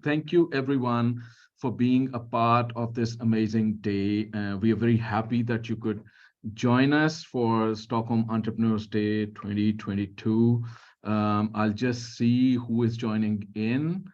thank you everyone for being a part of this amazing day. We are very happy that you could join us for Stockholm Entrepreneurs Day 2022. I'll just see who is joining in.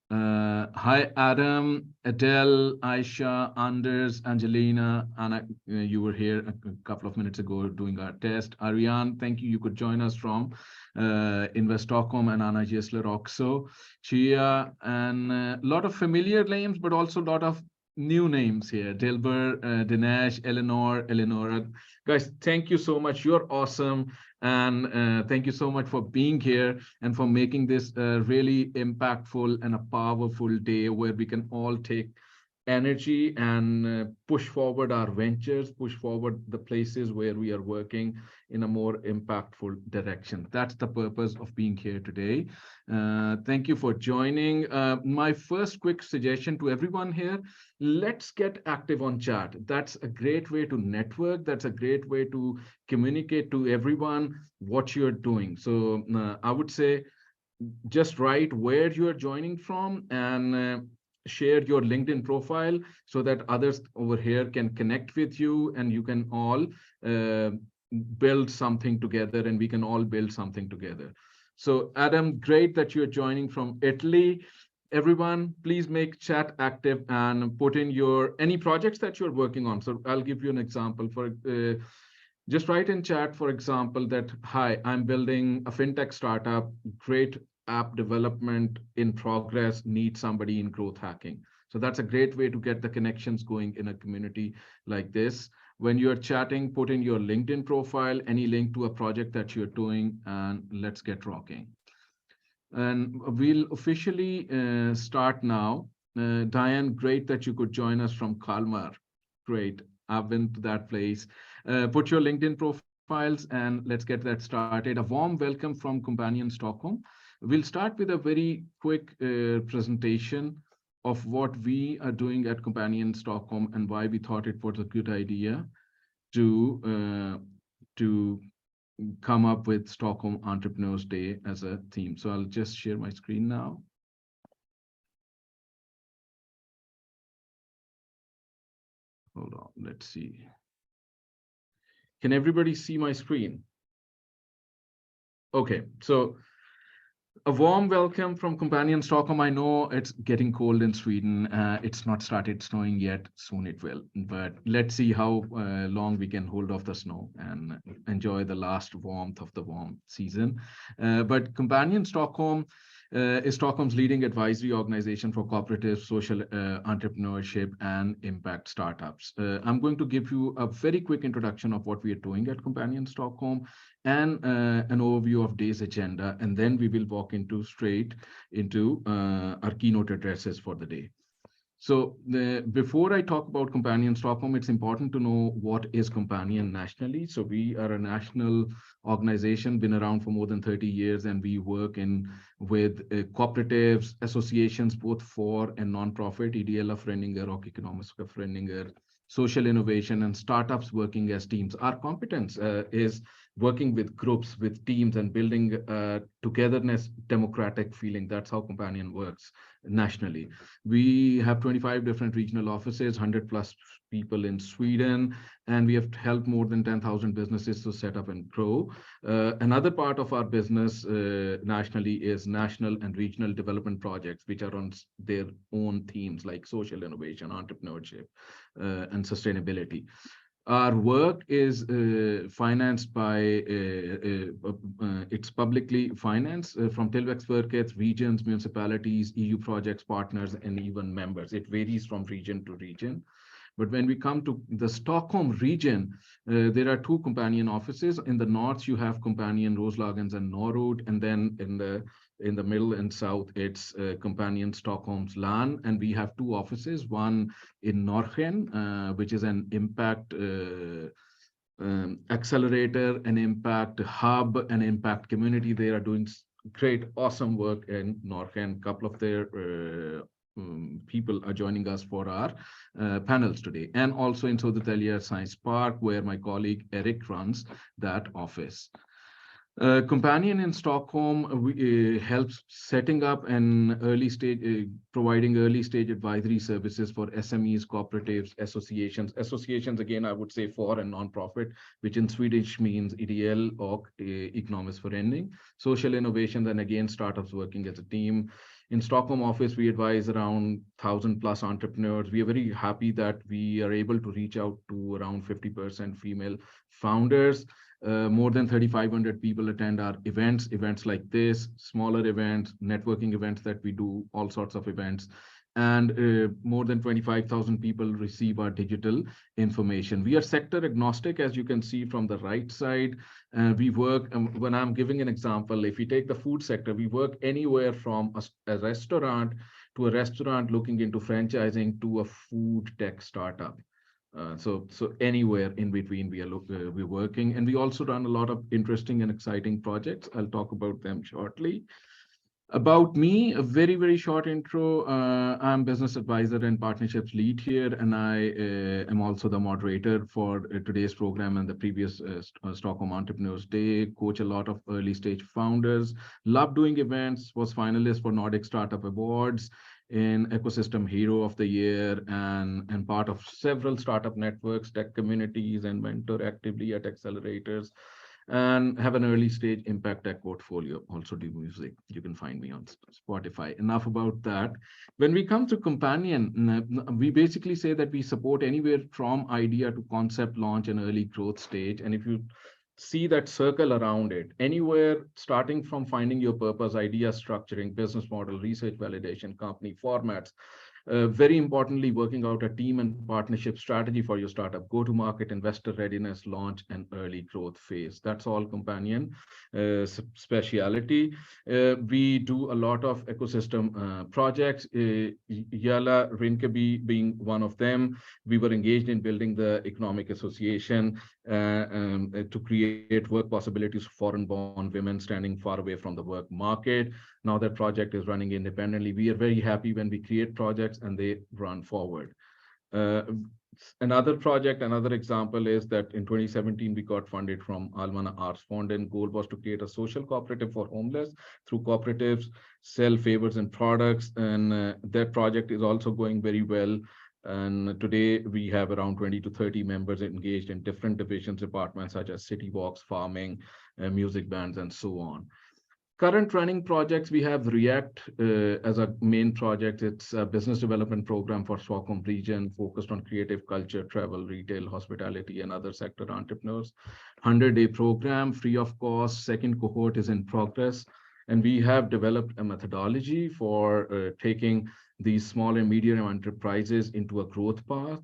Hi, Adam, Adele, Aisha, Anders, Angelina, Anna, you were here a couple of minutes ago doing our test. Ariane, thank you. You could join us from Invest Stockholm, and Anna Jesler Oxo, Chia, and a lot of familiar names, but also a lot of new names here. Dilber, Dinesh, Eleanora. Guys, thank you so much. You're awesome. And thank you so much for being here and for making this a really impactful and a powerful day where we can all take energy and push forward our ventures, push forward the places where we are working in a more impactful direction. That's the purpose of being here today. Thank you for joining. My first quick suggestion to everyone here, let's get active on chat. That's a great way to network. That's a great way to communicate to everyone what you're doing. So I would say just write where you're joining from and share your LinkedIn profile so that others over here can connect with you and you can all build something together and we can all build something together. So Adam, great that you're joining from Italy. Everyone, please make chat active and put in your any projects that you're working on. So I'll give you an example. For just write in chat, for example, that, hi, I'm building a fintech startup, great app development in progress, need somebody in growth hacking. So that's a great way to get the connections going in a community like this. When you're chatting, put in your LinkedIn profile, any link to a project that you're doing, and let's get rocking. And we'll officially start now. Diane, great that you could join us from Kalmar. Great, I've been to that place. Put your LinkedIn profiles and let's get that started. A warm welcome from Companion Stockholm. We'll start with a very quick presentation of what we are doing at Companion Stockholm and why we thought it was a good idea to come up with Stockholm Entrepreneurs Day as a theme. So I'll just share my screen now. Hold on, let's see. Can everybody see my screen? Okay, so a warm welcome from Companion Stockholm. I know it's getting cold in Sweden. It's not started snowing yet. Soon it will. But let's see how long we can hold off the snow and enjoy the last warmth of the warm season. But Companion Stockholm is Stockholm's leading advisory organization for cooperatives, social entrepreneurship, and impact startups. I'm going to give you a very quick introduction of what we are doing at Companion Stockholm and an overview of day's agenda, and then we will walk straight into our keynote addresses for the day. So before I talk about Companion Stockholm, it's important to know what is Companion nationally. So we are a national organization, been around for more than 30 years, and we work with cooperatives, associations, both for and non-profit, ideella föreningar och ekonomiska föreningar, social innovation, and startups working as teams. Our competence is working with groups, with teams, and building togetherness, democratic feeling. That's how Companion works nationally. We have 25 different regional offices, 100+ people in Sweden, and we have helped more than 10,000 businesses to set up and grow. Another part of our business nationally is national and regional development projects, which are on their own themes like social innovation, entrepreneurship, and sustainability. Our work is financed by, it's publicly financed from Tillväxtverket, regions, municipalities, EU projects, partners, and even members. It varies from region to region. But when we come to the Stockholm region, there are two Companion offices. In the north, you have Companion Roslagens and Norrud, and then in the middle and south, it's Companion Stockholm's LAN, and we have two offices, one in Norrhen, which is an impact accelerator, an impact hub, an impact community. They are doing great, awesome work in Norrhen. A couple of their people are joining us for our panels today, and also in Södertälje Science Park, where my colleague Eric runs that office. Companion in Stockholm helps setting up an early stage, providing early stage advisory services for SMEs, cooperatives, associations. Associations, again, I would say for and non-profit, which in Swedish means ideell och ekonomisk förening. Social innovations, and again, startups working as a team. In Stockholm office, we advise around 1,000 plus entrepreneurs. We are very happy that we are able to reach out to around 50% female founders. More than 3,500 people attend our events like this, smaller events, networking events that we do, all sorts of events. And more than 25,000 people receive our digital information. We are sector agnostic, as you can see from the right side. We work, when I'm giving an example, if we take the food sector, we work anywhere from a restaurant to a restaurant looking into franchising to a food tech startup. So anywhere in between we're working, and we also run a lot of interesting and exciting projects. I'll talk about them shortly. About me, a very short intro. I'm business advisor and partnerships lead here, and I am also the moderator for today's program and the previous Stockholm Entrepreneurs Day. Coach a lot of early stage founders. Love doing events. Was finalist for Nordic Startup Awards in Ecosystem Hero of the Year, and part of several startup networks, tech communities, and mentor actively at accelerators, and have an early stage impact tech portfolio. Also do music. You can find me on Spotify. Enough about that. When we come to Companion, we basically say that we support anywhere from idea to concept launch and early growth stage. And if you see that circle around it, anywhere starting from finding your purpose, idea structuring, business model, research validation, company formats, very importantly, working out a team and partnership strategy for your startup, go-to-market, investor readiness, launch, and early growth phase. That's all Companion speciality. We do a lot of ecosystem projects, Yala Rinkeby being one of them. We were engaged in building the economic association to create work possibilities for foreign-born women standing far away from the work market. Now that project is running independently. We are very happy when we create projects and they run forward. Another project, another example is that in 2017, we got funded from Almana Arts Fund, and goal was to create a social cooperative for homeless through cooperatives, sell favors and products. And that project is also going very well. And today we have around 20 to 30 members engaged in different divisions, departments such as city walks, farming, music bands, and so on. Current running projects, we have React as a main project. It's a business development program for Stockholm region focused on creative culture, travel, retail, hospitality, and other sector entrepreneurs. 100-day program, free of cost. Second cohort is in progress. And we have developed a methodology for taking these small and medium enterprises into a growth path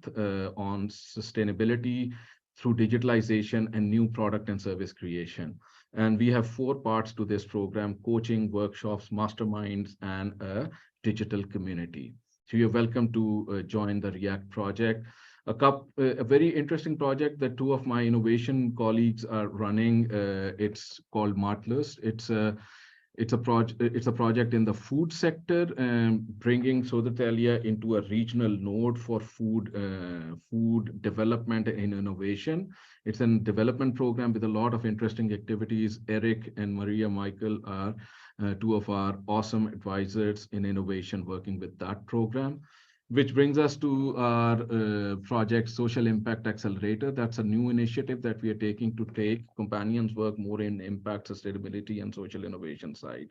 on sustainability through digitalization and new product and service creation. And we have 4 parts to this program: coaching, workshops, masterminds, and a digital community. So you're welcome to join the React project. A very interesting project that 2 of my innovation colleagues are running. It's called Martlust. It's a project in the food sector, bringing Södertälje into a regional node for food development and innovation. It's a development program with a lot of interesting activities. Eric and Maria Michael are 2 of our awesome advisors in innovation working with that program. Which brings us to our project, Social Impact Accelerator. That's a new initiative that we are taking to take Companions work more in impact, sustainability, and social innovation side.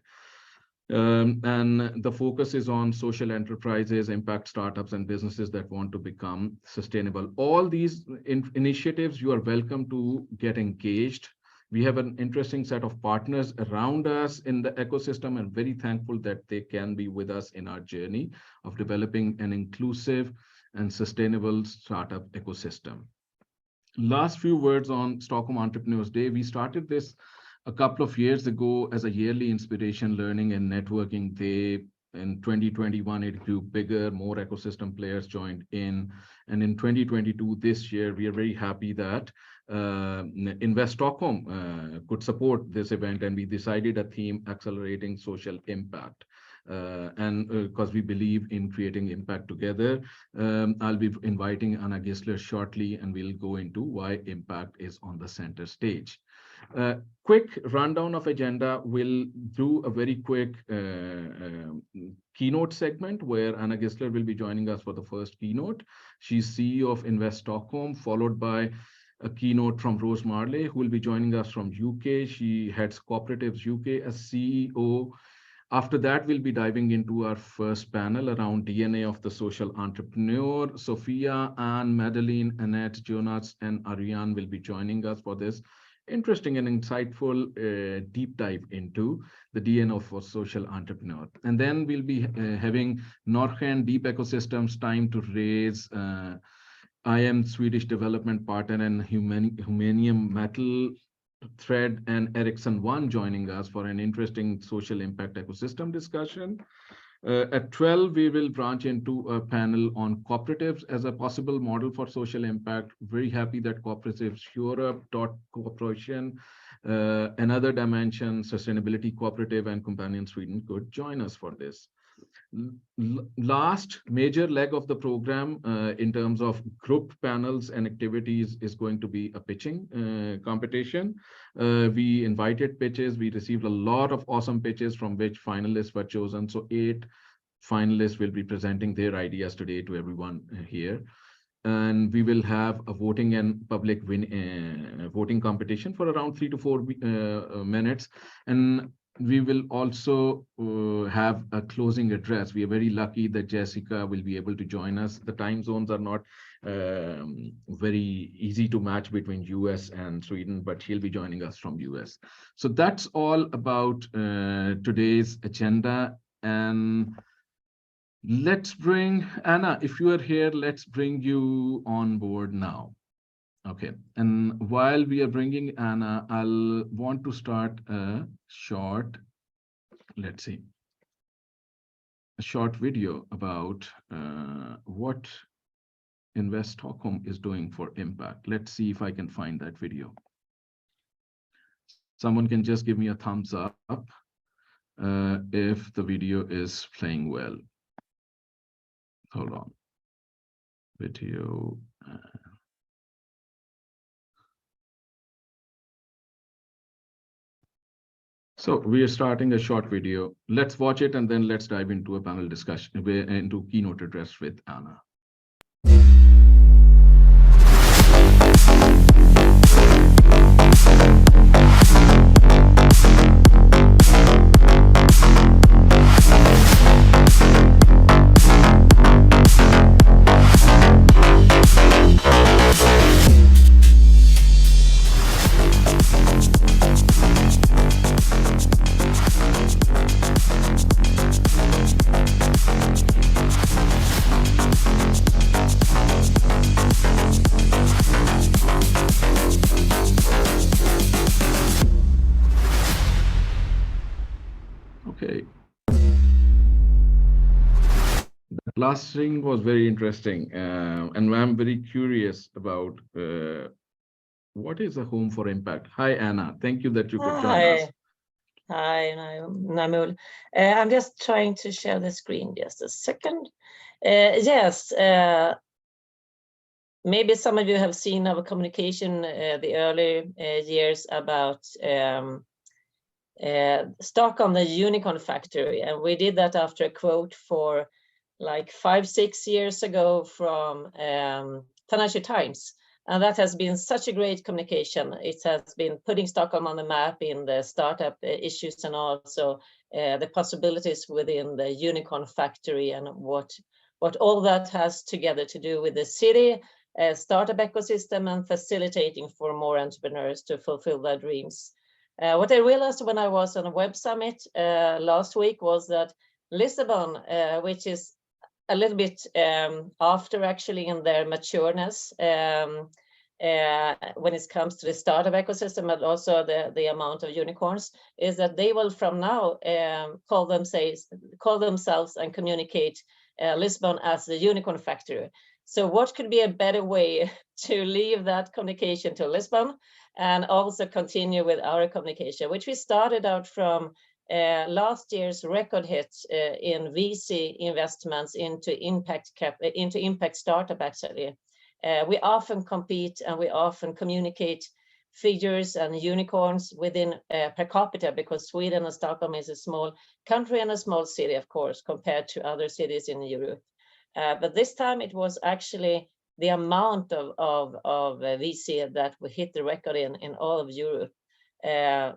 And the focus is on social enterprises, impact startups, and businesses that want to become sustainable. All these initiatives, you are welcome to get engaged. We have an interesting set of partners around us in the ecosystem, and very thankful that they can be with us in our journey of developing an inclusive and sustainable startup ecosystem. Last few words on Stockholm Entrepreneurs Day. We started this a couple of years ago as a yearly inspiration, learning, and networking day. In 2021, it grew bigger, more ecosystem players joined in. And in 2022, this year, we are very happy that Invest Stockholm could support this event, and we decided a theme: accelerating social impact. And because we believe in creating impact together, I'll be inviting Anna Gisler shortly, and we'll go into why impact is on the center stage. Quick rundown of agenda. We'll do a very quick keynote segment where Anna Gisler will be joining us for the first keynote. She's CEO of Invest Stockholm, followed by a keynote from Rose Marley, who will be joining us from UK. She heads Cooperatives UK as CEO. After that, we'll be diving into our first panel around DNA of the social entrepreneur. Sophia, Anne, Madeline, Annette, Jonas, and Ariane will be joining us for this interesting and insightful deep dive into the DNA of a social entrepreneur. And then we'll be having Norrhen Deep Ecosystems Time to Raise. I am Swedish development partner and Humanium Metal Thread and Ericsson One joining us for an interesting social impact ecosystem discussion. At 12, we will branch into a panel on cooperatives as a possible model for social impact. Very happy that Cooperatives Europe, Corporation, another dimension, sustainability cooperative and Companion Sweden could join us for this. Last major leg of the program in terms of group panels and activities is going to be a pitching competition. We invited pitches. We received a lot of awesome pitches from which finalists were chosen. So 8 finalists will be presenting their ideas today to everyone here. And we will have a voting and public voting competition for around 3 to 4 minutes. And we will also have a closing address. We are very lucky that Jessica will be able to join us. The time zones are not very easy to match between US and Sweden, but she'll be joining us from US. So that's all about today's agenda. And let's bring Anna, if you are here, let's bring you on board now. Okay, and while we are bringing Anna, I'll want to start a short, let's see, a short video about what Invest Stockholm is doing for impact. Let's see if I can find that video. Someone can just give me a thumbs up if the video is playing well. Hold on. Video. So we are starting a short video. Let's watch it and then let's dive into a panel discussion, into keynote address with Anna. Last thing was very interesting, and I'm very curious about what is a home for impact. Hi, Anna. Thank you that you could join us. Hi, Namul. I'm just trying to share the screen just a second. Yes, maybe some of you have seen our communication the early years about Stockholm, the unicorn factory, and we did that after a quote for like 5-6 years ago from Financial Times, and that has been such a great communication. It has been putting Stockholm on the map in the startup issues and also the possibilities within the unicorn factory and what all that has together to do with the city, startup ecosystem, and facilitating for more entrepreneurs to fulfill their dreams. What I realized when I was on a web summit last week was that Lisbon, which is a little bit after actually in their matureness when it comes to the startup ecosystem and also the amount of unicorns, is that they will from now call themselves and communicate Lisbon as the unicorn factory. So what could be a better way to leave that communication to Lisbon and also continue with our communication, which we started out from last year's record hit in VC investments into impact startup actually. We often compete and we often communicate figures and unicorns within per capita, because Sweden and Stockholm is a small country and a small city, of course, compared to other cities in Europe. But this time it was actually the amount of VC that we hit the record in all of Europe.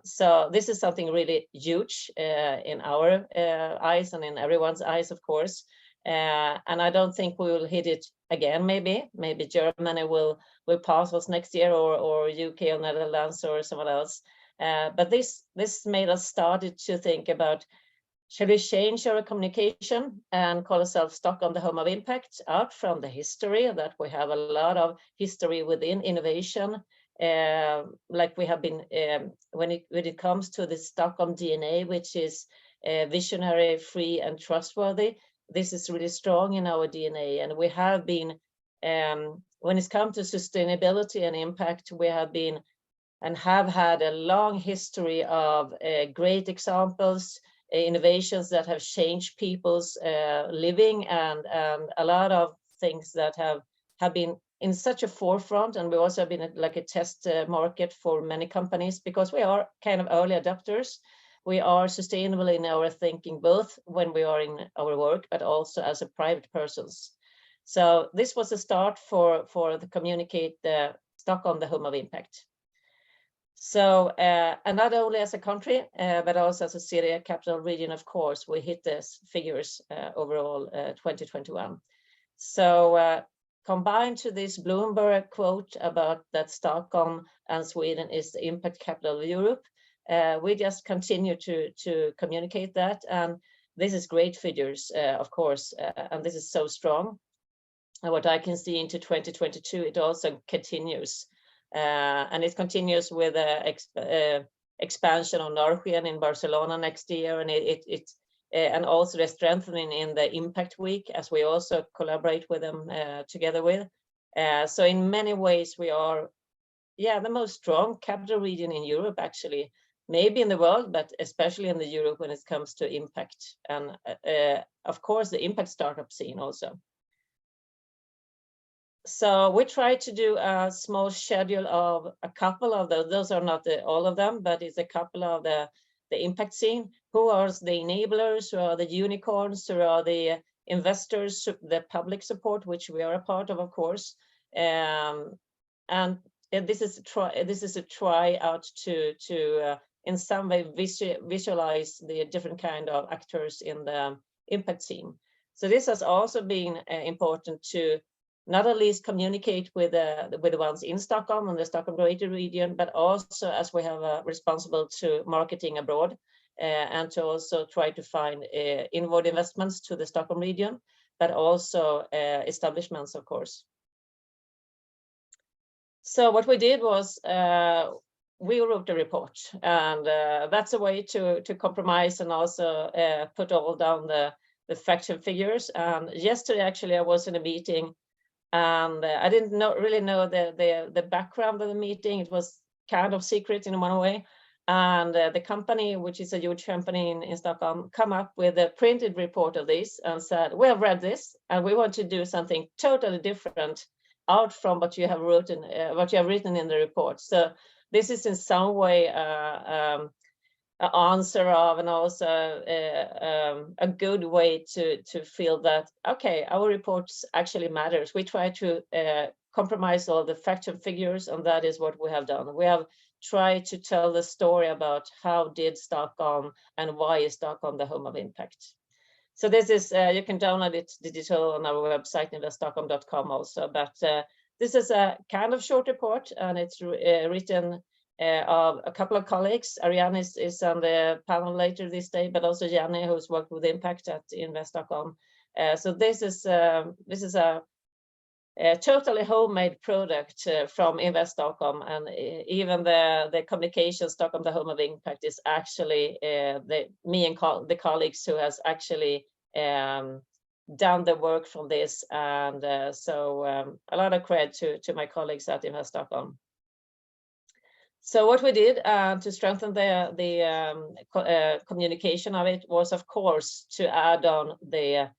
So this is something really huge in our eyes and in everyone's eyes, of course. And I don't think we will hit it again. Maybe Germany will pass us next year, or UK or Netherlands or someone else. But this made us started to think about, shall we change our communication and call ourselves Stockholm, the home of impact, out from the history that we have a lot of history within innovation. Like we have been when it comes to the Stockholm DNA, which is visionary, free, and trustworthy. This is really strong in our DNA, and we have been, when it's come to sustainability and impact, we have been and have had a long history of great examples, innovations that have changed people's living, and a lot of things that have been in such a forefront. And we also have been like a test market for many companies, because we are kind of early adopters. We are sustainable in our thinking, both when we are in our work, but also as a private persons. So this was a start for the communicate Stockholm, the home of impact. So, and not only as a country, but also as a city, a capital region, of course, we hit these figures overall 2021. So combined to this Bloomberg quote about that Stockholm and Sweden is the impact capital of Europe, we just continue to communicate that. And this is great figures, of course, and this is so strong. And what I can see into 2022, it also continues. And it continues with expansion of Norwegian in Barcelona next year, and and also the strengthening in the Impact Week, as we also collaborate with them together with. So in many ways, we are, the most strong capital region in Europe, actually, maybe in the world, but especially in the Europe when it comes to impact, and of course the impact startup scene also. So we try to do a small schedule of a couple of those are not all of them, but it's a couple of the impact scene. Who are the enablers? Who are the unicorns? Who are the investors? The public support, which we are a part of course. And this is a try out to in some way visualize the different kind of actors in the impact scene. So this has also been important to not at least communicate with the ones in Stockholm and the Stockholm Greater region, but also as we have responsible to marketing abroad, and to also try to find inward investments to the Stockholm region, but also establishments, of course. So what we did was we wrote a report, and that's a way to compromise and also put all down the facts and figures. And yesterday, actually, I was in a meeting, and I didn't really know the background of the meeting. It was kind of secret in one way. And the company, which is a huge company in Stockholm, come up with a printed report of this and said, we have read this, and we want to do something totally different out from what you have written in the report. So this is in some way an answer of, and also a good way to feel that, okay, our reports actually matters. We try to compromise all the facts and figures, and that is what we have done. We have tried to tell the story about how did Stockholm and why is Stockholm the home of impact. So this is, you can download it digital on our website, investstockholm.com also, but this is a kind of short report, and it's written of a couple of colleagues. Ariane is on the panel later this day, but also Jenny, who's worked with impact at Invest Stockholm. So this is a totally homemade product from Invest Stockholm, and even the communication Stockholm, the home of impact, is actually me and the colleagues who has actually done the work from this, and so a lot of credit to my colleagues at Invest Stockholm. So what we did to strengthen the communication of it was, of course, to add on the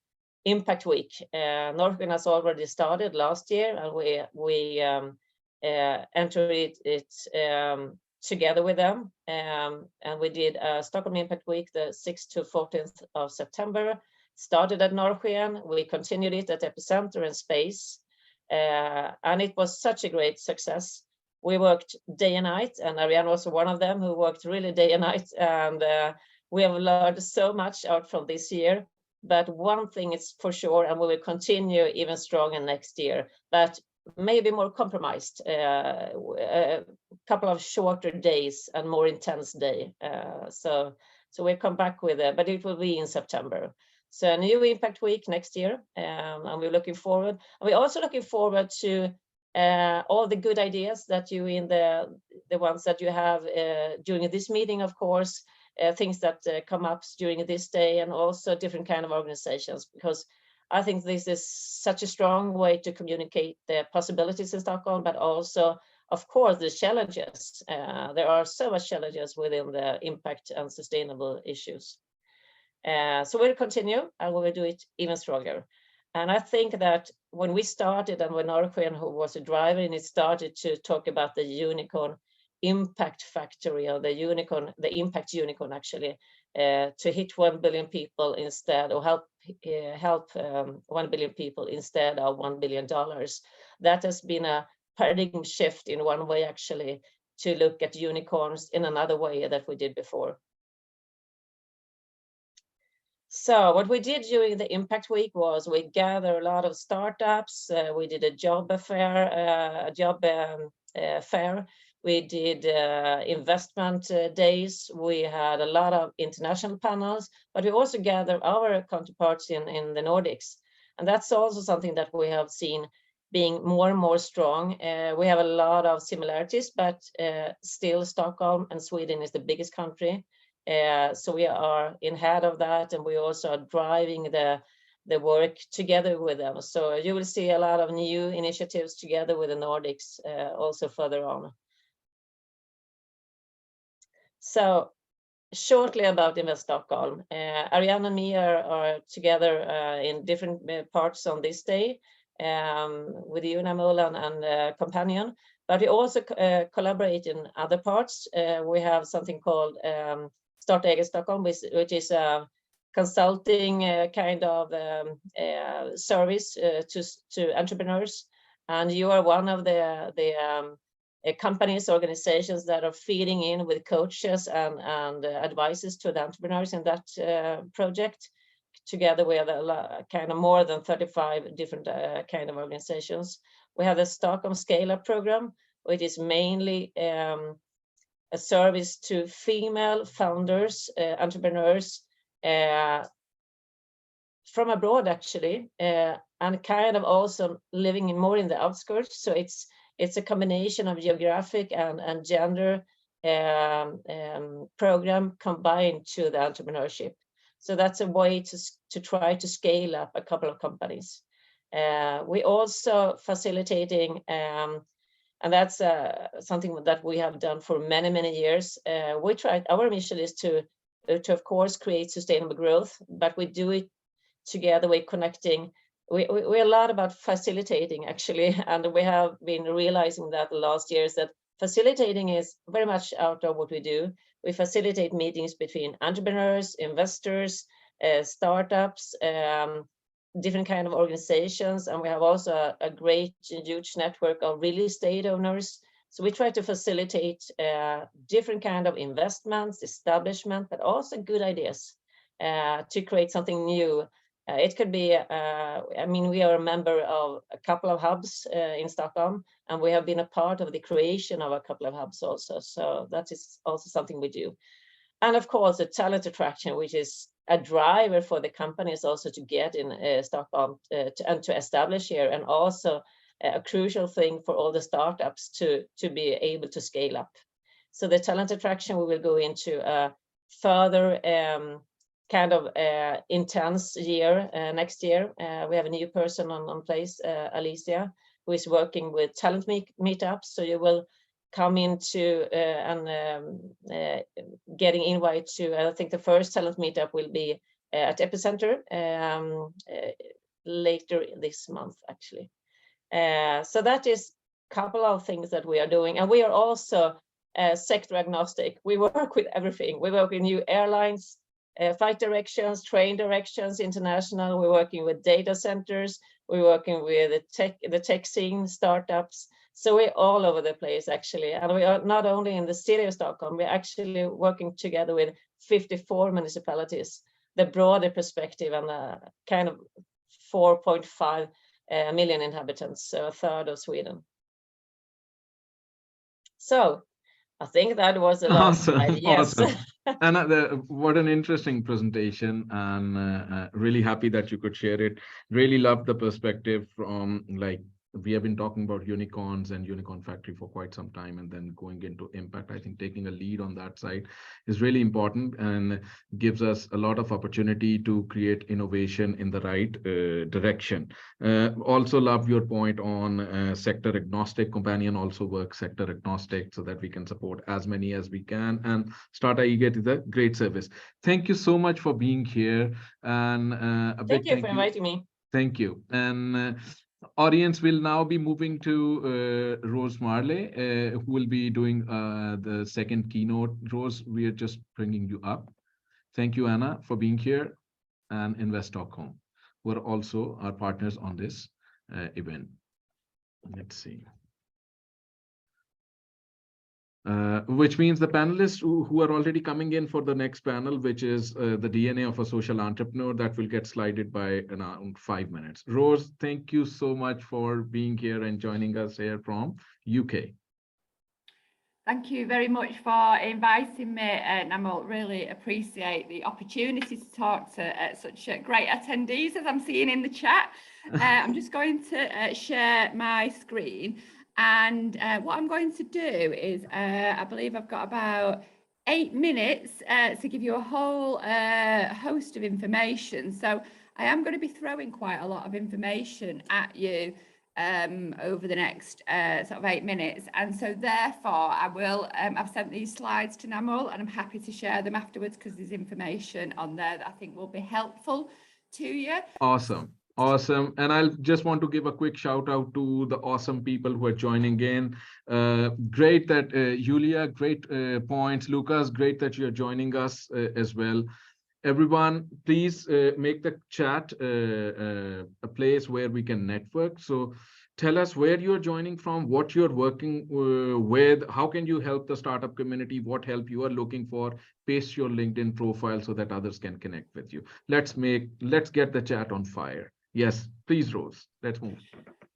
Impact Week. Norway has already started last year, and entered it together with them. And we did a Stockholm Impact Week, the 6th to 14th of September. Started at Norrsken, we continued it at Epicenter and Space. And it was such a great success. We worked day and night, and Ariane was one of them who worked really day and night. And we have learned so much out from this year. But one thing is for sure, and we will continue even stronger next year, but maybe more compromised, a couple of shorter days and more intense day. So we'll come back with it, but it will be in September. So a new Impact Week next year, and we're looking forward. And we're also looking forward to all the good ideas that you in the ones that you have during this meeting, of course, things that come up during this day, and also different kind of organizations, because I think this is such a strong way to communicate the possibilities in Stockholm, but also, of course, the challenges. There are so much challenges within the impact and sustainable issues. So we'll continue, and we will do it even stronger. And I think that when we started, and when Norrsken, who was a driver, and it started to talk about the unicorn impact factory, or the impact unicorn, actually, to hit 1 billion people instead, or help 1 billion people instead of $1 billion. That has been a paradigm shift in one way, actually, to look at unicorns in another way that we did before. So what we did during the Impact Week was we gathered a lot of startups. We did a job fair. We did investment days. We had a lot of international panels, but we also gathered our counterparts in the Nordics. And that's also something that we have seen being more and more strong. We have a lot of similarities, but still Stockholm and Sweden is the biggest country. So we are in head of that, and we also are driving the work together with them. So you will see a lot of new initiatives together with the Nordics also further on. So shortly about Invest Stockholm. Ariane and me are together in different parts on this day with you, Namul, and Companion, but we also collaborate in other parts. We have something called Invest Stockholm, which is a consulting kind of service to entrepreneurs, and you are one of the companies, organizations that are feeding in with coaches and advices to the entrepreneurs in that project. Together we have a kind of more than 35 different kind of organizations. We have the Stockholm Scale-Up program, which is mainly a service to female founders, entrepreneurs from abroad, actually, and kind of also living more in the outskirts. So it's a combination of geographic and gender program combined to the entrepreneurship. So that's a way to try to scale up a couple of companies. We also facilitating, and that's something that we have done for many, many years. Our mission is to of course create sustainable growth, but we do it together with connecting. We're a lot about facilitating, actually, and we have been realizing that the last years that facilitating is very much out of what we do. We facilitate meetings between entrepreneurs, investors, startups, different kind of organizations, and we have also a great huge network of real estate owners. So we try to facilitate different kind of investments, establishment, but also good ideas to create something new. It could be, I mean, we are a member of a couple of hubs in Stockholm, and we have been a part of the creation of a couple of hubs also. So that is also something we do. And of course, the talent attraction, which is a driver for the companies also to get in Stockholm and to establish here, and also a crucial thing for all the startups to be able to scale up. So the talent attraction, we will go into a further kind of intense year next year. We have a new person on place, Alicia, who is working with talent meetups. So you will come into and getting invite to, I think the first talent meetup will be at Epicenter later this month, actually. So that is couple of things that we are doing. And we are also sector agnostic. We work with everything. We work with new airlines, flight directions, train directions, international. We're working with data centers. We're working with the tech scene, startups. So we're all over the place, actually. And we are not only in the city of Stockholm, we're actually working together with 54 municipalities, the broader perspective, and kind of 4.5 million inhabitants, so a third of Sweden. So I think that was the last slide. Yes. Awesome. And what an interesting presentation, and really happy that you could share it. Really love the perspective from, like, we have been talking about unicorns and unicorn factory for quite some time, and then going into impact. I think taking a lead on that side is really important and gives us a lot of opportunity to create innovation in the right direction. Also love your point on sector agnostic. Companion also works sector agnostic so that we can support as many as we can, and Startup eGate is a great service. Thank you so much for being here, and a big Thank you for inviting me. Thank you. And audience will now be moving to Rose Marley, who will be doing the second keynote. Rose, we are just bringing you up. Thank you, Anna, for being here, and Invest Stockholm, who are also our partners on this event. Let's see. Which means the panelists who are already coming in for the next panel, which is the DNA of a social entrepreneur, that will get slided by around 5 minutes. Rose, thank you so much for being here and joining us here from UK. Thank you very much for inviting me, and I really appreciate the opportunity to talk to such great attendees as I'm seeing in the chat. I'm just going to share my screen. And what I'm going to do is, I believe I've got about 8 minutes to give you a whole host of information. So I am going to be throwing quite a lot of information at you over the next sort of 8 minutes. And so therefore I will, I've sent these slides to Namul, and I'm happy to share them afterwards because there's information on there that I think will be helpful to you. Awesome. Awesome. And I'll just want to give a quick shout out to the awesome people who are joining in. Great that Julia, great points. Lucas, great that you're joining us as well. Everyone, please make the chat a place where we can network. So tell us where you're joining from, what you're working with, how can you help the startup community, what help you are looking for. Paste your LinkedIn profile so that others can connect with you. Let's get the chat on fire. Yes, please, Rose, let's move.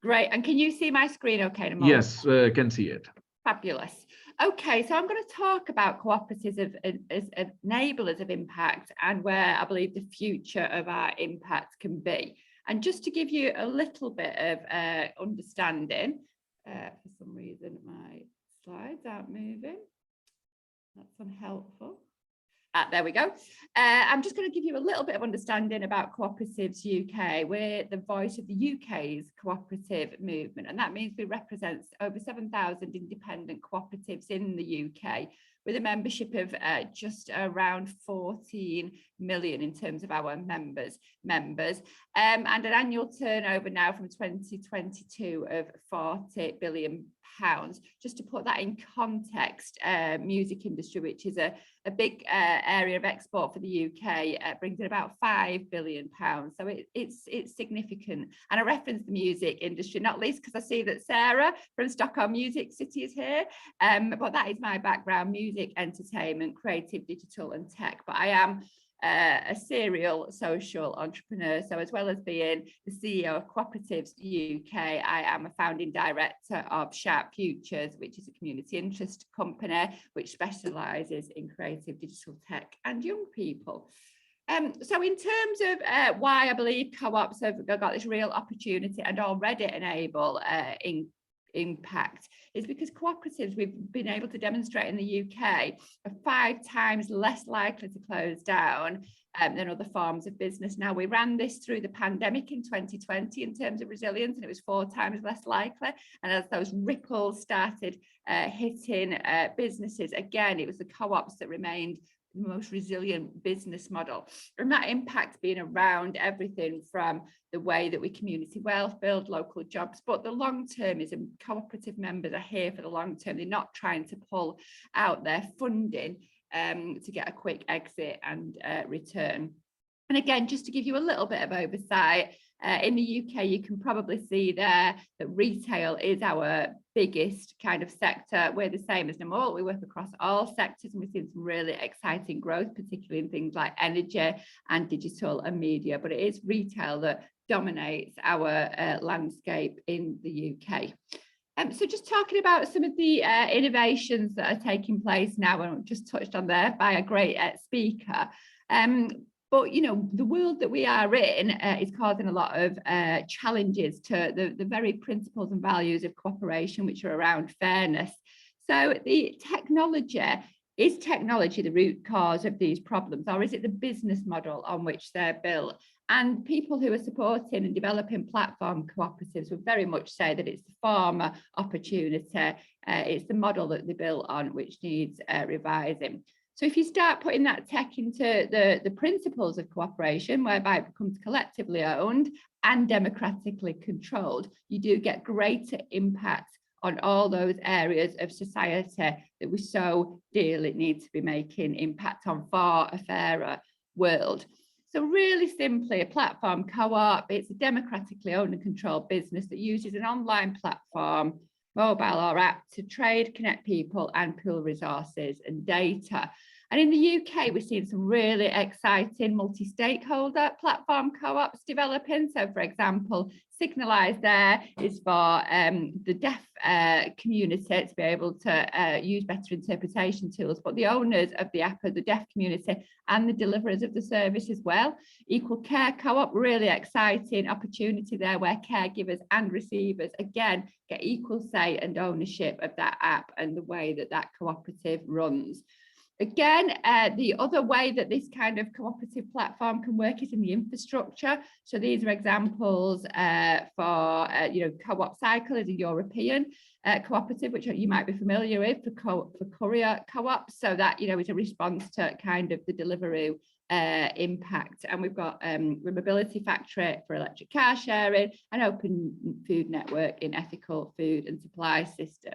Great. And can you see my screen okay, Namul? Yes, can see it. Fabulous. Okay, so I'm going to talk about cooperatives as enablers of impact and where I believe the future of our impact can be. And just to give you a little bit of understanding, for some reason my slides aren't moving. That's unhelpful. There we go. I'm just going to give you a little bit of understanding about Cooperatives UK. We're the voice of the UK's cooperative movement, and that means we represent over 7,000 independent cooperatives in the UK, with a membership of just around 14 million in terms of our members, and an annual turnover now from 2022 of £40 billion. Just to put that in context, music industry, which is a big area of export for the UK, brings in about £5 billion. So it's significant. And I reference the music industry, not least because I see that Sarah from Stockholm Music City is here. But that is my background: music, entertainment, creative, digital and tech. But I am a serial social entrepreneur. So as well as being the CEO of Cooperatives UK, I am a founding director of Sharp Futures, which is a community interest company which specialises in creative, digital tech and young people. So in terms of why I believe co-ops have got this real opportunity and already enable impact, is because cooperatives, we've been able to demonstrate in the UK, are 5 times less likely to close down than other forms of business. Now, we ran this through the pandemic in 2020 in terms of resilience, and it was 4 times less likely. And as those ripples started hitting businesses, again, it was the co-ops that remained the most resilient business model. And that impact being around everything from the way that we community wealth build, local jobs, but the long termism. Cooperative members are here for the long term. They're not trying to pull out their funding to get a quick exit and return. And again, just to give you a little bit of oversight, in the UK, you can probably see there that retail is our biggest kind of sector. We're the same as Namur. We work across all sectors, and we've seen some really exciting growth, particularly in things like energy and digital and media. But it is retail that dominates our landscape in the UK. So just talking about some of the innovations that are taking place now, and just touched on there by a great speaker. But, you know, the world that we are in is causing a lot of challenges to the very principles and values of cooperation, which are around fairness. So the technology, is technology the root cause of these problems, or is it the business model on which they're built? And people who are supporting and developing platform cooperatives would very much say that it's the former opportunity. It's the model that they built on which needs revising. So if you start putting that tech into the principles of cooperation, whereby it becomes collectively owned and democratically controlled, you do get greater impact on all those areas of society that we so dearly need to be making impact on for a fairer world. So really simply, a platform co-op, it's a democratically owned and controlled business that uses an online platform, mobile or app, to trade, connect people and pool resources and data. And in the UK, we're seeing some really exciting multi-stakeholder platform co-ops developing. So for example, Signalise there is for the deaf community to be able to use better interpretation tools, but the owners of the app are the deaf community and the deliverers of the service as well. Equal Care Co-op, really exciting opportunity there where caregivers and receivers again get equal say and ownership of that app and the way that that cooperative runs. Again, the other way that this kind of cooperative platform can work is in the infrastructure. So these are examples for, Co-op Cycle is a European cooperative, which you might be familiar with, for courier co-ops. So that, is a response to kind of the Deliveroo impact. And we've got Mobility Factory for electric car sharing, and Open Food Network in ethical food and supply system.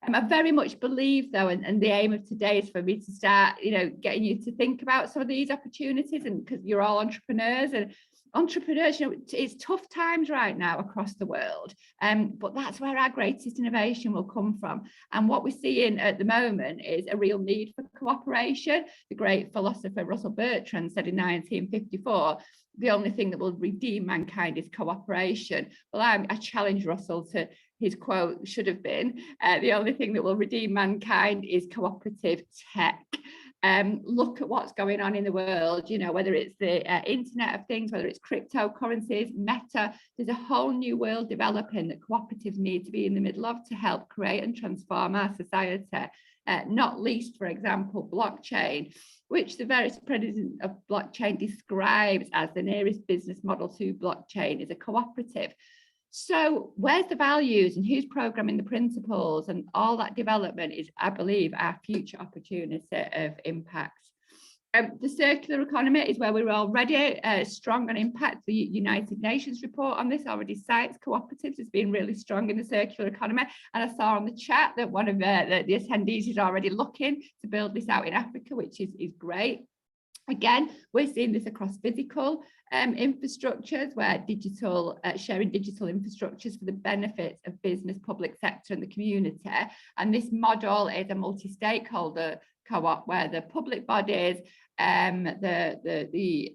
I very much believe, though, and the aim of today is for me to start, getting you to think about some of these opportunities, and because you're all entrepreneurs, and entrepreneurs, it's tough times right now across the world, but that's where our greatest innovation will come from. And what we're seeing at the moment is a real need for cooperation. The great philosopher Russell Bertrand said in 1954, the only thing that will redeem mankind is cooperation. Well, I challenge Russell to, his quote should have been, the only thing that will redeem mankind is cooperative tech. Look at what's going on in the world, whether it's the Internet of Things, whether it's cryptocurrencies, Meta, there's a whole new world developing that cooperatives need to be in the middle of to help create and transform our society. Not least, for example, blockchain, which the very president of blockchain describes as the nearest business model to blockchain is a cooperative. So where's the values and who's programming the principles, and all that development is, I believe, our future opportunity of impact. The circular economy is where we're already strong on impact. The United Nations report on this already cites cooperatives as being really strong in the circular economy. And I saw on the chat that one of the attendees is already looking to build this out in Africa, which is great. Again, we're seeing this across physical infrastructures, where sharing digital infrastructures for the benefits of business, public sector and the community. And this model is a multi-stakeholder co-op where the public bodies, the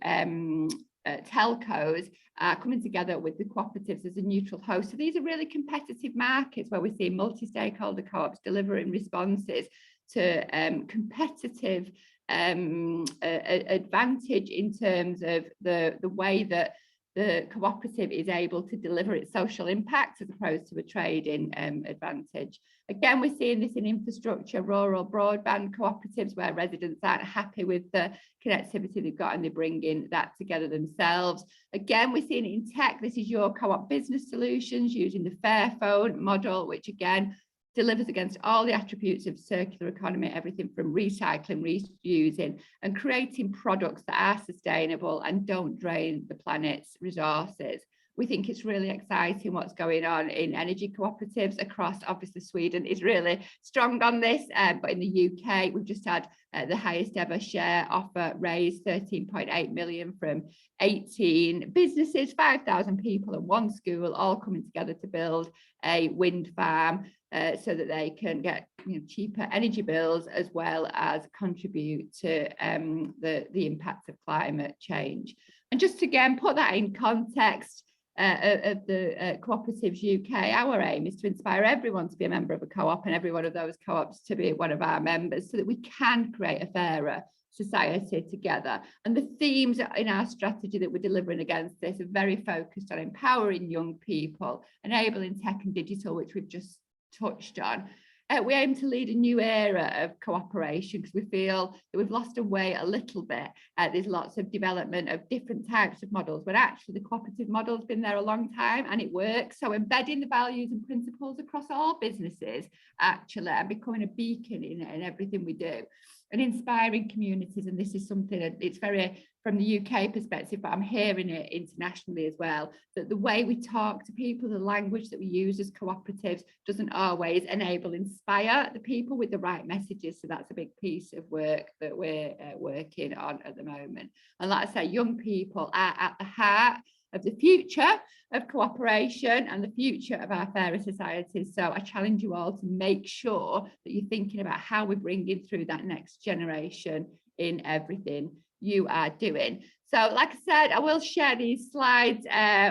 telcos are coming together with the cooperatives as a neutral host. So these are really competitive markets where we see multi-stakeholder co-ops delivering responses to competitive advantage in terms of the way that the cooperative is able to deliver its social impact as opposed to a trading advantage. Again, we're seeing this in infrastructure, rural broadband cooperatives where residents aren't happy with the connectivity they've got and they're bringing that together themselves. Again, we're seeing it in tech. This is your co-op business solutions using the Fairphone model, which again, delivers against all the attributes of circular economy, everything from recycling, reusing, and creating products that are sustainable and don't drain the planet's resources. We think it's really exciting what's going on in energy cooperatives across, obviously Sweden is really strong on this, but in the UK, we've just had the highest ever share offer raised, 13.8 million from 18 businesses, 5,000 people and one school, all coming together to build a wind farm so that they can get cheaper energy bills, as well as contribute to the impact of climate change. And just to again put that in context, of the Cooperatives UK, our aim is to inspire everyone to be a member of a co-op and every one of those co-ops to be one of our members, so that we can create a fairer society together. And the themes in our strategy that we're delivering against this are very focused on empowering young people, enabling tech and digital, which we've just touched on. We aim to lead a new era of cooperation, because we feel that we've lost our way a little bit. There's lots of development of different types of models, but actually the cooperative model has been there a long time and it works. So embedding the values and principles across all businesses, actually, and becoming a beacon in everything we do, and inspiring communities. And this is something that it's very from the UK perspective, but I'm hearing it internationally as well, that the way we talk to people, the language that we use as cooperatives doesn't always inspire the people with the right messages. So that's a big piece of work that we're working on at the moment. And like I say, young people are at the heart of the future of cooperation and the future of our fairer societies. So I challenge you all to make sure that you're thinking about how we're bringing through that next generation in everything you are doing. So like I said, I will share these slides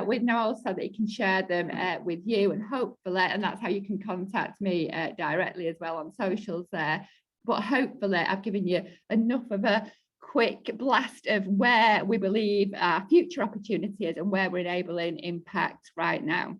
with Noel so that he can share them with you, and hopefully, and that's how you can contact me directly as well on socials there. But hopefully I've given you enough of a quick blast of where we believe our future opportunity is and where we're enabling impact right now.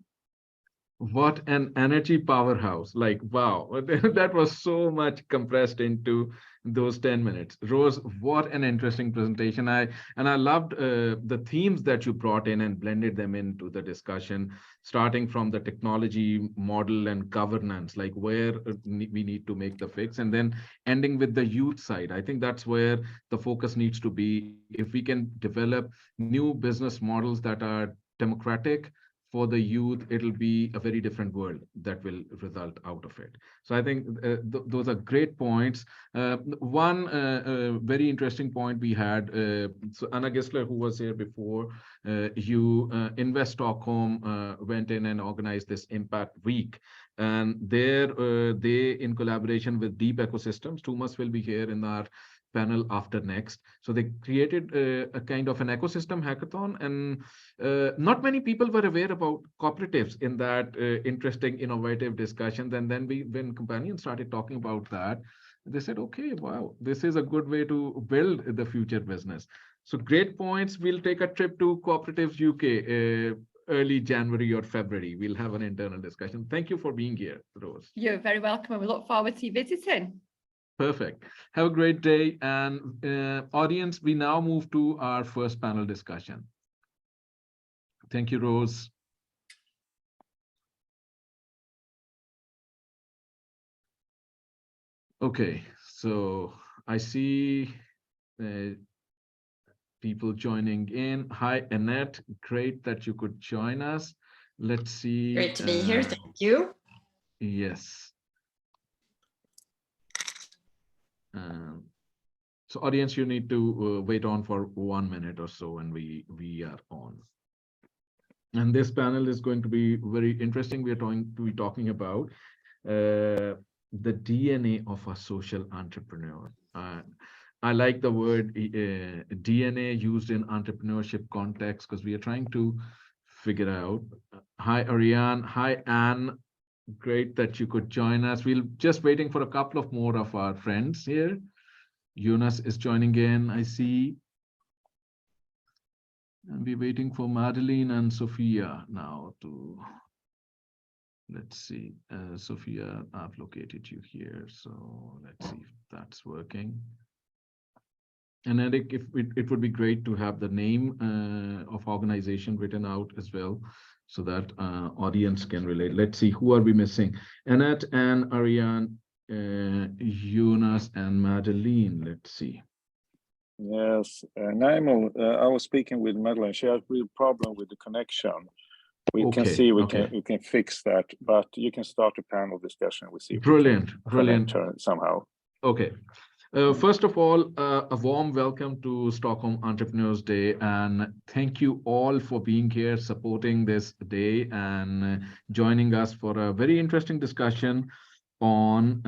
What an energy powerhouse. Like, wow, that was so much compressed into those 10 minutes. Rose, what an interesting presentation. I loved the themes that you brought in and blended them into the discussion, starting from the technology model and governance, like where we need to make the fix, and then ending with the youth side. I think that's where the focus needs to be. If we can develop new business models that are democratic for the youth, it'll be a very different world that will result out of it. So I think those are great points. One very interesting point we had, so Anna Gessler, who was here before, Invest Stockholm went in and organized this Impact Week. And there, they, in collaboration with Deep Ecosystems, Thomas will be here in our panel after next. So they created a kind of an ecosystem hackathon, and not many people were aware about cooperatives in that interesting, innovative discussions. And then when companions started talking about that, they said, okay, wow, this is a good way to build the future business. So great points. We'll take a trip to Cooperatives UK early January or February. We'll have an internal discussion. Thank you for being here, Rose. You're very welcome, and we look forward to you visiting. Perfect. Have a great day. And audience, we now move to our first panel discussion. Thank you, Rose. Okay, so I see people joining in. Hi, Annette. Great that you could join us. Let's see. Great to be here. Thank you. Yes. So audience, you need to wait on for 1 minute or so, and we are on. And this panel is going to be very interesting. We are going to be talking about the DNA of a social entrepreneur. I like the word DNA used in entrepreneurship context, because we are trying to figure out. Hi, Ariane. Hi, Anne. Great that you could join us. We're just waiting for a couple of more of our friends here. Jonas is joining in, I see. And we're waiting for Madeline and Sophia now to, let's see. Sophia, I've located you here. So let's see if that's working. And Eric, if it would be great to have the name of organization written out as well. so that audience can relate. Let's see, who are we missing? Annette and Ariane, Jonas and Madeline. Let's see. Yes, Naimul, I was speaking with Madeline. She has a real problem with the connection. We can see we can fix that, but you can start a panel discussion. We see. Brilliant. Her somehow. Okay. First of all, a warm welcome to Stockholm Entrepreneurs Day, and thank you all for being here, supporting this day, and joining us for a very interesting discussion on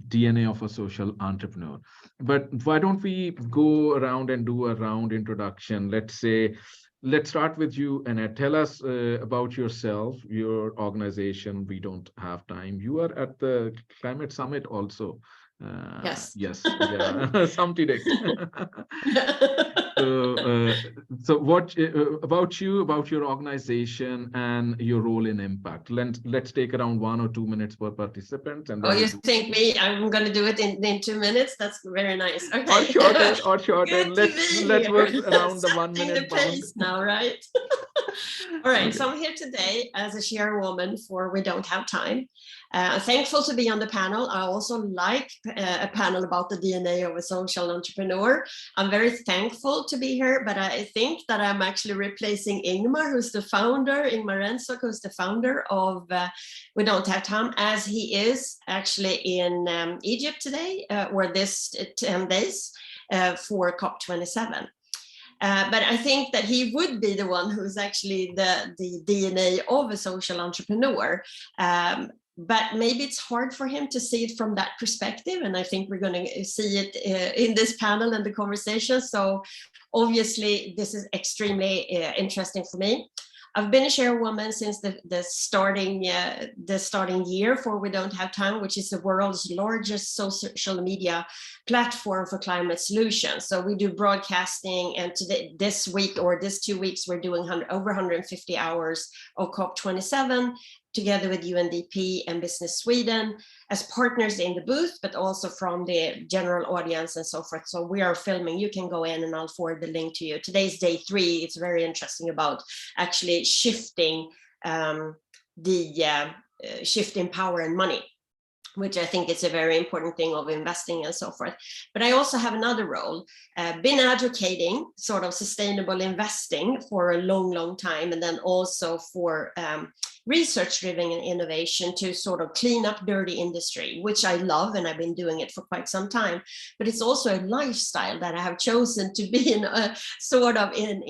DNA of a social entrepreneur. But why don't we go around and do a round introduction? Let's start with you, Annette. Tell us about yourself, your organization. We don't have time. You are at the Climate Summit also. Yes. Yeah. Something. So what about you, about your organization and your role in impact? Let's take around 1 or 2 minutes per participant. And you think I'm going to do it in 2 minutes? That's very nice. Okay. Or shorter. Let's work around the 1 minute the pace now, right? All right. Okay. So I'm here today as a chairwoman for We Don't Have Time. I'm thankful to be on the panel. I also like a panel about the DNA of a social entrepreneur. I'm very thankful to be here, but I think that I'm actually replacing Ingmar, who's the founder, Ingmar Renzock, who's the founder of We Don't Have Time, as he is actually in Egypt today, or this 10 days for COP27. But I think that he would be the one who's actually the DNA of a social entrepreneur. But maybe it's hard for him to see it from that perspective. And I think we're going to see it in this panel and the conversation. So obviously, this is extremely interesting for me. I've been a chairwoman since the starting year for We Don't Have Time, which is the world's largest social media platform for climate solutions. So we do broadcasting, and today, this week or this 2 weeks, we're doing over 150 hours of COP27 together with UNDP and Business Sweden as partners in the booth, but also from the general audience and so forth. So we are filming. You can go in and I'll forward the link to you. Today's day 3. It's very interesting about actually shifting shifting power and money, which I think is a very important thing of investing and so forth. But I also have another role, been advocating sort of sustainable investing for a long time, and then also for research-driven innovation to sort of clean up dirty industry, which I love, and I've been doing it for quite some time. But it's also a lifestyle that I have chosen to be in a sort of in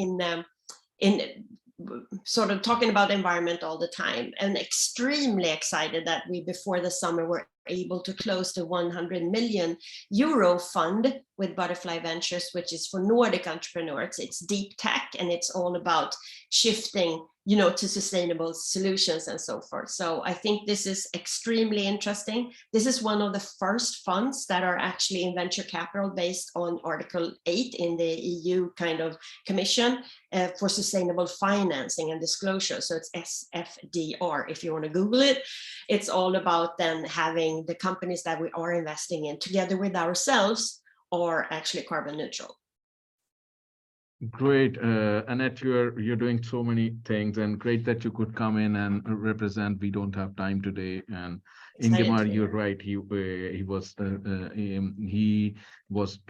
sort of talking about environment all the time, and extremely excited that we before the summer were able to close the 100 million euro fund with Butterfly Ventures, which is for Nordic entrepreneurs. It's deep tech, and it's all about shifting, you know, to sustainable solutions and so forth. So I think this is extremely interesting. This is one of the first funds that are actually in venture capital based on Article 8 in the EU kind of commission for sustainable financing and disclosure. So it's SFDR, if you want to Google it. It's all about then having the companies that we are investing in together with ourselves are actually carbon neutral. Great, Annette, you're doing so many things, and great that you could come in and represent We Don't Have Time today. And Ingemar, you're right, he was to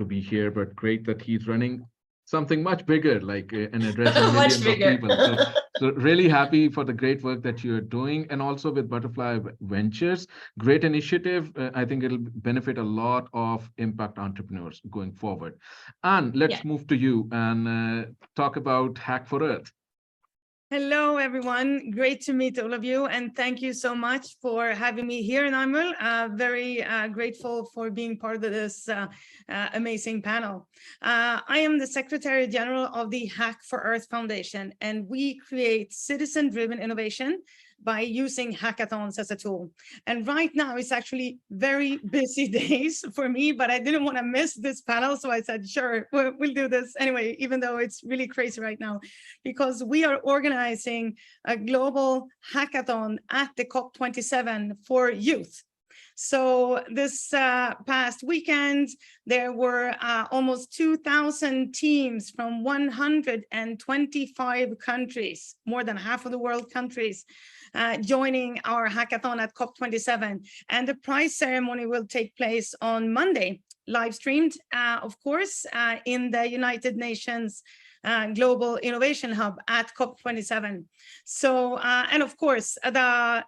be here, but great that he's running something much bigger, like and addressing millions of people. So really happy for the great work that you're doing, and also with Butterfly Ventures, great initiative. I think it'll benefit a lot of impact entrepreneurs going forward. And let's move to you and talk about Hack for Earth. Hello, everyone. Great to meet all of you. And thank you so much for having me here in Amul. Very grateful for being part of this amazing panel. I am the Secretary General of the Hack for Earth Foundation, and we create citizen-driven innovation by using hackathons as a tool. And right now it's actually very busy days for me, but I didn't want to miss this panel. So I said, sure, we'll do this anyway, even though it's really crazy right now, because we are organizing a global hackathon at the COP27 for youth. So this past weekend, there were almost 2,000 teams from 125 countries, more than half of the world countries, joining our hackathon at COP27. And the prize ceremony will take place on Monday, live streamed, of course, in the United Nations Global Innovation Hub at COP27. So, and of course,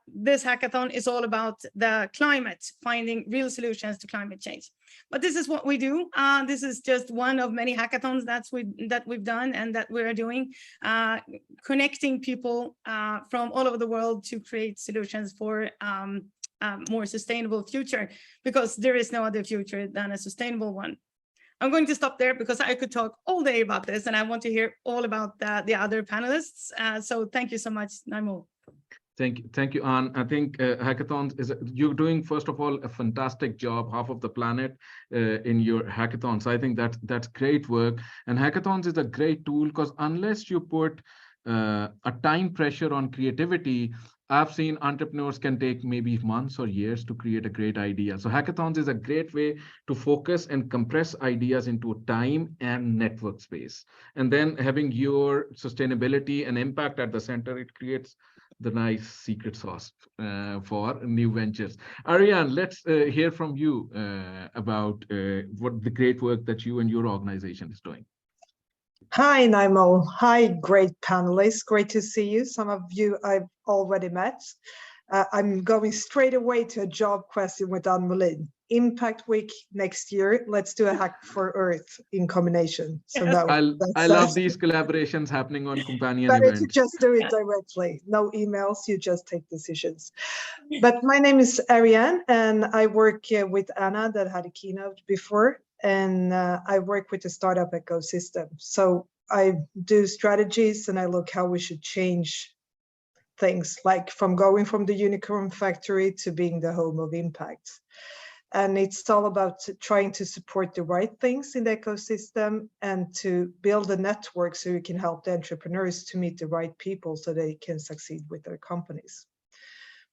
this hackathon is all about the climate, finding real solutions to climate change. But this is what we do. This is just one of many hackathons that we've done and that we're doing, connecting people from all over the world to create solutions for more sustainable future, because there is no other future than a sustainable one. I'm going to stop there because I could talk all day about this, and I want to hear all about the other panelists. So thank you so much, Naimul. Thank you, Anne. I think hackathons you're doing, first of all, a fantastic job, half of the planet in your hackathons. I think that's great work. And hackathons is a great tool because unless you put a time pressure on creativity, I've seen entrepreneurs can take maybe months or years to create a great idea. So hackathons is a great way to focus and compress ideas into time and network space. And then having your sustainability and impact at the center, it creates the nice secret sauce for new ventures. Ariane, let's hear from you about what the great work that you and your organization is doing. Hi, Naimul. Hi, great panelists. Great to see you. Some of you I've already met. I'm going straight away to a job question with Anne Molin. Impact Week next year. Let's do a hack for Earth in combination. So no, I love these collaborations happening on companion better events. to just do it directly. No emails, you just take decisions. But my name is Ariane, and I work with Anna that had a keynote before. And I work with the startup ecosystem. So I do strategies and I look how we should change things, like from going from the unicorn factory to being the home of impact. And it's all about trying to support the right things in the ecosystem and to build a network so you can help the entrepreneurs to meet the right people so they can succeed with their companies.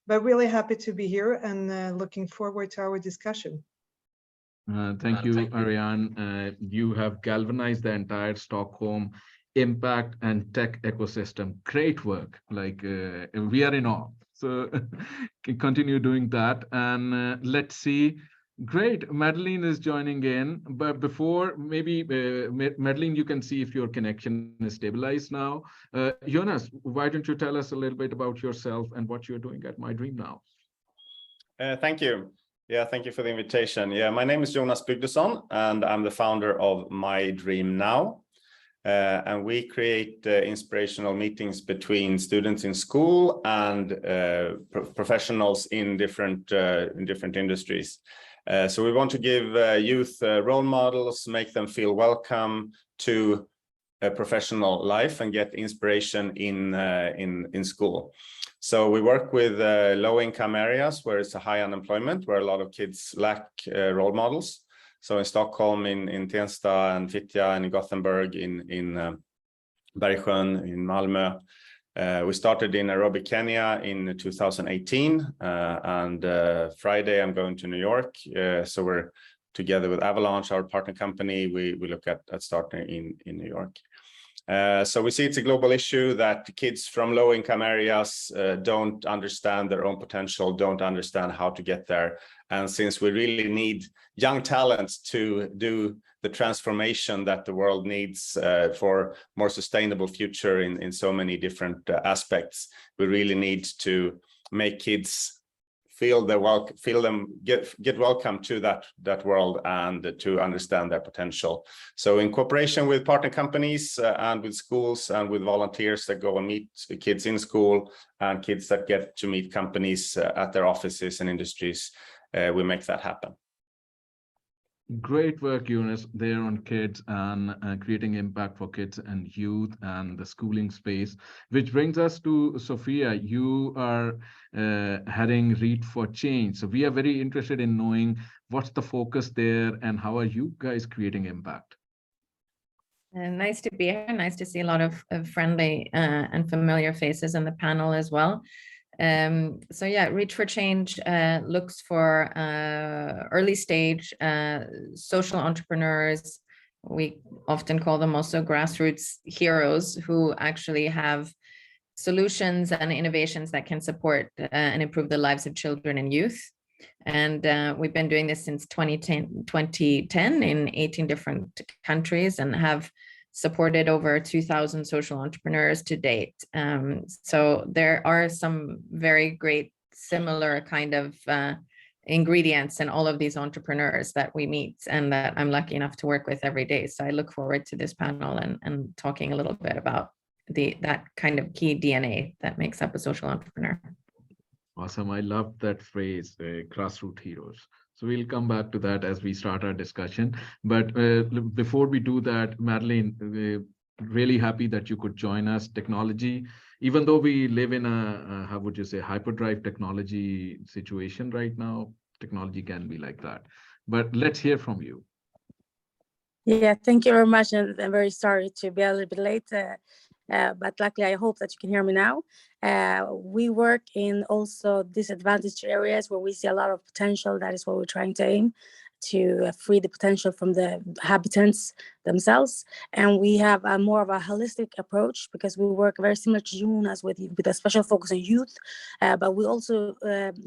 But really happy to be here and looking forward to our discussion. Thank you, Ariane. You have galvanized the entire Stockholm impact and tech ecosystem. Great work. Like we are in awe. So continue doing that. And let's see. Great. Madeline is joining in. But before, maybe Madeline, you can see if your connection is stabilized now. Jonas, why don't you tell us a little bit about yourself and what you're doing at My Dream Now? Thank you. Yeah, thank you for the invitation. Yeah, my name is Jonas Bygdesson, and I'm the founder of My Dream Now. And we create inspirational meetings between students in school and professionals in different industries. So we want to give youth role models, make them feel welcome to a professional life and get inspiration in school. So we work with low-income areas where it's a high unemployment, where a lot of kids lack role models. So in Stockholm, in Tensta and Fittja, and in Gothenburg, in Bergsjön, in Malmö. We started in Nairobi, Kenya in 2018. And Friday, I'm going to New York. So we're together with Avalanche, our partner company. We look at starting in New York. So we see it's a global issue that kids from low-income areas don't understand their own potential, don't understand how to get there. And since we really need young talents to do the transformation that the world needs for more sustainable future in so many different aspects, we really need to make kids feel them get welcome to that world and to understand their potential. So in cooperation with partner companies and with schools and with volunteers that go and meet kids in school and kids that get to meet companies at their offices and industries, we make that happen. Great work, Jonas, there on kids and creating impact for kids and youth and the schooling space, which brings us to Sophia. You are heading Read for Change. So we are very interested in knowing what's the focus there and how are you guys creating impact? Nice to be here. Nice to see a lot of friendly and familiar faces in the panel as well. So yeah, Reach for Change looks for early stage social entrepreneurs. We often call them also grassroots heroes who actually have solutions and innovations that can support and improve the lives of children and youth. And we've been doing this since 2010 in 18 different countries and have supported over 2,000 social entrepreneurs to date. So there are some very great similar kind of ingredients in all of these entrepreneurs that we meet and that I'm lucky enough to work with every day. So I look forward to this panel and talking a little bit about that kind of key DNA that makes up a social entrepreneur. Awesome. I love that phrase, grassroots heroes. So we'll come back to that as we start our discussion. But before we do that, Madeline, really happy that you could join us. Technology, even though we live in a how would you say, hyperdrive technology situation right now, technology can be like that. But let's hear from you. Yeah, thank you very much. And I'm very sorry to be a little bit late. But luckily, I hope that you can hear me now. We work in also disadvantaged areas where we see a lot of potential. That is what we're trying to aim to free the potential from the habitants themselves. And we have a more of a holistic approach because we work very similar to Jonas with a special focus on youth, but we also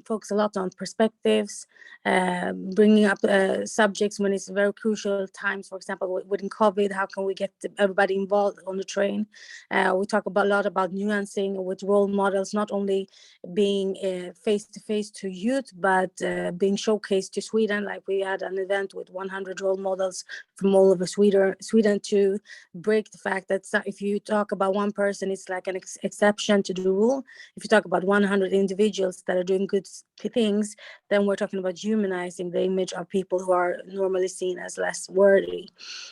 focus a lot on perspectives, bringing up subjects when it's very crucial times. For example, within COVID, how can we get everybody involved on the train? We talk a lot about nuancing with role models, not only being face-to-face to youth, but being showcased to Sweden. Like we had an event with 100 role models from all over Sweden to break the fact that if you talk about one person, it's like an exception to the rule. If you talk about 100 individuals that are doing good things, then we're talking about humanizing the image of people who are normally seen as less worthy.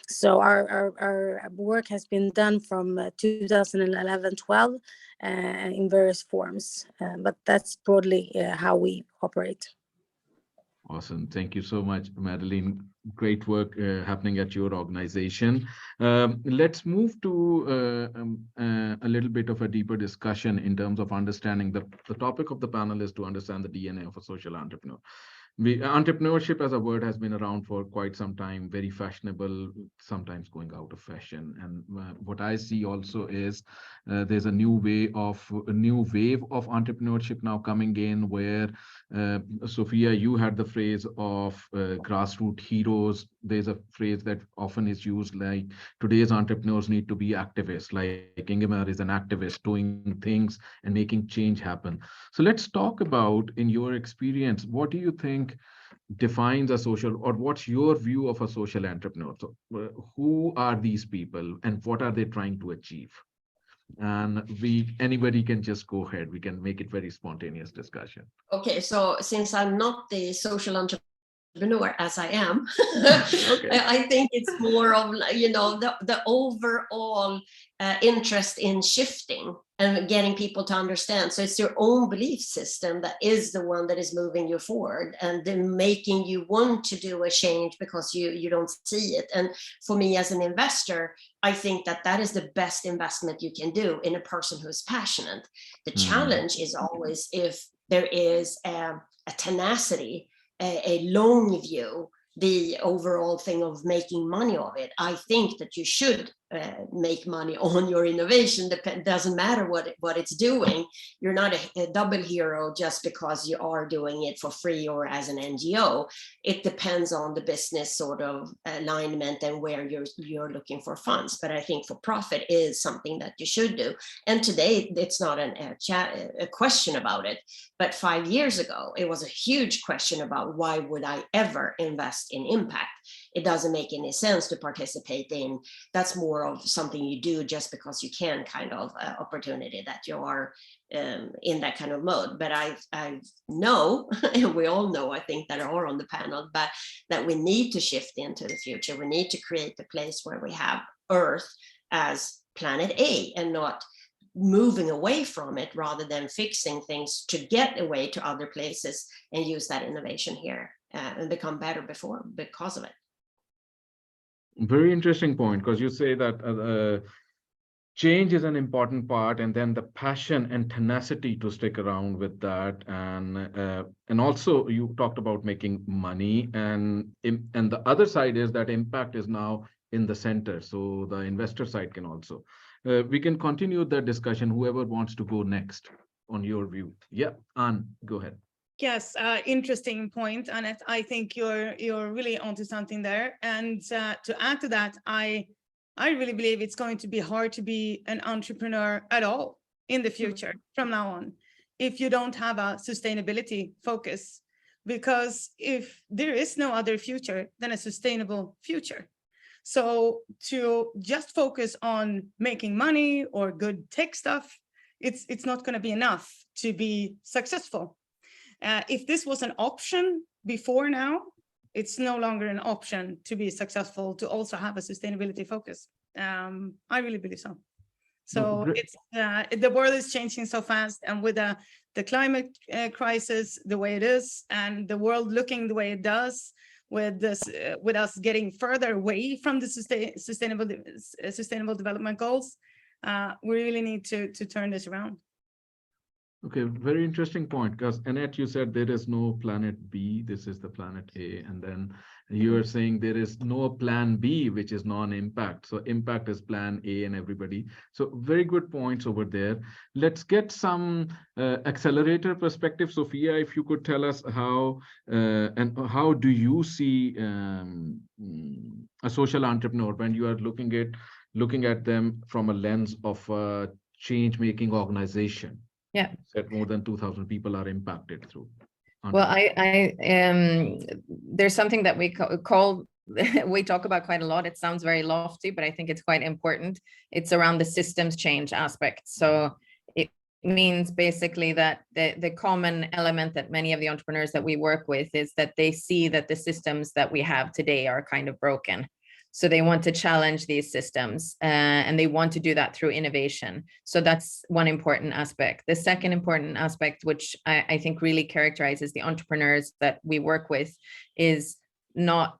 So our work has been done from 2011-12 in various forms, but that's broadly how we operate. Awesome. Thank you so much, Madeline. Great work happening at your organization. Let's move to a little bit of a deeper discussion in terms of understanding the topic of the panel is to understand the DNA of a social entrepreneur. Entrepreneurship as a word has been around for quite some time, very fashionable, sometimes going out of fashion. And what I see also is there's a new wave of entrepreneurship now coming in where, Sophia, you had the phrase of grassroots heroes. There's a phrase that often is used like today's entrepreneurs need to be activists, like Ingemar is an activist doing things and making change happen. So let's talk about, in your experience, what do you think defines a social, or what's your view of a social entrepreneur? So who are these people and what are they trying to achieve? And anybody can just go ahead. We can make it very spontaneous discussion. Okay, so since I'm not the social entrepreneur as I am, Okay. I think it's more of, you know, the overall interest in shifting and getting people to understand. So it's your own belief system that is the one that is moving you forward and then making you want to do a change because you don't see it. And for me as an investor, I think that is the best investment you can do in a person who is passionate. The challenge is always if there is a tenacity, a long view, the overall thing of making money of it. I think that you should make money on your innovation. Doesn't matter what it's doing. You're not a double hero just because you are doing it for free or as an NGO. It depends on the business sort of alignment and where you're looking for funds. But I think for profit is something that you should do. And today it's not a question about it. But 5 years ago, it was a huge question about why would I ever invest in impact? It doesn't make any sense to participate in. That's more of something you do just because you can, kind of opportunity that you are in that kind of mode. But I know, and we all know, I think that are on the panel, but that we need to shift into the future. We need to create a place where we have Earth as planet A and not moving away from it, rather than fixing things to get away to other places and use that innovation here and become better because of it. Very interesting point, because you say that change is an important part, and then the passion and tenacity to stick around with that. And also you talked about making money, and the other side is that impact is now in the center, so the investor side can also. We can continue the discussion, whoever wants to go next on your view. Yeah, Anne, go ahead. Yes, interesting point, and I think you're really onto something there. And to add to that, I really believe it's going to be hard to be an entrepreneur at all in the future from now on if you don't have a sustainability focus, because if there is no other future than a sustainable future. So to just focus on making money or good tech stuff, it's not going to be enough to be successful. If this was an option before now, it's no longer an option to be successful, to also have a sustainability focus. I really believe so. So it's the world is changing so fast, and with the climate crisis the way it is, and the world looking the way it does, with this, with us getting further away from the sustainable development goals, we really need to turn this around. Okay, very interesting point, because Annette, you said there is no planet B, this is the planet A, and then you are saying there is no plan B, which is non-impact. So impact is plan A and everybody. So very good points over there. Let's get some accelerator perspective. Sophia, if you could tell us how and how do you see a social entrepreneur when you are looking at them from a lens of a change-making organization? Yeah. That more than 2,000 people are impacted through. Well, there's something that we call, we talk about quite a lot. It sounds very lofty, but I think it's quite important. It's around the systems change aspect. So it means basically that the common element that many of the entrepreneurs that we work with is that they see that the systems that we have today are kind of broken. So they want to challenge these systems, and they want to do that through innovation. So that's one important aspect. The second important aspect, which I think really characterizes the entrepreneurs that we work with, is not,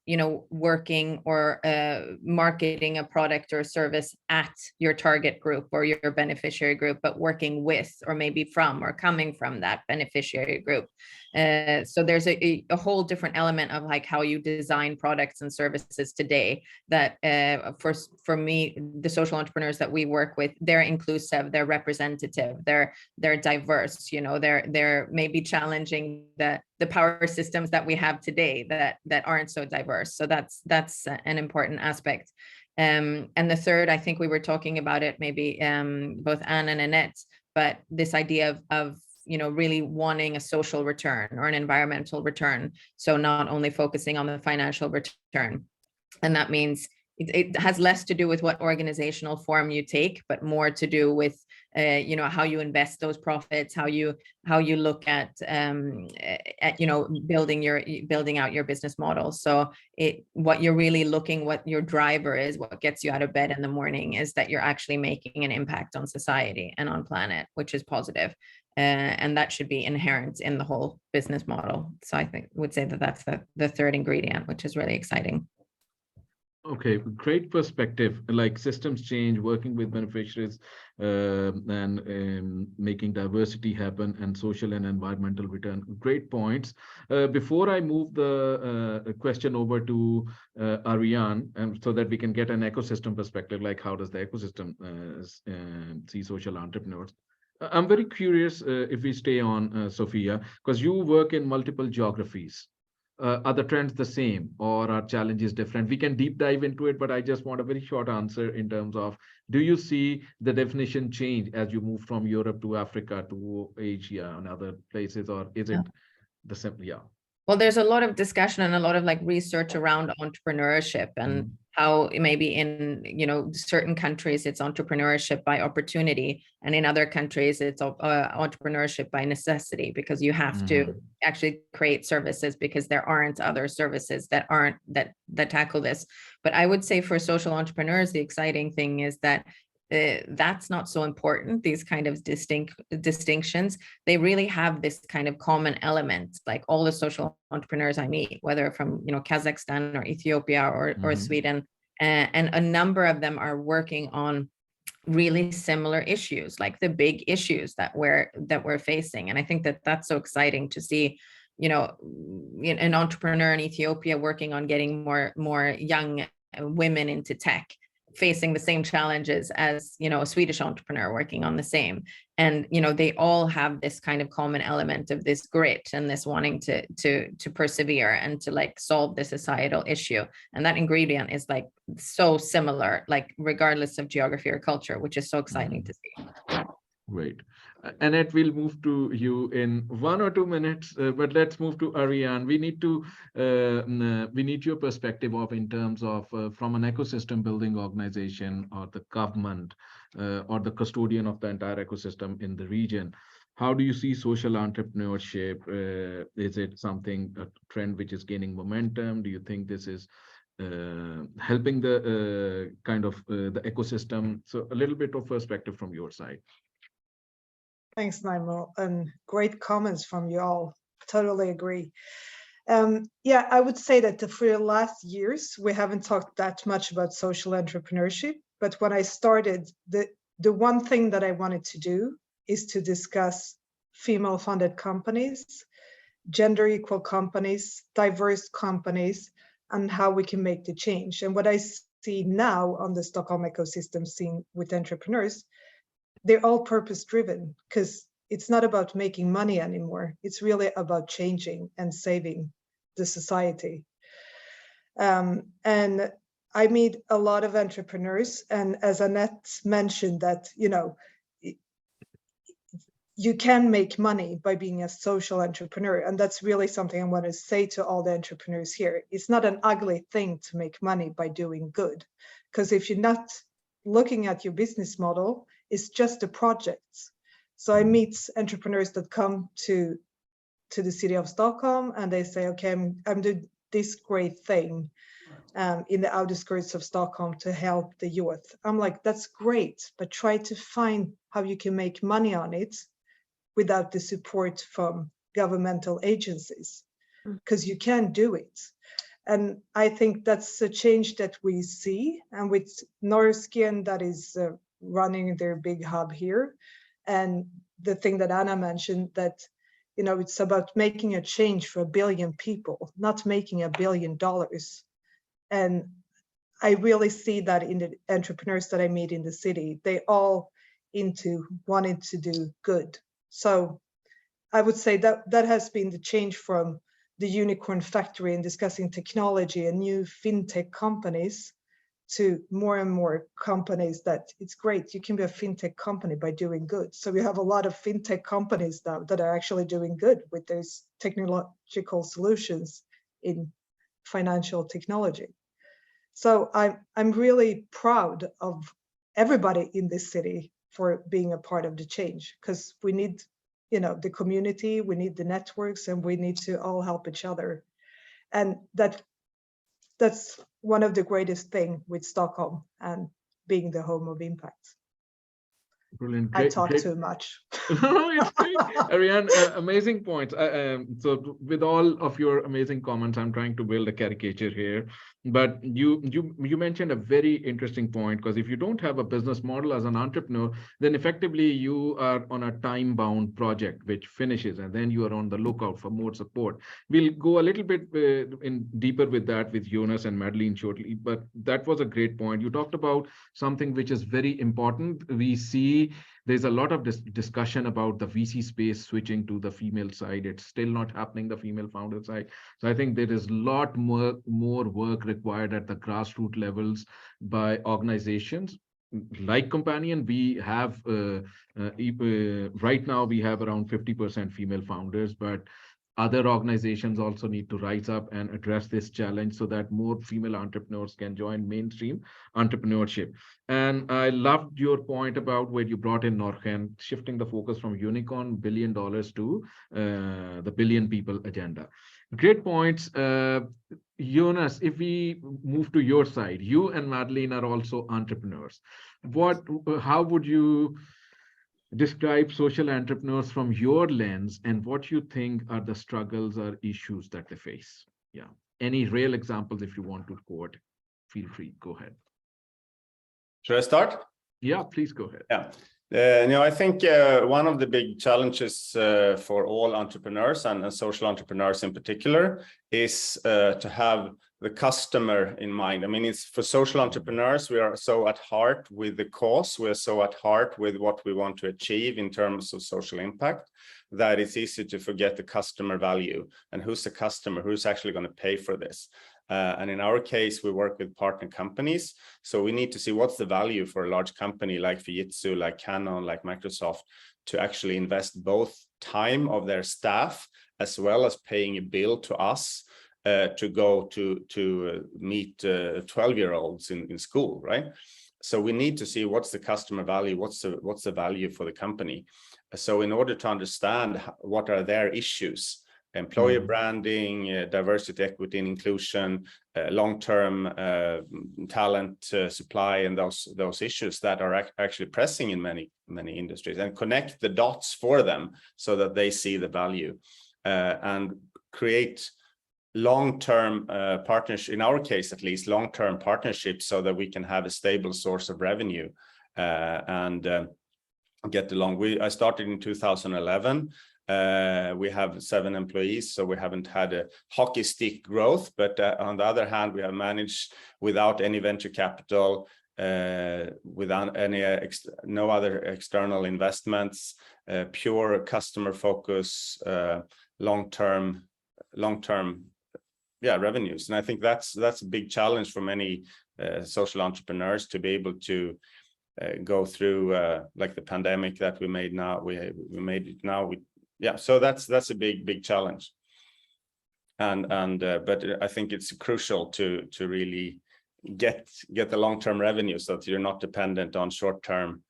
working or marketing a product or service at your target group or your beneficiary group, but working with, or maybe from, or coming from that beneficiary group. So there's a whole different element of like how you design products and services today that for me, the social entrepreneurs that we work with, they're inclusive, they're representative, they're diverse, they're maybe challenging the power systems that we have today that aren't so diverse. So that's an important aspect. And the third, I think we were talking about it, maybe both Anne and Annette, but this idea of really wanting a social return or an environmental return. So not only focusing on the financial return. And that means it has less to do with what organizational form you take, but more to do with how you invest those profits, how you look at building out your business model. So what you're really what your driver is, what gets you out of bed in the morning, is that you're actually making an impact on society and on planet, which is positive. And that should be inherent in the whole business model. So I would say that that's the third ingredient, which is really exciting. Okay, great perspective. Like systems change, working with beneficiaries, and making diversity happen, and social and environmental return. Great points. Before I move the question over to Ariane, and so that we can get an ecosystem perspective, like how does the ecosystem see social entrepreneurs? I'm very curious if we stay on Sophia, because you work in multiple geographies. Are the trends the same, or are challenges different? We can deep dive into it, but I just want a very short answer in terms of, do you see the definition change as you move from Europe to Africa to Asia and other places, or is it the same? Yeah. Well, there's a lot of discussion and a lot of research around entrepreneurship and how maybe in certain countries it's entrepreneurship by opportunity, and in other countries it's entrepreneurship by necessity, because you have to actually create services because there aren't other services that tackle this. But I would say for social entrepreneurs, the exciting thing is that that's not so important. These kind of distinctions, they really have this kind of common element. Like all the social entrepreneurs I meet, whether from Kazakhstan or Ethiopia or Sweden, and a number of them are working on really similar issues, like the big issues that we're facing. And I think that that's so exciting to see, you know, an entrepreneur in Ethiopia working on getting more young women into tech, facing the same challenges as, you know, a Swedish entrepreneur working on the same. And, you know, they all have this kind of common element of this grit and this wanting to persevere and to like solve the societal issue. And that ingredient is like so similar, like regardless of geography or culture, which is so exciting to see. Great. Annette, we'll move to you in 1 or 2 minutes, but let's move to Ariane. We need your perspective of in terms of from an ecosystem building organization or the government or the custodian of the entire ecosystem in the region. How do you see social entrepreneurship? Is it something, a trend which is gaining momentum? Do you think this is helping the kind of the ecosystem? So a little bit of perspective from your side. Thanks, Naimo, and great comments from you all. Totally agree. Yeah, I would say that for the last years, we haven't talked that much about social entrepreneurship. But when I started, the one thing that I wanted to do is to discuss female-funded companies, gender equal companies, diverse companies, and how we can make the change. And what I see now on the Stockholm ecosystem scene with entrepreneurs, they're all purpose driven, because it's not about making money anymore. It's really about changing and saving the society. And I meet a lot of entrepreneurs, and as Annette mentioned, that, you know, you can make money by being a social entrepreneur. And that's really something I want to say to all the entrepreneurs here. It's not an ugly thing to make money by doing good, because if you're not looking at your business model, it's just a project. So I meet entrepreneurs that come to the city of Stockholm and they say, okay, I'm doing this great thing in the outskirts of Stockholm to help the youth. I'm like, that's great, but try to find how you can make money on it without the support from governmental agencies, because you can do it. And I think that's a change that we see. And with Norsken, that is running their big hub here. And the thing that Anna mentioned, that, you know, it's about making a change for 1 billion people, not making $1 billion. And I really see that in the entrepreneurs that I meet in the city. They all into wanting to do good. So I would say that that has been the change from the unicorn factory and discussing technology and new fintech companies to more and more companies that it's great. You can be a fintech company by doing good. So we have a lot of fintech companies now that are actually doing good with those technological solutions in financial technology. So I'm really proud of everybody in this city for being a part of the change, because we need, you know, the community, we need the networks, and we need to all help each other. And that's one of the greatest things with Stockholm and being the home of impact. Brilliant. I talk too much. It's great. Ariane, amazing points. So with all of your amazing comments, I'm trying to build a caricature here. But you mentioned a very interesting point, because if you don't have a business model as an entrepreneur, then effectively you are on a time-bound project which finishes, and then you are on the lookout for more support. We'll go a little bit in deeper with that with Jonas and Madeline shortly, but that was a great point. You talked about something which is very important. We see there's a lot of discussion about the VC space switching to the female side. It's still not happening, the female founder side. So I think there is a lot more work required at the grassroots levels by organizations. Like Companion, we have, right now we have around 50% female founders, but other organizations also need to rise up and address this challenge so that more female entrepreneurs can join mainstream entrepreneurship. And I loved your point about where you brought in Norken, shifting the focus from unicorn $1 billion to the billion people agenda. Great points. Jonas, if we move to your side, you and Madeline are also entrepreneurs. How would you describe social entrepreneurs from your lens, and what you think are the struggles or issues that they face? Yeah. Any real examples if you want to quote, feel free, go ahead. Should I start? Yeah, please go ahead. Yeah. I think one of the big challenges for all entrepreneurs and social entrepreneurs in particular is to have the customer in mind. I mean, it's for social entrepreneurs, we are so at heart with the cause, we're so at heart with what we want to achieve in terms of social impact, that it's easy to forget the customer value and who's the customer, who's actually going to pay for this. And in our case, we work with partner companies. So we need to see what's the value for a large company like Fujitsu, like Canon, like Microsoft, to actually invest both time of their staff as well as paying a bill to us to go to meet 12-year-olds in school, right? So we need to see what's the customer value, what's the value for the company. So in order to understand what are their issues, employer branding, diversity, equity, and inclusion, long-term talent supply, and those issues that are actually pressing in many industries, and connect the dots for them so that they see the value, and create long-term partnership, in our case at least, long-term partnerships, so that we can have a stable source of revenue and get along. I started in 2011. We have 7 employees, so we haven't had a hockey stick growth, but on the other hand, we have managed without any venture capital, without any no other external investments, pure customer focus, long-term revenues. And I think that's a big challenge for many social entrepreneurs, to be able to go through like the pandemic that we made now. We made it now. So that's a big challenge. But I think it's crucial to really get the long-term revenue, so that you're not dependent on short-term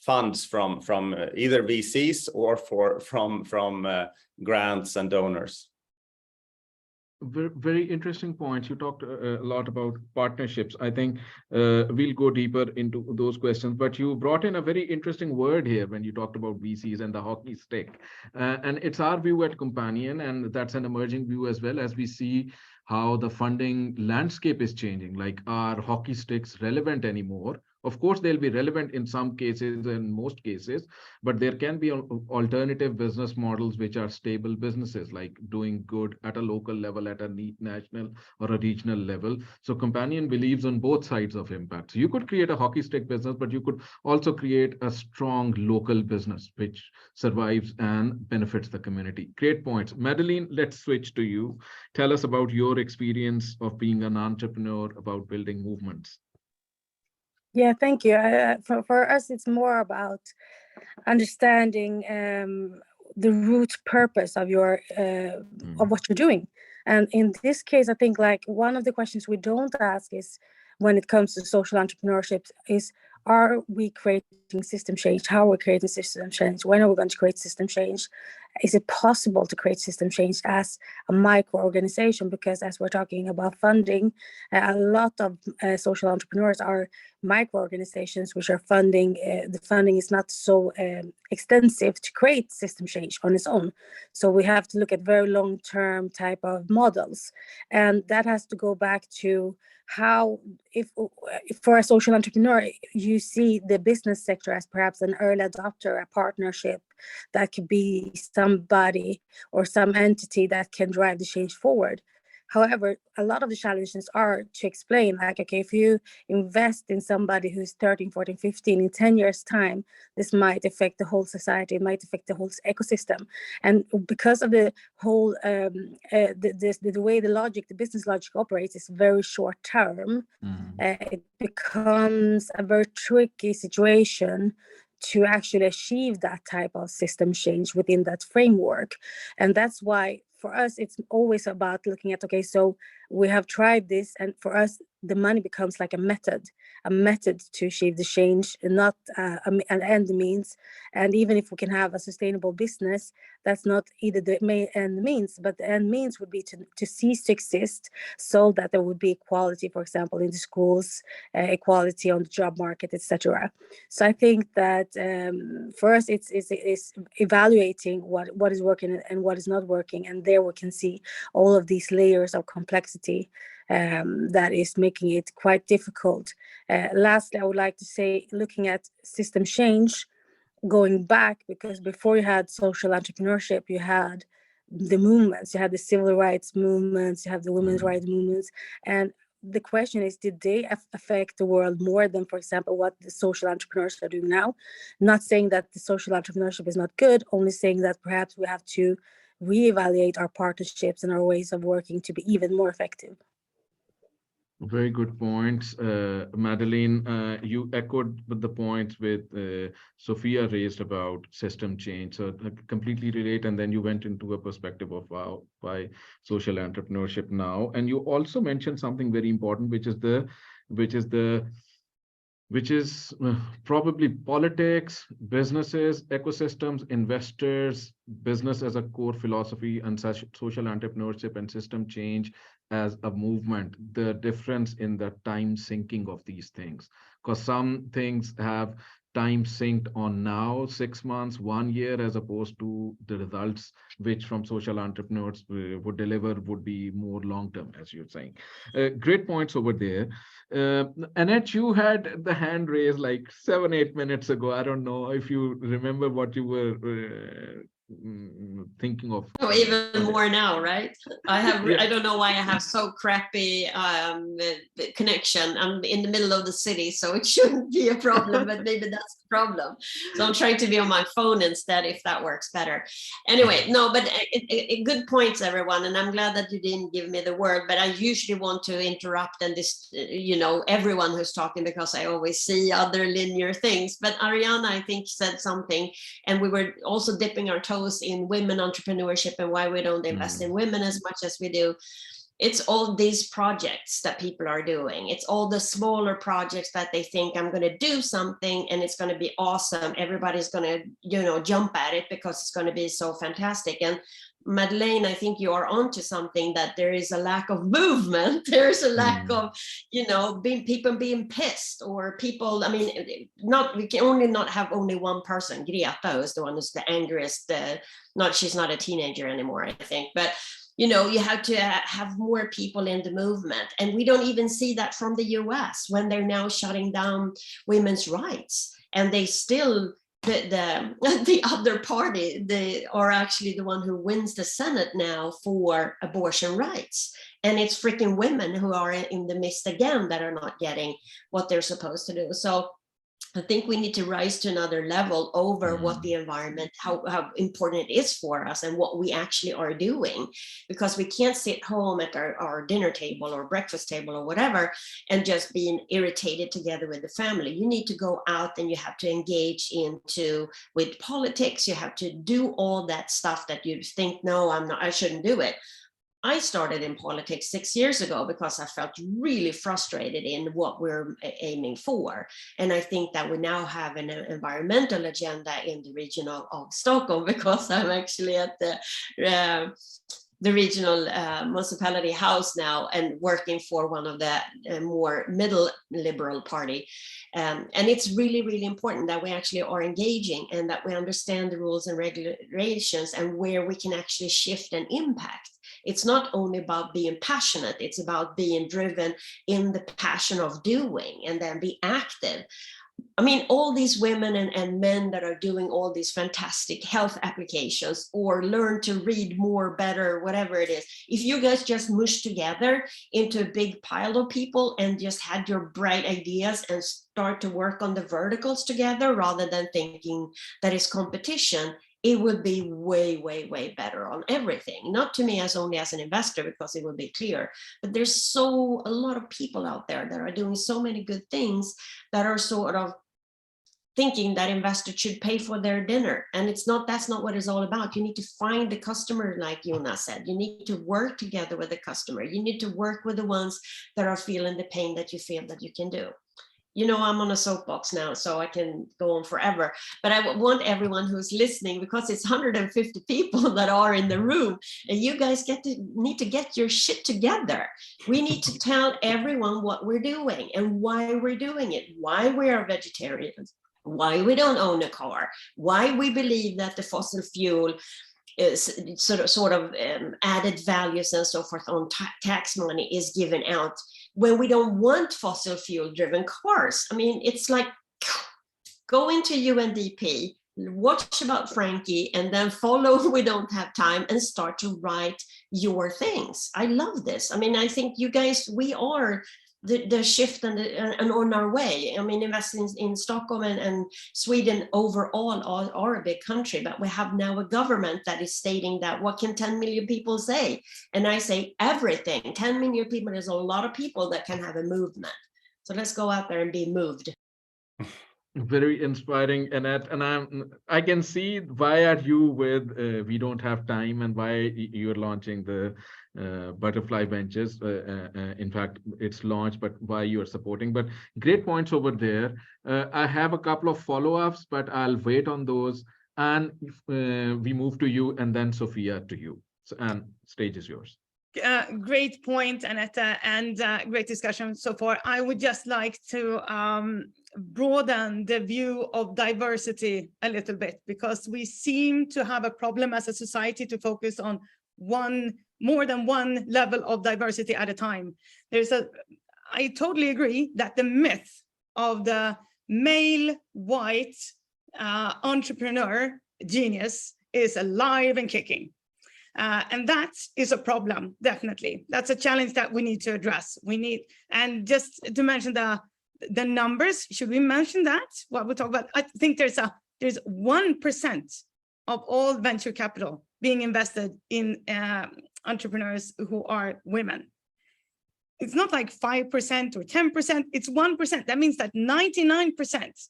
funds from either VCs or from grants and donors. Very interesting points. You talked a lot about partnerships. I think we'll go deeper into those questions, but you brought in a very interesting word here when you talked about VCs and the hockey stick. And it's our view at Companion, and that's an emerging view as well, as we see how the funding landscape is changing. Like, are hockey sticks relevant anymore? Of course, they'll be relevant in some cases, in most cases, but there can be alternative business models which are stable businesses, like doing good at a local level, at a national or a regional level. So Companion believes on both sides of impact. So you could create a hockey stick business, but you could also create a strong local business which survives and benefits the community. Great points. Madeline, let's switch to you. Tell us about your experience of being an entrepreneur, about building movements. Yeah, thank you. For us, it's more about understanding the root purpose of your of what you're doing. And in this case, I think like one of the questions we don't ask is, when it comes to social entrepreneurship, is, are we creating system change? How are we creating system change? When are we going to create system change? Is it possible to create system change as a micro organization? Because as we're talking about funding, a lot of social entrepreneurs are micro organizations which are funding. The funding is not so extensive to create system change on its own. So we have to look at very long-term type of models. And that has to go back to how, if for a social entrepreneur, you see the business sector as perhaps an early adopter, a partnership that could be somebody or some entity that can drive the change forward. However, a lot of the challenges are to explain, like, okay, if you invest in somebody who's 13, 14, 15, in 10 years' time, this might affect the whole society, it might affect the whole ecosystem. And because of the whole, the way the business logic operates is very short term, it becomes a very tricky situation to actually achieve that type of system change within that framework. And that's why for us, it's always about looking at, okay, so we have tried this, and for us, the money becomes like a method to achieve the change, and not an end means. And even if we can have a sustainable business, that's not either the main end means, but the end means would be to cease to exist, so that there would be equality, for example, in the schools, equality on the job market, etc. So I think that for us, it's evaluating what is working and what is not working, and there we can see all of these layers of complexity. that is making it quite difficult. Lastly, I would like to say, looking at system change, going back, because before you had social entrepreneurship, you had the movements, you had the civil rights movements, you have the women's rights movements, and the question is, did they affect the world more than, for example, what the social entrepreneurs are doing now? Not saying that the social entrepreneurship is not good, only saying that perhaps we have to reevaluate our partnerships and our ways of working to be even more effective. Very good points. Madeline, you echoed with the points with Sophia raised about system change. So I completely relate. And then you went into a perspective of why social entrepreneurship now. And you also mentioned something very important, which is probably politics, businesses, ecosystems, investors, business as a core philosophy, and such social entrepreneurship and system change as a movement, the difference in the time syncing of these things. Because some things have time synced on now, 6 months, 1 year, as opposed to the results which from social entrepreneurs would deliver would be more long-term, as you're saying. Great points over there. Annette, you had the hand raised like 7-8 minutes ago. I don't know if you remember what you were thinking of. Oh, even more now, right? Yeah. I don't know why I have so crappy connection. I'm in the middle of the city, so it shouldn't be a problem, but maybe that's the problem. So I'm trying to be on my phone instead, if that works better. Anyway, no, but good points, everyone. And I'm glad that you didn't give me the word, but I usually want to interrupt and this, everyone who's talking, because I always see other linear things. But Ariana, I think, said something, and we were also dipping our toes in women entrepreneurship and why we don't invest in women as much as we do. It's all these projects that people are doing. It's all the smaller projects that they think, I'm going to do something and it's going to be awesome. Everybody's going to, jump at it because it's going to be so fantastic. And Madeleine, I think you are onto something, that there is a lack of movement. There's a lack of, people being pissed, or people, we can only not have only one person. Greta is the one who's the angriest, she's not a teenager anymore, I think, but you have to have more people in the movement. And we don't even see that from the US, when they're now shutting down women's rights, and they still, the other party, they are actually the one who wins the Senate now for abortion rights. And it's freaking women who are in the midst again that are not getting what they're supposed to do. So I think we need to rise to another level over what the environment, how important it is for us and what we actually are doing, because we can't sit home at our dinner table or breakfast table or whatever and just being irritated together with the family. You need to go out and you have to engage with politics. You have to do all that stuff that you think, no, I shouldn't do it. I started in politics 6 years ago because I felt really frustrated in what we're aiming for. And I think that we now have an environmental agenda in the region of Stockholm, because I'm actually at the regional municipality house now and working for one of the more middle liberal party. And it's really, really important that we actually are engaging and that we understand the rules and regulations and where we can actually shift and impact. It's not only about being passionate, it's about being driven in the passion of doing and then be active. All these women and men that are doing all these fantastic health applications or learn to read more, better, whatever it is. If you guys just mush together into a big pile of people and just had your bright ideas and start to work on the verticals together rather than thinking that it's competition, it would be way, way, way better on everything. Not to me only as an investor, because it would be clear, but there's a lot of people out there that are doing so many good things that are sort of thinking that investors should pay for their dinner. And that's not what it's all about. You need to find the customer, like Jonas said. You need to work together with the customer. You need to work with the ones that are feeling the pain that you feel that you can do. I'm on a soapbox now, so I can go on forever. But I want everyone who's listening, because it's 150 people that are in the room, and you guys need to get your shit together. We need to tell everyone what we're doing and why we're doing it, why we are vegetarians, why we don't own a car, why we believe that the fossil fuel sort of added values and so forth on tax money is given out when we don't want fossil fuel driven cars. I mean, it's like go into UNDP, watch about Frankie, and then follow We Don't Have Time and start to write your things. I love this. I mean, I think you guys, we are the shift and on our way. I mean, investing in Stockholm and Sweden overall are a big country, but we have now a government that is stating that what can 10 million people say? And I say everything. 10 million people is a lot of people that can have a movement. So let's go out there and be moved. Very inspiring, Annette, and I can see why are you with We Don't Have Time and why you're launching the Butterfly Ventures. In fact, it's launched, but why you are supporting. But great points over there. I have a couple of follow-ups, but I'll wait on those. And we move to you, and then Sophia to you. So, and stage is yours. Great point, Annette, and great discussion so far. I would just like to broaden the view of diversity a little bit, because we seem to have a problem as a society to focus on more than one level of diversity at a time. I totally agree that the myth of the male white entrepreneur genius is alive and kicking. And that is a problem, definitely. That's a challenge that we need to address. And just to mention the numbers, should we mention that? What we talk about? I think there's 1% of all venture capital being invested in entrepreneurs who are women. It's not like 5% or 10%, it's 1%. That means that 99%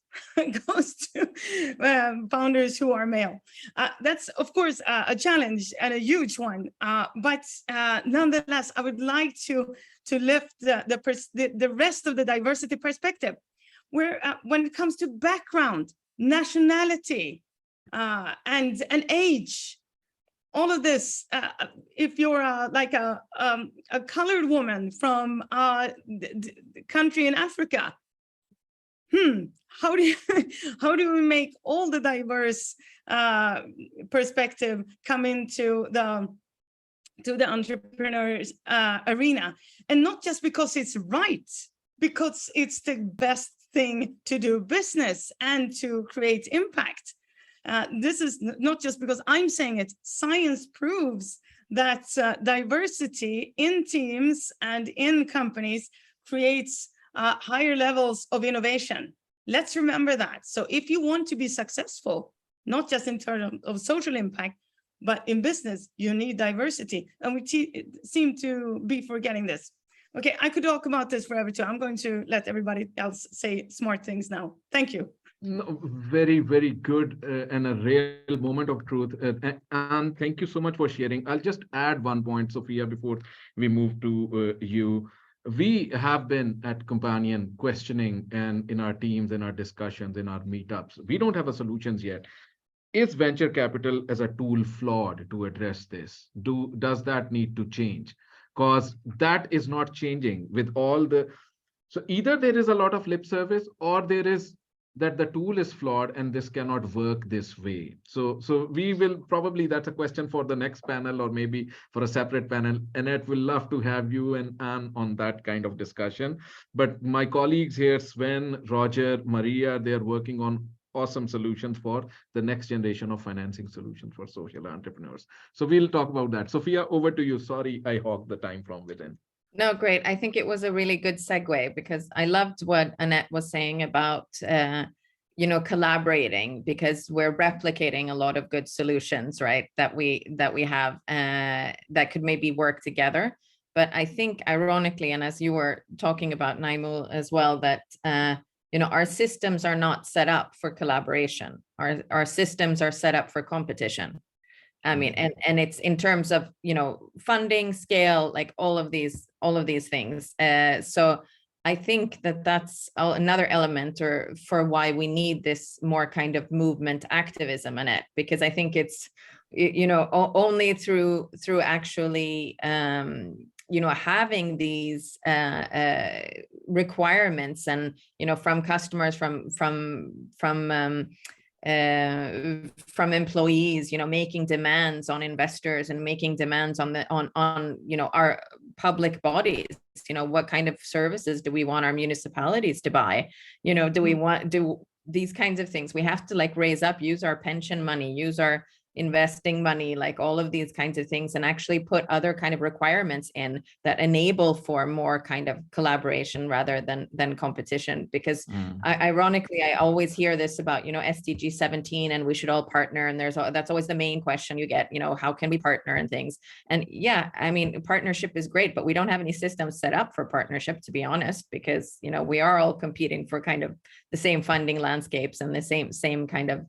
goes to founders who are male. That's, of course, a challenge and a huge one. But nonetheless, I would like to lift the rest of the diversity perspective, where when it comes to background, nationality, and age, all of this, if you're like a colored woman from a country in Africa, how do we make all the diverse perspective come into the entrepreneurs arena? And not just because it's right, because it's the best thing to do business and to create impact. This is not just because I'm saying it. Science proves that diversity in teams and in companies creates higher levels of innovation. Let's remember that. So if you want to be successful, not just in terms of social impact, but in business, you need diversity. And we seem to be forgetting this. Okay, I could talk about this forever too. I'm going to let everybody else say smart things now. Thank you. No, very, very good and a real moment of truth. And thank you so much for sharing. I'll just add one point, Sophia, before we move to you. We have been at Companion questioning and in our teams, in our discussions, in our meetups. We don't have a solutions yet. Is venture capital as a tool flawed to address this? Does that need to change? Because that is not changing with all the... So either there is a lot of lip service or there is that the tool is flawed and this cannot work this way. So we will probably, that's a question for the next panel or maybe for a separate panel. Annette, will love to have you and Anne on that kind of discussion. But my colleagues here, Sven, Roger, Maria, they're working on awesome solutions for the next generation of financing solutions for social entrepreneurs. So we'll talk about that. Sophia, over to you. Sorry, I hogged the time from within. No, great. I think it was a really good segue because I loved what Annette was saying about, collaborating, because we're replicating a lot of good solutions, right? That we have that could maybe work together. But I think ironically, and as you were talking about, Naimul, as well, that, our systems are not set up for collaboration. Our systems are set up for competition. I mean, and it's in terms of, funding, scale, like all of these things. So I think that's another element for why we need this more kind of movement activism in it, because I think it's, only through actually, having these requirements and, from customers, from from employees, making demands on investors and making demands on our public bodies. What kind of services do we want our municipalities to buy? Do we want these kinds of things? We have to raise up, use our pension money, use our investing money, like all of these kinds of things, and actually put other kind of requirements in that enable for more kind of collaboration rather than competition. Because ironically, I always hear this about, SDG 17 and we should all partner. And that's always the main question you get, how can we partner and things? And yeah, I mean, partnership is great, but we don't have any systems set up for partnership, to be honest, because, we are all competing for kind of the same funding landscapes and the same kind of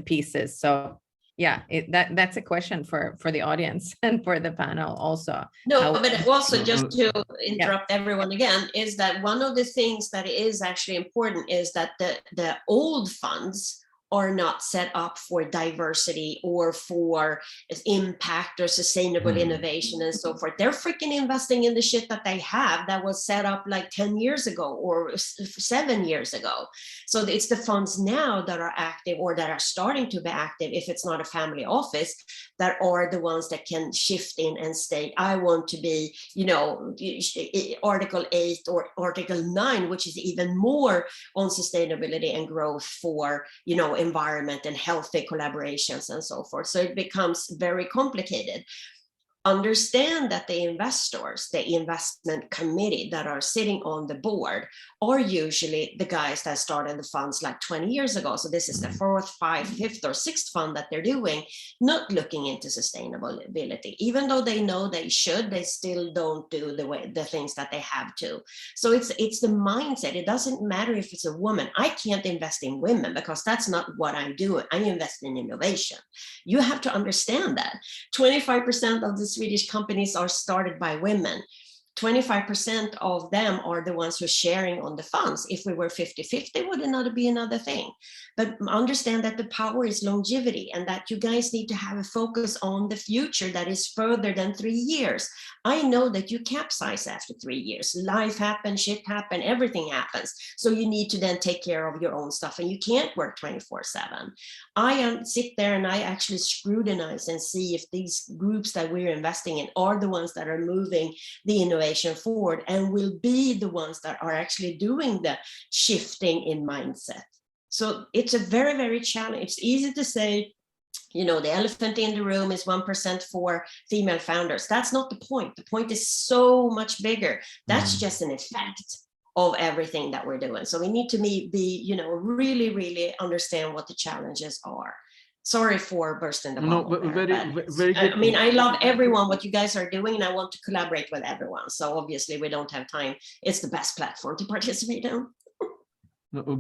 pieces. So yeah, that's a question for the audience and for the panel also. No, but also just to interrupt everyone again, is that one of the things that is actually important is that the old funds are not set up for diversity or for impact or sustainable innovation and so forth. They're freaking investing in the shit that they have that was set up like 10 years ago or 7 years ago. So it's the funds now that are active or that are starting to be active, if it's not a family office, that are the ones that can shift in and state, I want to be, Article 8 or Article 9, which is even more on sustainability and growth for, environment and healthy collaborations and so forth. So it becomes very complicated. Understand that the investors, the investment committee that are sitting on the board are usually the guys that started the funds like 20 years ago. So this is the 4th, 5th, 5th or 6th fund that they're doing, not looking into sustainability. Even though they know they should, they still don't do the things that they have to. So it's the mindset. It doesn't matter if it's a woman. I can't invest in women because that's not what I'm doing. I invest in innovation. You have to understand that 25% of the Swedish companies are started by women. 25% of them are the ones who are sharing on the funds. If we were 50-50, would it not be another thing? But understand that the power is longevity and that you guys need to have a focus on the future that is further than 3 years. I know that you capsize after 3 years. Life happens, shit happens, everything happens. So you need to then take care of your own stuff and you can't work 24/7. I sit there and I actually scrutinize and see if these groups that we're investing in are the ones that are moving the innovation forward and will be the ones that are actually doing the shifting in mindset. So it's a very, very challenging. It's easy to say, the elephant in the room is 1% for female founders. That's not the point. The point is so much bigger. That's just an effect of everything that we're doing. So we need to be, really, really understand what the challenges are. Sorry for bursting the bubble. No, very good. I mean, I love everyone, what you guys are doing, and I want to collaborate with everyone. So obviously we don't have time. It's the best platform to participate in.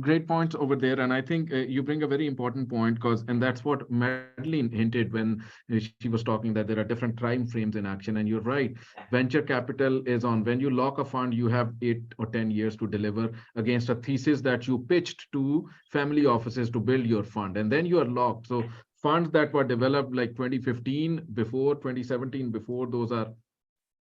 Great points over there. And I think you bring a very important point and that's what Madeline hinted when she was talking, that there are different time frames in action. And you're right. Venture capital is on when you lock a fund, you have 8 or 10 years to deliver against a thesis that you pitched to family offices to build your fund. And then you are locked. So funds that were developed like 2015 before 2017 before, those are,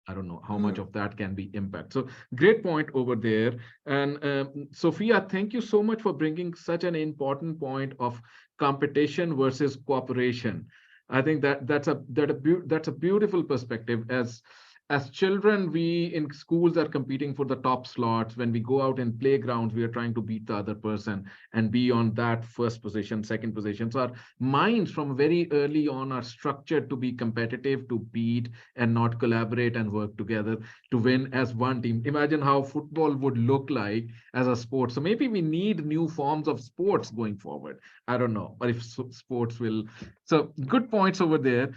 I don't know how much of that can be impact. So great point over there. And Sophia, thank you so much for bringing such an important point of competition versus cooperation. I think that's a beautiful perspective. As children, we in schools are competing for the top slots. When we go out in playgrounds, we are trying to beat the other person and be on that first position, second position. So our minds from very early on are structured to be competitive, to beat and not collaborate and work together to win as one team. Imagine how football would look like as a sport. So maybe we need new forms of sports going forward. I don't know, but if sports will. So good points over there.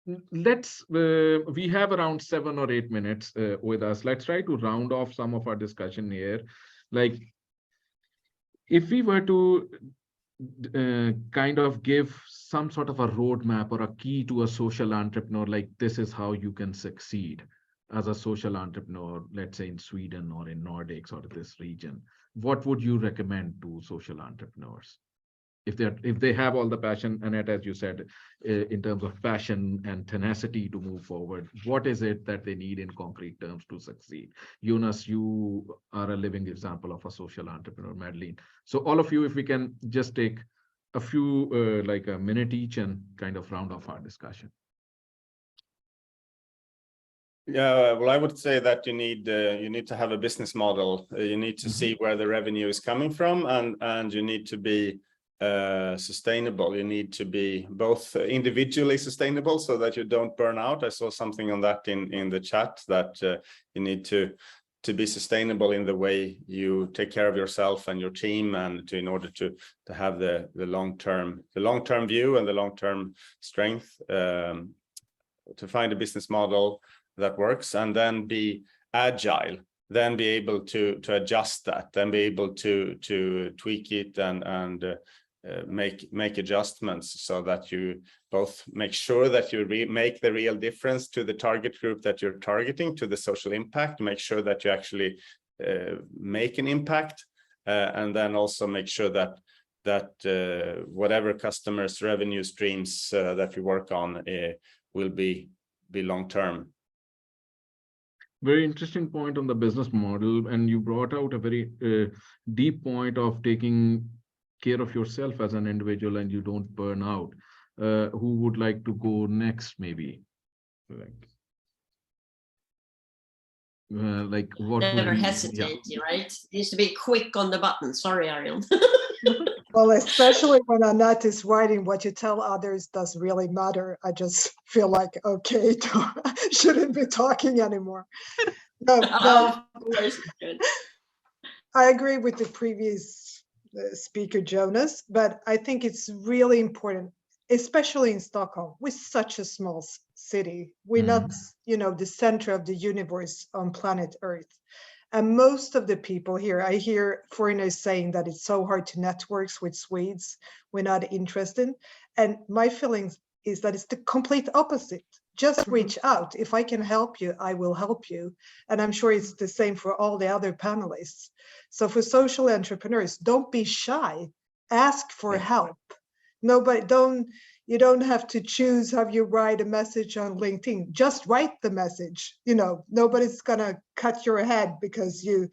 We have around 7 or 8 minutes with us. Let's try to round off some of our discussion here. Like, if we were to kind of give some sort of a roadmap or a key to a social entrepreneur, like this is how you can succeed as a social entrepreneur, let's say in Sweden or in Nordics or this region, what would you recommend to social entrepreneurs? If they have all the passion, Annette, as you said, in terms of passion and tenacity to move forward, what is it that they need in concrete terms to succeed? Jonas, you are a living example of a social entrepreneur, Madeline. So all of you, if we can just take a few, like a minute each, and kind of round off our discussion. Yeah, well, I would say that you need to have a business model. You need to see where the revenue is coming from, and you need to be sustainable. You need to be both individually sustainable so that you don't burn out. I saw something on that in the chat, that you need to be sustainable in the way you take care of yourself and your team, and in order to have the long-term view and the long-term strength, to find a business model that works, and then be agile, then be able to adjust that, then be able to tweak it and make adjustments, so that you both make sure that you make the real difference to the target group that you're targeting, to the social impact, make sure that you actually make an impact, and then also make sure that whatever customers' revenue streams that you work on will be long-term. Very interesting point on the business model, and you brought out a very deep point of taking care of yourself as an individual and you don't burn out. Who would like to go next, maybe? Like what? Never hesitate, right? It needs to be quick on the button. Sorry, Ariane. Well, especially when Annette is writing, what you tell others does really matter. I just feel like, okay, shouldn't be talking anymore. No, I agree with the previous speaker, Jonas, but I think it's really important, especially in Stockholm. We're such a small city. We're not, the center of the universe on planet Earth. And most of the people here, I hear foreigners saying that it's so hard to network with Swedes. We're not interested. And my feelings is that it's the complete opposite. Just reach out. If I can help you, I will help you. And I'm sure it's the same for all the other panelists. So for social entrepreneurs, don't be shy. Ask for help. You don't have to choose how you write a message on LinkedIn. Just write the message. Nobody's gonna cut your head because you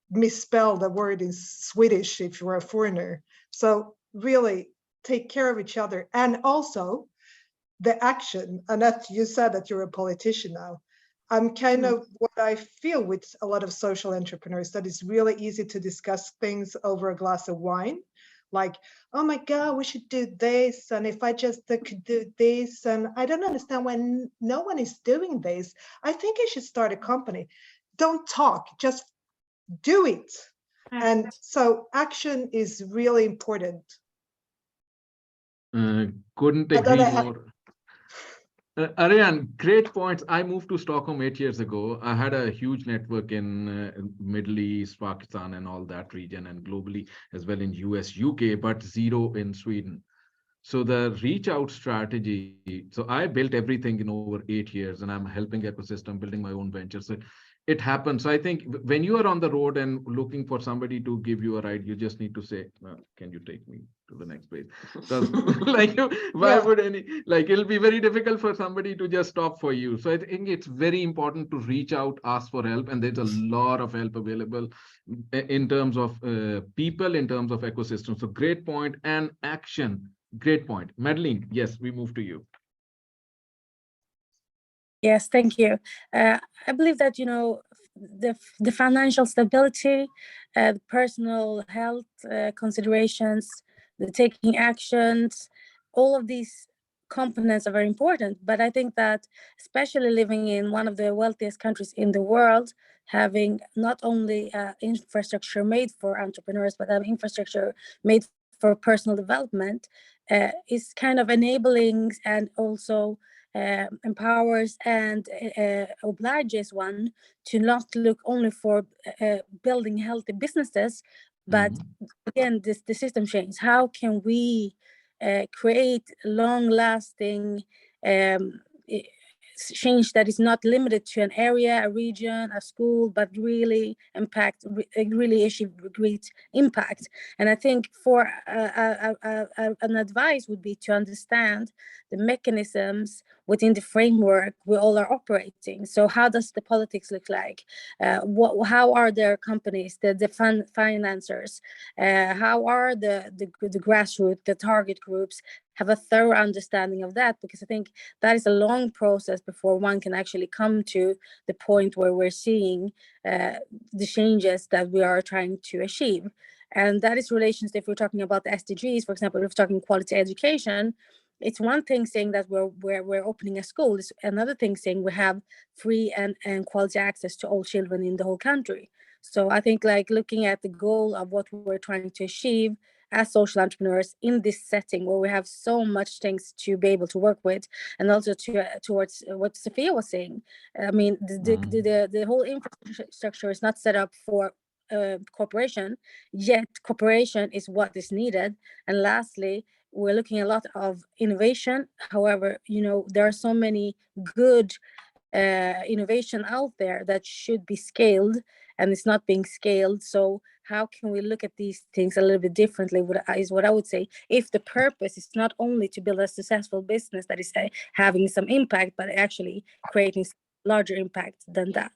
misspelled a word in Swedish if you're a foreigner. So really take care of each other. And also the action. Annette, you said that you're a politician now. I'm kind of what I feel with a lot of social entrepreneurs, that it's really easy to discuss things over a glass of wine. Like, oh my God, we should do this. And if I just could do this, and I don't understand why no one is doing this. I think I should start a company. Don't talk, just do it. And so action is really important. Couldn't agree more. Ariane, great points. I moved to Stockholm 8 years ago. I had a huge network in Middle East, Pakistan, and all that region, and globally as well in US, UK, but zero in Sweden. So the reach out strategy. So I built everything in over 8 years, and I'm helping ecosystem, building my own venture. So it happens. So I think when you are on the road and looking for somebody to give you a ride, you just need to say, well, can you take me to the next place? Because would it'll be very difficult for somebody to just stop for you. So I think it's very important to reach out, ask for help. And there's a lot of help available in terms of people, in terms of ecosystem. So great point. And action, great point. Madeline, yes, we move to you. Yes, thank you. I believe that, the financial stability, personal health considerations, the taking actions, all of these components are very important. But I think that especially living in one of the wealthiest countries in the world, having not only infrastructure made for entrepreneurs, but having infrastructure made for personal development is kind of enabling and also empowers and obliges one to not look only for building healthy businesses, but again, the system change. How can we create long-lasting change that is not limited to an area, a region, a school, but really really achieve great impact. And I think for an advice would be to understand the mechanisms within the framework we all are operating. So how does the politics look like? How are their companies, the financiers? How are the grassroots, the target groups? Have a thorough understanding of that, because I think that is a long process before one can actually come to the point where we're seeing the changes that we are trying to achieve. And that is relations, if we're talking about the SDGs, for example, if we're talking quality education, it's one thing saying that we're opening a school. It's another thing saying we have free and quality access to all children in the whole country. So I think like looking at the goal of what we're trying to achieve as social entrepreneurs in this setting where we have so much things to be able to work with, and also towards what Sophia was saying. I mean, the whole infrastructure is not set up for cooperation, yet cooperation is what is needed. And lastly, we're looking at a lot of innovation. However, there are so many good innovation out there that should be scaled, and it's not being scaled. So how can we look at these things a little bit differently is what I would say, if the purpose is not only to build a successful business that is having some impact, but actually creating larger impact than that.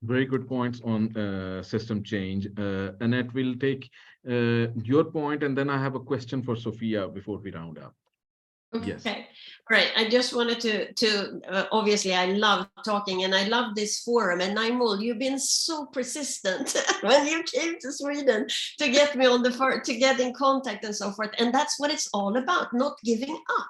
Very good points on system change. Annette, will take your point, and then I have a question for Sophia before we round up. Okay, yes. Great. I just wanted to obviously I love talking and I love this forum, and Naimul, you've been so persistent when you came to Sweden to get me on to get in contact and so forth. And that's what it's all about, not giving up,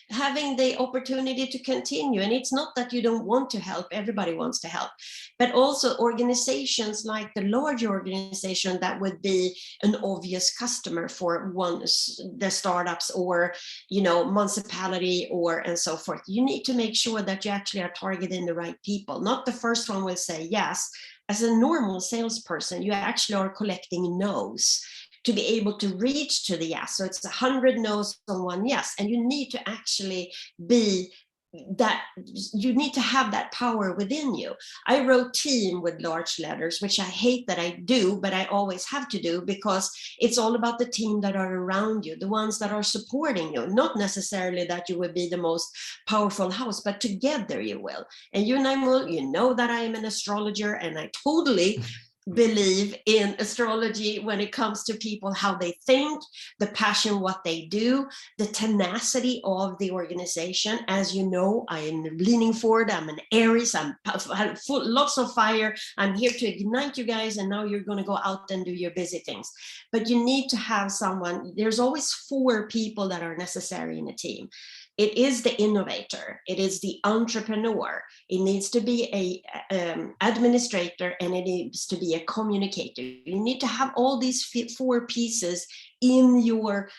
having the opportunity to continue. And it's not that you don't want to help, everybody wants to help, but also organizations like the larger organization that would be an obvious customer for the startups or municipality or and so forth. You need to make sure that you actually are targeting the right people. Not the first one will say yes. As a normal salesperson, you actually are collecting no's to be able to reach to the yes. So it's 100 no's on one yes, and you need to actually be that, you need to have that power within you. I wrote team with large letters, which I hate that I do, but I always have to do, because it's all about the team that are around you, the ones that are supporting you, not necessarily that you will be the most powerful house, but together you will. And you, Naimul, you know that I am an astrologer, and I totally believe in astrology when it comes to people, how they think, the passion, what they do, the tenacity of the organization. As you know, I am leaning forward. I'm an Aries. I'm full, lots of fire. I'm here to ignite you guys, and now you're going to go out and do your busy things. But you need to have someone. There's always 4 people that are necessary in a team. It is the innovator, it is the entrepreneur, it needs to be a administrator, and it needs to be a communicator. You need to have all these 4 pieces in your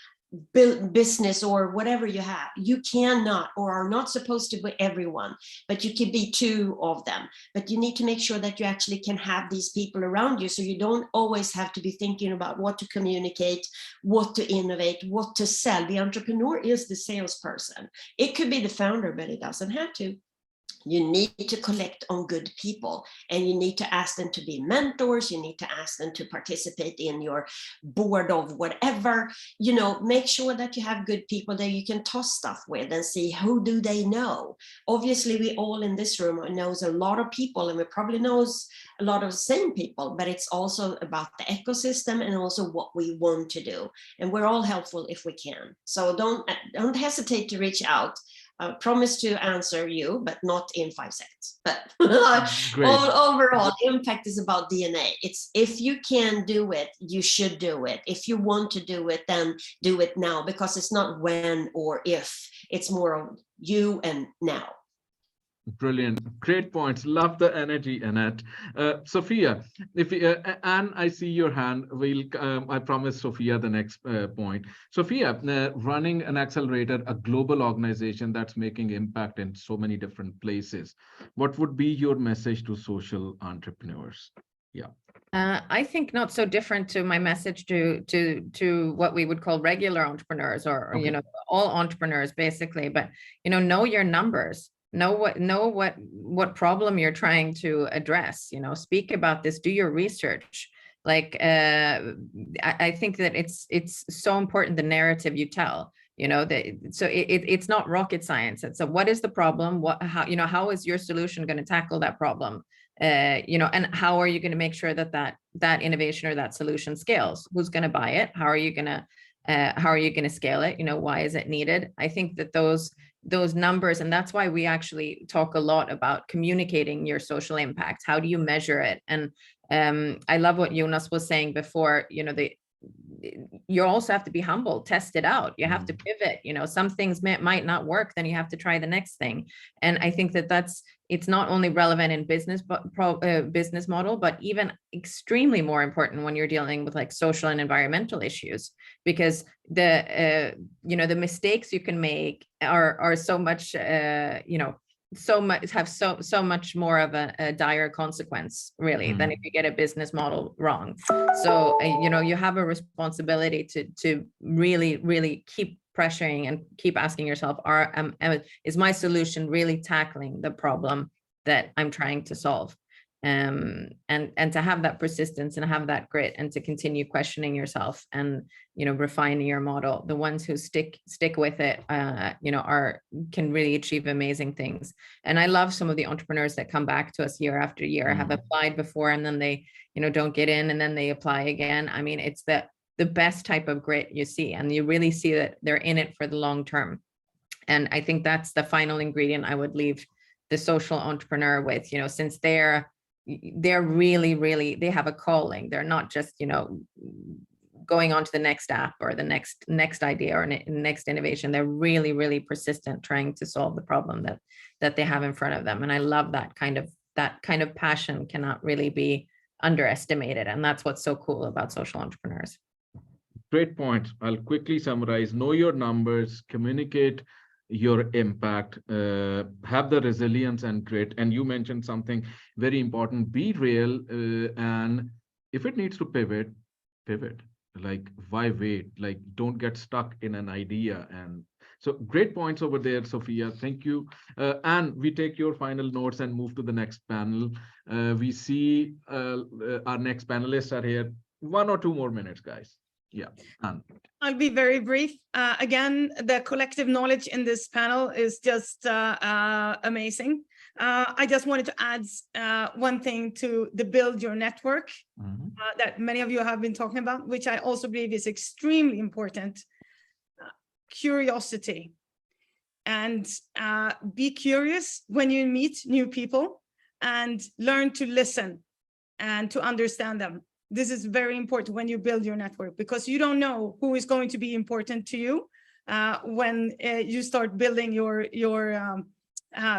business or whatever you have. You cannot or are not supposed to be everyone, but you can be 2 of them. But you need to make sure that you actually can have these people around you, so you don't always have to be thinking about what to communicate, what to innovate, what to sell. The entrepreneur is the salesperson. It could be the founder, but it doesn't have to. You need to collect on good people, and you need to ask them to be mentors. You need to ask them to participate in your board of whatever, make sure that you have good people that you can toss stuff with and see who do they know. Obviously, we all in this room knows a lot of people, and we probably knows a lot of the same people, but it's also about the ecosystem and also what we want to do. And we're all helpful if we can. So don't hesitate to reach out. I promise to answer you, but not in 5 seconds. But overall, impact is about DNA. It's if you can do it, you should do it. If you want to do it, then do it now, because it's not when or if. It's more of you and now. Brilliant, great points. Love the energy, Annette. Sophia, if Anne, I see your hand. I promise Sophia the next point. Sophia, running an accelerator, a global organization that's making impact in so many different places. What would be your message to social entrepreneurs? Yeah. I think not so different to my message to what we would call regular entrepreneurs, or okay, all entrepreneurs basically. But know your numbers. know what problem you're trying to address, you know, speak about this, do your research. Like I think that it's so important, the narrative you tell, you know, that so it's not rocket science. It's what is the problem, how, you know, how is your solution going to tackle that problem, you know, and how are you going to make sure that that innovation or that solution scales? Who's going to buy it? How are you going to scale it? You know, why is it needed? I think that those numbers, and that's why we actually talk a lot about communicating your social impact. How do you measure it? And I love what Jonas was saying before, you know, you also have to be humble, test it out. You have to pivot, you know, some things might not work, then you have to try the next thing. And I think that it's not only relevant in business, but business model, but even extremely more important when you're dealing with like social and environmental issues, because the mistakes you can make are so much, you know, so much more of a dire consequence, really, than if you get a business model wrong. So you know, you have a responsibility to really keep pressuring and keep asking yourself, is my solution really tackling the problem that I'm trying to solve? And to have that persistence and have that grit and to continue questioning yourself and, you know, refining your model. The ones who stick with it, you know, can really achieve amazing things. And I love some of the entrepreneurs that come back to us year after year, have applied before, and then they, you know, don't get in, and then they apply again. I mean, it's the best type of grit you see, and you really see that they're in it for the long term. And I think that's the final ingredient I would leave the social entrepreneur with, you know, since they're really, they have a calling. They're not just, you know, going on to the next app or the next idea or next innovation. They're really persistent, trying to solve the problem that they have in front of them. And I love that kind of passion cannot really be underestimated. And that's what's so cool about social entrepreneurs. Great point. I'll quickly summarize. Know your numbers, communicate your impact, have the resilience and grit. And you mentioned something very important, be real, and if it needs to pivot. Like, why wait? Like, don't get stuck in an idea. And so great points over there, Sophia. Thank you. And we take your final notes and move to the next panel. We see our next panelists are here. 1 or 2 more minutes, guys. Yeah. I'll be very brief. Again, the collective knowledge in this panel is just amazing. I just wanted to add one thing to the build your network that many of you have been talking about, which I also believe is extremely important. Curiosity. And be curious when you meet new people, and learn to listen and to understand them. This is very important when you build your network, because you don't know who is going to be important to you when you start building your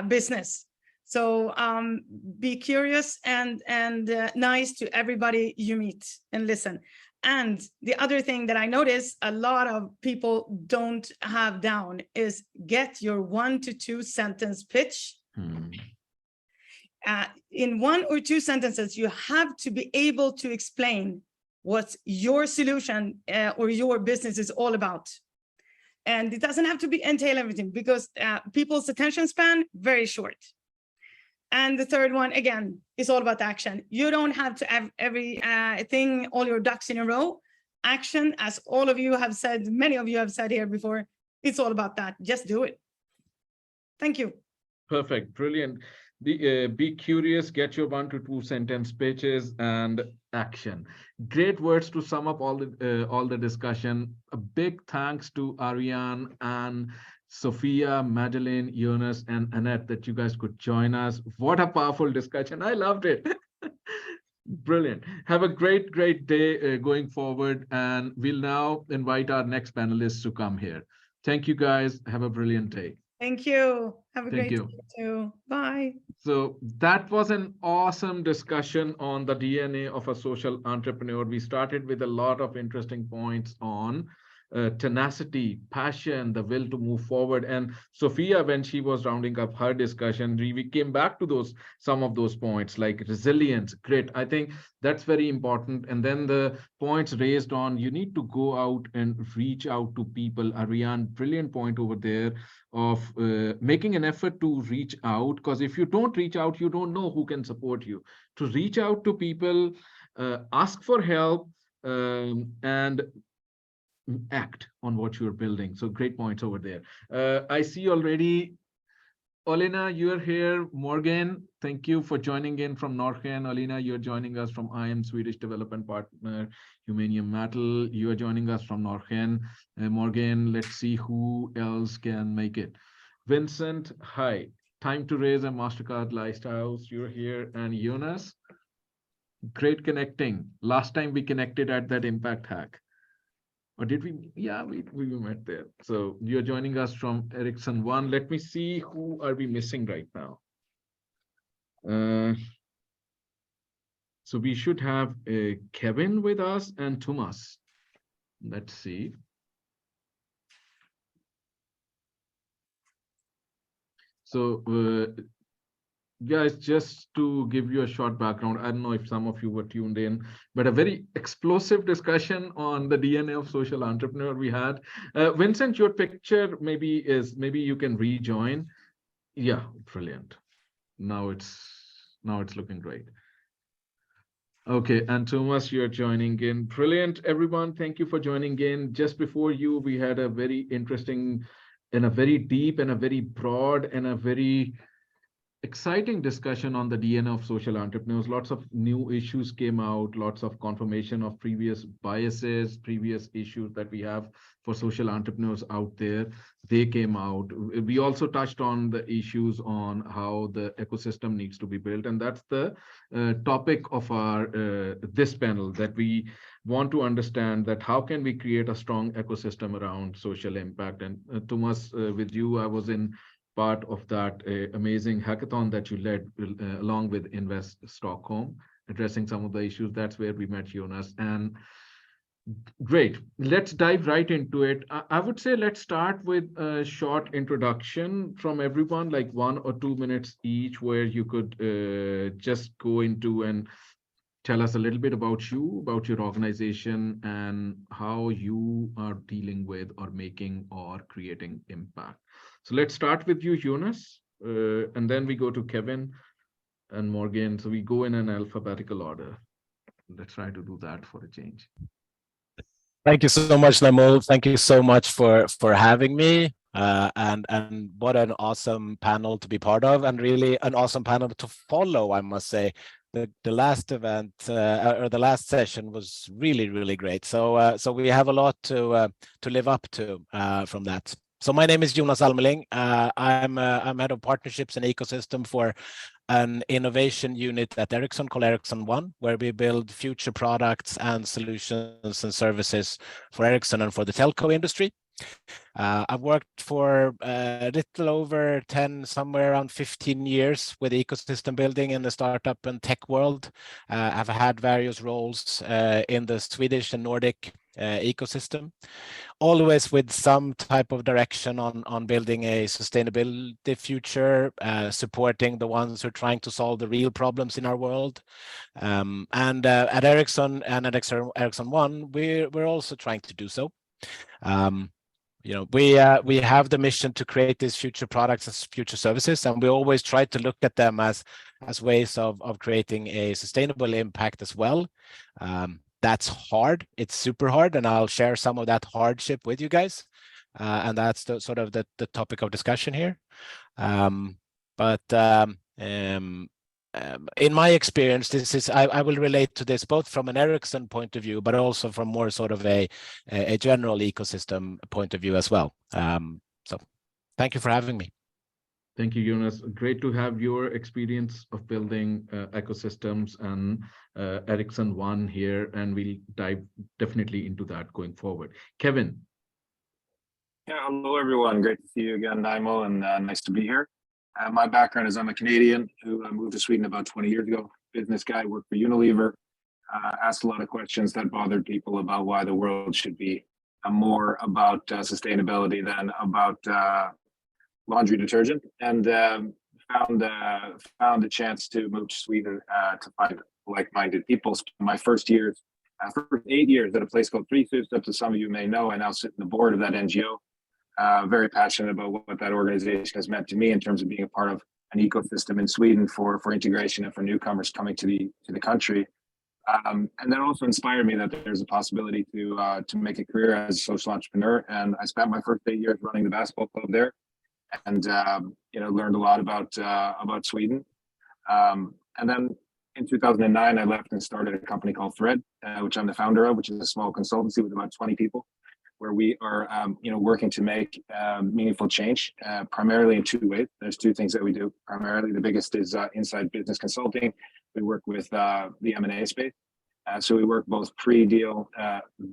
business. So be curious and nice to everybody you meet, and listen. And the other thing that I notice a lot of people don't have down is get your 1 to 2 sentence pitch. In 1 or 2 sentences, you have to be able to explain what your solution or your business is all about. And it doesn't have to entail everything, because people's attention span very short. And the third one, again, is all about action. You don't have to have everything, all your ducks in a row. Action, as all of you have said, many of you have said here before, it's all about that. Just do it. Thank you. Perfect. Brilliant. Be curious, get your 1 to 2 sentence pitches, and action. Great words to sum up all the discussion. A big thanks to Ariane and Sophia, Madeleine, Jonas, and Annette that you guys could join us. What a powerful discussion. I loved it. Brilliant. Have a great day going forward. And we'll now invite our next panelists to come here. Thank you, guys. Have a brilliant day. Thank you. Have a great day too. Bye. So that was an awesome discussion on the DNA of a social entrepreneur. We started with a lot of interesting points on tenacity, passion, the will to move forward. And Sophia, when she was rounding up her discussion, we came back to some of those points like resilience, grit. I think that's very important. And then the points raised on you need to go out and reach out to people. Ariane, brilliant point over there of making an effort to reach out, because if you don't reach out, you don't know who can support you. To reach out to people, ask for help, and act on what you're building. So great points over there. I see already, Olena, you're here. Morgan, thank you for joining in from Norrken. Olena, you're joining us from IM Swedish Development Partner, Humanium Metal. You are joining us from Norrken. Morgan, let's see who else can make it. Vincent, hi. Time to Raise a MasterCard Lighthouse. You're here. And Jonas, great connecting. Last time we connected at that Impact Hack. Or did we? Yeah, we met there. So you're joining us from Ericsson One. Let me see who are we missing right now. So we should have Kevin with us and Thomas. Let's see. So guys, just to give you a short background, I don't know if some of you were tuned in, but a very explosive discussion on the DNA of social entrepreneur we had. Vincent, your picture maybe you can rejoin. Yeah, brilliant. Now it's looking great. Okay, and Thomas, you're joining in. Brilliant, everyone. Thank you for joining in. Just before you, we had a very interesting and a very deep and a very broad and a very exciting discussion on the DNA of social entrepreneurs. Lots of new issues came out, lots of confirmation of previous biases, previous issues that we have for social entrepreneurs out there. They came out. We also touched on the issues on how the ecosystem needs to be built. And that's the topic of our this panel, that we want to understand that how can we create a strong ecosystem around social impact. And Thomas, with you, I was in part of that amazing hackathon that you led along with Invest Stockholm, addressing some of the issues. That's where we met Jonas. And great, let's dive right into it. I would say let's start with a short introduction from everyone, like 1 or 2 minutes each, where you could just go into and tell us a little bit about you, about your organization, and how you are dealing with or making or creating impact. So let's start with you, Jonas, and then we go to Kevin and Morgan. So we go in an alphabetical order. Let's try to do that for a change. Thank you so much, Namol. Thank you so much for having me. And what an awesome panel to be part of, and really an awesome panel to follow, I must say. The last event or the last session was really great. So so we have a lot to live up to from that. So my name is Jonas Almeling. I'm head of partnerships and ecosystem for an innovation unit at Ericsson called Ericsson One, where we build future products and solutions and services for Ericsson and for the telco industry. I've worked for a little over 10, somewhere around 15 years with ecosystem building in the startup and tech world. I've had various roles in the Swedish and Nordic ecosystem, always with some type of direction on building a sustainability future, supporting the ones who are trying to solve the real problems in our world. And at Ericsson and at Ericsson One, we're also trying to do so. You know, we have the mission to create these future products as future services, and we always try to look at them as ways of creating a sustainable impact as well. That's hard. It's super hard, and I'll share some of that hardship with you guys. And that's the sort of the topic of discussion here. In my experience, this is I will relate to this both from an Ericsson point of view, but also from more sort of a general ecosystem point of view as well. So thank you for having me. Thank you, Jonas. Great to have your experience of building ecosystems and Ericsson One here, and we'll dive definitely into that going forward. Kevin. Yeah, hello everyone. Great to see you again, Naimo, and nice to be here. My background is I'm a Canadian who moved to Sweden about 20 years ago. Business guy, worked for Unilever, asked a lot of questions that bothered people about why the world should be more about sustainability than about laundry detergent, and found a chance to move to Sweden to find like-minded people. Spent my first 8 years at a place called Frisus, that some of you may know. I now sit in the board of that NGO. Very passionate about what that organization has meant to me in terms of being a part of an ecosystem in Sweden for integration and for newcomers coming to the country. And that also inspired me that there's a possibility to make a career as a social entrepreneur. And I spent my first 8 years running the basketball club there, and learned a lot about Sweden. And then in 2009, I left and started a company called Thread, which I'm the founder of, which is a small consultancy with about 20 people, where we are working to make meaningful change, primarily in 2 ways. There's 2 things that we do. Primarily, the biggest is inside business consulting. We work with the M&A space. So we work both pre-deal,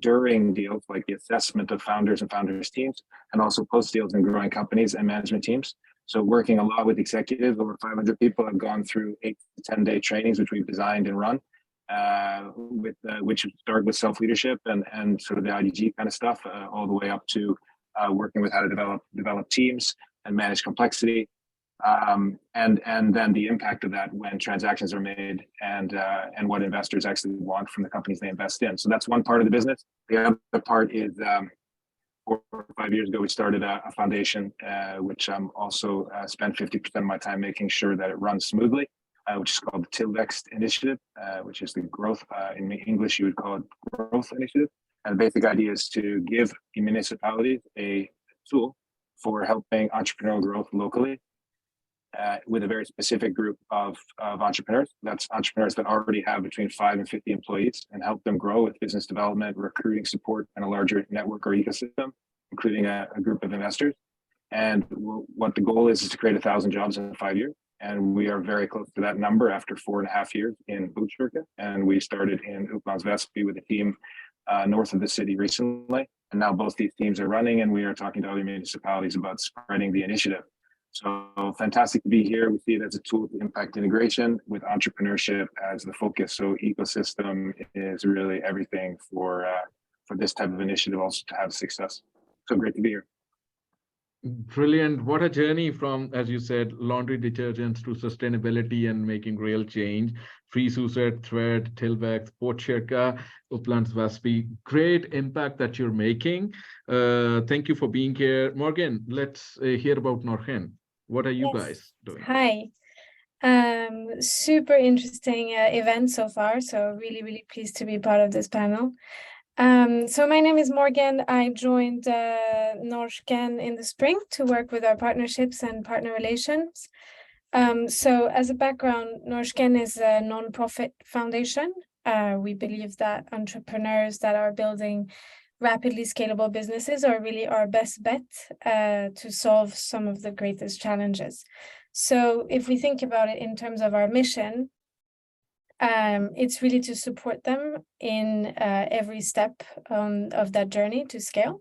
during deals, like the assessment of founders and founders teams, and also post-deals and growing companies and management teams. So working a lot with executives. Over 500 people have gone through 8 to 10-day trainings, which we've designed and run, which start with self-leadership and sort of the IDG kind of stuff, all the way up to working with how to develop teams and manage complexity. And then the impact of that when transactions are made, and what investors actually want from the companies they invest in. So that's one part of the business. The other part is 4 or 5 years ago, we started a foundation, which I'm also spent 50% of my time making sure that it runs smoothly, which is called the Tillväxt Initiative, which is the growth, in English, you would call it growth initiative. And the basic idea is to give municipalities a tool for helping entrepreneurial growth locally, with a very specific group of entrepreneurs. That's entrepreneurs that already have between 5 and 50 employees, and help them grow with business development, recruiting support, and a larger network or ecosystem, including a group of investors. And what the goal is to create 1,000 jobs in 5 years. And we are very close to that number after 4.5 years in Botkyrka. And we started in Upplands Väsby with a team north of the city recently. And now both these teams are running, and we are talking to other municipalities about spreading the initiative. So fantastic to be here. We see it as a tool to impact integration with entrepreneurship as the focus. So ecosystem is really everything for this type of initiative also to have success. So great to be here. Brilliant. What a journey from, as you said, laundry detergents to sustainability and making real change. Frisus, Thread, Tillväxt, Botkyrka, Upplands Väsby. Great impact that you're making. Thank you for being here. Morgan, let's hear about Norgen. What are you guys doing? Hi. Super interesting event so far. So really pleased to be part of this panel. So my name is Morgan. I joined Norgen in the spring to work with our partnerships and partner relations. So as a background, Norgen is a non-profit foundation. We believe that entrepreneurs that are building rapidly scalable businesses are really our best bet to solve some of the greatest challenges. So if we think about it in terms of our mission, it's really to support them in every step of that journey to scale.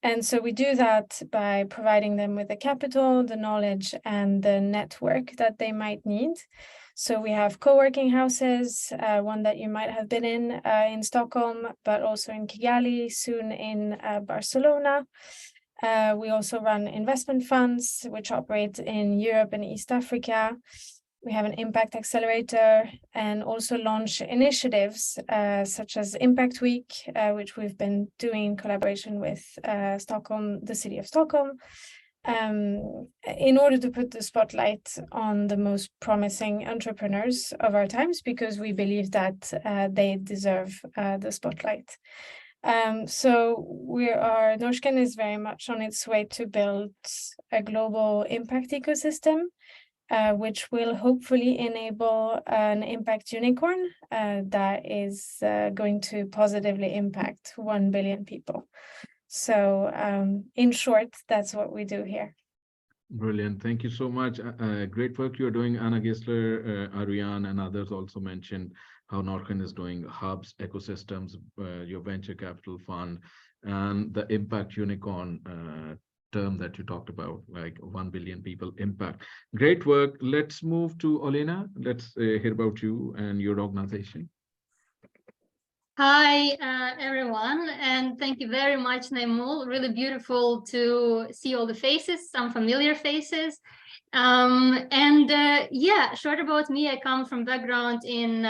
And so we do that by providing them with the capital, the knowledge, and the network that they might need. So we have co-working houses, one that you might have been in Stockholm, but also in Kigali, soon in Barcelona. We also run investment funds, which operate in Europe and East Africa. We have an impact accelerator, and also launch initiatives such as Impact Week, which we've been doing in collaboration with Stockholm, the city of Stockholm, in order to put the spotlight on the most promising entrepreneurs of our times, because we believe that they deserve the spotlight. So Norgen is very much on its way to build a global impact ecosystem, which will hopefully enable an impact unicorn that is going to positively impact 1 billion people. So in short, that's what we do here. Brilliant. Thank you so much. Great work you're doing. Anna Gessler, Ariane, and others also mentioned how Norgen is doing hubs, ecosystems, your venture capital fund, and the impact unicorn term that you talked about, like 1 billion people impact. Great work. Let's move to Olena. Let's hear about you and your organization. Hi, everyone, and thank you very much, Naimul. Really beautiful to see all the faces, some familiar faces. Yeah, short about me, I come from background in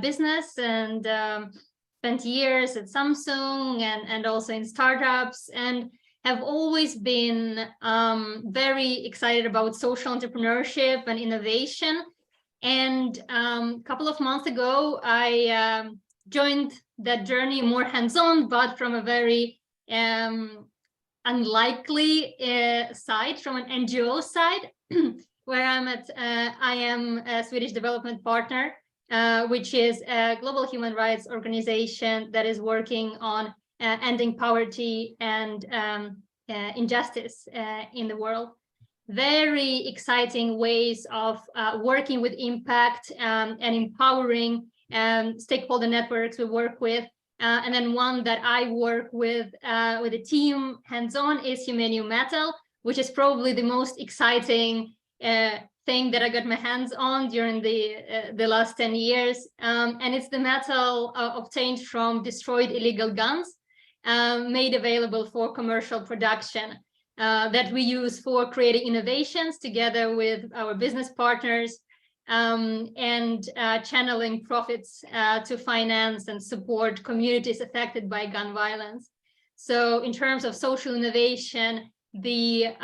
business and spent years at Samsung and also in startups, and have always been very excited about social entrepreneurship and innovation. And a couple of months ago, I joined that journey more hands-on, but from a very unlikely side, from an NGO side, where I am a Swedish development partner, which is a global human rights organization that is working on ending poverty and injustice in the world. Very exciting ways of working with impact and empowering stakeholder networks we work with. And then one that I work with a team hands-on is Humanium Metal, which is probably the most exciting thing that I got my hands on during the last 10 years. And it's the metal obtained from destroyed illegal guns, made available for commercial production, that we use for creating innovations together with our business partners, and channeling profits to finance and support communities affected by gun violence. So in terms of social innovation, the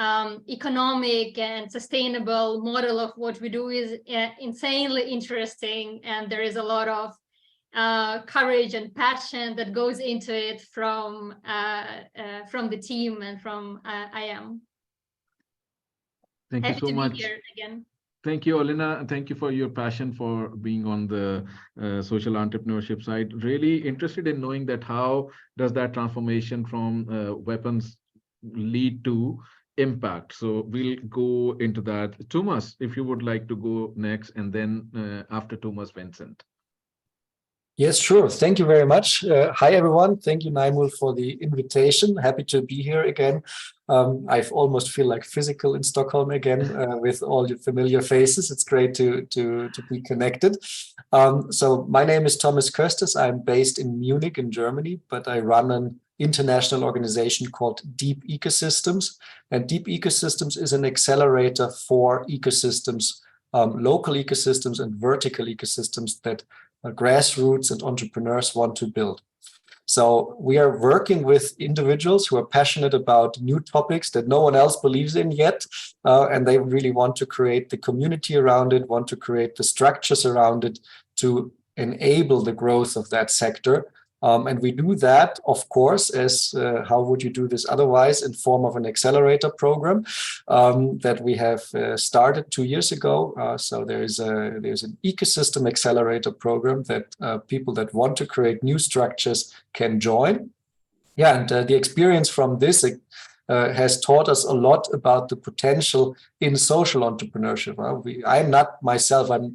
economic and sustainable model of what we do is insanely interesting, and there is a lot of courage and passion that goes into it from the team and from IAM. Thank you so much. Here again. Thank you, Alina, and thank you for your passion for being on the social entrepreneurship side. Really interested in knowing that how does that transformation from weapons lead to impact. So we'll go into that. Thomas, if you would like to go next, and then after Thomas, Vincent. Yes, sure. Thank you very much. Hi, everyone. Thank you, Naimul, for the invitation. Happy to be here again. I almost feel like physical in Stockholm again with all your familiar faces. It's great to be connected. So my name is Thomas Kösters. I'm based in Munich in Germany, but I run an international organization called Deep Ecosystems. And Deep Ecosystems is an accelerator for ecosystems, local ecosystems and vertical ecosystems that grassroots and entrepreneurs want to build. So we are working with individuals who are passionate about new topics that no one else believes in yet, and they really want to create the community around it, want to create the structures around it to enable the growth of that sector. And we do that, of course, as how would you do this otherwise, in form of an accelerator program that we have started 2 years ago. So there's an ecosystem accelerator program that people that want to create new structures can join. Yeah, and the experience from this has taught us a lot about the potential in social entrepreneurship. I'm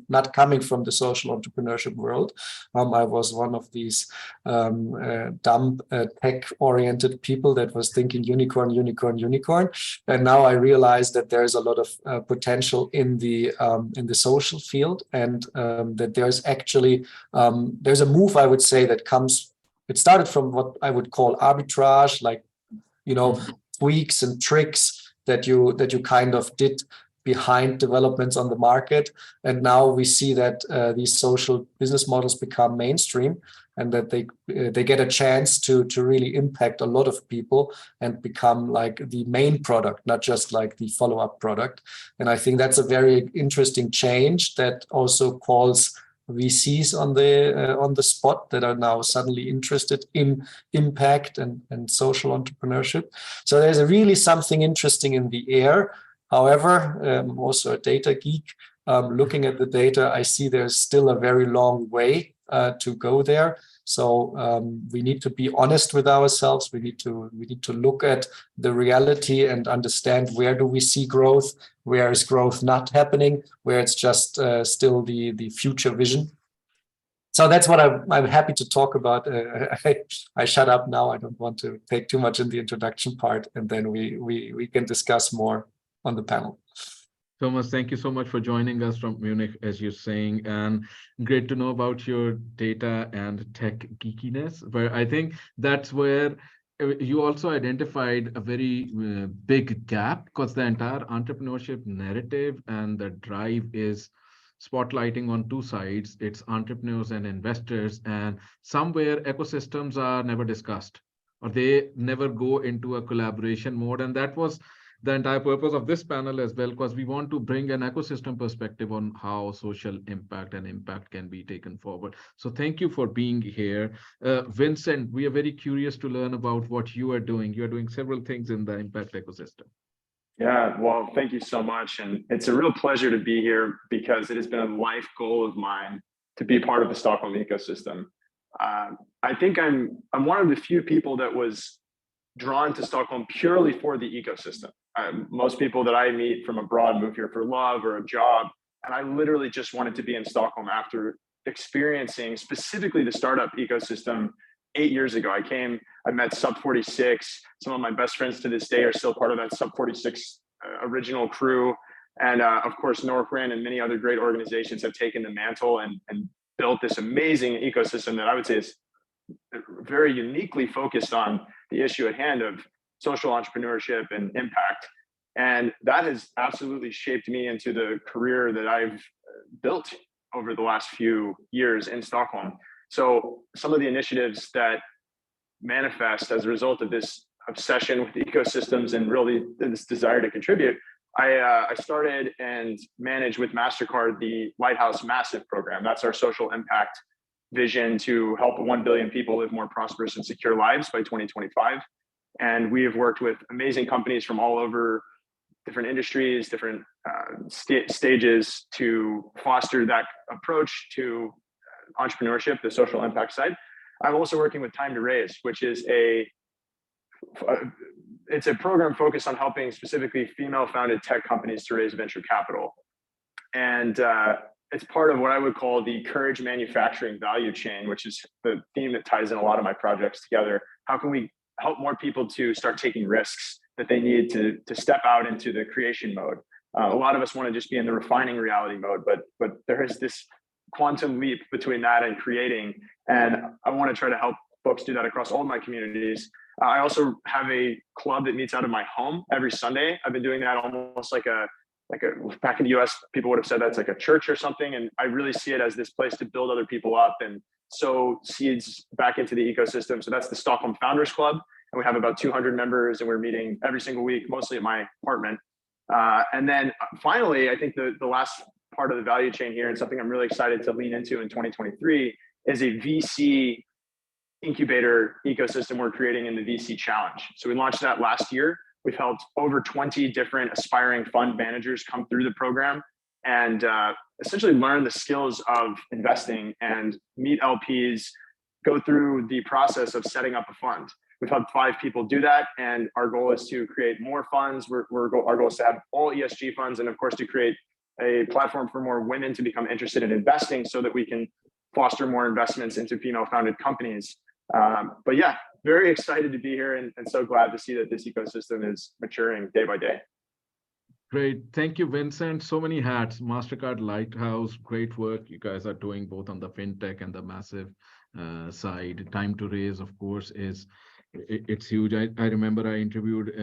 not coming from the social entrepreneurship world. I was one of these dumb tech-oriented people that was thinking unicorn, unicorn, unicorn. And now I realize that there's a lot of potential in the social field, and that there's actually there's a move, I would say, that comes. It started from what I would call arbitrage, like, you know, tweaks and tricks that you kind of did behind developments on the market. And now we see that these social business models become mainstream, and that they get a chance to really impact a lot of people and become like the main product, not just like the follow-up product. And I think that's a very interesting change that also calls VCs on the spot that are now suddenly interested in impact and social entrepreneurship. So there's really something interesting in the air. However, I'm also a data geek. Looking at the data, I see there's still a very long way to go there. So we need to be honest with ourselves. We need to look at the reality and understand, where do we see growth, where is growth not happening, where it's just still the future vision. So that's what I'm happy to talk about. I shut up now. I don't want to take too much in the introduction part, and then we can discuss more on the panel. Thomas, thank you so much for joining us from Munich, as you're saying, and great to know about your data and tech geekiness, where I think that's where you also identified a very big gap, because the entire entrepreneurship narrative and the drive is spotlighting on two sides. It's entrepreneurs and investors, and somewhere ecosystems are never discussed, or they never go into a collaboration mode. And that was the entire purpose of this panel as well, because we want to bring an ecosystem perspective on how social impact and impact can be taken forward. So thank you for being here. Vincent, we are very curious to learn about what you are doing. You are doing several things in the impact ecosystem. Yeah, well, thank you so much. And it's a real pleasure to be here because it has been a life goal of mine to be part of the Stockholm ecosystem. I think I'm one of the few people that was drawn to Stockholm purely for the ecosystem. Most people that I meet from abroad move here for love or a job, and I literally just wanted to be in Stockholm after experiencing specifically the startup ecosystem 8 years ago. I met Sub 46. Some of my best friends to this day are still part of that Sub 46 original crew. And of course, Northwind and many other great organizations have taken the mantle and built this amazing ecosystem that I would say is very uniquely focused on the issue at hand of social entrepreneurship and impact. And that has absolutely shaped me into the career that I've built over the last few years in Stockholm. So some of the initiatives that manifest as a result of this obsession with ecosystems and really this desire to contribute, I started and managed with MasterCard the Lighthouse Massive program. That's our social impact vision to help 1 billion people live more prosperous and secure lives by 2025. And we have worked with amazing companies from all over, different industries, different stages to foster that approach to entrepreneurship, the social impact side. I'm also working with Time to Raise, which is it's a program focused on helping specifically female-founded tech companies to raise venture capital. And it's part of what I would call the courage manufacturing value chain, which is the theme that ties in a lot of my projects together. How can we help more people to start taking risks that they need to step out into the creation mode? A lot of us want to just be in the refining reality mode, but there is this quantum leap between that and creating. And I want to try to help folks do that across all of my communities. I also have a club that meets out of my home every Sunday. I've been doing that almost like a back in the US, people would have said that's like a church or something. And I really see it as this place to build other people up and sow seeds back into the ecosystem. So that's the Stockholm Founders Club. And we have about 200 members and we're meeting every single week, mostly at my apartment. And then finally, I think the last part of the value chain here and something I'm really excited to lean into in 2023 is a VC incubator ecosystem we're creating in the VC Challenge. So we launched that last year. We've helped over 20 different aspiring fund managers come through the program and essentially learn the skills of investing and meet LPs, go through the process of setting up a fund. We've had 5 people do that, and our goal is to create more funds. Our goal is to have all ESG funds, and of course, to create a platform for more women to become interested in investing so that we can foster more investments into female-founded companies. But yeah, very excited to be here and so glad to see that this ecosystem is maturing day by day. Great. Thank you, Vincent. So many hats. MasterCard, Lighthouse, great work you guys are doing both on the fintech and the massive side. Time to Raise, of course, it's huge. I remember I interviewed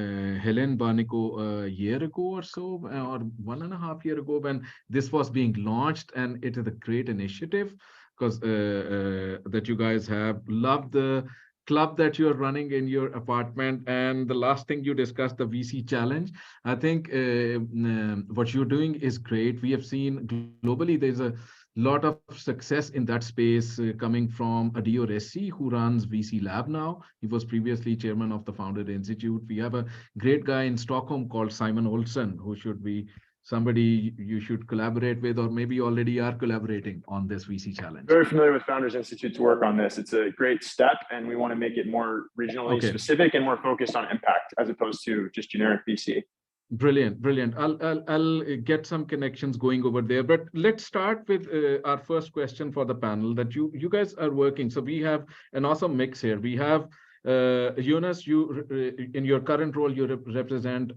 Helen Barnico a year ago or so, or 1.5 years ago when this was being launched, and it is a great initiative because that you guys have. Loved the club that you're running in your apartment, and the last thing you discussed, the VC challenge. I think what you're doing is great. We have seen globally there's a lot of success in that space coming from Adio Ressi, who runs VC Lab now. He was previously chairman of the Founder Institute. We have a great guy in Stockholm called Simon Olsen, who should be somebody you should collaborate with, or maybe already are collaborating on this VC challenge. Very familiar with Founders Institute's work on this. It's a great step, and we want to make it more regionally specific and more focused on impact as opposed to just generic VC. Brilliant, brilliant. I'll get some connections going over there, but let's start with our first question for the panel that you guys are working. So we have an awesome mix here. We have Jonas, you in your current role, you represent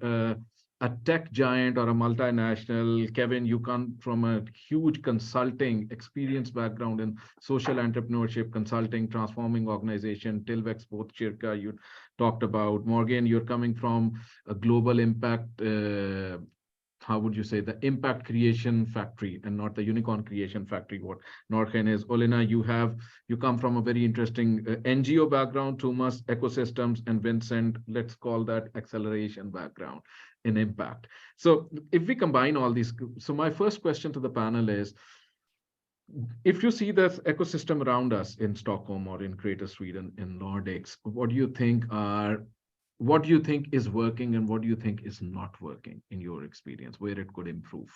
a tech giant or a multinational. Kevin, you come from a huge consulting experience background in social entrepreneurship, consulting, transforming organization. Tilvex, both Chirka, you talked about. Morgan, you're coming from a global impact, how would you say, the impact creation factory and not the unicorn creation factory, what Norken is. Olena, you come from a very interesting NGO background, Thomas, ecosystems, and Vincent, let's call that acceleration background in impact. So if we combine all these, so my first question to the panel is, if you see this ecosystem around us in Stockholm or in Greater Sweden, in Nordics, what do you think is working and what do you think is not working in your experience, where it could improve?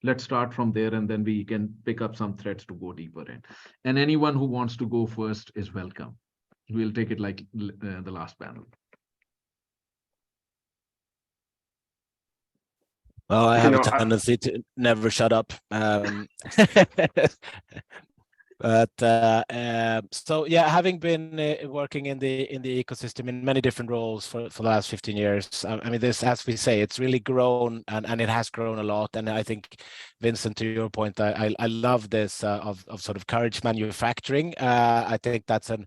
Let's start from there and then we can pick up some threads to go deeper in. And anyone who wants to go first is welcome. We'll take it like the last panel. Well, I have a tendency to never shut up. But so yeah, having been working in the ecosystem in many different roles for the last 15 years, I mean, this, as we say, it's really grown and it has grown a lot. And I think, Vincent, to your point, I love this of sort of courage manufacturing. I think that's a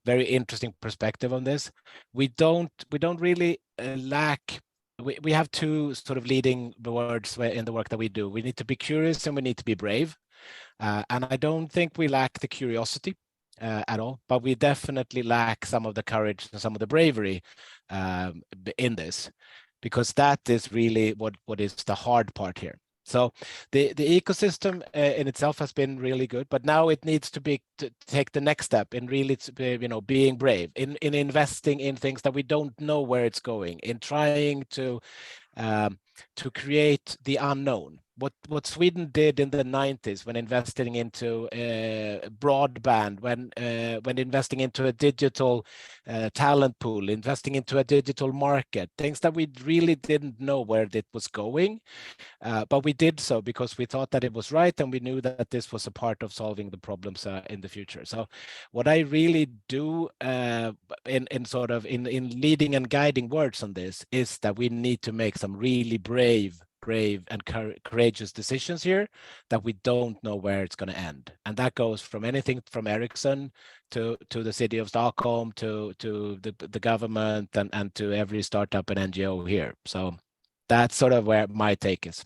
very interesting perspective on this. We don't really lack. We have two sort of leading words in the work that we do. We need to be curious and we need to be brave. And I don't think we lack the curiosity at all, but we definitely lack some of the courage and some of the bravery in this, because that is really what is the hard part here. So the ecosystem in itself has been really good, but now it needs to take the next step in really, being brave, in investing in things that we don't know where it's going, in trying to create the unknown. What Sweden did in the 90s when investing into broadband, when investing into a digital talent pool, investing into a digital market, things that we really didn't know where it was going, but we did so because we thought that it was right and we knew that this was a part of solving the problems in the future. So what I really do in leading and guiding words on this is that we need to make some really brave and courageous decisions here, that we don't know where it's going to end. And that goes from anything from Ericsson to the city of Stockholm to the government and to every startup and NGO here. So that's sort of where my take is.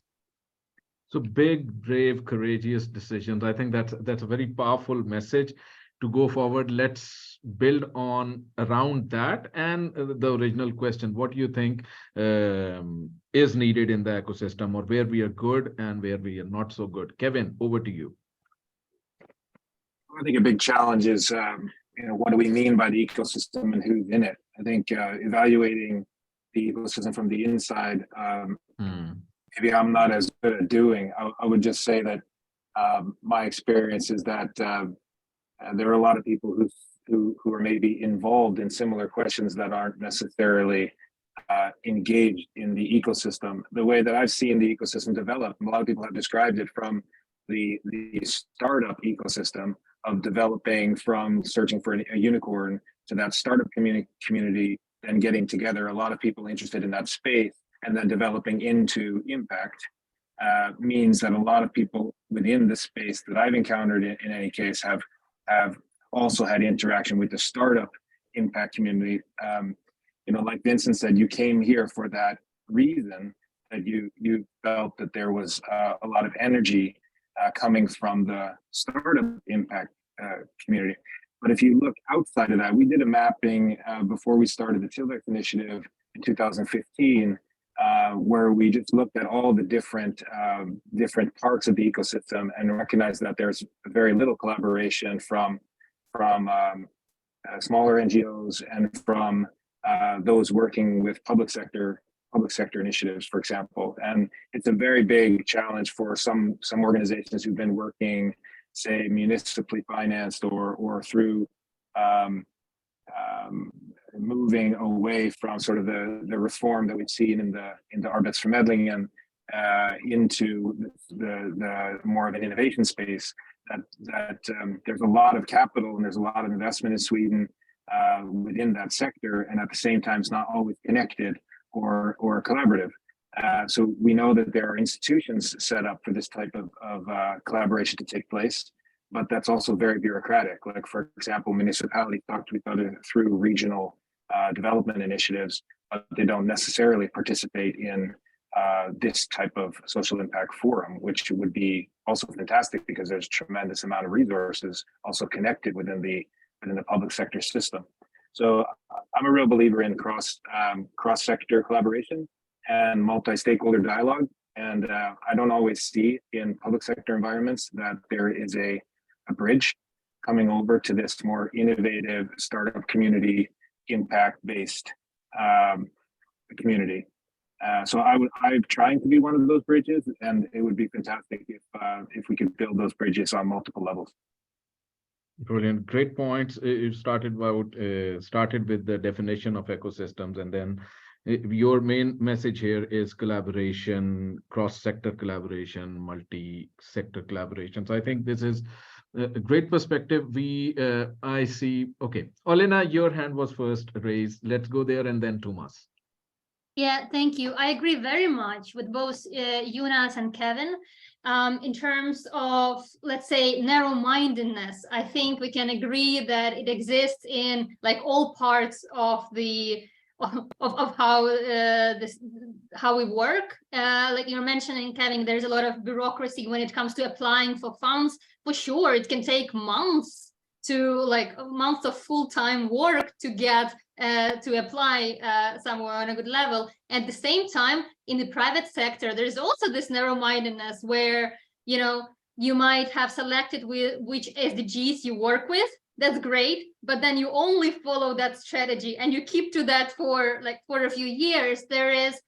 So big, brave, courageous decisions. I think that's a very powerful message to go forward. Let's build on around that. And the original question, what do you think is needed in the ecosystem, or where we are good and where we are not so good? Kevin, over to you. I think a big challenge is, what do we mean by the ecosystem and who's in it? I think evaluating the ecosystem from the inside, maybe I'm not as good at doing. I would just say that my experience is that there are a lot of people who are maybe involved in similar questions that aren't necessarily engaged in the ecosystem. The way that I've seen the ecosystem develop, a lot of people have described it from the startup ecosystem of developing from searching for a unicorn to that startup community and getting together a lot of people interested in that space and then developing into impact. Means that a lot of people within the space that I've encountered in any case have also had interaction with the startup impact community. Like Vincent said, you came here for that reason, that you felt that there was a lot of energy coming from the startup impact community. But if you look outside of that, we did a mapping before we started the Tilvex initiative in 2015, where we just looked at all the different parts of the ecosystem and recognized that there's very little collaboration from smaller NGOs and from those working with public sector initiatives, for example. And it's a very big challenge for some organizations who've been working, say, municipally financed or through moving away from sort of the reform that we've seen in the Arbetsförmedlingen into the more of an innovation space. That there's a lot of capital and there's a lot of investment in Sweden within that sector, and at the same time, it's not always connected or collaborative. So we know that there are institutions set up for this type of collaboration to take place, but that's also very bureaucratic. Like, for example, municipalities talk to each other through regional development initiatives, but they don't necessarily participate in this type of social impact forum, which would be also fantastic because there's a tremendous amount of resources also connected within the public sector system. So I'm a real believer in cross-sector collaboration and multi-stakeholder dialogue. And I don't always see in public sector environments that there is a bridge coming over to this more innovative startup community, impact-based community. So I'm trying to be one of those bridges, and it would be fantastic if we could build those bridges on multiple levels. Brilliant, great points. You started with the definition of ecosystems, and then your main message here is collaboration, cross-sector collaboration, multi-sector collaboration. So I think this is a great perspective. I see. Okay, Olena, your hand was first raised. Let's go there, and then Thomas. Yeah, thank you. I agree very much with both Jonas and Kevin. In terms of, let's say, narrow-mindedness, I think we can agree that it exists in like all parts of the of how we work. Like you're mentioning, Kevin, there's a lot of bureaucracy when it comes to applying for funds. For sure, it can take months of full-time work to get to apply somewhere on a good level. At the same time, in the private sector, there's also this narrow-mindedness where, you know, you might have selected which SDGs you work with. That's great, but then you only follow that strategy and you keep to that for a few years. There is,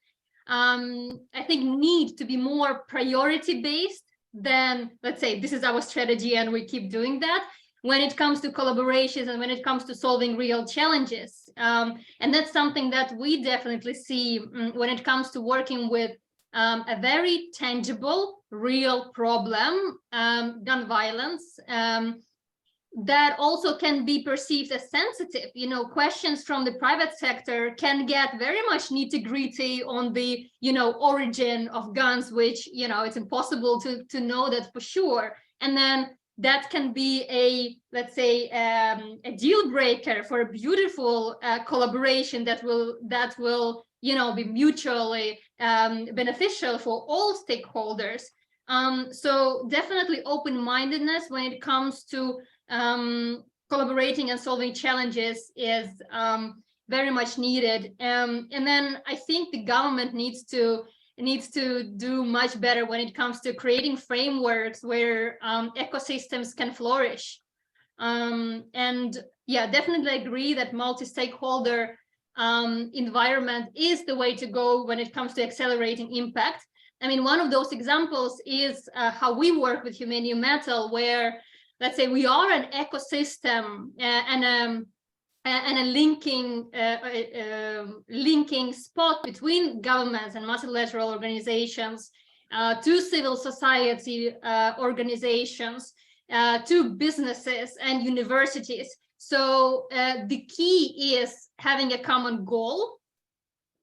I think, need to be more priority-based than, let's say, this is our strategy and we keep doing that, when it comes to collaborations and when it comes to solving real challenges. And that's something that we definitely see when it comes to working with a very tangible, real problem, gun violence, that also can be perceived as sensitive. You know, questions from the private sector can get very much nitty-gritty on the, you know, origin of guns, which, you know, it's impossible to know that for sure. And then that can be a, let's say, a deal breaker for a beautiful collaboration that will, you know, be mutually beneficial for all stakeholders. So definitely open-mindedness when it comes to collaborating and solving challenges is very much needed. And then I think the government needs to do much better when it comes to creating frameworks where ecosystems can flourish. And yeah, definitely agree that multi-stakeholder environment is the way to go when it comes to accelerating impact. I mean, one of those examples is how we work with Humanium Metal, where, let's say, we are an ecosystem and a linking spot between governments and multilateral organizations, to civil society organizations, to businesses and universities. So the key is having a common goal.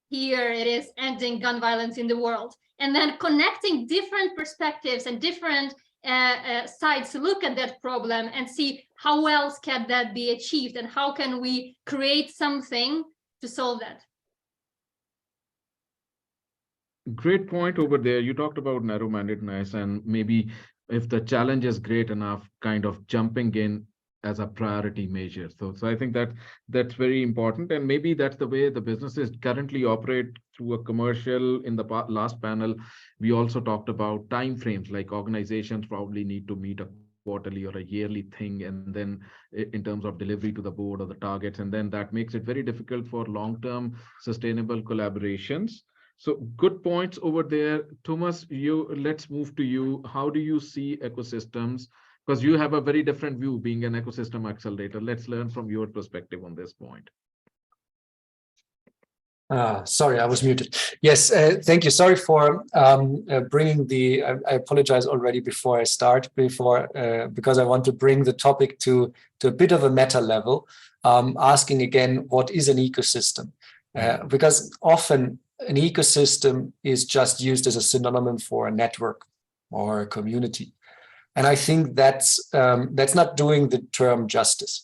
Here it is ending gun violence in the world, and then connecting different perspectives and different sides to look at that problem and see how else can that be achieved and how can we create something to solve that. Great point over there. You talked about narrow-mindedness, and maybe if the challenge is great enough, kind of jumping in as a priority measure. So I think that's very important, and maybe that's the way the businesses currently operate through a commercial. In the last panel, we also talked about timeframes, like organizations probably need to meet a quarterly or a yearly thing, and then in terms of delivery to the board or the targets, and then that makes it very difficult for long-term sustainable collaborations. So good points over there. Thomas, let's move to you. How do you see ecosystems? Because you have a very different view being an ecosystem accelerator. Let's learn from your perspective on this point. Sorry, I was muted. Yes, thank you. Sorry for bringing I apologize already before I start, because I want to bring the topic to a bit of a meta level, asking again, what is an ecosystem? Because often an ecosystem is just used as a synonym for a network or a community. And I think that's not doing the term justice.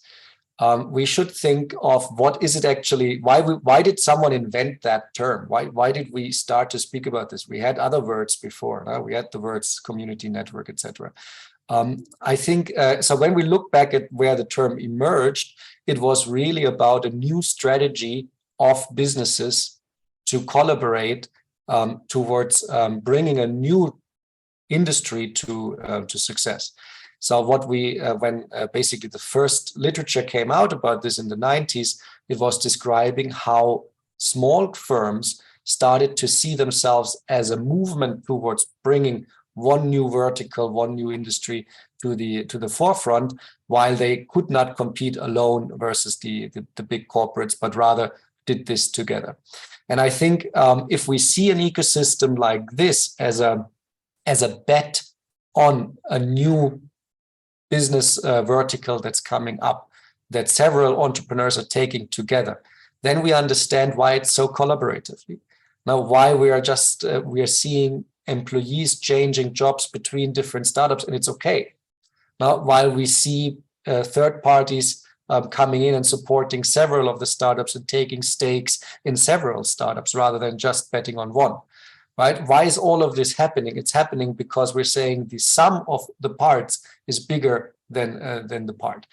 We should think of what is it actually, why did someone invent that term? Why did we start to speak about this? We had other words before. We had the words community, network, etc. I think, so when we look back at where the term emerged, it was really about a new strategy of businesses to collaborate towards bringing a new industry to success. So what we, when basically the first literature came out about this in the 90s, it was describing how small firms started to see themselves as a movement towards bringing one new vertical, one new industry to the forefront, while they could not compete alone versus the big corporates, but rather did this together. And I think if we see an ecosystem like this as a bet on a new business vertical that's coming up, that several entrepreneurs are taking together, then we understand why it's so collaboratively. Now, why we are just, we are seeing employees changing jobs between different startups, and it's okay. Now, while we see third parties coming in and supporting several of the startups and taking stakes in several startups rather than just betting on one. Right? Why is all of this happening? It's happening because we're saying the sum of the parts is bigger than the part.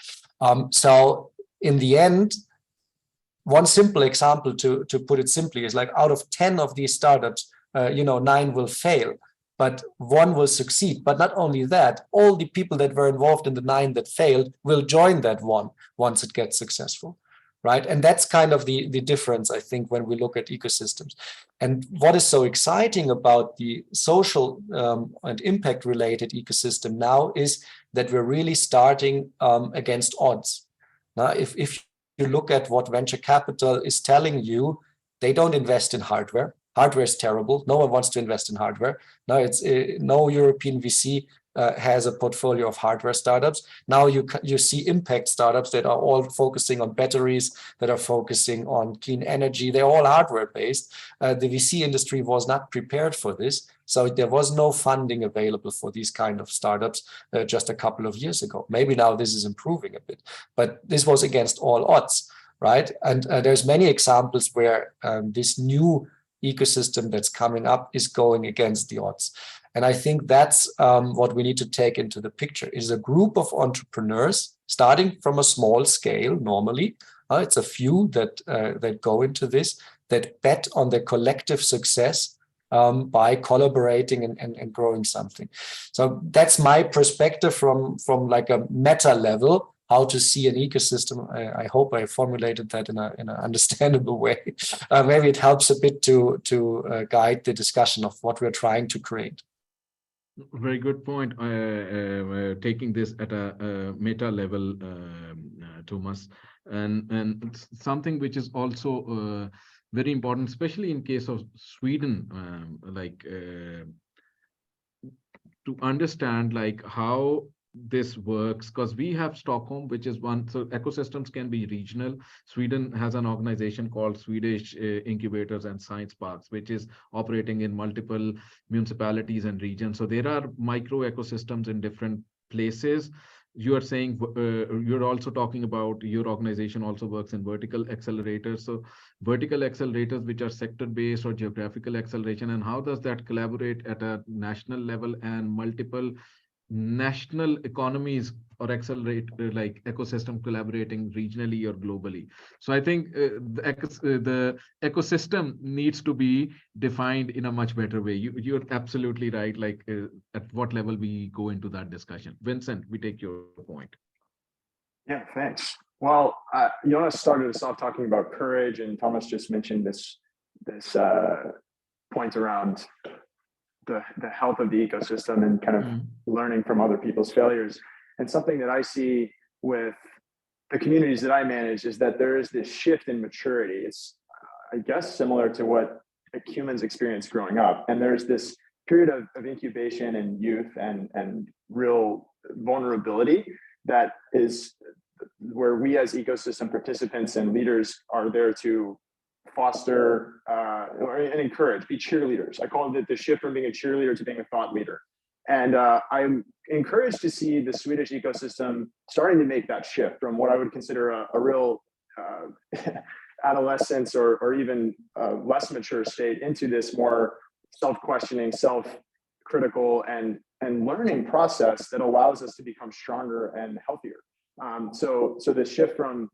So in the end, one simple example to put it simply is like out of 10 of these startups, 9 will fail, but 1 will succeed. But not only that, all the people that were involved in the 9 that failed will join that 1 once it gets successful. Right. And that's kind of the difference, I think, when we look at ecosystems. And what is so exciting about the social and impact related ecosystem now is that we're really starting against odds. Now, if you look at what venture capital is telling you, they don't invest in hardware. Hardware is terrible. No one wants to invest in hardware. No, it's no European VC has a portfolio of hardware startups. Now you see impact startups that are all focusing on batteries, that are focusing on clean energy. They're all hardware based. The VC industry was not prepared for this. So there was no funding available for these kind of startups just a couple of years ago. Maybe now this is improving a bit, but this was against all odds, right? And there's many examples where this new ecosystem that's coming up is going against the odds. And I think that's what we need to take into the picture, is a group of entrepreneurs starting from a small scale normally. It's a few that go into this, that bet on their collective success by collaborating and growing something. So that's my perspective from like a meta level, how to see an ecosystem. I hope I formulated that in an understandable way. Maybe it helps a bit to guide the discussion of what we're trying to create. Very good point. Taking this at a meta level, Thomas, and something which is also very important, especially in case of Sweden, to understand like how this works, because we have Stockholm, which is one, so ecosystems can be regional. Sweden has an organization called Swedish Incubators and Science Parks, which is operating in multiple municipalities and regions. So there are micro ecosystems in different places. You are saying, you're also talking about your organization also works in vertical accelerators. So vertical accelerators, which are sector-based or geographical acceleration, and how does that collaborate at a national level and multiple national economies or accelerate like ecosystem collaborating regionally or globally. So I think the ecosystem needs to be defined in a much better way. You're absolutely right. Like at what level we go into that discussion. Vincent, we take your point. Yeah, thanks. Well, Jonas started us off talking about courage, and Thomas just mentioned this point around the health of the ecosystem and kind of learning from other people's failures. And something that I see with the communities that I manage is that there is this shift in maturity. It's, I guess, similar to what humans experience growing up. And there's this period of incubation and youth and real vulnerability that is where we as ecosystem participants and leaders are there to foster and encourage, be cheerleaders. I call it the shift from being a cheerleader to being a thought leader. And I'm encouraged to see the Swedish ecosystem starting to make that shift from what I would consider a real adolescence or even less mature state into this more self-questioning, self-critical and learning process that allows us to become stronger and healthier. So the shift from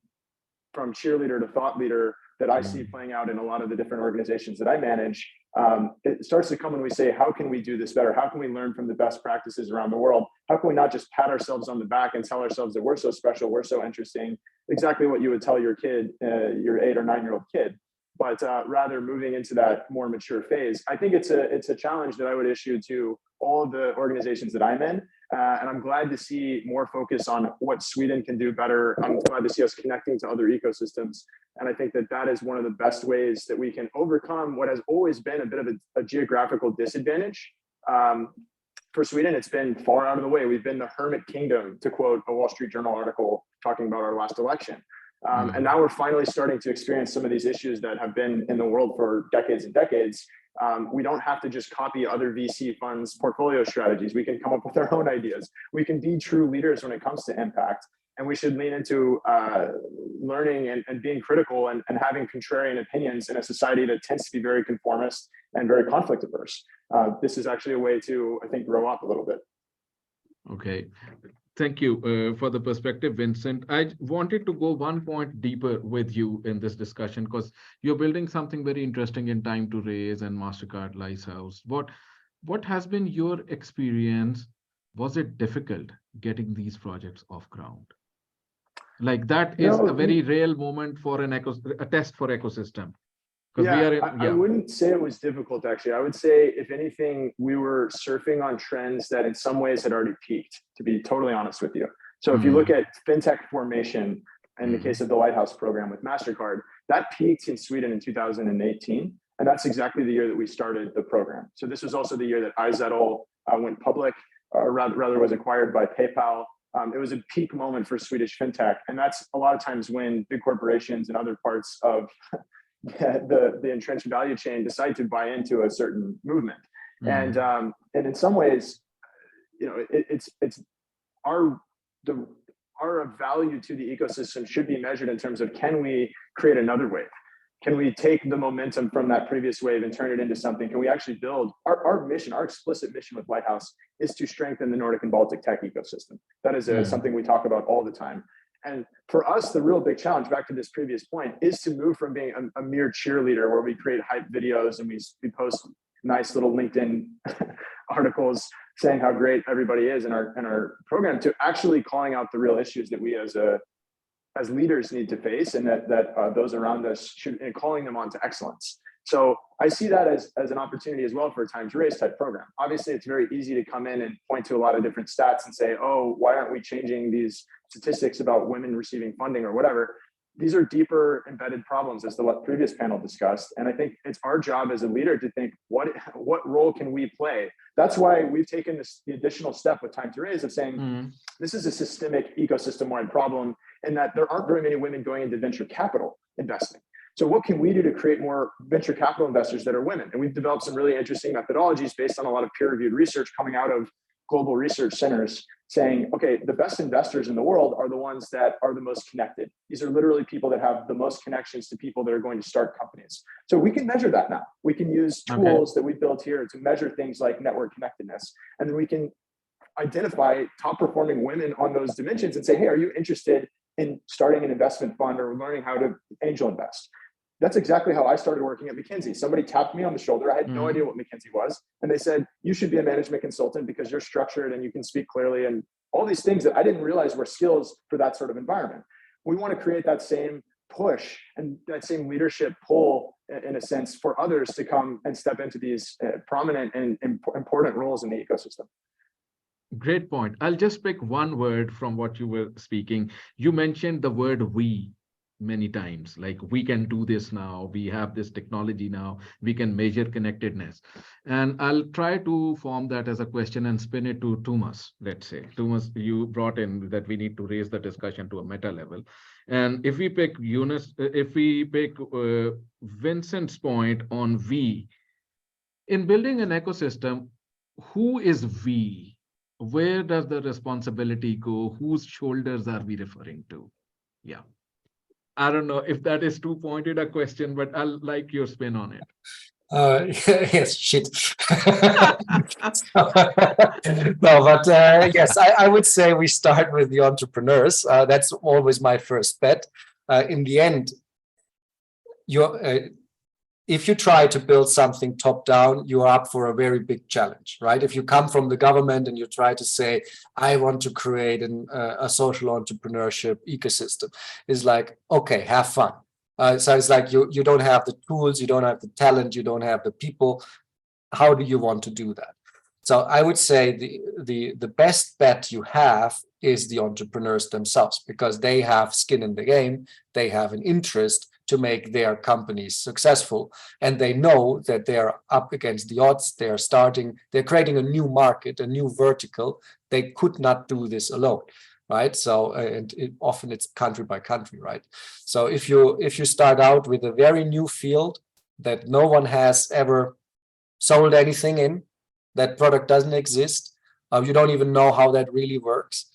cheerleader to thought leader that I see playing out in a lot of the different organizations that I manage, it starts to come when we say, how can we do this better? How can we learn from the best practices around the world? How can we not just pat ourselves on the back and tell ourselves that we're so special, we're so interesting, exactly what you would tell your kid, your 8 or 9-year-old kid, but rather moving into that more mature phase. I think it's a challenge that I would issue to all of the organizations that I'm in. And I'm glad to see more focus on what Sweden can do better. I'm glad to see us connecting to other ecosystems. And I think that that is one of the best ways that we can overcome what has always been a bit of a geographical disadvantage. For Sweden, it's been far out of the way. We've been the hermit kingdom, to quote a Wall Street Journal article talking about our last election. And now we're finally starting to experience some of these issues that have been in the world for decades and decades. We don't have to just copy other VC funds' portfolio strategies. We can come up with our own ideas. We can be true leaders when it comes to impact. And we should lean into learning and being critical and having contrarian opinions in a society that tends to be very conformist and very conflict averse. This is actually a way to, I think, grow up a little bit. Okay. Thank you for the perspective, Vincent. I wanted to go one point deeper with you in this discussion because you're building something very interesting in Time to Raise and MasterCard Lighthouse. What has been your experience? Was it difficult getting these projects off ground? Like that is a very real moment for a test for ecosystem. Yeah, I wouldn't say it was difficult, actually. I would say, if anything, we were surfing on trends that in some ways had already peaked, to be totally honest with you. So if you look at fintech formation, in the case of the Lighthouse program with MasterCard, that peaked in Sweden in 2018. And that's exactly the year that we started the program. So this was also the year that iZettle went public, or rather was acquired by PayPal. It was a peak moment for Swedish fintech. And that's a lot of times when big corporations and other parts of the entrenched value chain decide to buy into a certain movement. And in some ways, you know, it's our value to the ecosystem should be measured in terms of, can we create another wave? Can we take the momentum from that previous wave and turn it into something? Can we actually build our mission? Our explicit mission with Lighthouse is to strengthen the Nordic and Baltic tech ecosystem. That is something we talk about all the time. And for us, the real big challenge, back to this previous point, is to move from being a mere cheerleader where we create hype videos and we post nice little LinkedIn articles saying how great everybody is in our program, to actually calling out the real issues that we as leaders need to face, and that those around us should, and calling them on to excellence. So I see that as an opportunity as well for a Time to Raise type program. Obviously, it's very easy to come in and point to a lot of different stats and say, oh, why aren't we changing these statistics about women receiving funding or whatever? These are deeper embedded problems, as the previous panel discussed. And I think it's our job as a leader to think, what role can we play? That's why we've taken the additional step with Time to Raise of saying, this is a systemic ecosystem-wide problem, and that there aren't very many women going into venture capital investing. So what can we do to create more venture capital investors that are women? And we've developed some really interesting methodologies based on a lot of peer-reviewed research coming out of global research centers saying, okay, the best investors in the world are the ones that are the most connected. These are literally people that have the most connections to people that are going to start companies. So we can measure that now. We can use tools that we built here to measure things like network connectedness. And then we can identify top performing women on those dimensions and say, hey, are you interested in starting an investment fund or learning how to angel invest? That's exactly how I started working at McKinsey. Somebody tapped me on the shoulder. I had no idea what McKinsey was. And they said, you should be a management consultant because you're structured and you can speak clearly, and all these things that I didn't realize were skills for that sort of environment. We want to create that same push and that same leadership pull, in a sense, for others to come and step into these prominent and important roles in the ecosystem. Great point. I'll just pick one word from what you were speaking. You mentioned the word we. many times, like we can do this now, we have this technology now, we can measure connectedness. And I'll try to form that as a question and spin it to Thomas. Let's say, Thomas, you brought in that we need to raise the discussion to a meta level. And if we pick Vincent's point on V, in building an ecosystem, who is we? Where does the responsibility go? Whose shoulders are we referring to? Yeah. I don't know if that is too pointed a question, but I'll like your spin on it. Yes, shit. No, but yes, I would say we start with the entrepreneurs. That's always my first bet. In the end, if you try to build something top down, you're up for a very big challenge, right? If you come from the government and you try to say, I want to create a social entrepreneurship ecosystem, it's like, okay, have fun. So it's like you don't have the tools, you don't have the talent, you don't have the people. How do you want to do that? So I would say the best bet you have is the entrepreneurs themselves, because they have skin in the game, they have an interest to make their companies successful, and they know that they're up against the odds. They're creating a new market, a new vertical. They could not do this alone, right? So often it's country by country, right? So if you start out with a very new field that no one has ever sold anything in, that product doesn't exist, you don't even know how that really works,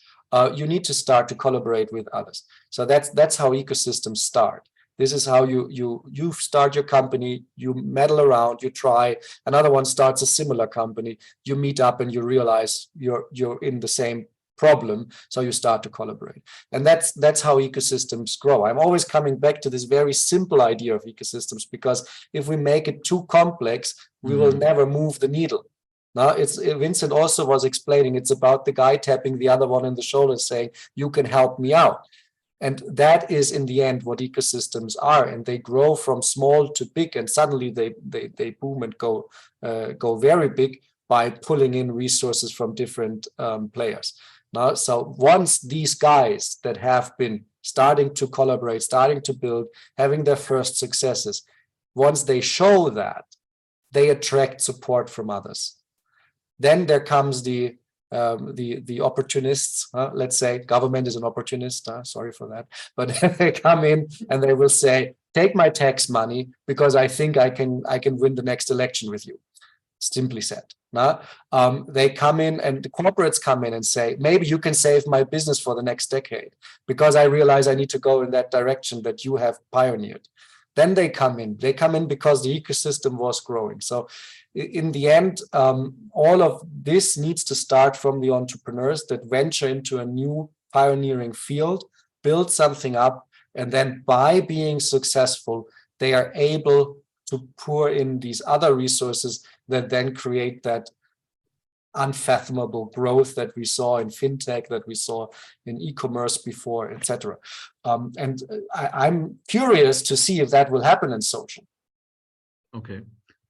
you need to start to collaborate with others. So that's how ecosystems start. This is how you start your company, you meddle around, you try, another one starts a similar company, you meet up and you realize you're in the same problem, so you start to collaborate. And that's how ecosystems grow. I'm always coming back to this very simple idea of ecosystems, because if we make it too complex, we will never move the needle. Now, Vincent also was explaining, it's about the guy tapping the other one in the shoulder saying, you can help me out. And that is in the end what ecosystems are, and they grow from small to big, and suddenly they boom and go very big by pulling in resources from different players. Now, so once these guys that have been starting to collaborate, starting to build, having their first successes, once they show that, they attract support from others. Then there comes the opportunists. Let's say government is an opportunist. Sorry for that, but they come in and they will say, "Take my tax money because I think I can win the next election with you." Simply said. They come in, and the corporates come in and say, "Maybe you can save my business for the next decade because I realize I need to go in that direction that you have pioneered." Then they come in. They come in because the ecosystem was growing. So in the end, all of this needs to start from the entrepreneurs that venture into a new pioneering field, build something up, and then by being successful, they are able to pour in these other resources that then create that unfathomable growth that we saw in fintech, that we saw in e-commerce before, etc. And I'm curious to see if that will happen in social. Okay,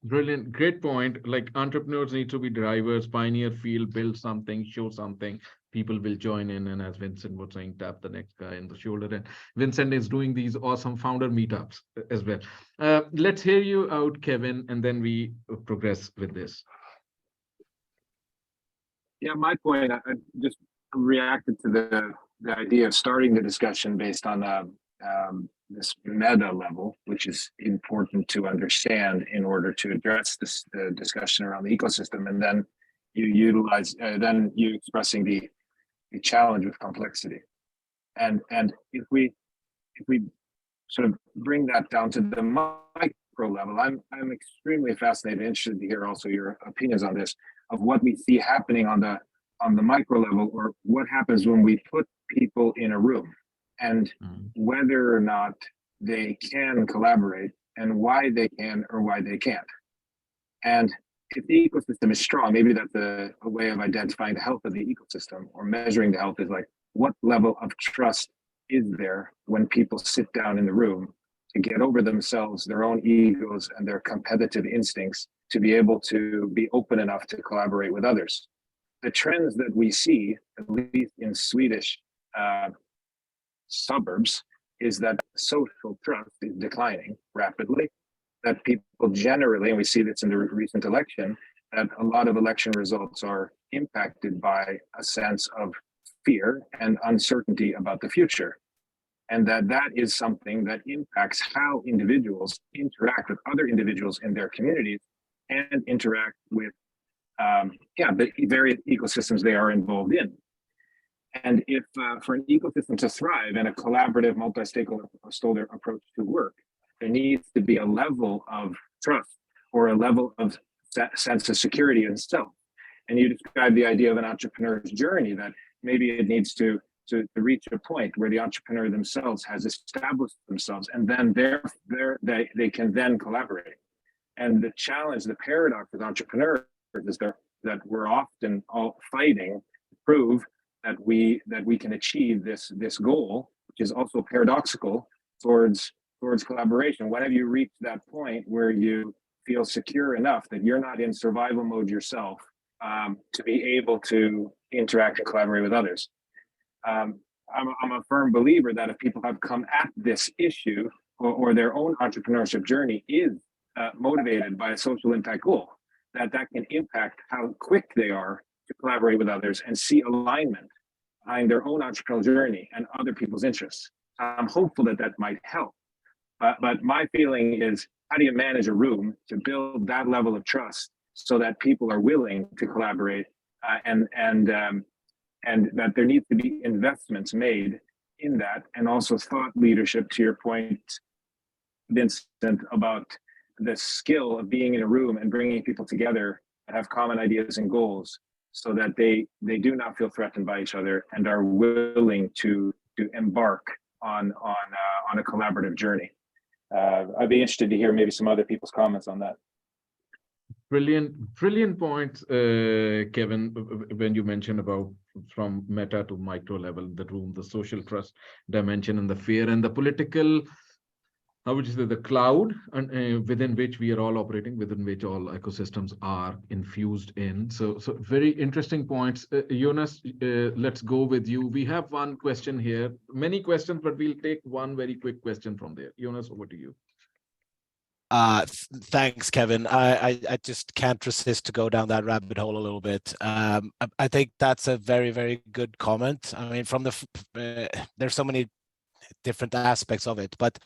brilliant, great point. Like entrepreneurs need to be drivers, pioneer field, build something, show something. People will join in, and as Vincent was saying, tap the next guy in the shoulder. And Vincent is doing these awesome founder meetups as well. Let's hear you out, Kevin, and then we progress with this. Yeah, my point, I just reacted to the idea of starting the discussion based on this meta level, which is important to understand in order to address this discussion around the ecosystem. And then you utilize, then you expressing the challenge with complexity. And if we sort of bring that down to the micro level, I'm extremely fascinated and interested to hear also your opinions on this, of what we see happening on the micro level, or what happens when we put people in a room, and whether or not they can collaborate, and why they can or why they can't. And if the ecosystem is strong, maybe that's a way of identifying the health of the ecosystem, or measuring the health is like, what level of trust is there when people sit down in the room to get over themselves, their own egos and their competitive instincts, to be able to be open enough to collaborate with others. The trends that we see, at least in Swedish suburbs, is that social trust is declining rapidly, that people generally, and we see this in the recent election, that a lot of election results are impacted by a sense of fear and uncertainty about the future. And that is something that impacts how individuals interact with other individuals in their communities and interact with the various ecosystems they are involved in. And if for an ecosystem to thrive and a collaborative multi-stakeholder approach to work, there needs to be a level of trust or a level of sense of security in self. And you described the idea of an entrepreneur's journey, that maybe it needs to reach a point where the entrepreneur themselves has established themselves, and then they can then collaborate. And the challenge, the paradox with entrepreneurs is that we're often all fighting to prove that we can achieve this goal, which is also paradoxical towards collaboration. When have you reached that point where you feel secure enough that you're not in survival mode yourself to be able to interact and collaborate with others? I'm a firm believer that if people have come at this issue or their own entrepreneurship journey is motivated by a social impact goal, that can impact how quick they are to collaborate with others and see alignment behind their own entrepreneurial journey and other people's interests. I'm hopeful that might help. But my feeling is, how do you manage a room to build that level of trust so that people are willing to collaborate and that there needs to be investments made in that, and also thought leadership, to your point, Vincent, about the skill of being in a room and bringing people together and have common ideas and goals so that they do not feel threatened by each other and are willing to embark on a collaborative journey. I'd be interested to hear maybe some other people's comments on that. Brilliant points, Kevin, when you mentioned about from meta to micro level, the room, the social trust dimension, and the fear and the political, how would you say, the cloud and within which we are all operating, within which all ecosystems are infused in. So very interesting points. Jonas, let's go with you. We have one question here, many questions, but we'll take one very quick question from there. Jonas, over to you. Thanks, Kevin. I just can't resist to go down that rabbit hole a little bit. I think that's a very, very good comment. I mean, from there's so many different aspects of it, but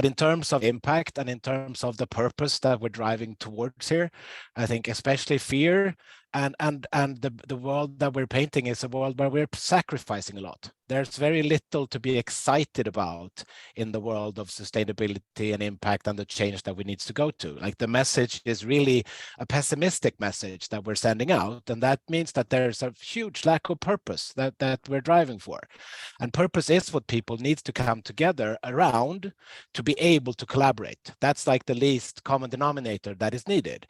in terms of impact and in terms of the purpose that we're driving towards here, I think especially fear and the world that we're painting is a world where we're sacrificing a lot. There's very little to be excited about in the world of sustainability and impact and the change that we need to go to. Like, the message is really a pessimistic message that we're sending out, and that means that there's a huge lack of purpose that we're driving for. And purpose is what people need to come together around to be able to collaborate. That's like the least common denominator that is needed.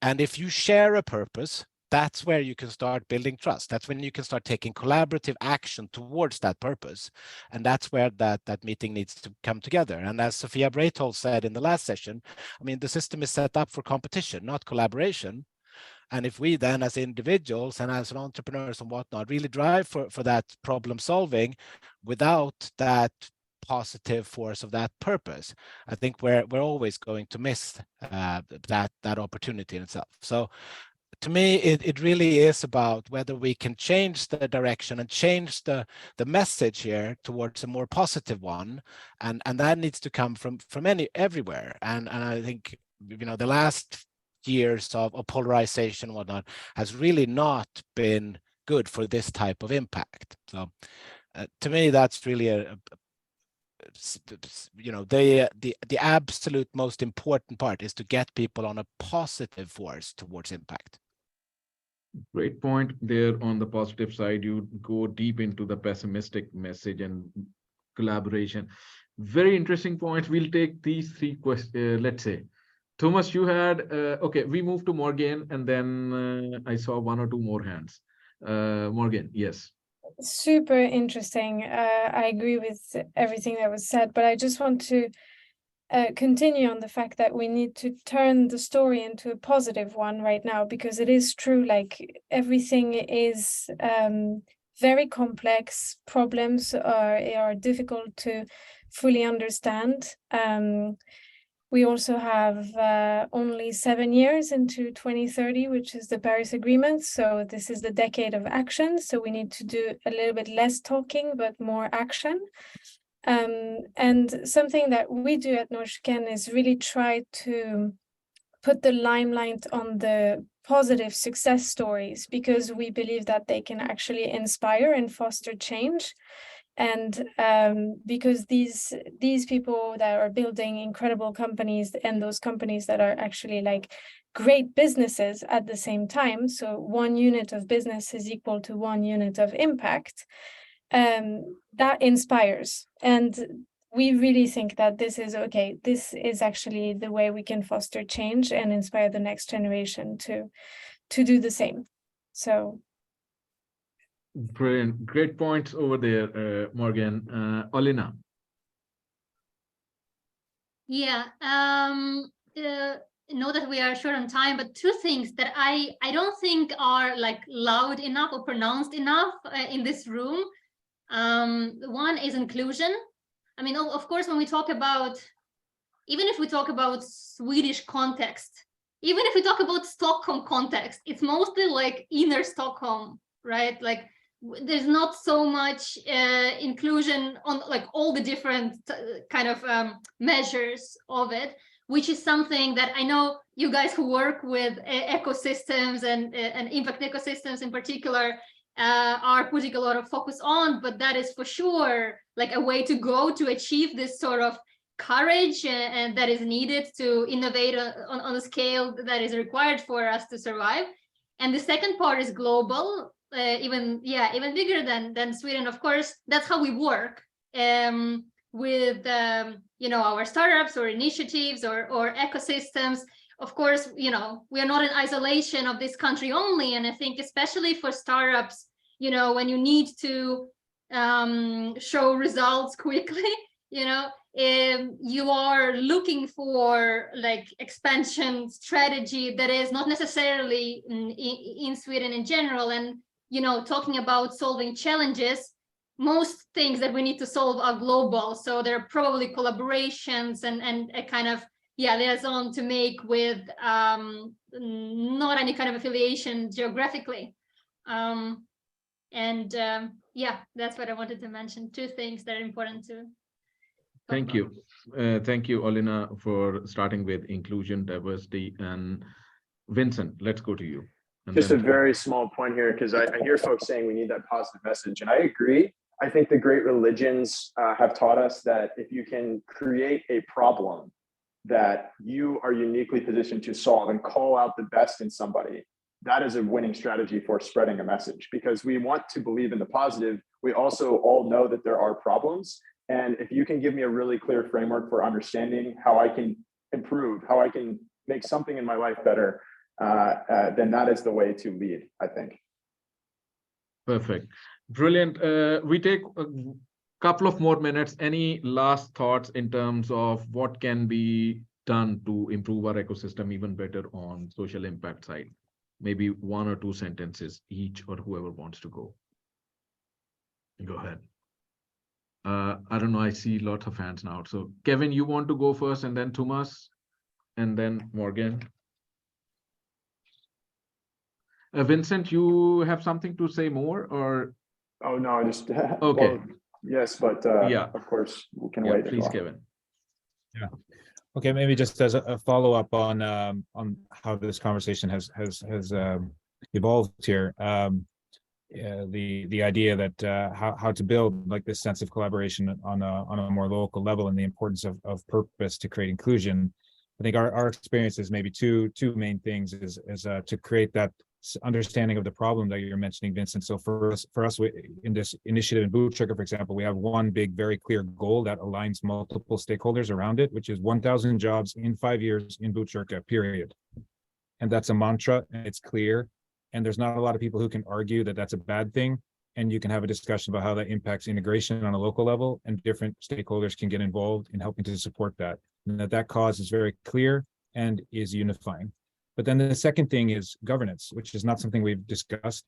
And if you share a purpose, that's where you can start building trust. That's when you can start taking collaborative action towards that purpose. And that's where that meeting needs to come together. And as Sofia Breithold said in the last session, I mean, the system is set up for competition, not collaboration. And if we then as individuals and as entrepreneurs and whatnot really drive for that problem solving without that positive force of that purpose, I think we're always going to miss that opportunity in itself. So to me, it really is about whether we can change the direction and change the message here towards a more positive one, and that needs to come from everywhere. And I think, you know, the last years of polarization and whatnot has really not been good for this type of impact. So to me, that's really the absolute most important part is to get people on a positive force towards impact. Great point there. On the positive side, you go deep into the pessimistic message and collaboration. Very interesting points. We'll take these three questions. Let's say, Thomas, you had, okay, we moved to Morgan, and then I saw one or two more hands. Morgan, yes. Super interesting. I agree with everything that was said, but I just want to continue on the fact that we need to turn the story into a positive one right now, because it is true, like everything is very complex problems are difficult to fully understand. We also have only 7 years into 2030, which is the Paris Agreement. So this is the decade of action. So we need to do a little bit less talking, but more action. And something that we do at Norsken is really try to put the limelight on the positive success stories, because we believe that they can actually inspire and foster change. And because these people that are building incredible companies, and those companies that are actually like great businesses at the same time, so 1 unit of business is equal to 1 unit of impact, that inspires. And we really think that this is actually the way we can foster change and inspire the next generation to do the same. So brilliant, great points over there, Morgan. Olina. Yeah, know that we are short on time, but 2 things that I don't think are like loud enough or pronounced enough in this room. One is inclusion. I mean, of course, when we talk about, even if we talk about Swedish context, even if we talk about Stockholm context, it's mostly like inner Stockholm, right? Like there's not so much inclusion on like all the different kind of measures of it, which is something that I know you guys who work with ecosystems and impact ecosystems in particular are putting a lot of focus on, but that is for sure like a way to go to achieve this sort of courage and that is needed to innovate on a scale that is required for us to survive. And the second part is global, even bigger than Sweden. Of course, that's how we work with our startups or initiatives or ecosystems. Of course, we are not in isolation of this country only. And I think especially for startups, when you need to show results quickly, you are looking for like expansion strategy that is not necessarily in Sweden in general. And, talking about solving challenges, most things that we need to solve are global. So there are probably collaborations and a kind of liaison to make with not any kind of affiliation geographically. That's what I wanted to mention. 2 things that are important to Thank you. Thank you, Olina, for starting with inclusion, diversity, and Vincent, let's go to you. And just a very small point here, because I hear folks saying we need that positive message, and I agree. I think the great religions have taught us that if you can create a problem that you are uniquely positioned to solve and call out the best in somebody, that is a winning strategy for spreading a message, because we want to believe in the positive. We also all know that there are problems. And if you can give me a really clear framework for understanding how I can improve, how I can make something in my life better, then that is the way to lead, I think. Perfect. Brilliant. We take a couple of more minutes. Any last thoughts in terms of what can be done to improve our ecosystem even better on social impact side? Maybe 1 or 2 sentences each, or whoever wants to go. Go ahead. I don't know. I see lots of hands now. So Kevin, you want to go first, and then Thomas, and then Morgan. Vincent, you have something to say more, or? Oh no, I just okay. Well, yes, but of course we can wait. Please, Kevin. Yeah. Okay, maybe just as a follow-up on how this conversation has evolved here. The idea that how to build like this sense of collaboration on a more local level, and the importance of purpose to create inclusion. I think our experience is maybe two main things is to create that understanding of the problem that you're mentioning, Vincent. So for us in this initiative in Botkyrka, for example, we have one big, very clear goal that aligns multiple stakeholders around it, which is 1,000 jobs in 5 years in Botkyrka, period. And that's a mantra, and it's clear. And there's not a lot of people who can argue that that's a bad thing. And you can have a discussion about how that impacts integration on a local level, and different stakeholders can get involved in helping to support that. And that cause is very clear and is unifying. But then the second thing is governance, which is not something we've discussed,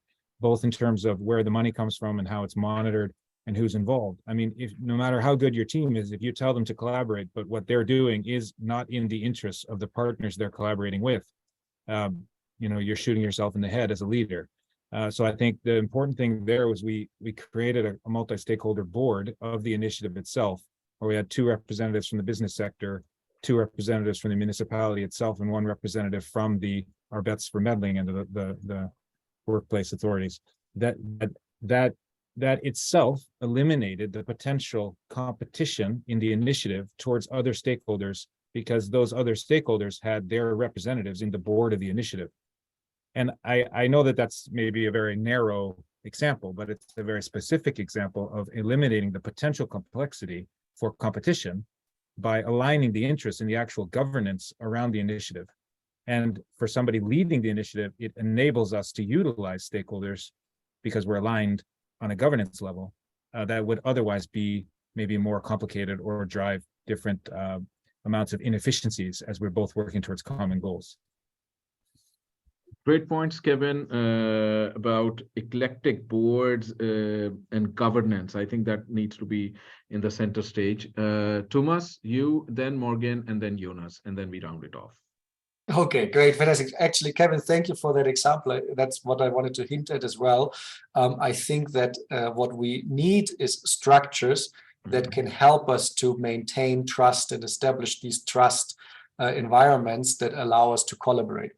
both in terms of where the money comes from and how it's monitored and who's involved. I mean, if no matter how good your team is, if you tell them to collaborate, but what they're doing is not in the interests of the partners they're collaborating with, you're shooting yourself in the head as a leader. So I think the important thing there was we created a multi-stakeholder board of the initiative itself, where we had 2 representatives from the business sector, 2 representatives from the municipality itself, and 1 representative from our Bets for Meddling and the workplace authorities. That itself eliminated the potential competition in the initiative towards other stakeholders, because those other stakeholders had their representatives in the board of the initiative. And I know that that's maybe a very narrow example, but it's a very specific example of eliminating the potential complexity for competition by aligning the interests in the actual governance around the initiative. And for somebody leading the initiative, it enables us to utilize stakeholders because we're aligned on a governance level that would otherwise be maybe more complicated or drive different amounts of inefficiencies as we're both working towards common goals. Great points, Kevin, about eclectic boards and governance. I think that needs to be in the center stage. Thomas, you, then Morgan, and then Jonas, and then we round it off. Okay, great, fantastic. Actually, Kevin, thank you for that example. That's what I wanted to hint at as well. I think that what we need is structures that can help us to maintain trust and establish these trust environments that allow us to collaborate.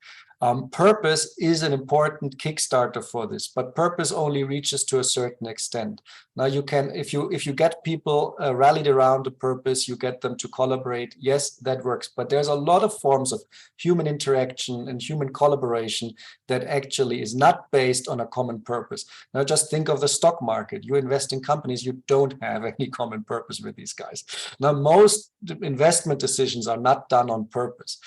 Purpose is an important Kickstarter for this, but purpose only reaches to a certain extent. Now you can, if you get people rallied around the purpose, you get them to collaborate. Yes, that works. But there's a lot of forms of human interaction and human collaboration that actually is not based on a common purpose. Now just think of the stock market. You invest in companies, you don't have any common purpose with these guys. Now most investment decisions are not done on purpose.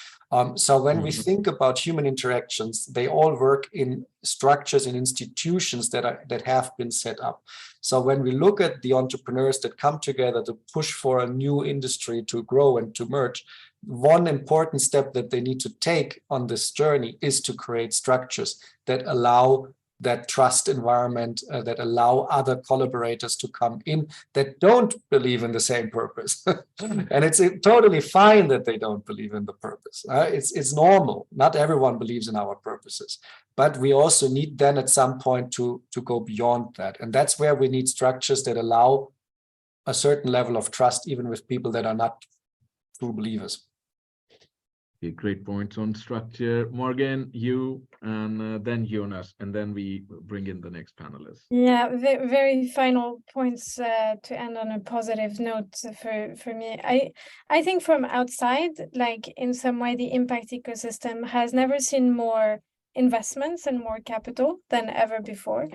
So when we think about human interactions, they all work in structures and institutions that have been set up. So when we look at the entrepreneurs that come together to push for a new industry to grow and to merge, one important step that they need to take on this journey is to create structures that allow that trust environment, that allow other collaborators to come in that don't believe in the same purpose. And it's totally fine that they don't believe in the purpose. It's normal. Not everyone believes in our purposes. But we also need then at some point to go beyond that. And that's where we need structures that allow a certain level of trust, even with people that are not true believers. Okay, great points on structure. Morgan, you, and then Jonas, and then we bring in the next panelist. Yeah, very final points to end on a positive note for me. I think from outside, like in some way, the impact ecosystem has never seen more investments and more capital than ever before.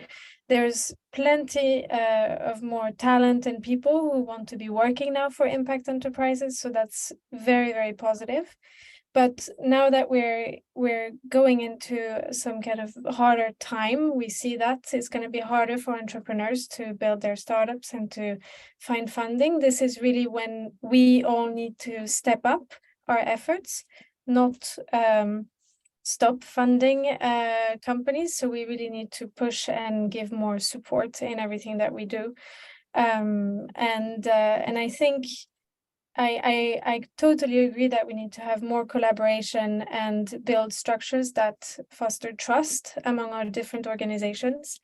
There's plenty of more talent and people who want to be working now for impact enterprises. So that's very, very positive. But now that we're going into some kind of harder time, we see that it's going to be harder for entrepreneurs to build their startups and to find funding. This is really when we all need to step up our efforts, not stop funding companies. So we really need to push and give more support in everything that we do. And I think I totally agree that we need to have more collaboration and build structures that foster trust among our different organizations.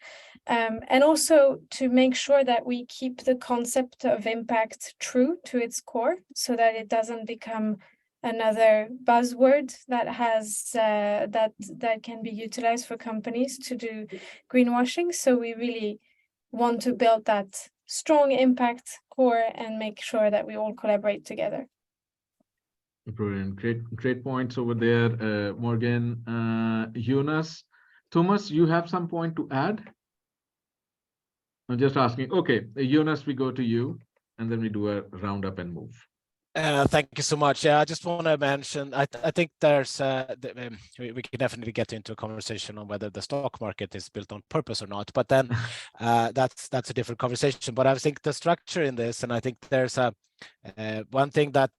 And also to make sure that we keep the concept of impact true to its core so that it doesn't become another buzzword that has that can be utilized for companies to do greenwashing. So we really want to build that strong impact core and make sure that we all collaborate together. Brilliant, great points over there, Morgan. Jonas, Thomas, you have some point to add? I'm just asking. Okay, Jonas, we go to you, and then we do a roundup and move. Thank you so much. Yeah, I just want to mention, I think there's, we can definitely get into a conversation on whether the stock market is built on purpose or not, but then that's a different conversation. But I think the structure in this, and I think there's One thing that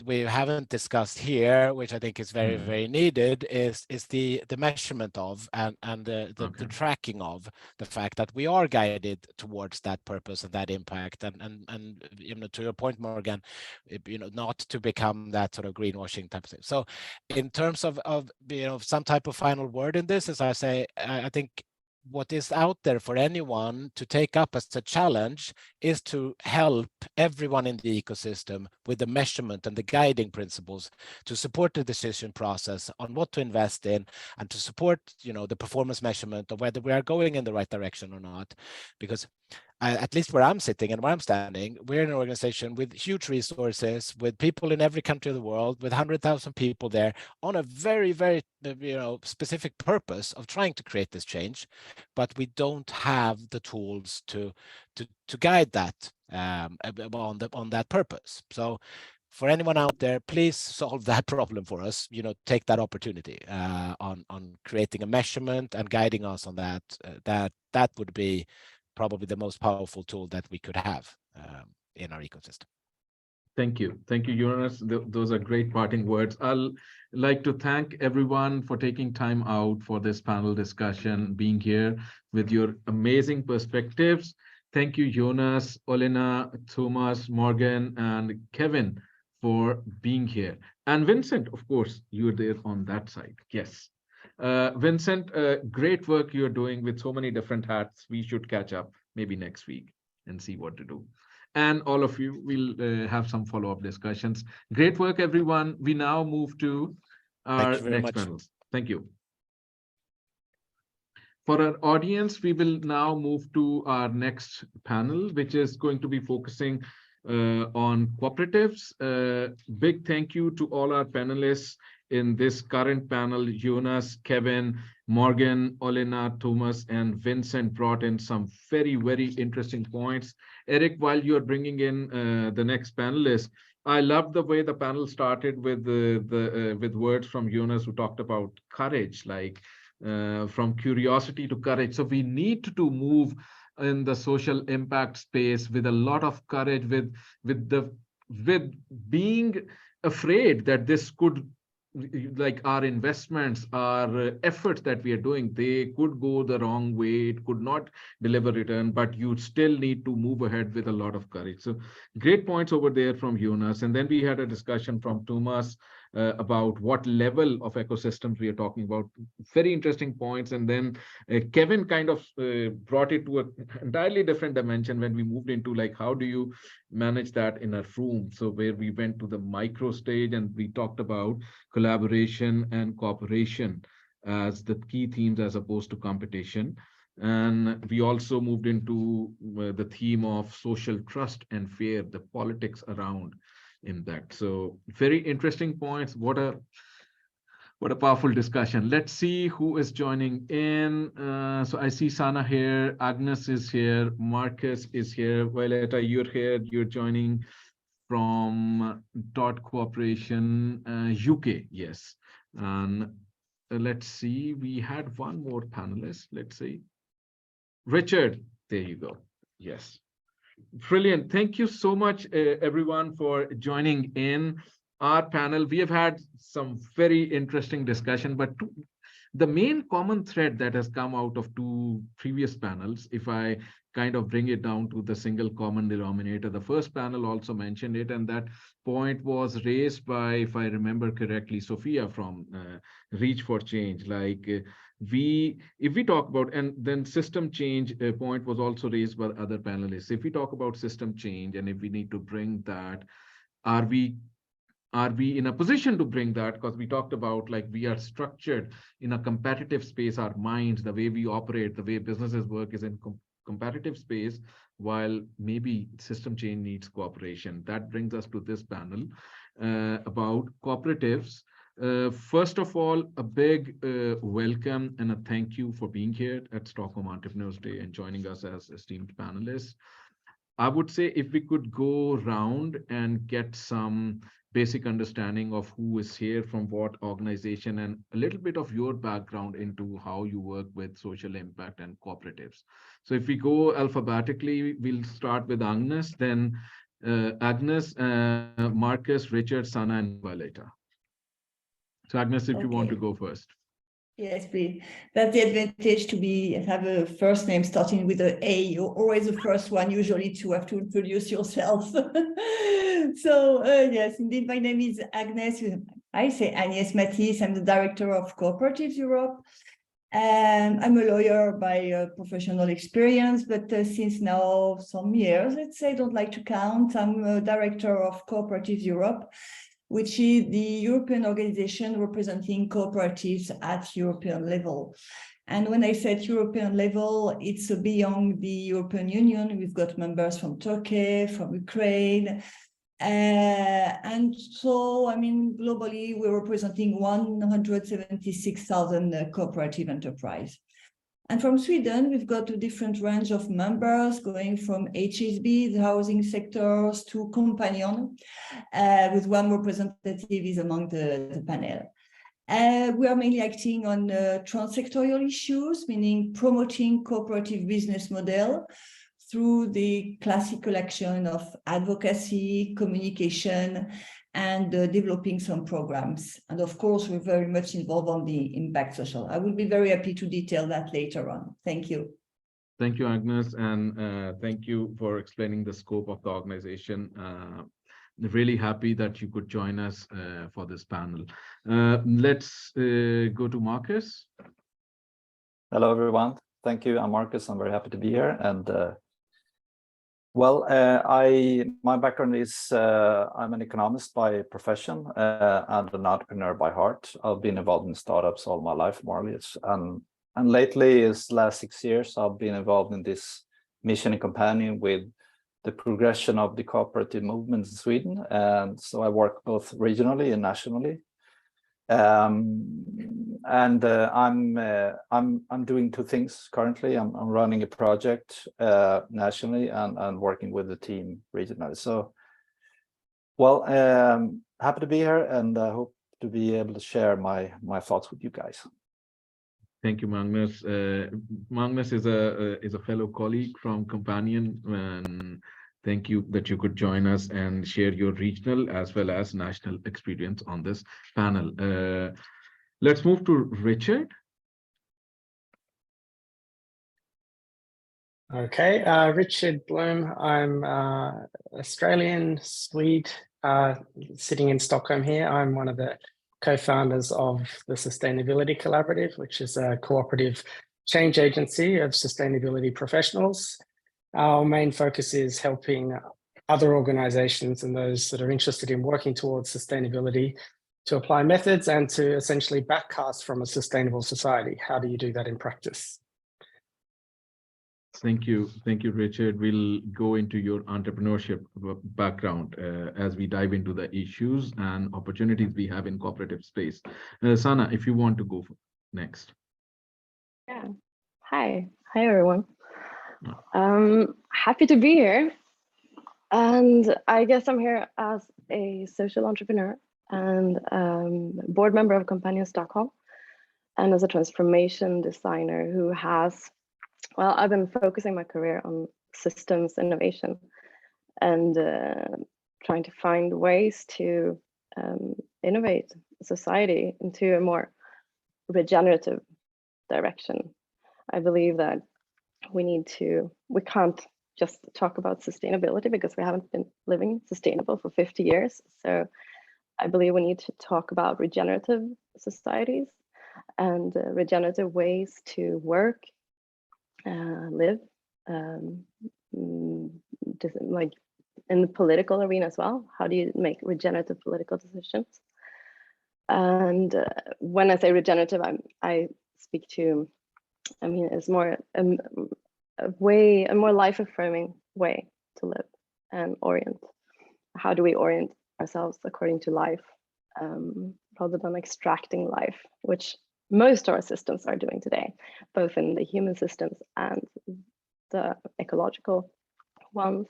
we haven't discussed here, which I think is very needed, is the measurement of and the tracking of the fact that we are guided towards that purpose and that impact, and you know, to your point, Morgan, you know, not to become that sort of greenwashing type of thing. So in terms of you know, some type of final word in this, as I say, I think what is out there for anyone to take up as a challenge is to help everyone in the ecosystem with the measurement and the guiding principles to support the decision process on what to invest in, and to support, you know, the performance measurement of whether we are going in the right direction or not. Because at least where I'm sitting and where I'm standing, we're an organization with huge resources, with people in every country of the world, with 100,000 people there on a very, very, you know, specific purpose of trying to create this change, but we don't have the tools to guide that on that purpose. So for anyone out there, please solve that problem for us. You know, take that opportunity on creating a measurement and guiding us on that. That would be probably the most powerful tool that we could have in our ecosystem. Thank you, Jonas. Those are great parting words. I'll like to thank everyone for taking time out for this panel discussion, being here with your amazing perspectives. Thank you, Jonas, Olena, Thomas, Morgan, and Kevin for being here. And Vincent, of course, you're there on that side. Yes. Vincent, great work you're doing with so many different hats. We should catch up maybe next week and see what to do. And all of you will have some follow-up discussions. Great work, everyone. We now move to our next panels. Thank you. For our audience, we will now move to our next panel, which is going to be focusing on cooperatives. Big thank you to all our panelists in this current panel. Jonas, Kevin, Morgan, Olena, Thomas, and Vincent brought in some very, very interesting points. Eric, while you're bringing in the next panelist, I love the way the panel started with with words from Jonas, who talked about courage, like from curiosity to courage. So we need to move in the social impact space with a lot of courage, with being afraid that this could, like our investments, our efforts that we are doing, they could go the wrong way, it could not deliver return, but you still need to move ahead with a lot of courage. So great points over there from Jonas. And then we had a discussion from Thomas about what level of ecosystems we are talking about. Very interesting points. And then Kevin kind of brought it to an entirely different dimension when we moved into, like, how do you manage that in a room? So where we went to the micro stage and we talked about collaboration and cooperation as the key themes as opposed to competition. And we also moved into the theme of social trust and fear, the politics around in that. So very interesting points. What a powerful discussion. Let's see who is joining in. So I see Sana here, Agnes is here, Marcus is here, Violetta, you're here, you're joining from Dot Cooperation UK. Yes. And let's see, we had one more panelist. Let's see, Richard, there you go. Yes. Brilliant. Thank you so much, everyone, for joining in our panel. We have had some very interesting discussion, but the main common thread that has come out of two previous panels, if I kind of bring it down to the single common denominator, the first panel also mentioned it, and that point was raised by, if I remember correctly, Sophia from Reach for Change. Like if we talk about, and then system change point was also raised by other panelists. If we talk about system change, and if we need to bring that, are we in a position to bring that? Because we talked about, like, we are structured in a competitive space, our minds, the way we operate, the way businesses work is in competitive space, while maybe system change needs cooperation. That brings us to this panel about cooperatives. First of all, a big welcome and a thank you for being here at Stockholm Entrepreneurs Day and joining us as esteemed panelists. I would say if we could go around and get some basic understanding of who is here, from what organization, and a little bit of your background into how you work with social impact and cooperatives. So if we go alphabetically, we'll start with Agnes, then Agnes, Marcus, Richard, Sana, and Violeta. So Agnes, if you want to go first. Yes, please. That's the advantage to have a first name starting with an A. You're always the first one, usually, to have to introduce yourself. So yes, indeed, my name is Agnes. I say Agnes Matisse. I'm the director of Cooperatives Europe. And I'm a lawyer by professional experience, but since now some years, let's say, I don't like to count, I'm a director of Cooperatives Europe, which is the European organization representing cooperatives at European level. And when I said European level, it's beyond the European Union. We've got members from Turkey, from Ukraine. And so, I mean, globally, we're representing 176,000 cooperative enterprise. And from Sweden, we've got a different range of members going from HSB, the housing sectors, to Companion, with one representative is among the panel. We are mainly acting on transsectorial issues, meaning promoting cooperative business model through the classical action of advocacy, communication, and developing some programs. And of course, we're very much involved on the impact social. I will be very happy to detail that later on. Thank you. Thank you, Agnes, and thank you for explaining the scope of the organization. Really happy that you could join us for this panel. Let's go to Marcus. Hello, everyone. Thank you. I'm Marcus. I'm very happy to be here. And my background is I'm an economist by profession and an entrepreneur by heart. I've been involved in startups all my life, more or less. And lately, last 6 years, I've been involved in this mission and companion with the progression of the cooperative movement in Sweden. And so I work both regionally and nationally. I'm doing two things currently. I'm running a project nationally and working with the team regionally. So, well, happy to be here, and I hope to be able to share my thoughts with you guys. Thank you, Magnus. Magnus is a fellow colleague from Companion, and thank you that you could join us and share your regional as well as national experience on this panel. Let's move to Richard. Okay, Richard Bloom. I'm Australian, Swede, sitting in Stockholm here. I'm one of the co-founders of the Sustainability Collaborative, which is a cooperative change agency of sustainability professionals. Our main focus is helping other organizations and those that are interested in working towards sustainability to apply methods and to essentially backcast from a sustainable society. How do you do that in practice? Thank you, Richard. We'll go into your entrepreneurship background as we dive into the issues and opportunities we have in cooperative space. Sana, if you want to go next. Yeah. Hi, everyone. Happy to be here. And I guess I'm here as a social entrepreneur and board member of Companion Stockholm, and as a transformation designer who has, well, I've been focusing my career on systems innovation and trying to find ways to innovate society into a more regenerative direction. I believe that we can't just talk about sustainability because we haven't been living sustainable for 50 years. So I believe we need to talk about regenerative societies and regenerative ways to work, live, like in the political arena as well. How do you make regenerative political decisions? And when I say regenerative, I speak to, I mean, it's more a more life-affirming way to live and orient. How do we orient ourselves according to life, rather than extracting life, which most of our systems are doing today, both in the human systems and the ecological ones.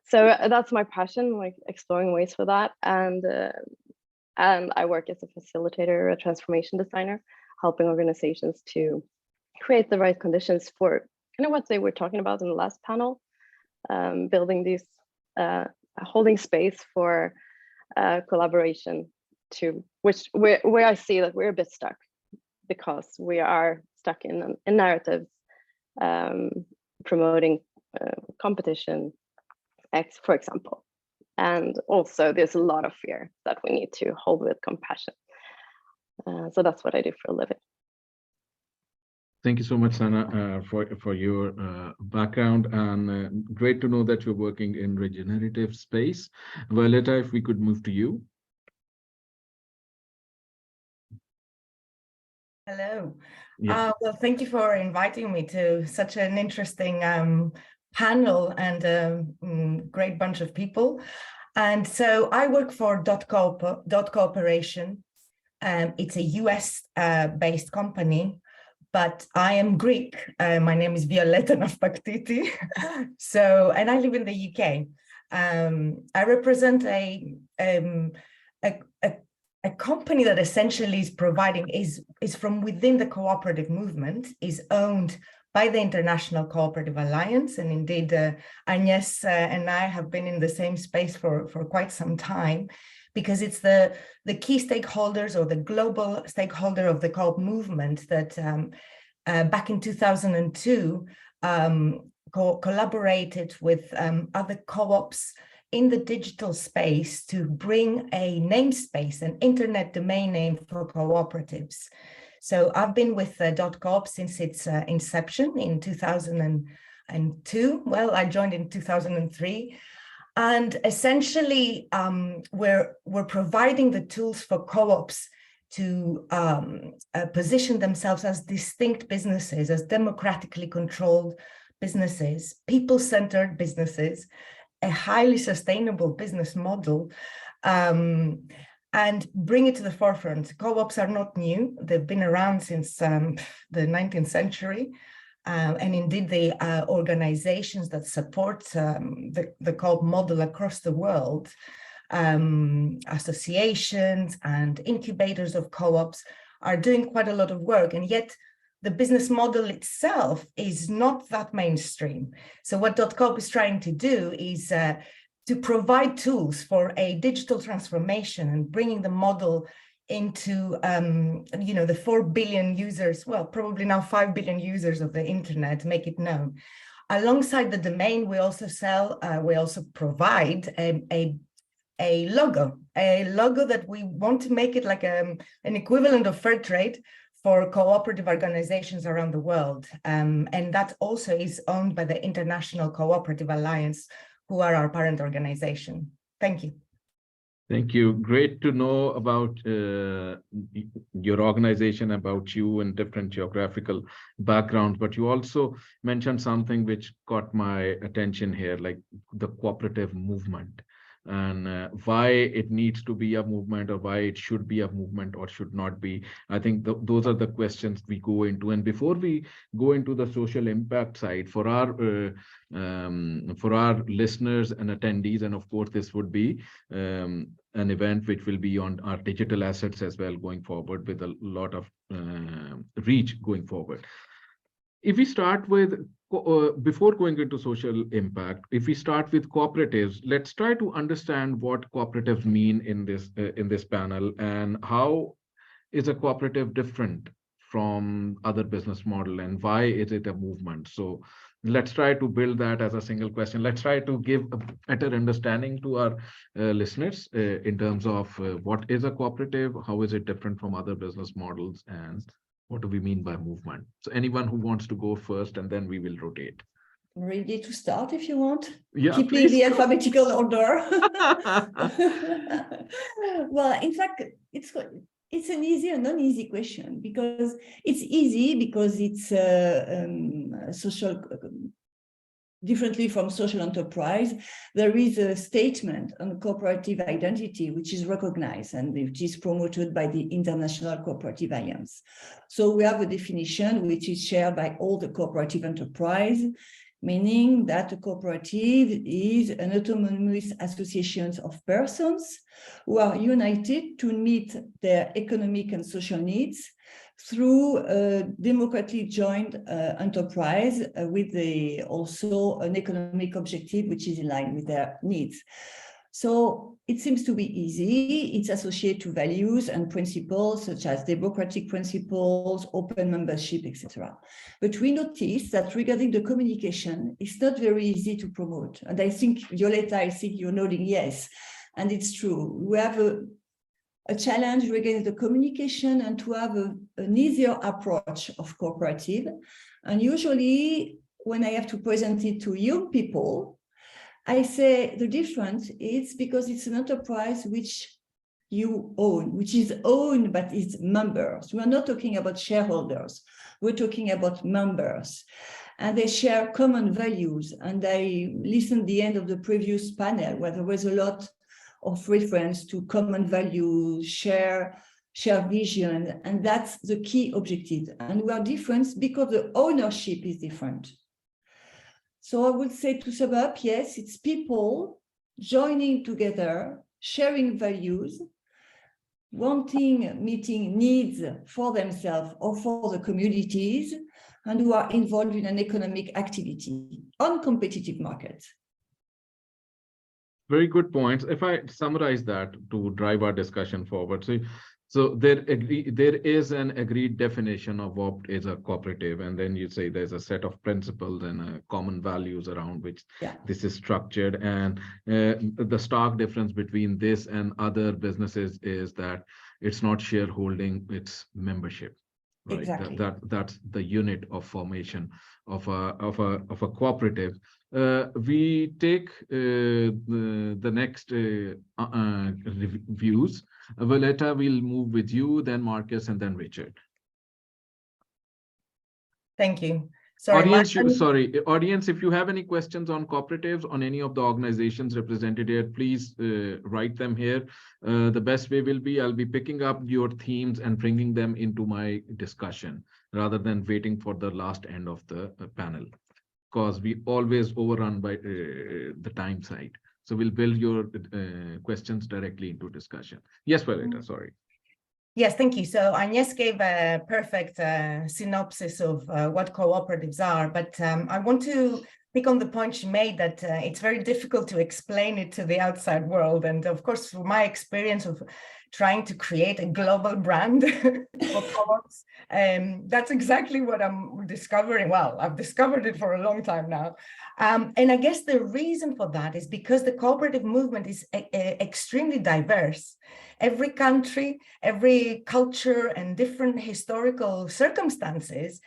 So that's my passion, like exploring ways for that. And I work as a facilitator, a transformation designer, helping organizations to create the right conditions for kind of what they were talking about in the last panel, building these holding space for collaboration, where I see that we're a bit stuck because we are stuck in narratives promoting competition, for example. And also there's a lot of fear that we need to hold with compassion. So that's what I do for a living. Thank you so much, Sana, for your background, and great to know that you're working in regenerative space. Violeta, if we could move to you. Hello. Yeah. Well, thank you for inviting me to such an interesting panel and a great bunch of people. And so I work for Dot Cooperation. It's a US based company, but I am Greek. My name is Violeta Nafpaktiti. So, and I live in the UK. I represent a company that essentially is providing, is from within the cooperative movement, is owned by the International Cooperative Alliance. And indeed, Agnes and I have been in the same space for quite some time, because it's the key stakeholders or the global stakeholder of the co-op movement that back in 2002 collaborated with other co-ops in the digital space to bring a namespace, an internet domain name for cooperatives. So I've been with .coop since its inception in 2002. Well, I joined in 2003. And essentially, we're providing the tools for co-ops to position themselves as distinct businesses, as democratically controlled businesses, people-centered businesses, a highly sustainable business model, and bring it to the forefront. Co-ops are not new. They've been around since the 19th century. And indeed, the organizations that support the co-op model across the world, associations and incubators of co-ops, are doing quite a lot of work. And yet the business model itself is not that mainstream. So what .coop is trying to do is to provide tools for a digital transformation and bringing the model into the 4 billion users, well, probably now 5 billion users of the internet, make it known. Alongside the domain, we also provide a logo that we want to make it like an equivalent of fair trade for cooperative organizations around the world. And that also is owned by the International Cooperative Alliance, who are our parent organization. Thank you. Thank you. Great to know about your organization, about you and different geographical backgrounds. But you also mentioned something which caught my attention here, like the cooperative movement, and why it needs to be a movement, or why it should be a movement or should not be. I think those are the questions we go into. And before we go into the social impact side, for our listeners and attendees, and of course this would be an event which will be on our digital assets as well going forward, with a lot of reach going forward. If we start with, before going into social impact, if we start with cooperatives, let's try to understand what cooperatives mean in this panel, and how is a cooperative different from other business model, and why is it a movement? So let's try to build that as a single question. Let's try to give a better understanding to our listeners in terms of what is a cooperative, how is it different from other business models, and what do we mean by movement? So anyone who wants to go first, and then we will rotate. Ready to start if you want? Yeah, keeping the alphabetical order. Well, in fact, it's an easy and non-easy question, because it's easy because it's social. Differently from social enterprise, there is a statement on cooperative identity which is recognized and which is promoted by the International Cooperative Alliance. So we have a definition which is shared by all the cooperative enterprise, meaning that a cooperative is an autonomous association of persons who are united to meet their economic and social needs through a democratically joined enterprise with also an economic objective which is in line with their needs. So it seems to be easy. It's associated to values and principles such as democratic principles, open membership, etc. But we notice that regarding the communication, it's not very easy to promote. And I think, Violetta, I think you're nodding yes. And it's true. We have a challenge regarding the communication and to have an easier approach of cooperative. And usually when I have to present it to young people, I say the difference is because it's an enterprise which you own, which is owned by its members. We are not talking about shareholders. We're talking about members. And they share common values. And I listened to the end of the previous panel where there was a lot of reference to common values, share vision, and that's the key objective. And we are different because the ownership is different. So I would say, to sum up, yes, it's people joining together, sharing values, meeting needs for themselves or for the communities, and who are involved in an economic activity on competitive markets. Very good points. If I summarize that to drive our discussion forward, so there is an agreed definition of what is a cooperative, and then you say there's a set of principles and common values around which this is structured. And the stark difference between this and other businesses is that it's not shareholding, it's membership. Right? Exactly. That's the unit of formation of a cooperative. We take the next reviews. Violetta, we'll move with you, then Marcus, and then Richard. Thank you. Sorry, audience, if you have any questions on cooperatives, on any of the organizations represented here, please write them here. The best way will be I'll be picking up your themes and bringing them into my discussion rather than waiting for the last end of the panel, because we always overrun by the time side. So we'll build your questions directly into discussion. Yes, Violetta, sorry. Yes, thank you. So Agnes gave a perfect synopsis of what cooperatives are, but I want to pick on the point she made that it's very difficult to explain it to the outside world. And of course, through my experience of trying to create a global brand for co-ops, that's exactly what I'm discovering. Well, I've discovered it for a long time now. And I guess the reason for that is because the cooperative movement is extremely diverse. Every country, every culture, and different historical circumstances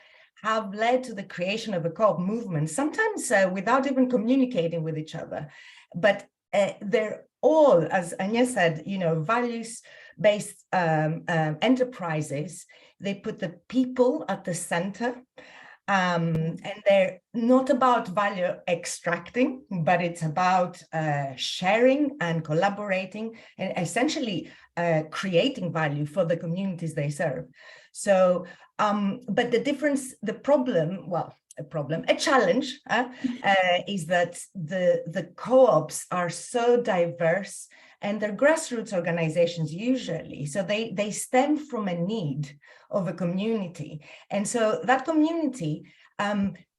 have led to the creation of a co-op movement, sometimes without even communicating with each other. But they're all, as Agnes said, values-based enterprises. They put the people at the center. And they're not about value extracting, but it's about sharing and collaborating and essentially creating value for the communities they serve. So, but a challenge is that the co-ops are so diverse and they're grassroots organizations usually. So they stem from a need of a community. And so that community,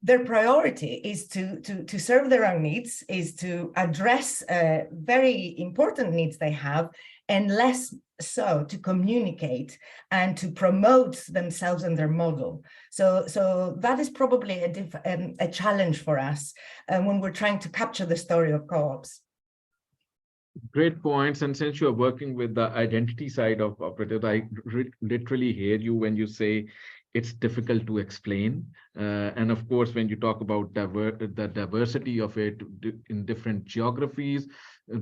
their priority is to serve their own needs, is to address very important needs they have, and less so to communicate and to promote themselves and their model. So that is probably a challenge for us when we're trying to capture the story of co-ops. Great points. And since you're working with the identity side of cooperatives, I literally hear you when you say it's difficult to explain. And of course, when you talk about the diversity of it in different geographies,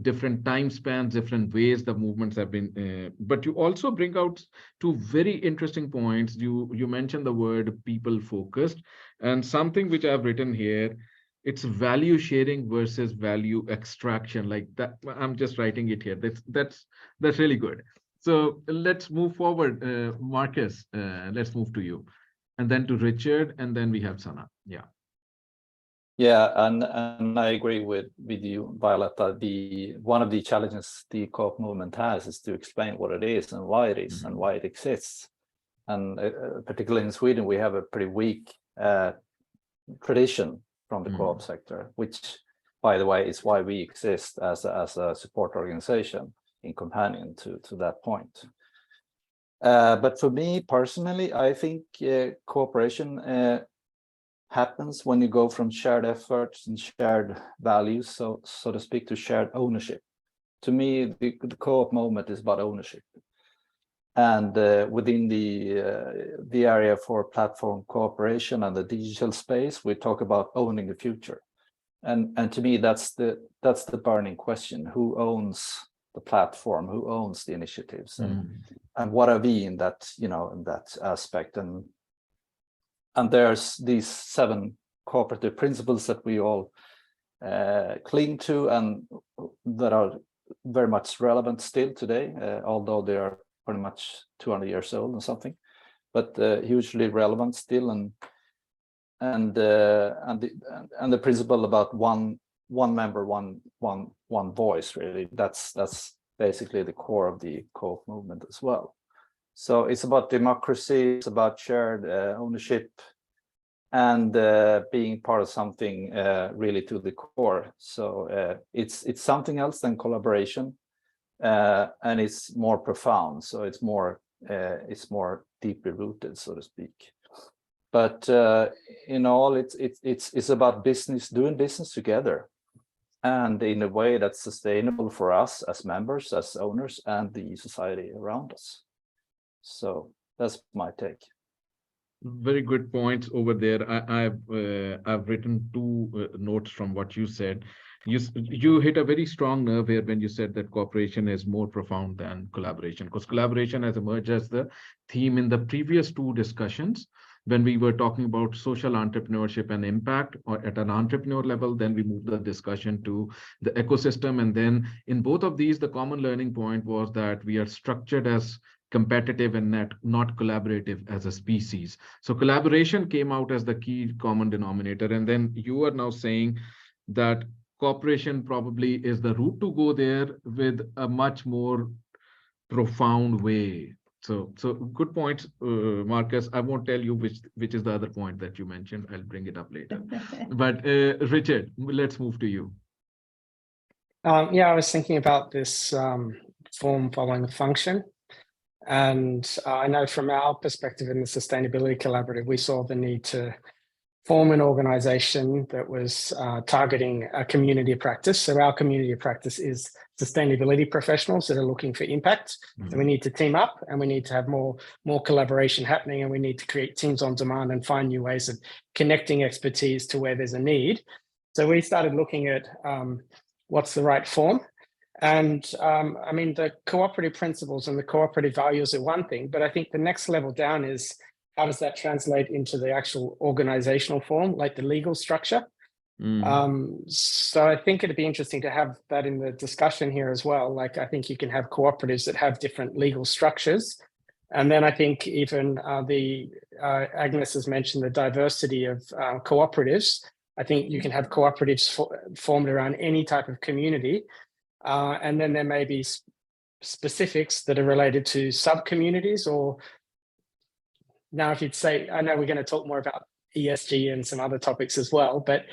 different time spans, different ways the movements have been, but you also bring out two very interesting points. You mentioned the word people focused, and something which I've written here, it's value sharing versus value extraction, like that. I'm just writing it here. That's really good. So let's move forward. Marcus, let's move to you, and then to Richard, and then we have Sana. Yeah, and I agree with you, Violetta. One of the challenges the co-op movement has is to explain what it is and why it is and why it exists. And particularly in Sweden, we have a pretty weak tradition from the co-op sector, which, by the way, is why we exist as a support organization in companion to that point. But for me personally, I think cooperation happens when you go from shared efforts and shared values, so to speak, to shared ownership. To me, the co-op moment is about ownership. And within the area for platform cooperation and the digital space, we talk about owning the future. And to me, that's the burning question: who owns the platform? Who owns the initiatives? And what are we in that, in that aspect? And there's these 7 cooperative principles that we all cling to, and that are very much relevant still today, although they are pretty much 200 years old or something, but hugely relevant still. And the principle about one member, one voice, really, that's basically the core of the co-op movement as well. So it's about democracy, it's about shared ownership, and being part of something really to the core. So it's something else than collaboration, and it's more profound. So it's more deeply rooted, so to speak. But in all, it's about doing business together, and in a way that's sustainable for us as members, as owners, and the society around us. So that's my take. Very good points over there. I've written 2 notes from what you said. You hit a very strong nerve here when you said that cooperation is more profound than collaboration, because collaboration has emerged as the theme in the previous 2 discussions. When we were talking about social entrepreneurship and impact, or at an entrepreneur level, then we moved the discussion to the ecosystem. And then in both of these, the common learning point was that we are structured as competitive and not collaborative as a species. So collaboration came out as the key common denominator. And then you are now saying that cooperation probably is the route to go there with a much more profound way. So good point, Marcus. I won't tell you which is the other point that you mentioned. I'll bring it up later. But Richard, let's move to you. Yeah, I was thinking about this form following a function. And I know from our perspective in the Sustainability Collaborative, we saw the need to form an organization that was targeting a community of practice. So our community of practice is sustainability professionals that are looking for impact. So we need to team up, and we need to have more collaboration happening, and we need to create teams on demand and find new ways of connecting expertise to where there's a need. So we started looking at what's the right form. And I mean, the cooperative principles and the cooperative values are one thing, but I think the next level down is, how does that translate into the actual organizational form, like the legal structure? So I think it'd be interesting to have that in the discussion here as well. Like, I think you can have cooperatives that have different legal structures. And then I think even Agnes has mentioned the diversity of cooperatives. I think you can have cooperatives formed around any type of community. And then there may be specifics that are related to sub-communities, or now if you'd say, I know we're going to talk more about ESG and some other topics as well, but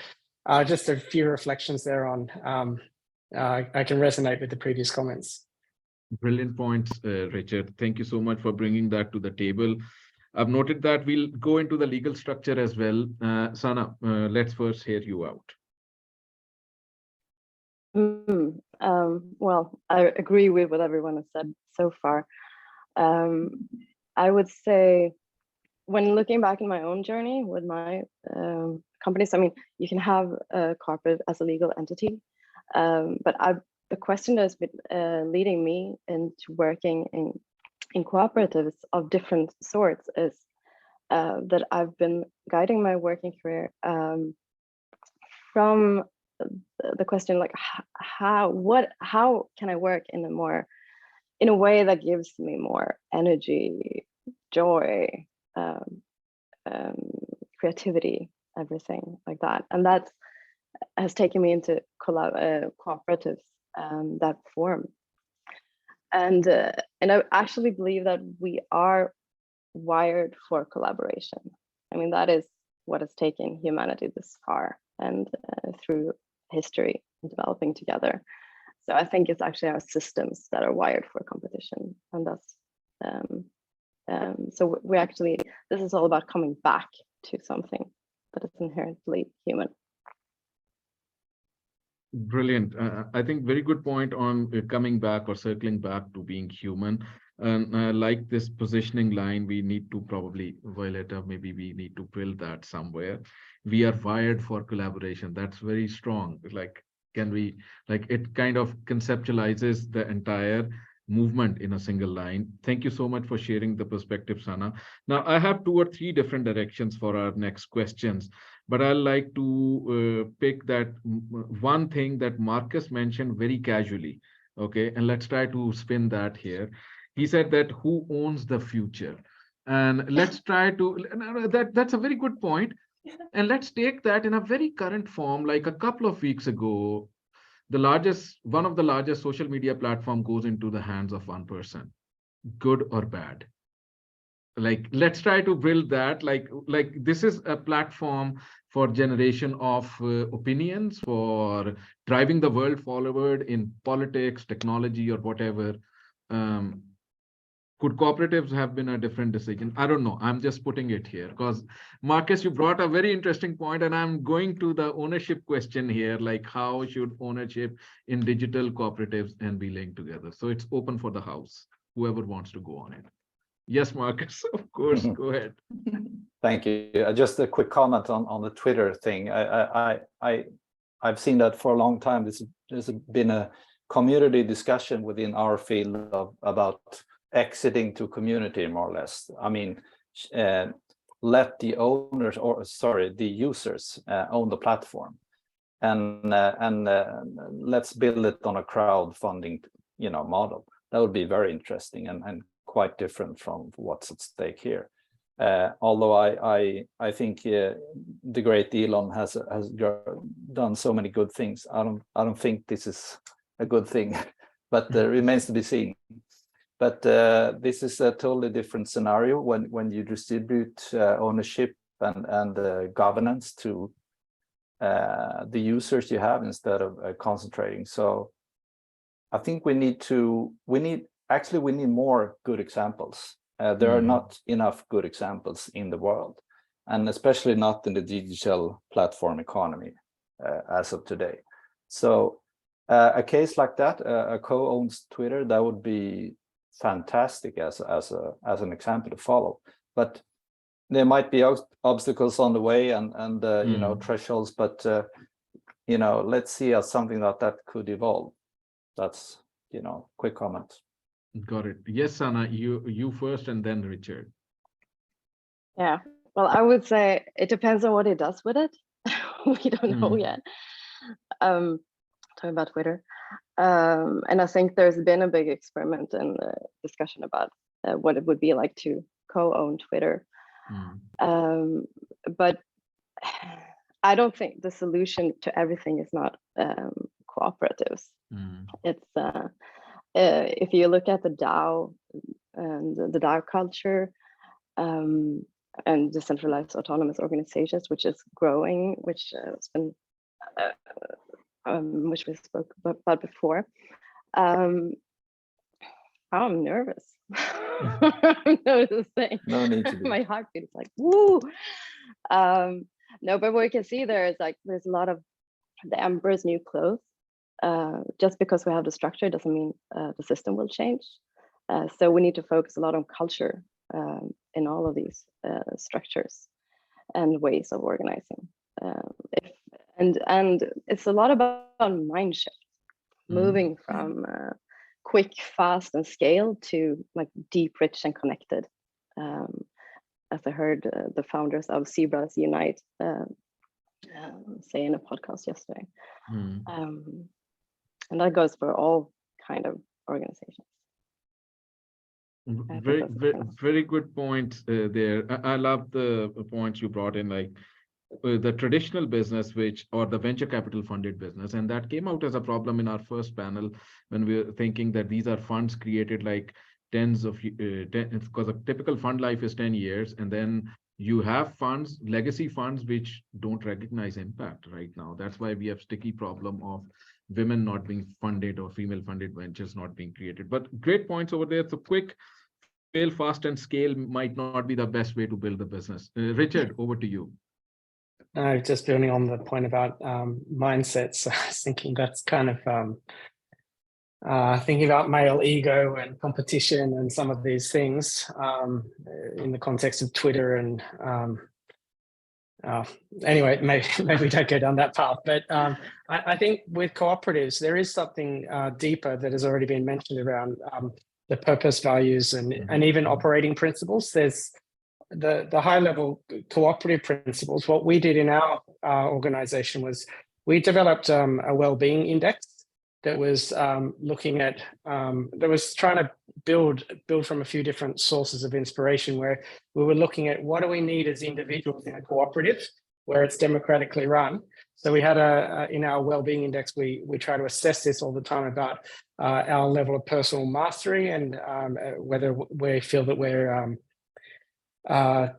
just a few reflections there on, I can resonate with the previous comments. Brilliant points, Richard. Thank you so much for bringing that to the table. I've noted that. We'll go into the legal structure as well. Sana, let's first hear you out. Well, I agree with what everyone has said so far. I would say, when looking back in my own journey with my companies, I mean, you can have a cooperative as a legal entity, but the question that's been leading me into working in cooperatives of different sorts is that I've been guiding my working career from the question, like, how can I work in a way that gives me more energy, joy, creativity, everything like that. And that has taken me into cooperatives, that form. And I actually believe that we are wired for collaboration. I mean, that is what has taken humanity this far and through history developing together. So I think it's actually our systems that are wired for competition, and that's so we actually, this is all about coming back to something that is inherently human. Brilliant. I think very good point on coming back or circling back to being human. And I like this positioning line. We need to probably, Violeta, maybe we need to build that somewhere. We are wired for collaboration. That's very strong. Like, can we, like, it kind of conceptualizes the entire movement in a single line. Thank you so much for sharing the perspective, Sana. Now, I have 2 or 3 different directions for our next questions, but I'd like to pick that one thing that Marcus mentioned very casually. Okay, and let's try to spin that here. He said that who owns the future? And let's try to, that's a very good point. And let's take that in a very current form. Like a couple of weeks ago, one of the largest social media platform goes into the hands of one person, good or bad. Like, let's try to build that, like this is a platform for generation of opinions, for driving the world forward in politics, technology, or whatever. Could cooperatives have been a different decision? I don't know. I'm just putting it here because Marcus, you brought a very interesting point, and I'm going to the ownership question here, like how should ownership in digital cooperatives and be linked together? So it's open for the house, whoever wants to go on it. Yes, Marcus, of course, go ahead. Thank you. Just a quick comment on the Twitter thing. I've seen that for a long time. There's been a community discussion within our field about exiting to community, more or less. I mean, let the owners, or sorry, the users own the platform, and let's build it on a crowdfunding, model. That would be very interesting and quite different from what's at stake here. Although I think the great Elon has done so many good things. I don't think this is a good thing, but remains to be seen. But this is a totally different scenario when you distribute ownership and governance to the users you have instead of concentrating. So I think we need more good examples. There are not enough good examples in the world, and especially not in the digital platform economy as of today. So a case like that, a co-owns Twitter, that would be fantastic as an example to follow. But there might be obstacles on the way and thresholds, but let's see as something that could evolve. That's quick comment. Got it. Yes, Sana, you first and then Richard. Yeah, well, I would say it depends on what he does with it. We don't know yet. Talking about Twitter. And I think there's been a big experiment and discussion about what it would be like to co-own Twitter. But I don't think the solution to everything is not cooperatives. It's if you look at the DAO and the DAO culture and decentralized autonomous organizations, which is growing, which has been which we spoke about before. I'm nervous. I'm noticing. No need to be. My heartbeat is like, woo. No, but what you can see there is like there's a lot of the emperor's new clothes. Just because we have the structure doesn't mean the system will change. So we need to focus a lot on culture in all of these structures and ways of organizing. And it's a lot about mind shift, moving from quick, fast, and scale to like deep, rich, and connected. As I heard the founders of Zebras Unite say in a podcast yesterday. And that goes for all kind of organizations. Very good points there. I love the points you brought in, like the traditional business, or the venture capital funded business. And that came out as a problem in our first panel when we were thinking that these are funds created like because a typical fund life is 10 years, and then you have funds, legacy funds, which don't recognize impact right now. That's why we have sticky problem of women not being funded or female funded ventures not being created. But great points over there. So quick, fail fast and scale might not be the best way to build the business. Richard, over to you. Just building on the point about mindsets, I was thinking that's kind of thinking about male ego and competition and some of these things in the context of Twitter. And anyway, maybe we don't go down that path. But I think with cooperatives, there is something deeper that has already been mentioned around the purpose, values, and even operating principles. There's the high level cooperative principles. What we did in our organization was we developed a well-being index that was looking at, that was trying to build from a few different sources of inspiration, where we were looking at what do we need as individuals in a cooperative where it's democratically run. So we had in our well-being index, we try to assess this all the time about our level of personal mastery and whether we feel that we're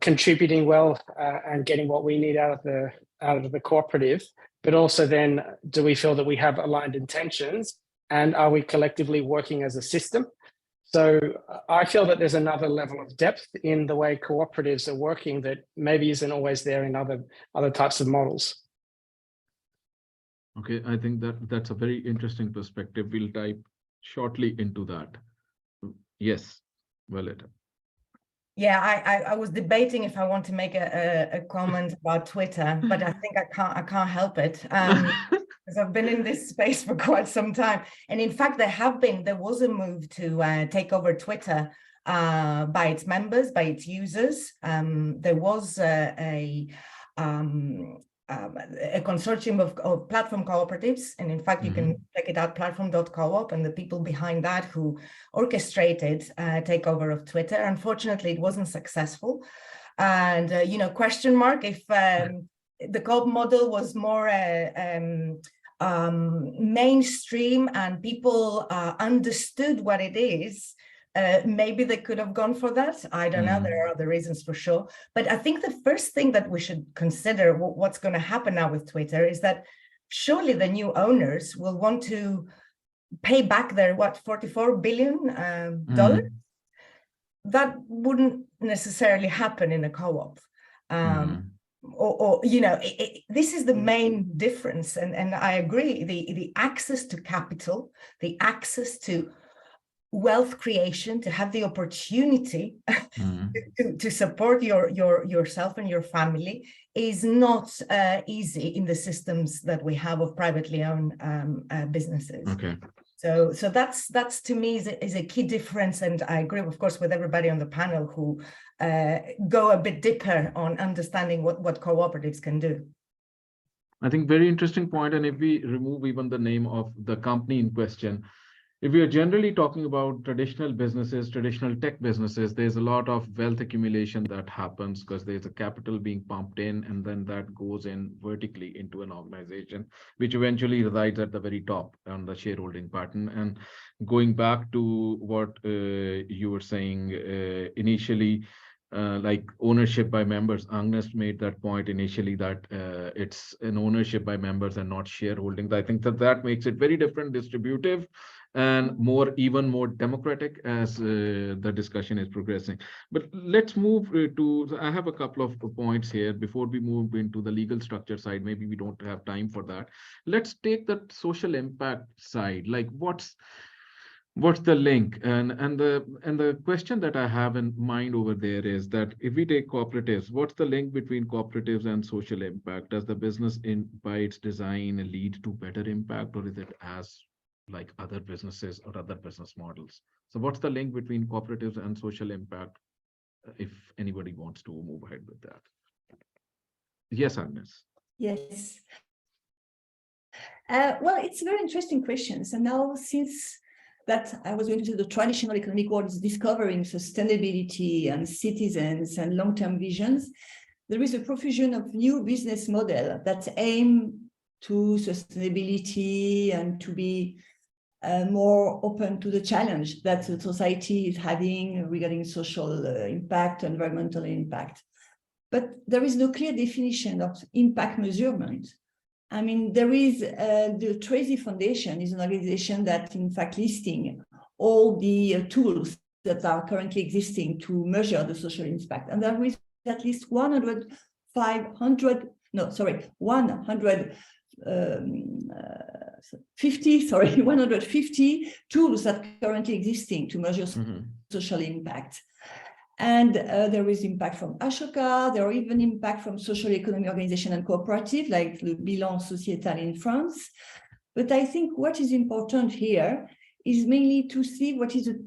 contributing well and getting what we need out of the cooperative. But also then, do we feel that we have aligned intentions, and are we collectively working as a system? So I feel that there's another level of depth in the way cooperatives are working that maybe isn't always there in other types of models. Okay, I think that's a very interesting perspective. We'll dive shortly into that. Yes, Violeta. Yeah, I was debating if I want to make a comment about Twitter, but I think I can't help it because I've been in this space for quite some time. And in fact, there was a move to take over Twitter by its members, by its users. There was a consortium of platform cooperatives, and in fact you can check it out, platform.coop, and the people behind that who orchestrated takeover of Twitter. Unfortunately, it wasn't successful, and question mark if the co-op model was more mainstream and people understood what it is. Maybe they could have gone for that. I don't know. There are other reasons for sure. But I think the first thing that we should consider what's going to happen now with Twitter is that surely the new owners will want to pay back their, $44 billion? That wouldn't necessarily happen in a co-op. This is the main difference. And I agree, the access to capital, the access to wealth creation, to have the opportunity to support yourself and your family is not easy in the systems that we have of privately owned businesses. Okay. So that's to me is a key difference, and I agree, of course, with everybody on the panel who go a bit deeper on understanding what cooperatives can do. I think very interesting point. And if we remove even the name of the company in question, if we are generally talking about traditional businesses, traditional tech businesses, there's a lot of wealth accumulation that happens because there's a capital being pumped in, and then that goes in vertically into an organization, which eventually resides at the very top on the shareholding pattern. And going back to what you were saying initially, like ownership by members, Agnes made that point initially that it's an ownership by members and not shareholding. I think that makes it very different, distributive, and even more democratic as the discussion is progressing. But let's move to, I have a couple of points here before we move into the legal structure side. Maybe we don't have time for that. Let's take the social impact side. Like what's the link? And the question that I have in mind over there is that if we take cooperatives, what's the link between cooperatives and social impact? Does the business by its design lead to better impact, or is it as like other businesses or other business models? So what's the link between cooperatives and social impact, if anybody wants to move ahead with that? Yes, Agnes. Yes. Well, it's a very interesting question. And now, since that I was going to say the traditional economic world is discovering sustainability and citizens and long-term visions, there is a profusion of new business models that aim to sustainability and to be more open to the challenge that the society is having regarding social impact, environmental impact. But there is no clear definition of impact measurement. I mean, there is the Tracy Foundation is an organization that in fact listing all the tools that are currently existing to measure the social impact. And there is at least 150 tools that are currently existing to measure social impact. And there is impact from Ashoka, there are even impact from social economy organization and cooperative, like the Bilan Sociétal in France. But I think what is important here is mainly to see what is the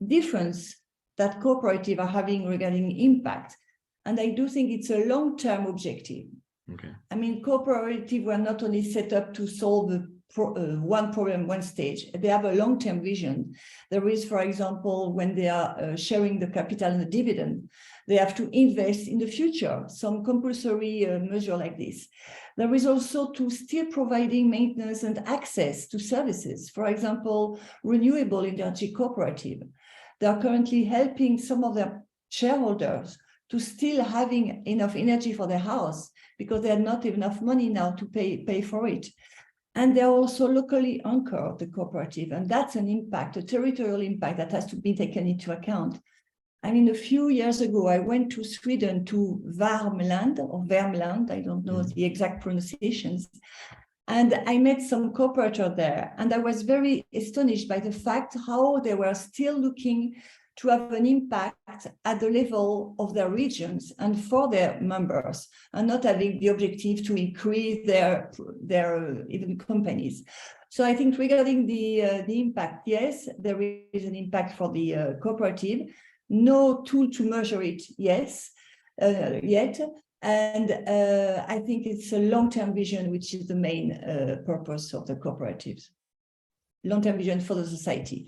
difference that cooperatives are having regarding impact. And I do think it's a long-term objective. Okay. I mean, cooperatives were not only set up to solve one problem, one stage, they have a long-term vision. There is, for example, when they are sharing the capital and the dividend, they have to invest in the future, some compulsory measure like this. There is also to still providing maintenance and access to services. For example, renewable energy cooperative. They are currently helping some of their shareholders to still having enough energy for their house because they have not enough money now to pay for it. And they're also locally anchored, the cooperative, and that's an impact, a territorial impact that has to be taken into account. I mean, a few years ago, I went to Sweden, to Värmland, or Värmland, I don't know the exact pronunciations, and I met some cooperators there, and I was very astonished by the fact how they were still looking to have an impact at the level of their regions and for their members, and not having the objective to increase their even companies. So I think regarding the impact, yes, there is an impact for the cooperative. No tool to measure it, yes, yet. And I think it's a long-term vision, which is the main purpose of the cooperatives. Long-term vision for the society.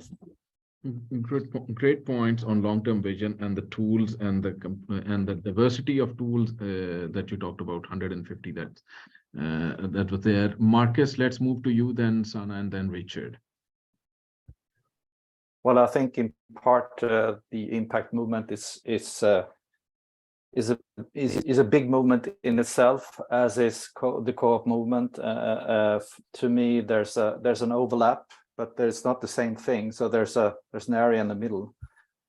Great points on long-term vision and the tools and the diversity of tools that you talked about, 150 that was there. Marcus, let's move to you, then Sana, and then Richard. Well, I think in part the impact movement is a big movement in itself, as is the co-op movement. To me, there's an overlap, but there's not the same thing. So there's an area in the middle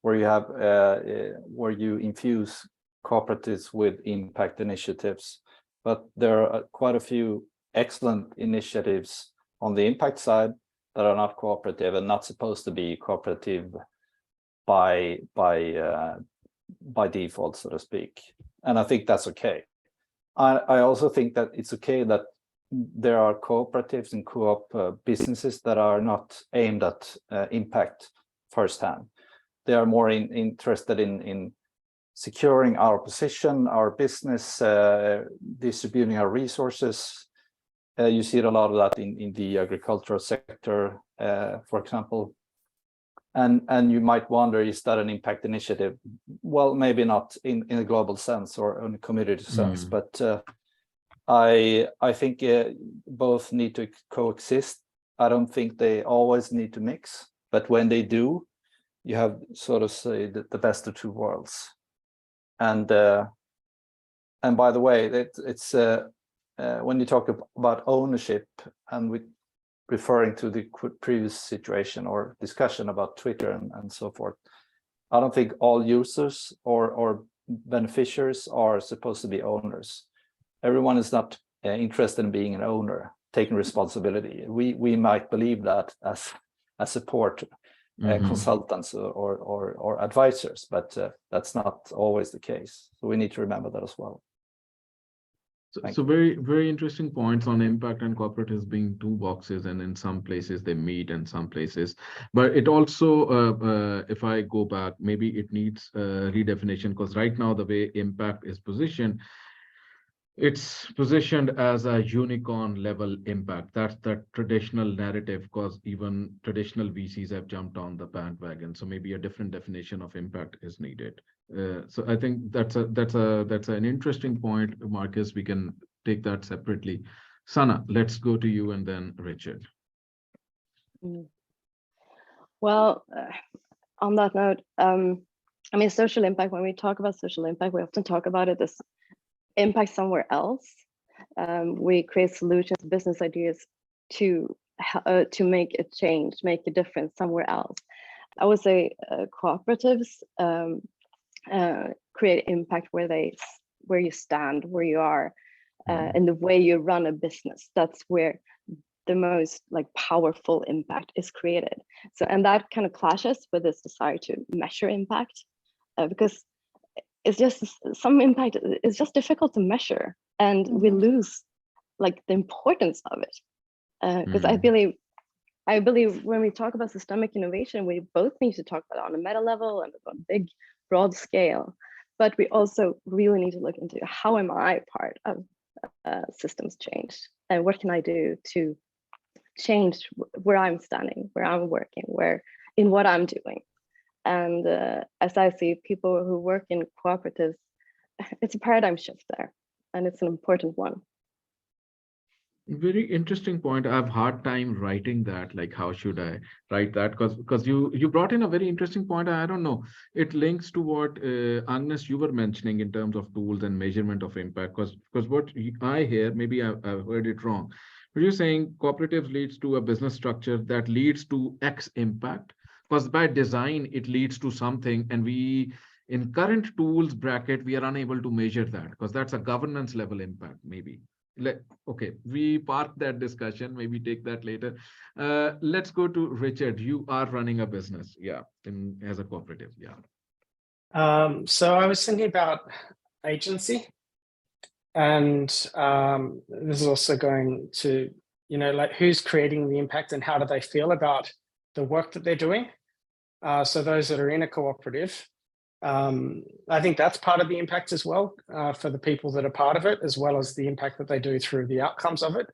where you have where you infuse cooperatives with impact initiatives. But there are quite a few excellent initiatives on the impact side that are not cooperative and not supposed to be cooperative by default, so to speak. And I think that's okay. I also think that it's okay that there are cooperatives and co-op businesses that are not aimed at impact firsthand. They are more interested in securing our position, our business, distributing our resources. You see a lot of that in the agricultural sector, for example. And you might wonder, is that an impact initiative? Well, maybe not in a global sense or in a community sense, but I think both need to coexist. I don't think they always need to mix, but when they do, you have sort of say the best of two worlds. And by the way, it's when you talk about ownership, and with referring to the previous situation or discussion about Twitter and so forth, I don't think all users or beneficiaries are supposed to be owners. Everyone is not interested in being an owner, taking responsibility. We might believe that as support consultants or advisors, but that's not always the case. So we need to remember that as well. So very, very interesting points on impact and cooperatives being two boxes, and in some places they meet and some places. But it also, if I go back, maybe it needs redefinition, because right now the way impact is positioned, it's positioned as a unicorn level impact. That's the traditional narrative, because even traditional VCs have jumped on the bandwagon. So maybe a different definition of impact is needed. So I think that's an interesting point, Marcus. We can take that separately. Sana, let's go to you and then Richard. Well, on that note, I mean, social impact, when we talk about social impact, we often talk about it as impact somewhere else. We create solutions, business ideas to make a change, make a difference somewhere else. I would say cooperatives create impact where you stand, where you are, and the way you run a business. That's where the most like powerful impact is created. So, and that kind of clashes with this desire to measure impact, because it's just some impact is just difficult to measure, and we lose like the importance of it. Because I believe when we talk about systemic innovation, we both need to talk about it on a meta level and on a big, broad scale, but we also really need to look into how am I part of systems change, and what can I do to change where I'm standing, where I'm working, in what I'm doing. And as I see people who work in cooperatives, it's a paradigm shift there, and it's an important one. Very interesting point. I have hard time writing that, like how should I write that, because you brought in a very interesting point. I don't know, it links to what Agnes, you were mentioning in terms of tools and measurement of impact, because what I hear, maybe I've heard it wrong, but you're saying cooperatives leads to a business structure that leads to X impact, because by design it leads to something, and we in current tools bracket we are unable to measure that, because that's a governance level impact maybe. Okay, we park that discussion, maybe take that later. Let's go to Richard. You are running a business, yeah, as a cooperative, yeah. So I was thinking about agency, and this is also going to, like who's creating the impact and how do they feel about the work that they're doing. So those that are in a cooperative, I think that's part of the impact as well, for the people that are part of it, as well as the impact that they do through the outcomes of it.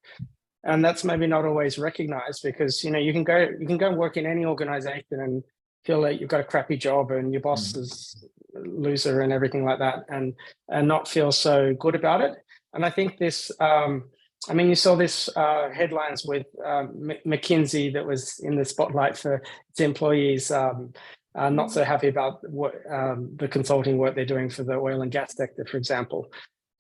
And that's maybe not always recognized, because you can go work in any organization and feel like you've got a crappy job and your boss is a loser and everything like that, and not feel so good about it. And I think this, I mean, you saw this headlines with McKinsey that was in the spotlight for its employees. Not so happy about what the consulting work they're doing for the oil and gas sector, for example.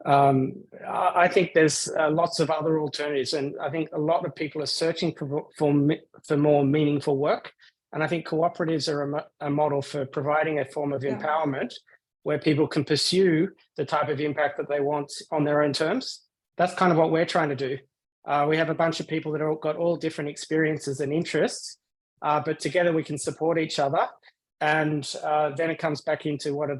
I think there's lots of other alternatives, and I think a lot of people are searching for more meaningful work. And I think cooperatives are a model for providing a form of empowerment where people can pursue the type of impact that they want on their own terms. That's kind of what we're trying to do. We have a bunch of people that have got all different experiences and interests, but together we can support each other. And then it comes back into what are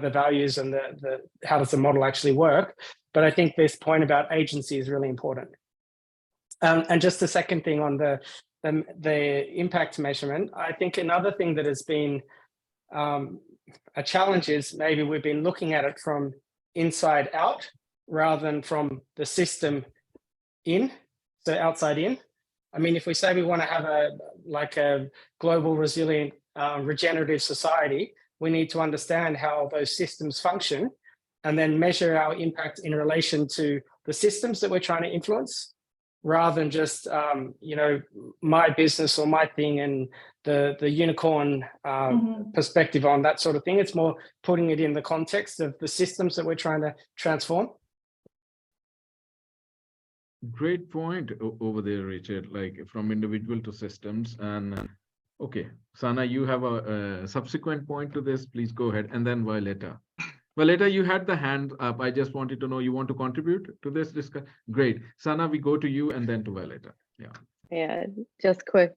the values and the how does the model actually work. But I think this point about agency is really important. And just the second thing on the impact measurement, I think another thing that has been a challenge is maybe we've been looking at it from inside out rather than from the system in, so outside in. I mean, if we say we want to have a global resilient regenerative society, we need to understand how those systems function and then measure our impact in relation to the systems that we're trying to influence, rather than just my business or my thing and the unicorn perspective on that sort of thing. It's more putting it in the context of the systems that we're trying to transform. Great point over there, Richard, like from individual to systems. And okay, Sana, you have a subsequent point to this, please go ahead. And then Violeta. Violeta, you had the hand up. I just wanted to know, you want to contribute to this discussion? Great. Sana, we go to you and then to Violeta. Yeah. Yeah, just quick.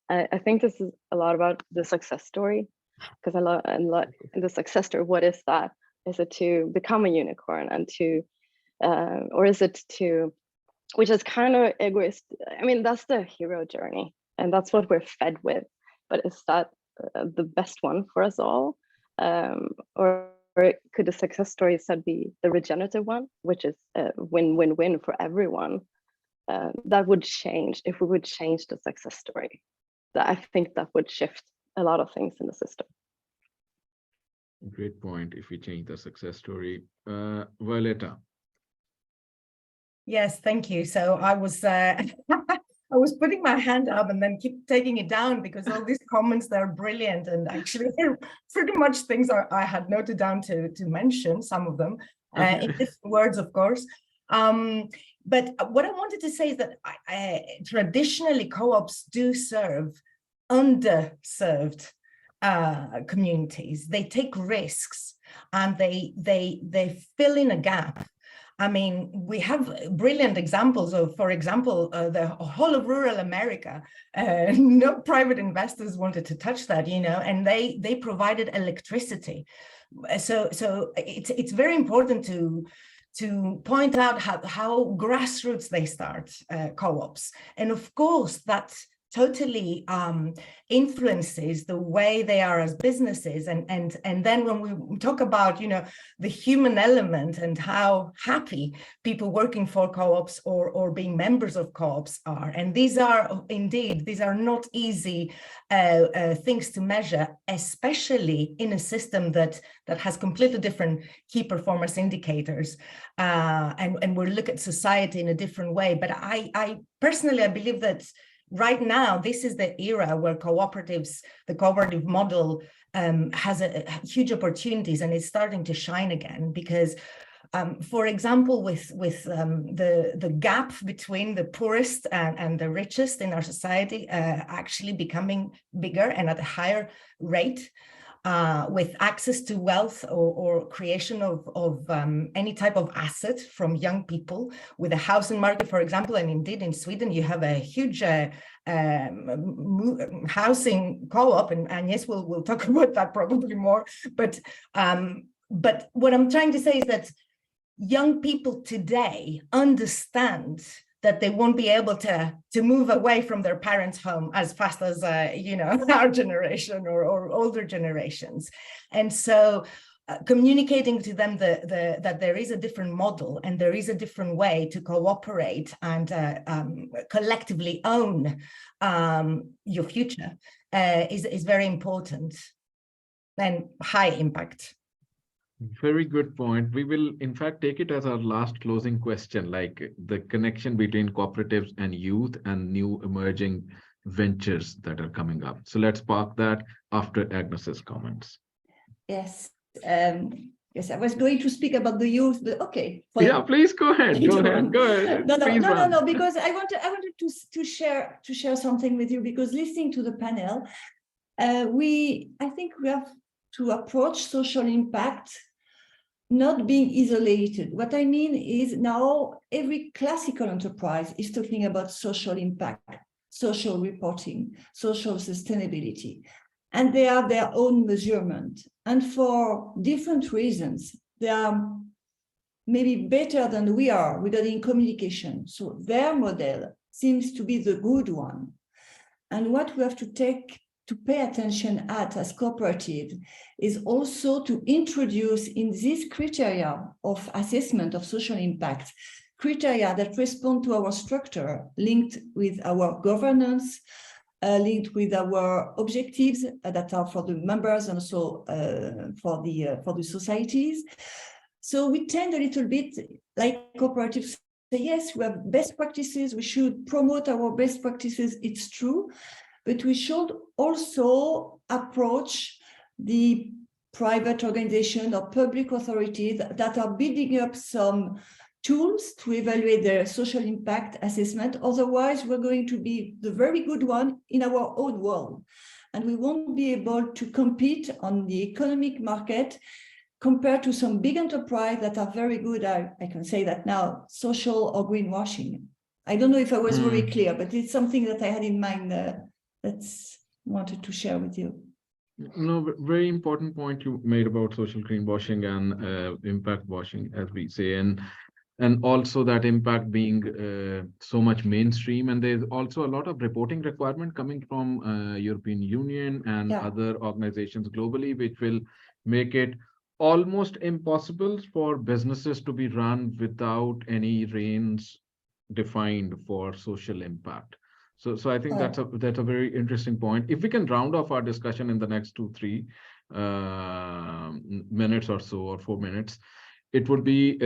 I think this is a lot about the success story, because a lot in the success story, what is that? Is it to become a unicorn and to, or is it to, which is kind of egoist. I mean, that's the hero journey and that's what we're fed with, but is that the best one for us all? Or could the success story instead be the regenerative one, which is a win-win-win for everyone? That would change if we would change the success story. I think that would shift a lot of things in the system. Great point. If we change the success story, Violeta. Yes, thank you. So I was was putting my hand up and then keep taking it down because all these comments, they're brilliant. And actually they're pretty much things I had noted down to mention, some of them, in different words, of course. But what I wanted to say is that traditionally co-ops do serve underserved communities. They take risks and they fill in a gap. I mean, we have brilliant examples of, for example, the whole of rural America. No private investors wanted to touch that, you know, and they provided electricity. So it's very important to point out how grassroots they start co-ops, and of course that totally influences the way they are as businesses. And then when we talk about, you know, the human element and how happy people working for co-ops or being members of co-ops are, and these are not easy things to measure, especially in a system that has completely different key performance indicators, and we'll look at society in a different way. But I personally believe that right now, this is the era where cooperatives, the cooperative model has huge opportunities and is starting to shine again because, for example, with the gap between the poorest and the richest in our society actually becoming bigger and at a higher rate, with access to wealth or creation of any type of asset from young people, with a housing market, for example, and indeed in Sweden, you have a huge housing co-op, and yes, we'll talk about that probably more. But what I'm trying to say is that young people today understand that they won't be able to move away from their parents' home as fast as you know, our generation or older generations. And so communicating to them that there is a different model and there is a different way to cooperate and collectively own your future is very important and high impact. Very good point. We will, in fact, take it as our last closing question, like the connection between cooperatives and youth and new emerging ventures that are coming up. So let's park that after Agnes's comments. Yes. Yes, I was going to speak about the youth, but okay. Yeah, please go ahead. Go ahead. No, because I wanted to share something with you, because listening to the panel, I think we have to approach social impact not being isolated. What I mean is now every classical enterprise is talking about social impact, social reporting, social sustainability, and they have their own measurement. And for different reasons, they are maybe better than we are regarding communication. So their model seems to be the good one. And what we have to pay attention at as cooperative is also to introduce in this criteria of assessment of social impact, criteria that respond to our structure, linked with our governance, linked with our objectives that are for the members and also for the societies. So we tend a little bit, like cooperatives say, yes, we have best practices, we should promote our best practices, it's true, but we should also approach the private organization or public authorities that are building up some tools to evaluate their social impact assessment. Otherwise, we're going to be the very good one in our own world. And we won't be able to compete on the economic market compared to some big enterprise that are very good at, I can say that now, social or greenwashing. I don't know if I was very clear, but it's something that I had in mind that's wanted to share with you. No, very important point you made about social greenwashing and impact washing, as we say, and also that impact being so much mainstream. And there's also a lot of reporting requirement coming from European Union and other organizations globally, which will make it almost impossible for businesses to be run without any reins defined for social impact. So I think that's a very interesting point. If we can round off our discussion in the next 2-3 minutes or so, or 4 minutes, it would be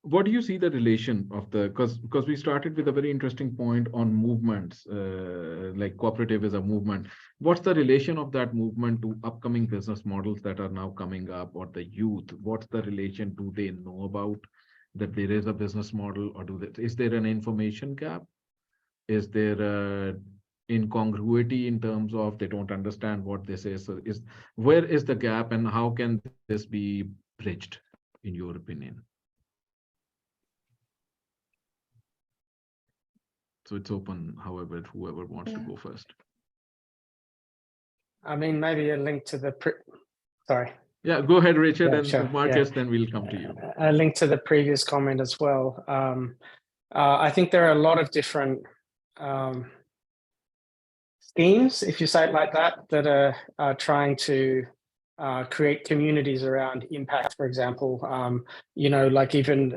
what do you see the relation of the, because we started with a very interesting point on movements, like cooperative is a movement. What's the relation of that movement to upcoming business models that are now coming up, or the youth? What's the relation? Do they know about that there is a business model, or is there an information gap? Is there a incongruity in terms of they don't understand what this is? So where is the gap, and how can this be bridged, in your opinion? So it's open, however, whoever wants to go first. I mean, maybe a link to the, sorry. Yeah, go ahead, Richard, Yeah, and sure, Marcus, yeah. then we'll come to you. A link to the previous comment as well. I think there are a lot of different schemes, if you say it like that, that are trying to create communities around impact, for example. You know, like even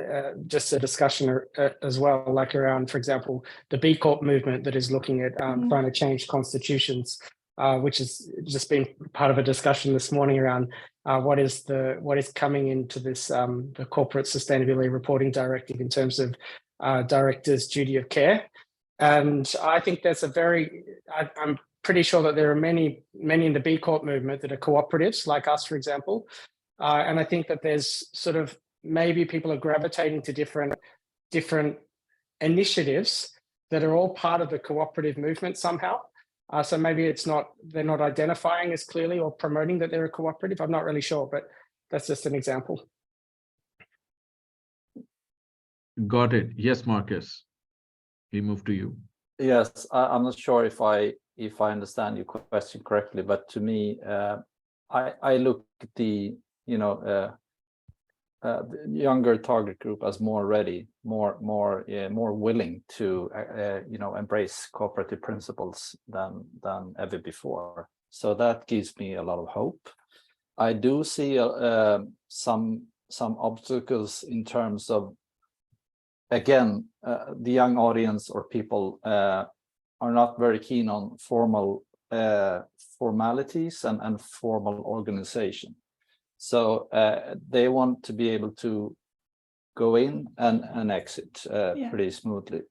just a discussion as well, like around, for example, the B Corp movement that is looking at trying to change constitutions, which has just been part of a discussion this morning around what is coming into this the corporate sustainability reporting directive in terms of directors' duty of care. And I think there's a very, I'm pretty sure that there are many in the B Corp movement that are cooperatives like us, for example. And I think that there's sort of, maybe people are gravitating to different initiatives that are all part of the cooperative movement somehow. So maybe they're not identifying as clearly or promoting that they're a cooperative. I'm not really sure, but that's just an example. Got it. Yes, Marcus. We move to you. Yes, I'm not sure if I understand your question correctly, but to me, I look at the younger target group as more ready, more willing to embrace cooperative principles than ever before. So that gives me a lot of hope. I do see some obstacles in terms of, again, the young audience or people are not very keen on formalities and formal organization. So they want to be able to go in and exit pretty smoothly.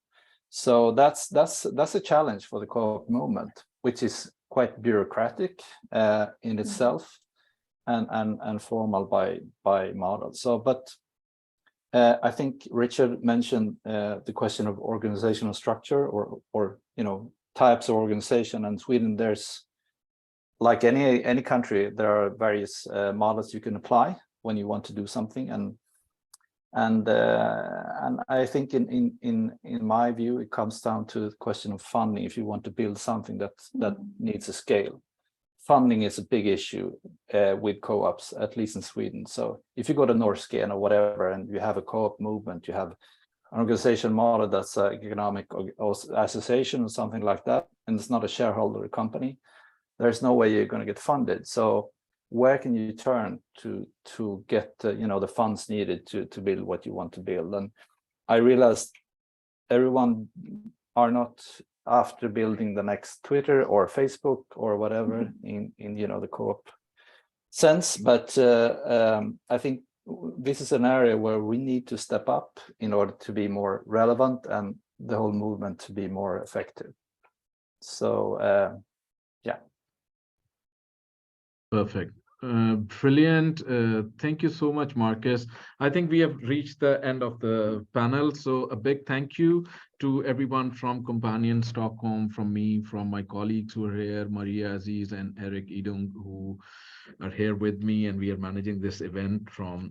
So that's a challenge for the co-op movement, which is quite bureaucratic in itself and formal by model. So, but I think Richard mentioned the question of organizational structure or types of organization. And Sweden, there's, like any country, there are various models you can apply when you want to do something. And I think in my view, it comes down to the question of funding. If you want to build something that needs a scale, funding is a big issue with co-ops, at least in Sweden. So if you go to Norrsken or whatever, and you have a co-op movement, you have an organization model that's an economic association or something like that, and it's not a shareholder company, there's no way you're going to get funded. So where can you turn to get the funds needed to build what you want to build? And I realized everyone are not after building the next Twitter or Facebook or whatever in the co-op sense, but I think this is an area where we need to step up in order to be more relevant and the whole movement to be more effective. So yeah. Perfect. Brilliant. Thank you so much, Marcus. I think we have reached the end of the panel. So a big thank you to everyone from Companion Stockholm, from me, from my colleagues who are here, Maria Aziz and Eric Idung, who are here with me, and we are managing this event from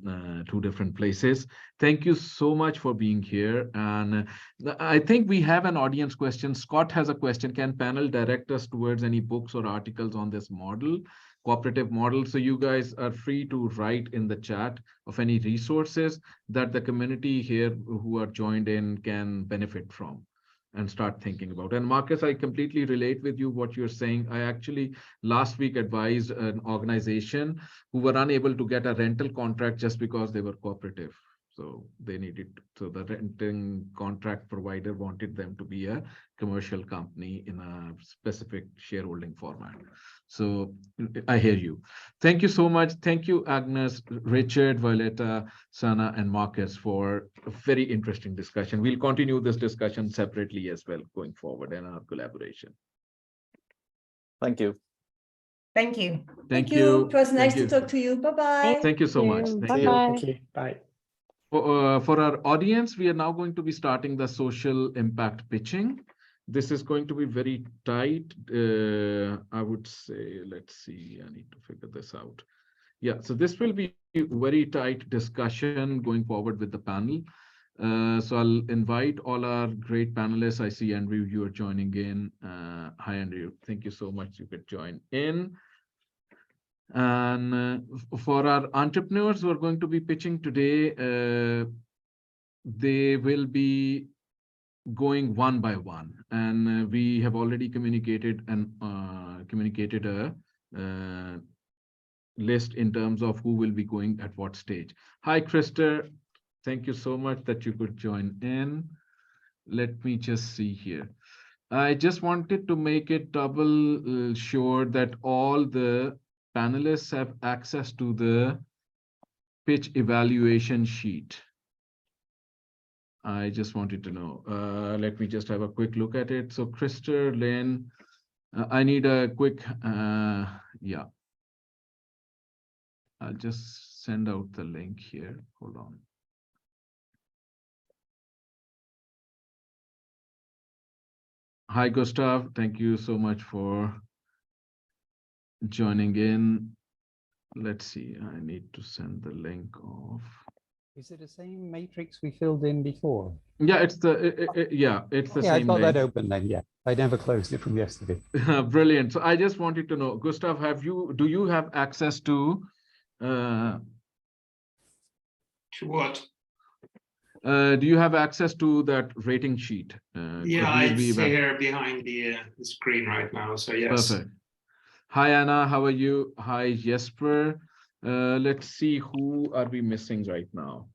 2 different places. Thank you so much for being here. And I think we have an audience question. Scott has a question. Can panel direct us towards any books or articles on this model, cooperative model? So you guys are free to write in the chat of any resources that the community here who are joined in can benefit from and start thinking about. And Marcus, I completely relate with you what you're saying. I actually last week advised an organization who were unable to get a rental contract just because they were cooperative. So they needed, so the renting contract provider wanted them to be a commercial company in a specific shareholding format. So I hear you. Thank you so much. Thank you, Agnes, Richard, Violetta, Sana, and Marcus for a very interesting discussion. We'll continue this discussion separately as well going forward in our collaboration. Thank you. Thank you. Thank you. It was nice Thank to you. talk to you. Bye-bye. Thank you so much. Thank you. Thank you. Bye. For our audience, we are now going to be starting the social impact pitching. This is going to be very tight. I would say, let's see, I need to figure this out. Yeah, so this will be a very tight discussion going forward with the panel. So I'll invite all our great panelists. I see Andrew, you are joining in. Hi, Andrew. Thank you so much. You could join in. And for our entrepreneurs who are going to be pitching today, they will be going one by one, and we have already communicated a list in terms of who will be going at what stage. Hi, Krista. Thank you so much that you could join in. Let me just see here. I just wanted to make it double sure that all the panelists have access to the pitch evaluation sheet. I just wanted to know. Let me just have a quick look at it. So Krista, Lynn, I need a quick, yeah. I'll just send out the link here. Hold on. Hi, Gustav. Thank you so much for joining in. Let's see. I need to send the link off. Is it the same matrix we filled in before? Yeah, it's the yeah, it's the same. I've got link. that open then. Yeah, I never closed it from yesterday. Brilliant. So I just wanted to know, Gustav, do you have access to what? Do you have access to that rating sheet? Yeah, it's here behind the screen right now. So yes. Perfect. Hi, Anna. How are you? Hi, Jesper. Let's see, who are we missing right now?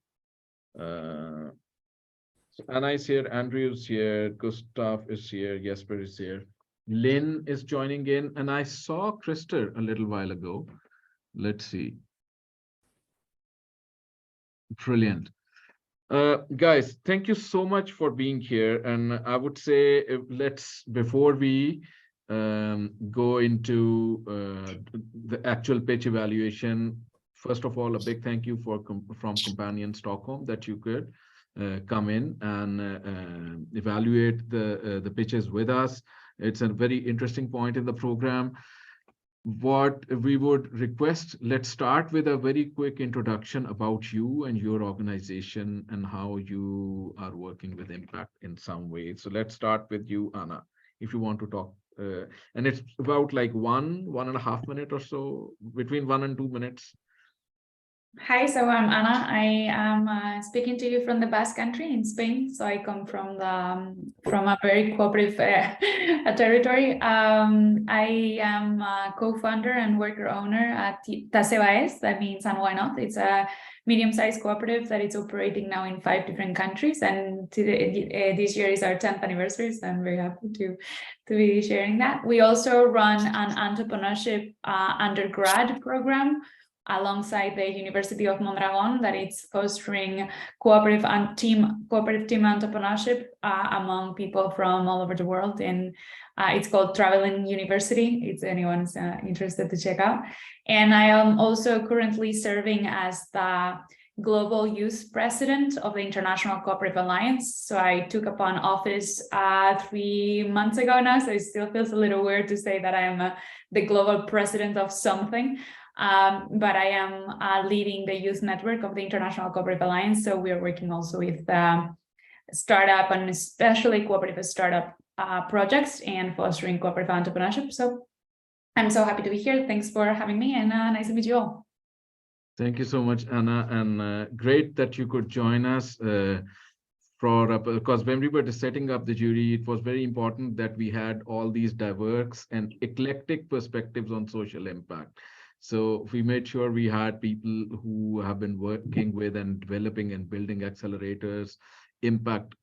So Anna is here, Andrew is here, Gustav is here, Jesper is here, Lynn is joining in, and I saw Krista a little while ago. Let's see. Brilliant. Guys, thank you so much for being here. And I would say, before we go into the actual pitch evaluation, first of all, a big thank you from Companion Stockholm that you could come in and evaluate the pitches with us. It's a very interesting point in the program. What we would request, let's start with a very quick introduction about you and your organization and how you are working with impact in some way. So let's start with you, Anna, if you want to talk. And it's about like 1.5 minutes or so, between 1 and 2 minutes. Hi, so I'm Anna. I am speaking to you from the Basque Country in Spain. So I come from a very cooperative territory. I am a co-founder and worker owner at Tasebaes. That means and why not? It's a medium-sized cooperative that is operating now in 5 different countries. And this year is our 10th anniversary, so I'm very happy to be sharing that. We also run an entrepreneurship undergrad program alongside the University of Mondragon that is fostering cooperative team entrepreneurship among people from all over the world. And it's called Traveling University, if anyone's interested to check out. And I am also currently serving as the Global Youth President of the International Cooperative Alliance. So I took upon office 3 months ago now, so it still feels a little weird to say that I am the global president of something. But I am leading the youth network of the International Cooperative Alliance. So we are working also with startup and especially cooperative startup projects and fostering cooperative entrepreneurship. So I'm so happy to be here. Thanks for having me, and nice to meet you all. Thank you so much, Anna, and great that you could join us. Because when we were setting up the jury, it was very important that we had all these diverse and eclectic perspectives on social impact. So we made sure we had people who have been working with and developing and building accelerators, impact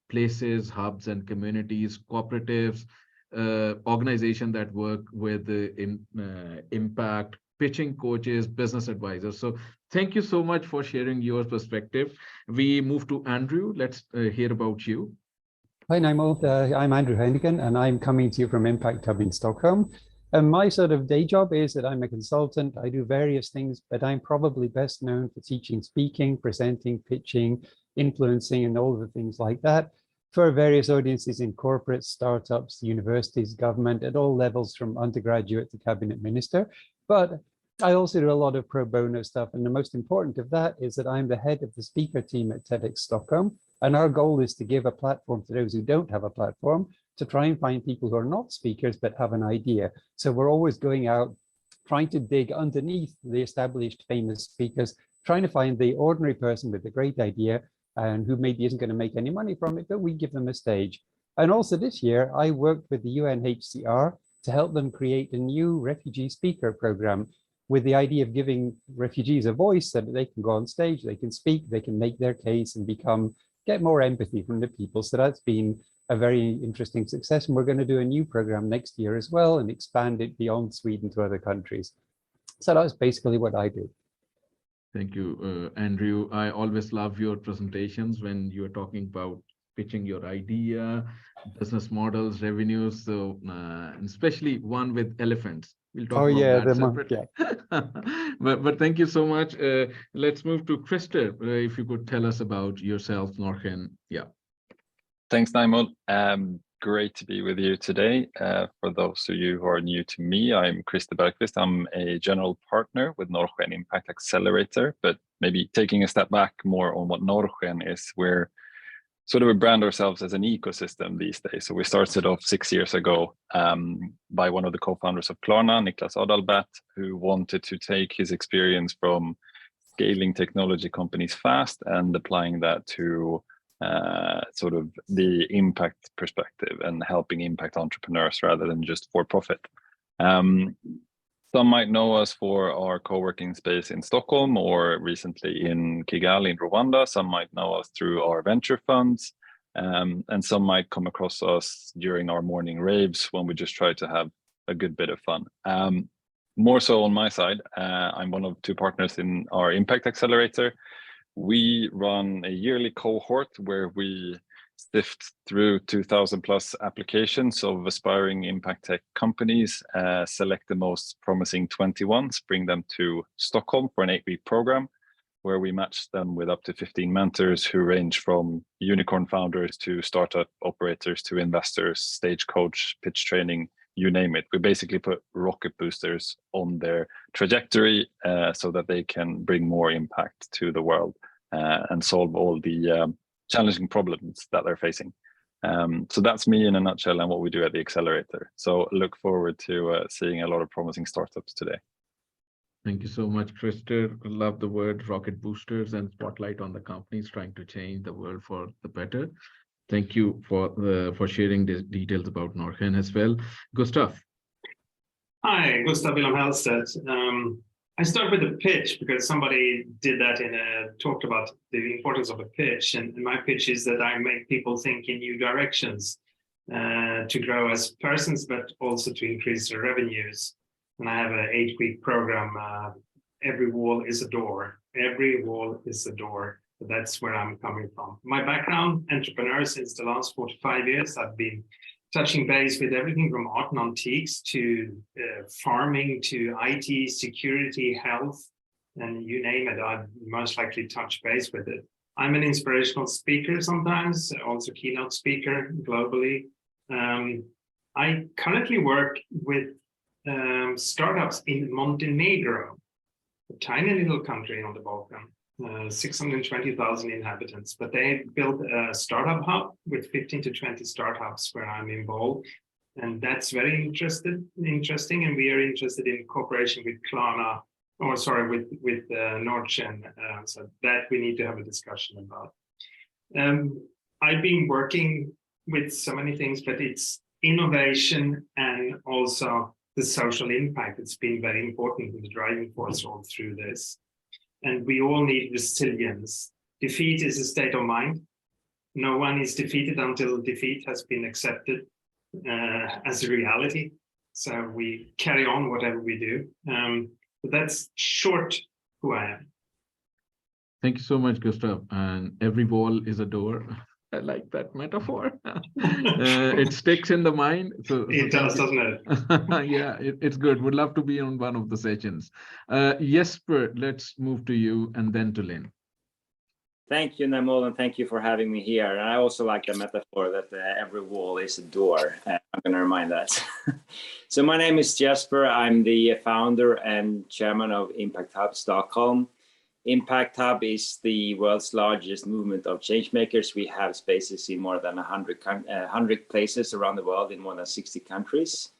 places, hubs and communities, cooperatives, organizations that work with impact, pitching coaches, business advisors. So thank you so much for sharing your perspective. We move to Andrew. Let's hear about you. Hi, Nimo. I'm Andrew Hennigan, and I'm coming to you from Impact Hub in Stockholm. And my sort of day job is that I'm a consultant. I do various things, but I'm probably best known for teaching speaking, presenting, pitching, influencing, and all the things like that for various audiences in corporate, startups, universities, government, at all levels from undergraduate to cabinet minister. But I also do a lot of pro bono stuff. And the most important of that is that I'm the head of the speaker team at TEDx Stockholm. And our goal is to give a platform to those who don't have a platform, to try and find people who are not speakers but have an idea. So we're always going out, trying to dig underneath the established famous speakers, trying to find the ordinary person with a great idea and who maybe isn't going to make any money from it, but we give them a stage. And also this year, I worked with the UNHCR to help them create a new refugee speaker program with the idea of giving refugees a voice so that they can go on stage, they can speak, they can make their case and get more empathy from the people. So that's been a very interesting success. And we're going to do a new program next year as well and expand it beyond Sweden to other countries. So that's basically what I do. Thank you, Andrew. I always love your presentations when you're talking about pitching your idea, business models, revenues. So especially one with elephants. We'll talk about that separately. But thank you so much. Let's move to Christer. If you could tell us about yourself, Norken. Yeah. Thanks, Naimul. Great to be with you today. For those of you who are new to me, I'm Christer Bergqvist. I'm a general partner with Norrsken Impact Accelerator, but maybe taking a step back more on what Norrsken is, we're sort of we brand ourselves as an ecosystem these days. So we started off 6 years ago by one of the co-founders of Klarna, Niklas Adalbert, who wanted to take his experience from scaling technology companies fast and applying that to sort of the impact perspective and helping impact entrepreneurs rather than just for profit. Some might know us for our co-working space in Stockholm or recently in Kigali in Rwanda. Some might know us through our venture funds, and some might come across us during our morning raves when we just try to have a good bit of fun. More so on my side, I'm one of 2 partners in our Impact Accelerator. We run a yearly cohort where we sift through 2,000 plus applications of aspiring impact tech companies, select the most promising 21, bring them to Stockholm for an 8-week program where we match them with up to 15 mentors who range from unicorn founders to startup operators to investors, stage coach, pitch training, you name it. We basically put rocket boosters on their trajectory so that they can bring more impact to the world and solve all the challenging problems that they're facing. So that's me in a nutshell and what we do at the accelerator. So look forward to seeing a lot of promising startups today. Thank you so much, Christer. Love the word rocket boosters and spotlight on the companies trying to change the world for the better. Thank you for sharing these details about Norrsken as well. Gustav. Hi, Gustav Wilhelm Hellstedt. I start with a pitch because somebody did that talked about the importance of a pitch. And my pitch is that I make people think in new directions to grow as persons, but also to increase their revenues. And I have an 8-week program. Every wall is a door. Every wall is a door. So that's where I'm coming from. My background, entrepreneur since the last 45 years. I've been touching base with everything from art and antiques to farming to IT, security, health, and you name it, I'd most likely touch base with it. I'm an inspirational speaker sometimes, also keynote speaker globally. I currently work with startups in Montenegro, a tiny little country on the Balkan. 620,000 inhabitants, but they built a startup hub with 15 to 20 startups where I'm involved. And that's very interesting. And we are interested in cooperation with Klarna, with Norrsken. So that we need to have a discussion about. I've been working with so many things, but it's innovation and also the social impact. It's been very important in the driving force all through this. And we all need resilience. Defeat is a state of mind. No one is defeated until defeat has been accepted as a reality. So we carry on whatever we do. But that's short who I am. Thank you so much, Gustav. And every wall is a door. I like that metaphor. It sticks in the mind. So it does, doesn't it? Yeah, it's good. Would love to be on one of the sessions. Jesper, let's move to you and then to Lynn. Thank you, Namol, and thank you for having me here. And I also like the metaphor that every wall is a door. I'm going to remind that. So my name is Jesper. I'm the founder and chairman of Impact Hub Stockholm. Impact Hub is the world's largest movement of changemakers. We have spaces in more than 100 places around the world in more than 60 countries.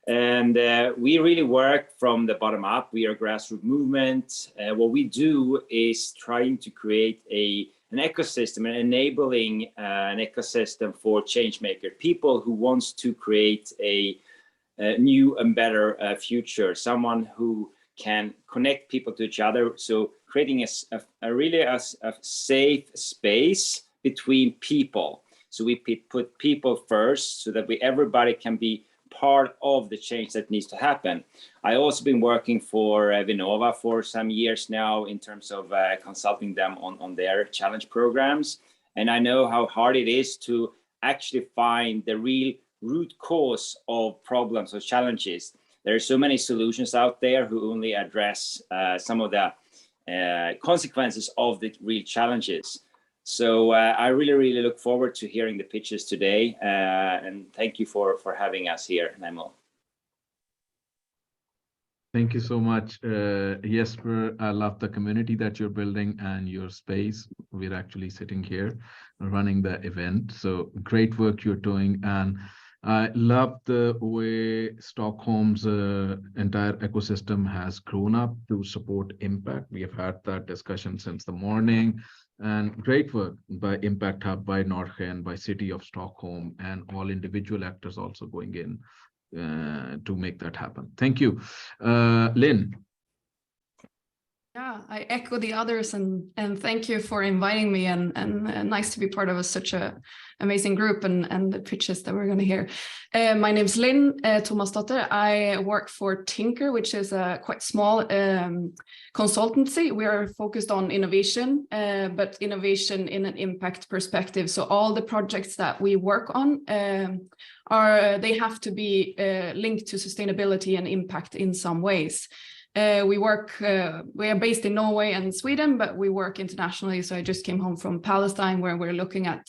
And we really work from the bottom up. We are a grassroots movement. What we do is trying to create an ecosystem and enabling an ecosystem for changemakers, people who wants to create a new and better future, someone who can connect people to each other. So creating a really safe space between people. So we put people first so that everybody can be part of the change that needs to happen. I also been working for Vinnova for some years now in terms of consulting them on their challenge programs. And I know how hard it is to actually find the real root cause of problems or challenges. There are so many solutions out there who only address some of the consequences of the real challenges. So I really look forward to hearing the pitches today, and thank you for having us here, Nemo. Thank you so much, Jesper. I love the community that you're building and your space. We're actually sitting here running the event. So great work you're doing. And I love the way Stockholm's entire ecosystem has grown up to support impact. We have had that discussion since the morning. And great work by Impact Hub, by Norrchen, by City of Stockholm, and all individual actors also going in to make that happen. Thank you. Lynn. Yeah, I echo the others and thank you for inviting me and nice to be part of such a amazing group and the pitches that we're going to hear. My name is Lynn Thomasdotter. I work for Tinker, which is a quite small consultancy. We are focused on innovation, but innovation in an impact perspective. So all the projects that we work on they have to be linked to sustainability and impact in some ways. We are based in Norway and Sweden, but we work internationally. So I just came home from Palestine, where we're looking at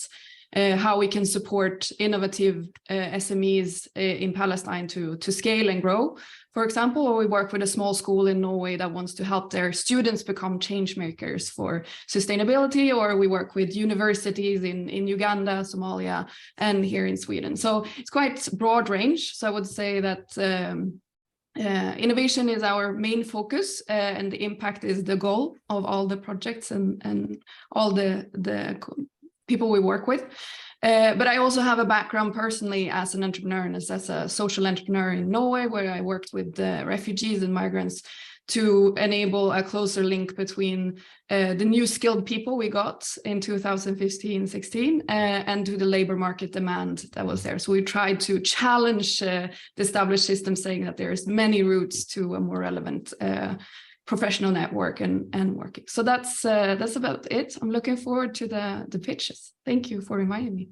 how we can support innovative SMEs in Palestine to scale and grow. For example, or we work with a small school in Norway that wants to help their students become change makers for sustainability, or we work with universities in Uganda, Somalia, and here in Sweden. So it's quite broad range. So I would say that innovation is our main focus, and the impact is the goal of all the projects and all the people we work with. But I also have a background personally as an entrepreneur and as a social entrepreneur in Norway, where I worked with refugees and migrants to enable a closer link between the new skilled people we got in 2015-16 and to the labor market demand that was there. So we tried to challenge the established system, saying that there's many routes to a more relevant professional network and working. So that's about it. I'm looking forward to the pitches. Thank you for inviting me.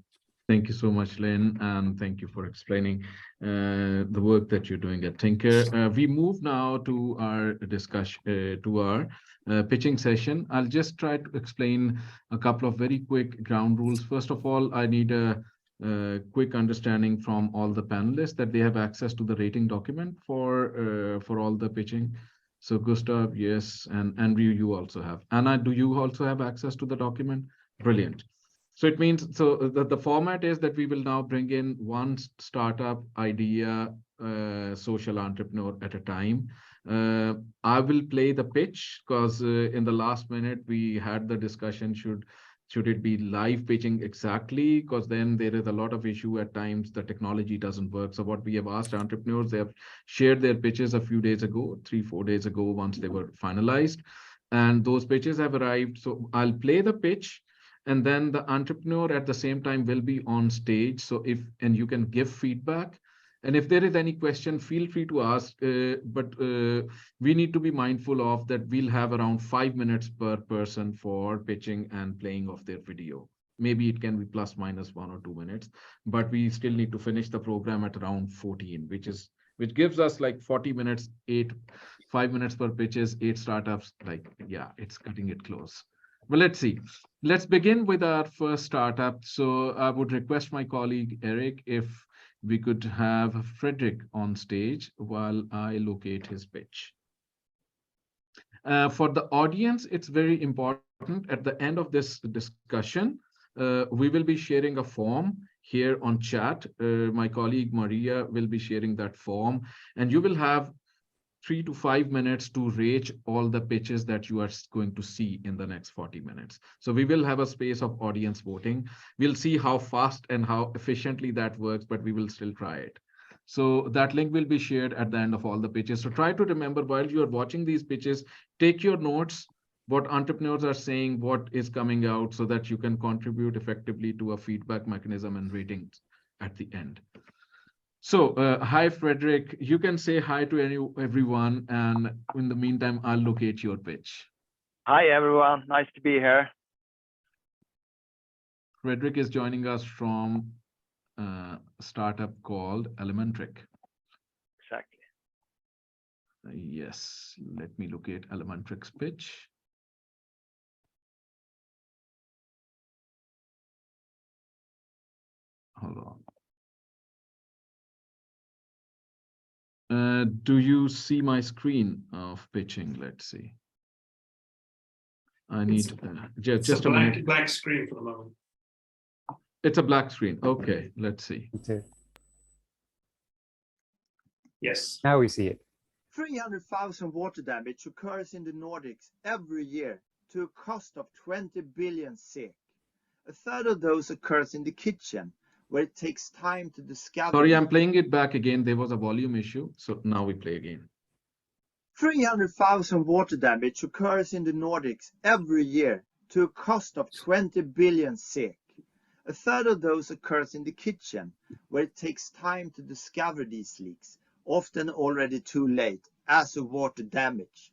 Thank you so much, Lynn, and thank you for explaining the work that you're doing at Tinker. We move now to our discussion, to our pitching session. I'll just try to explain a couple of very quick ground rules. First of all, I need a quick understanding from all the panelists that they have access to the rating document for all the pitching. So Gustav, yes, and Andrew, you also have. Anna, do you also have access to the document? Brilliant. So it means, so the format is that we will now bring in one startup idea, social entrepreneur at a time. I will play the pitch because in the last minute we had the discussion, should Should it be live pitching exactly? Because then there is a lot of issue at times the technology doesn't work. So what we have asked entrepreneurs, they have shared their pitches a few days ago, 3-4 days ago, once they were finalized. And those pitches have arrived. So I'll play the pitch, and then the entrepreneur at the same time will be on stage. So and you can give feedback. And if there is any question, feel free to ask, but we need to be mindful of that we'll have around 5 minutes per person for pitching and playing of their video. Maybe it can be plus minus 1 or 2 minutes, but we still need to finish the program at around 14, which gives us like 40 minutes, 5 minutes per pitches, 8 startups. Like, yeah, it's cutting it close. Well, let's see. Let's begin with our first startup. So I would request my colleague, Eric, if we could have Frederick on stage while I locate his pitch. For the audience, it's very important at the end of this discussion, we will be sharing a form here on chat. My colleague Maria will be sharing that form, and you will have 3 to 5 minutes to rate all the pitches that you are going to see in the next 40 minutes. So we will have a space of audience voting. We'll see how fast and how efficiently that works, but we will still try it. So that link will be shared at the end of all the pitches. So try to remember while you are watching these pitches, take your notes, what entrepreneurs are saying, what is coming out, so that you can contribute effectively to a feedback mechanism and ratings at the end. So, hi, Frederick. You can say hi to everyone, and in the meantime, I'll locate your pitch. Hi, everyone. Nice to be here. Frederick is joining us from a startup called Elementric. Exactly. Yes, let me locate Elementric's pitch. Hold on. Do you see my screen of pitching? Let's see. I need just a minute. Black screen for the moment. It's a black screen. Okay, let's see. Okay. Yes. Now we see it. 300,000 water damage occurs in the Nordics every year to a cost of 20 billion SEK. A third of those occurs in the kitchen, where it takes time to discover. Sorry, I'm playing it back again. There was a volume issue, so now we play again. 300,000 water damage occurs in the Nordics every year to a cost of 20 billion SEK. A third of those occurs in the kitchen, where it takes time to discover these leaks, often already too late, as a water damage.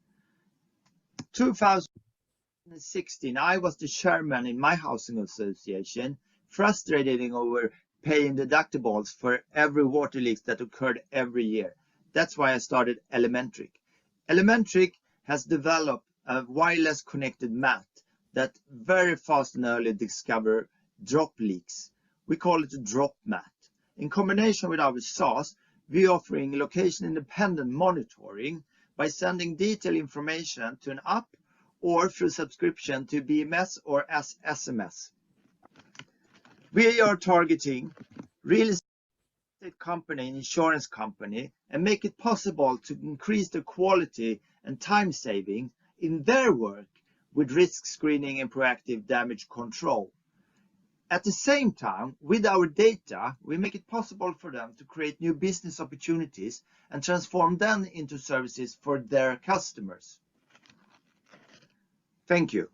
2016, I was the chairman in my housing association, frustrated over paying deductibles for every water leak that occurred every year. That's why I started Elementric. Elementric has developed a wireless connected mat that very fast and early discover drop leaks. We call it a drop mat. In combination with our SaaS, we're offering location independent monitoring by sending detailed information to an app or through subscription to BMS or as SMS. We are targeting real estate company and insurance company and make it possible to increase the quality and time saving in their work with risk screening and proactive damage control. At the same time, with our data, we make it possible for them to create new business opportunities and transform them into services for their customers. Thank you.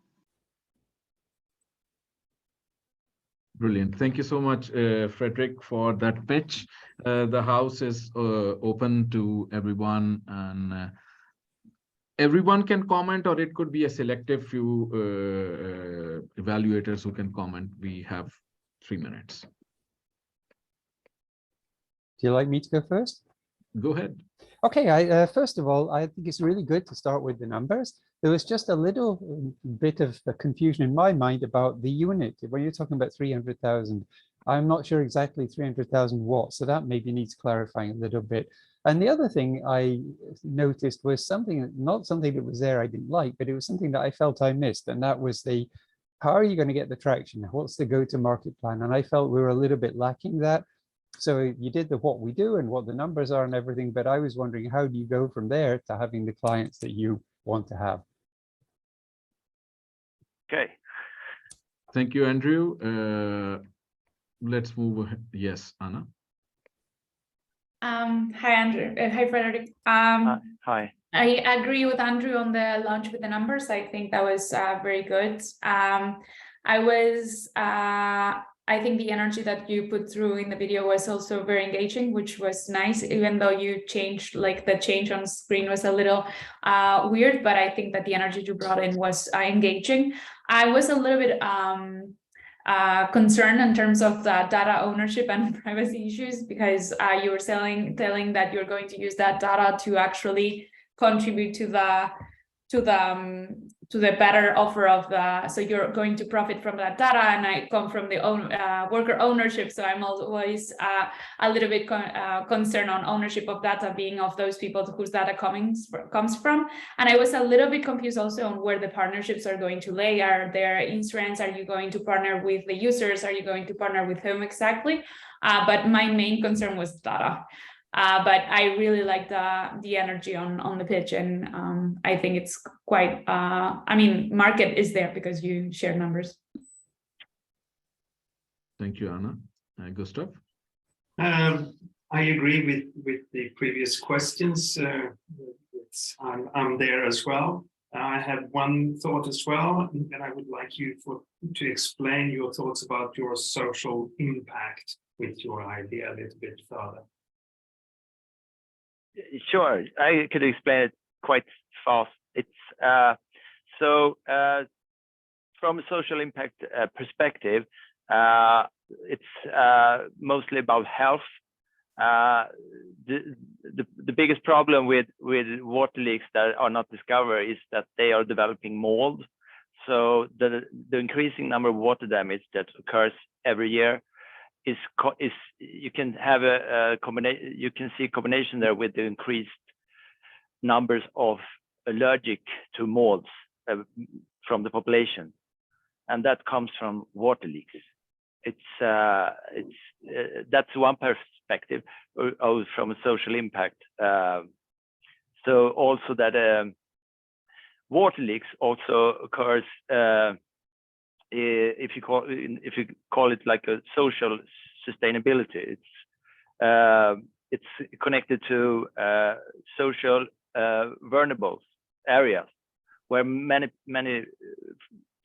Brilliant. Thank you so much, Frederick, for that pitch. The house is open to everyone, and everyone can comment, or it could be a selective few evaluators who can comment. We have 3 minutes. Do you like me to go first? Go ahead. Okay, first of all, I think it's really good to start with the numbers. There was just a little bit of confusion in my mind about the unit. When you're talking about 300,000, I'm not sure exactly 300,000 watts, so that maybe needs clarifying a little bit. And the other thing I noticed was something, not something that was there I didn't like, but it was something that I felt I missed, and that was how are you going to get the traction? What's the go-to-market plan? And I felt we were a little bit lacking that. So you did what we do and what the numbers are and everything, but I was wondering, how do you go from there to having the clients that you want to have? Okay. Thank you, Andrew. Let's move ahead. Yes, Anna. Hi, Andrew. Hi, Frederick. Hi. I agree with Andrew on the launch with the numbers. I think that was very good. I think the energy that you put through in the video was also very engaging, which was nice, even though you changed, like the change on screen was a little weird, but I think that the energy you brought in was engaging. I was a little bit concerned in terms of the data ownership and privacy issues, because you were telling that you're going to use that data to actually contribute to the better offer of the, so you're going to profit from that data, and I come from the worker ownership, so I'm always a little bit concerned on ownership of data being of those people whose data comes from. And I was a little bit confused also on where the partnerships are going to lay. Are there insurance? Are you going to partner with the users? Are you going to partner with whom exactly? But my main concern was data. But I really like the energy on the pitch, and I think it's quite, I mean, market is there because you share numbers. Thank you, Anna. Gustav? I agree with the previous questions. I'm there as well. I have one thought as well, and I would like you to explain your thoughts about your social impact with your idea a little bit further. Sure, I could explain it quite fast. It's from a social impact perspective, it's mostly about health. The biggest problem with water leaks that are not discovered is that they are developing mold. So the increasing number of water damage that occurs every year is you can have a combination. You can see a combination there with the increased numbers of allergic to molds from the population, and that comes from water leaks. That's one perspective from a social impact. So also that water leaks also occurs. If you call it like a social sustainability, it's connected to social vulnerable areas where many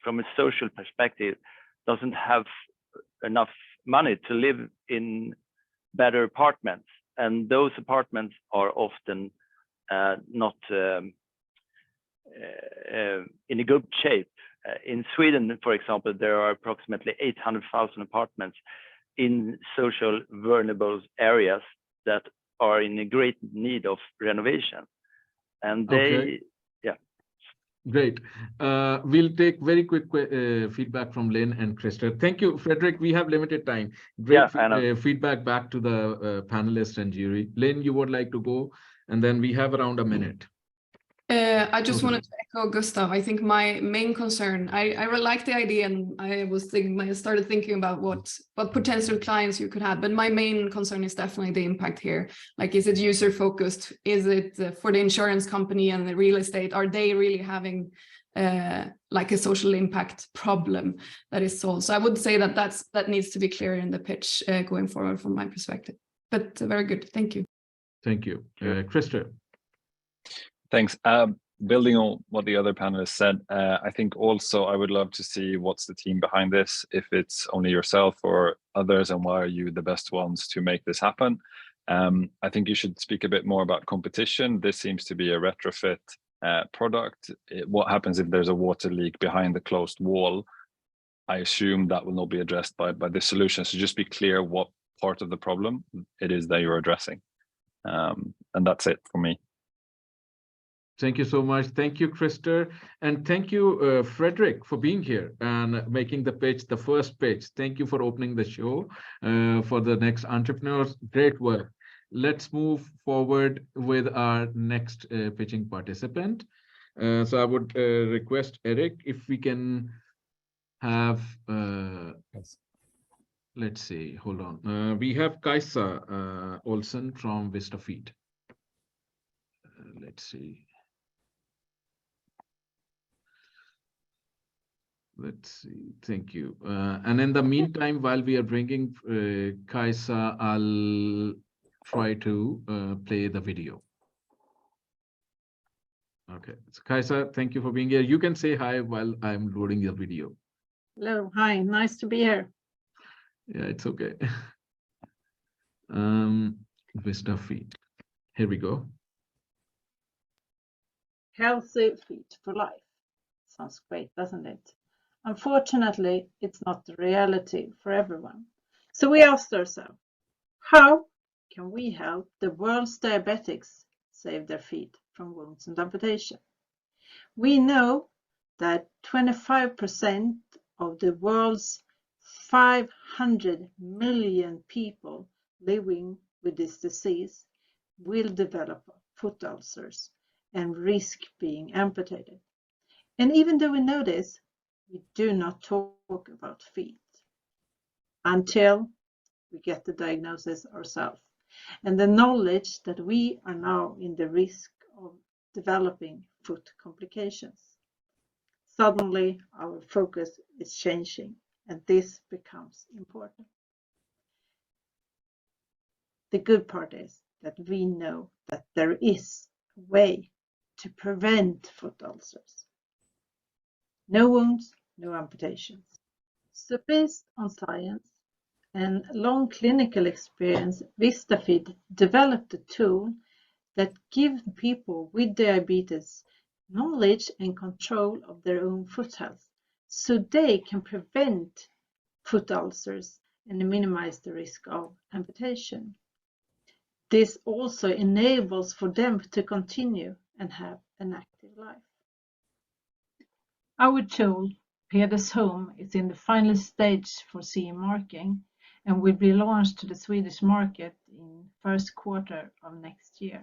from a social perspective doesn't have enough money to live in better apartments, and those apartments are often not in a good shape. In Sweden, for example, there are approximately 800,000 apartments in social vulnerable areas that are in a great need of renovation. And they, yeah. Great. We'll take very quick feedback from Lynn and Krista. Thank you, Frederick. We have limited time. Great feedback back to the panelists and jury. Lynn, you would like to go, and then we have around a minute. I just wanted to echo Gustav. I think my main concern, I really like the idea, and I started thinking about what potential clients you could have, but my main concern is definitely the impact here. Like, is it user focused? Is it for the insurance company and the real estate? Are they really having like a social impact problem that is solved? So I would say that needs to be clear in the pitch going forward from my perspective. But very good. Thank you. Thank you. Krista. Thanks. Building on what the other panelists said, I think also I would love to see what's the team behind this, if it's only yourself or others, and why are you the best ones to make this happen. I think you should speak a bit more about competition. This seems to be a retrofit product. What happens if there's a water leak behind the closed wall? I assume that will not be addressed by this solution. So just be clear what part of the problem it is that you're addressing. And that's it for me. Thank you so much. Thank you, Krista. And thank you, Frederick, for being here and making the pitch, the first pitch. Thank you for opening the show for the next entrepreneurs. Great work. Let's move forward with our next pitching participant. So I would request Eric, if we can have, let's see, hold on. We have Kaisa Olsen from VistaFeed. Let's see. Let's see. Thank you. And in the meantime, while we are bringing Kaisa, I'll try to play the video. Okay. So Kaisa, thank you for being here. You can say hi while I'm loading your video. Hello. Hi. Nice to be here. Yeah, it's okay. Vista feed. Here we go. Healthy feet for life. Sounds great, doesn't it? Unfortunately, it's not the reality for everyone. So we asked ourselves, how can we help the world's diabetics save their feet from wounds and amputation? We know that 25% of the world's 500 million people living with this disease will develop foot ulcers and risk being amputated. And even though we know this, we do not talk about feet until we get the diagnosis ourselves and the knowledge that we are now in the risk of developing foot complications. Suddenly, our focus is changing, and this becomes important. The good part is that we know that there is a way to prevent foot ulcers. No wounds, no amputations. So based on science and long clinical experience, VistaFeed developed a tool that gives people with diabetes knowledge and control of their own foot health, so they can prevent foot ulcers and minimize the risk of amputation. This also enables for them to continue and have an active life. Our tool, Peders Home, is in the final stage for CE marking and will be launched to the Swedish market in first quarter of next year.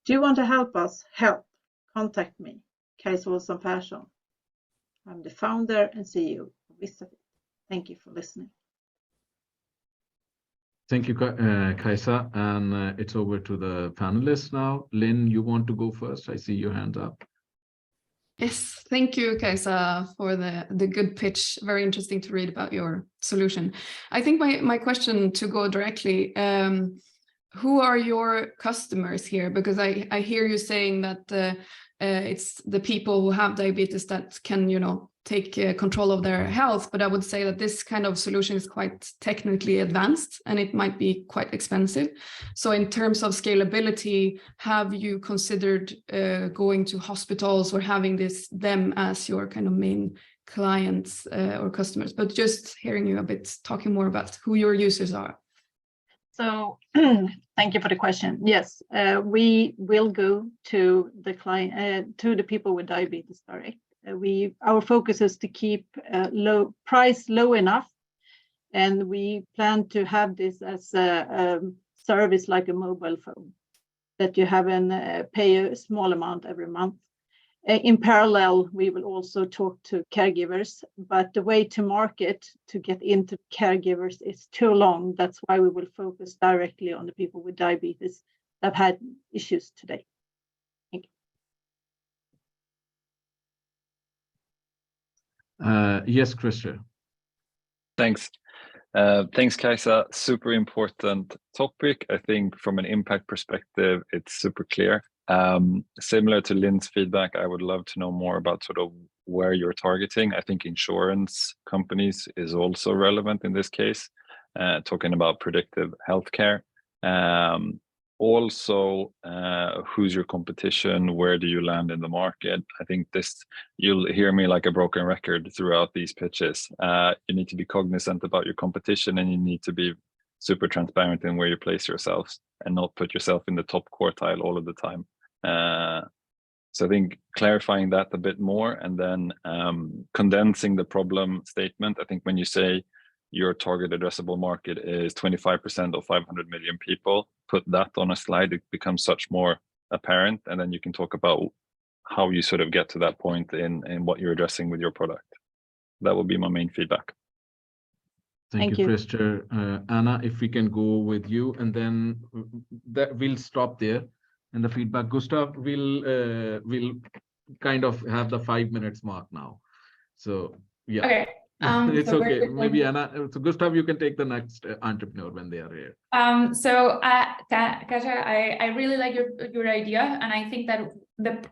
Do you want to help us? Contact me, Kaisa Olsson Persson. I'm the founder and CEO of VistaFeed. Thank you for listening. Thank you, Kaisa. And it's over to the panelists now. Lynn, you want to go first? I see your hand up. Yes, thank you, Kaisa, for the good pitch. Very interesting to read about your solution. I think my question to go directly, who are your customers here? Because I hear you saying that it's the people who have diabetes that can, take control of their health. But I would say that this kind of solution is quite technically advanced and it might be quite expensive. So in terms of scalability, have you considered going to hospitals or having them as your kind of main clients or customers? But just hearing you a bit, talking more about who your users are. So thank you for the question. Yes, we will go to the client, to the people with diabetes direct. Our focus is to keep price low enough, and we plan to have this as a service like a mobile phone that you have and pay a small amount every month. In parallel, we will also talk to caregivers, but the way to market to get into caregivers is too long. That's why we will focus directly on the people with diabetes that have had issues today. Thank you. Yes, Christian. Thanks. Thanks, Kaisa. Super important topic. I think from an impact perspective, it's super clear. Similar to Lynn's feedback, I would love to know more about sort of where you're targeting. I think insurance companies is also relevant in this case, talking about predictive healthcare. Also, who's your competition? Where do you land in the market? I think you'll hear me like a broken record throughout these pitches. You need to be cognizant about your competition and you need to be super transparent in where you place yourselves and not put yourself in the top quartile all of the time. So I think clarifying that a bit more and then condensing the problem statement. I think when you say your target addressable market is 25% of 500 million people, put that on a slide, it becomes such more apparent. And then you can talk about how you sort of get to that point in what you're addressing with your product. That would be my main feedback. Thank you, Christer. Anna, if we can go with you, and then we'll stop there. And the feedback, Gustav will kind of have the 5 minutes mark now. So yeah. Okay. It's so okay. very Maybe quickly. Anna, so Gustav, you can take the next entrepreneur when they are here. Kasia, I really like your idea, and I think that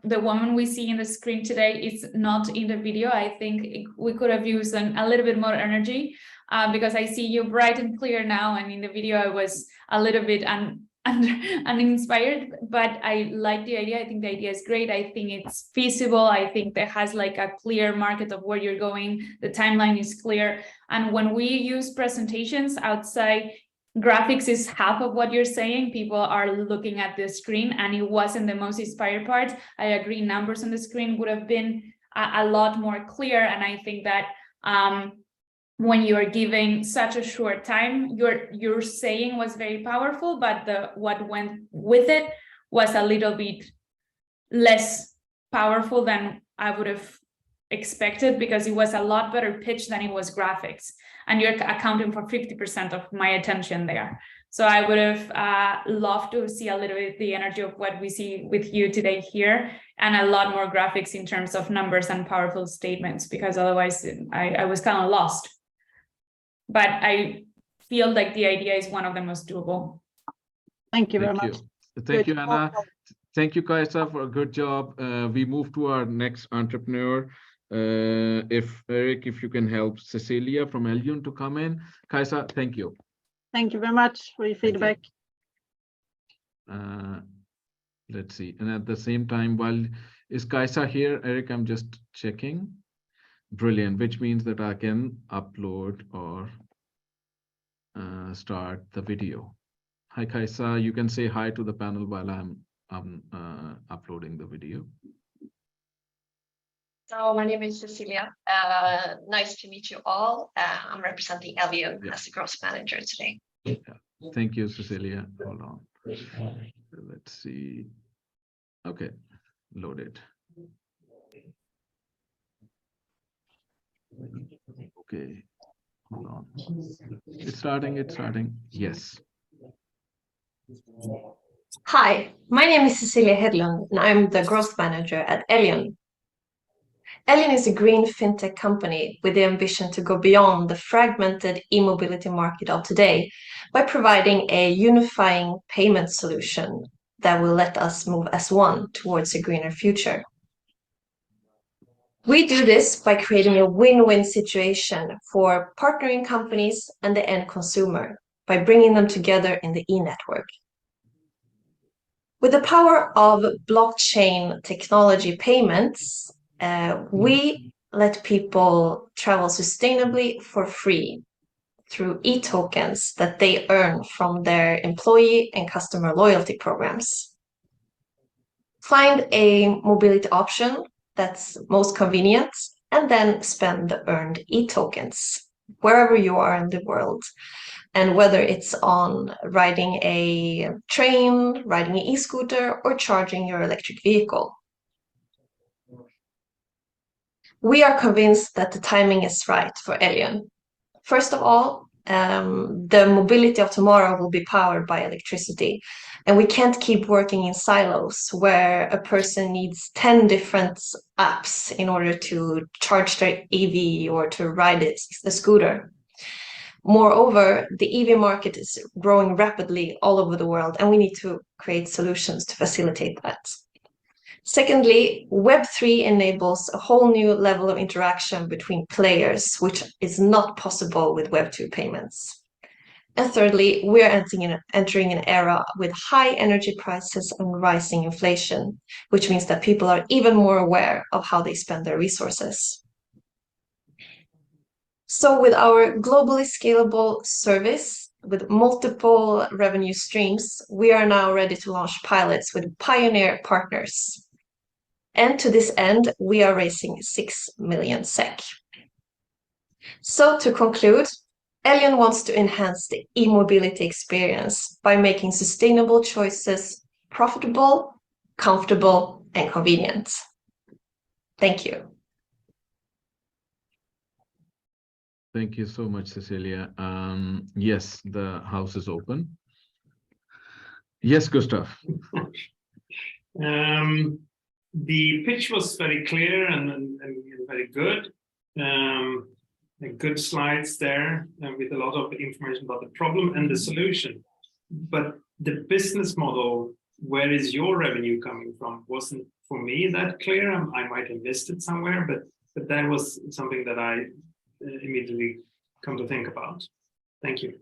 the woman we see in the screen today is not in the video. I think we could have used a little bit more energy, because I see you bright and clear now, and in the video I was a little bit uninspired, but I like the idea. I think the idea is great. I think it's feasible. I think that has like a clear market of where you're going. The timeline is clear. And when we use presentations outside, graphics is half of what you're saying. People are looking at the screen, and it wasn't the most inspired part. I agree, numbers on the screen would have been a lot more clear. And I think that when you're giving such a short time, your saying was very powerful, but what went with it was a little bit less powerful than I would have expected, because it was a lot better pitch than it was graphics, and you're accounting for 50% of my attention there. So I would have loved to see a little bit the energy of what we see with you today here, and a lot more graphics in terms of numbers and powerful statements, because otherwise I was kind of lost. But I feel like the idea is one of the most doable. Thank you very much. Thank you, Anna. Thank you, Kaisa, for a good job. We move to our next entrepreneur. If Eric, if you can help Cecilia from Elion to come in. Kaisa, thank you. Thank you very much for your feedback. Let's see. And at the same time, while is Kaisa here, Eric, I'm just checking. Brilliant, which means that I can upload or start the video. Hi, Kaisa. You can say hi to the panel while I'm uploading the video. So my name is Cecilia. Nice to meet you all. I'm representing Elion as the growth manager today. Yeah. Thank you, Cecilia. Hold on. Let's see. Okay, loaded. Okay, hold on. It's starting. Yes. Hi, my name is Cecilia Hedlund, and I'm the growth manager at Elion. Elion is a green fintech company with the ambition to go beyond the fragmented e-mobility market of today by providing a unifying payment solution that will let us move as one towards a greener future. We do this by creating a win-win situation for partnering companies and the end consumer by bringing them together in the e-network. With the power of blockchain technology payments, we let people travel sustainably for free through e-tokens that they earn from their employee and customer loyalty programs. Find a mobility option that's most convenient, and then spend the earned e-tokens wherever you are in the world. And whether it's on riding a train, riding an e-scooter, or charging your electric vehicle. We are convinced that the timing is right for Elion. First of all, the mobility of tomorrow will be powered by electricity, and we can't keep working in silos where a person needs 10 different apps in order to charge their EV or to ride the scooter. Moreover, the EV market is growing rapidly all over the world, and we need to create solutions to facilitate that. Secondly, Web3 enables a whole new level of interaction between players, which is not possible with Web2 payments. And thirdly, we are entering an era with high energy prices and rising inflation, which means that people are even more aware of how they spend their resources. So with our globally scalable service with multiple revenue streams, we are now ready to launch pilots with pioneer partners. And to this end, we are raising 6 million SEK. So to conclude, Elion wants to enhance the e-mobility experience by making sustainable choices profitable, comfortable, and convenient. Thank you. Thank you so much, Cecilia. Yes, the house is open. Yes, Gustav. The pitch was very clear and very good. good slides there with a lot of information about the problem and the solution. But the business model, where is your revenue coming from, wasn't for me that clear. I might have missed it somewhere, but that was something that I immediately come to think about. Thank you.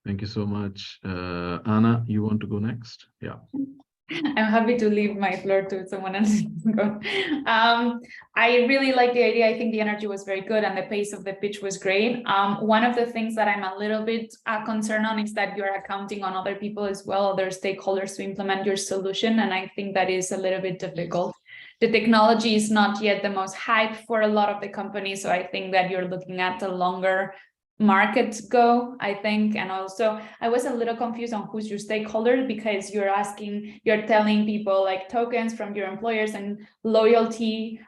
Thank you so much. Anna, you want to go next? Yeah. I'm happy to leave my floor to someone else. I really like the idea. I think the energy was very good and the pace of the pitch was great. One of the things that I'm a little bit concerned on is that you're accounting on other people as well, other stakeholders to implement your solution. And I think that is a little bit difficult. The technology is not yet the most hype for a lot of the companies. So I think that you're looking at a longer market go, I think. And also I was a little confused on who's your stakeholder, because you're telling people like tokens from your employers and loyalty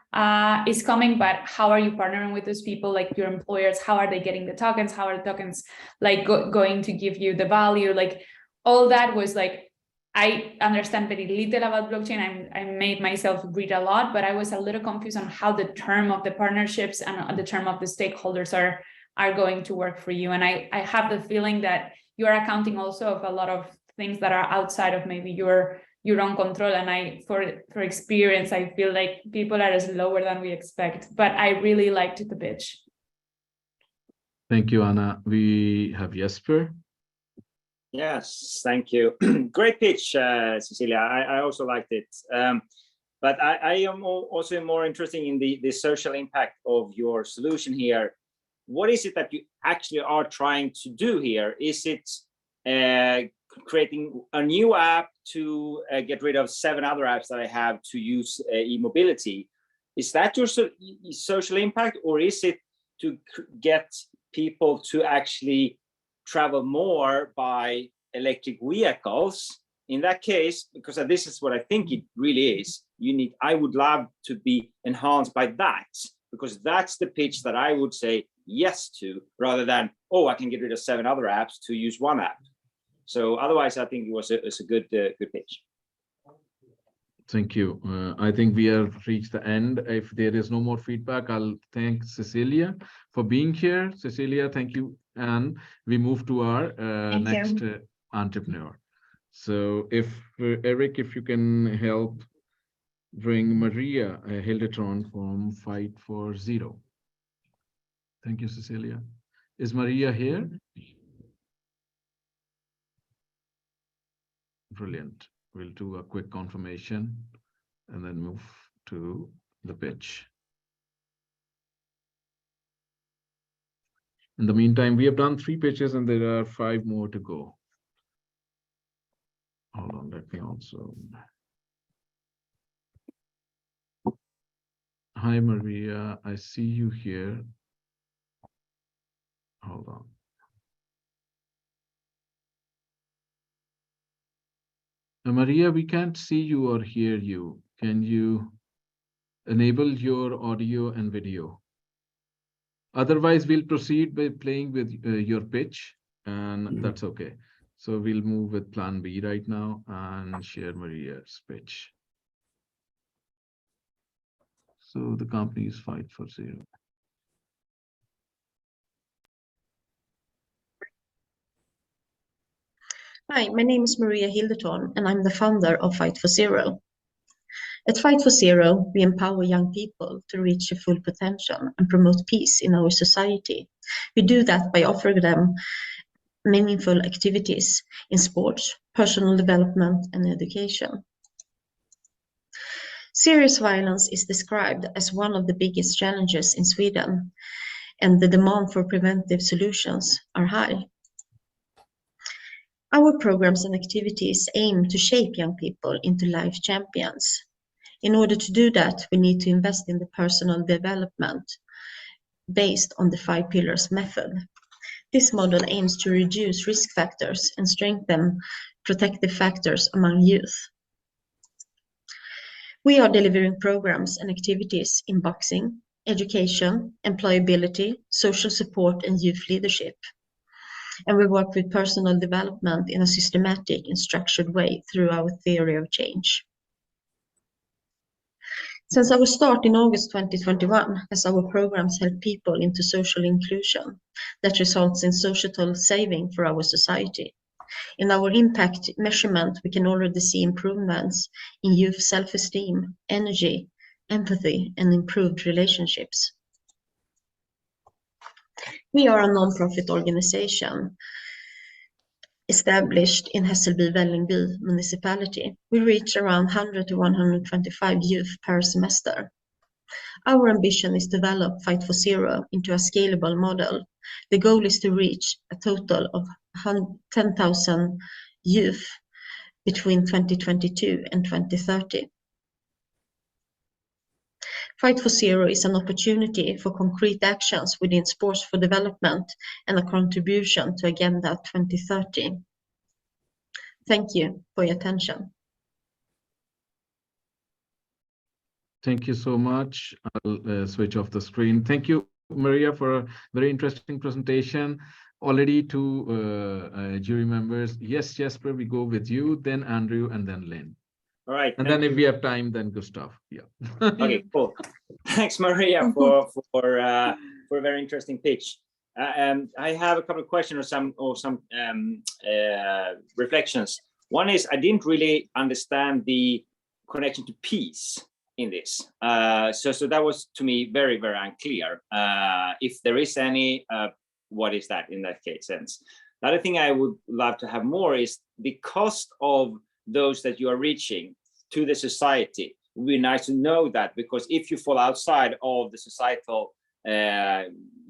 is coming, but how are you partnering with those people, like your employers? How are they getting the tokens? How are the tokens like going to give you the value? Like all that was like, I understand very little about blockchain. I made myself read a lot, but I was a little confused on how the term of the partnerships and the term of the stakeholders are going to work for you. And I have the feeling that you are accounting also of a lot of things that are outside of maybe your own control. And for experience, I feel like people are slower than we expect, but I really liked the pitch. Thank you, Anna. We have Jesper. Yes, thank you. Great pitch, Cecilia. I also liked it. But I am also more interested in the social impact of your solution here. What is it that you actually are trying to do here? Is it creating a new app to get rid of 7 other apps that I have to use e-mobility? Is that your social impact, or is it to get people to actually travel more by electric vehicles? In that case, because this is what I think it really is, I would love to be enhanced by that, because that's the pitch that I would say yes to, rather than, oh, I can get rid of 7 other apps to use one app. So otherwise, I think it's a good pitch. Thank you. I think we have reached the end. If there is no more feedback, I'll thank Cecilia for being here. Cecilia, thank you. And we move to our next entrepreneur. So Eric, if you can help bring Maria Hildetron from Fight for Zero. Thank you, Cecilia. Is Maria here? Brilliant. We'll do a quick confirmation and then move to the pitch. In the meantime, we have done 3 pitches and there are 5 more to go. Hold on, let me also. Hi, Maria. I see you here. Hold on. Maria, we can't see you or hear you. Can you enable your audio and video? Otherwise, we'll proceed by playing with your pitch, and that's okay. So we'll move with plan B right now and share Maria's pitch. So the company is Fight for Zero. Hi, my name is Maria Hildetron, and I'm the founder of Fight for Zero. At Fight for Zero, we empower young people to reach their full potential and promote peace in our society. We do that by offering them meaningful activities in sports, personal development, and education. Serious violence is described as one of the biggest challenges in Sweden, and the demand for preventive solutions are high. Our programs and activities aim to shape young people into life champions. In order to do that, we need to invest in the personal development based on the 5 pillars method. This model aims to reduce risk factors and strengthen protective factors among youth. We are delivering programs and activities in boxing, education, employability, social support, and youth leadership. And we work with personal development in a systematic and structured way through our theory of change. Since our start in August 2021, has our programs helped people into social inclusion that results in societal saving for our society? In our impact measurement, we can already see improvements in youth self-esteem, energy, empathy, and improved relationships. We are a non-profit organization established in Hässelby-Vällingby municipality. We reach around 100 to 125 youth per semester. Our ambition is to develop Fight for Zero into a scalable model. The goal is to reach a total of 10,000 youth between 2022 and 2030. Fight for Zero is an opportunity for concrete actions within sports for development and a contribution to Agenda 2030. Thank you for your attention. Thank you so much. I'll switch off the screen. Thank you, Maria, for a very interesting presentation. Already to jury members. Yes, Jesper, we go with you, then Andrew, and then Lynn. All right. And then if we have time, then Gustav. Yeah. Okay, cool. Thanks, Maria, for a very interesting pitch. I have a couple of questions or some reflections. One is I didn't really understand the connection to peace in this. So that was to me very, very unclear. If there is any, what is that in that case sense? The other thing I would love to have more is the cost of those that you are reaching to the society. It would be nice to know that, because if you fall outside of the societal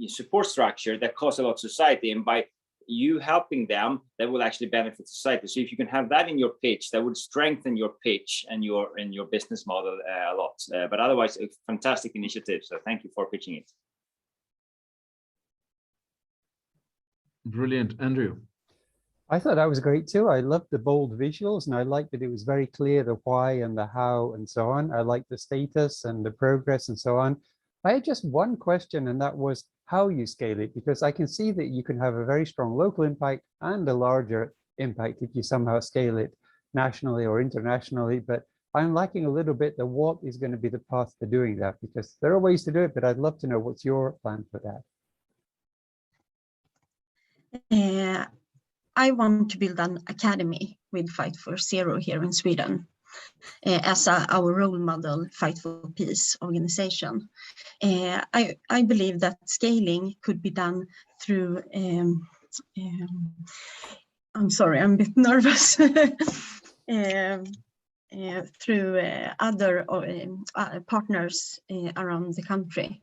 support structure, that costs a lot to society, and by you helping them, that will actually benefit society. So if you can have that in your pitch, that would strengthen your pitch and your business model a lot. But otherwise, a fantastic initiative. So thank you for pitching it. Brilliant, Andrew. I thought that was great too. I loved the bold visuals, and I liked that it was very clear the why and the how and so on. I liked the status and the progress and so on. I had just one question, and that was how you scale it, because I can see that you can have a very strong local impact and a larger impact if you somehow scale it nationally or internationally. But I'm lacking a little bit the what is going to be the path to doing that, because there are ways to do it, but I'd love to know what's your plan for that. I want to build an academy with Fight for Zero here in Sweden as our role model Fight for Peace organization. I believe that scaling could be done through, I'm sorry, I'm a bit nervous, through other partners around the country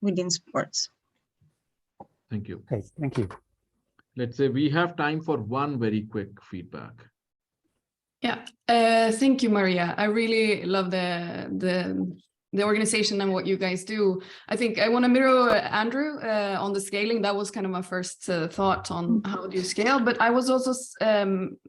within sports. Thank you. Okay, thank you. Let's say we have time for one very quick feedback. Yeah, thank you, Maria. I really love the organization and what you guys do. I think I want to mirror Andrew on the scaling. That was kind of my first thought on how do you scale, but I was also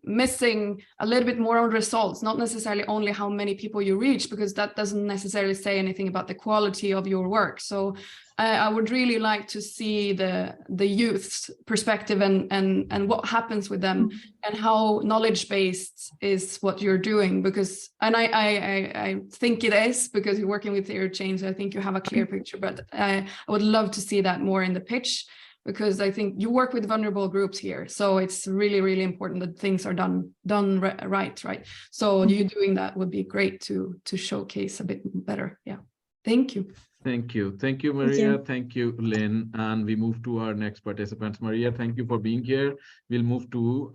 missing a little bit more on results, not necessarily only how many people you reach, because that doesn't necessarily say anything about the quality of your work. So I would really like to see the youth's perspective and what happens with them and how knowledge-based is what you're doing, because, and I think it is, because you're working with Theory of Change, I think you have a clear picture, but I would love to see that more in the pitch, because I think you work with vulnerable groups here. So it's really, really important that things are done right. So you doing that would be great to showcase a bit better. Yeah, thank you. Thank you. Thank you, Maria. Thank you, Lynn. And we move to our next participants. Maria, thank you for being here. We'll move to...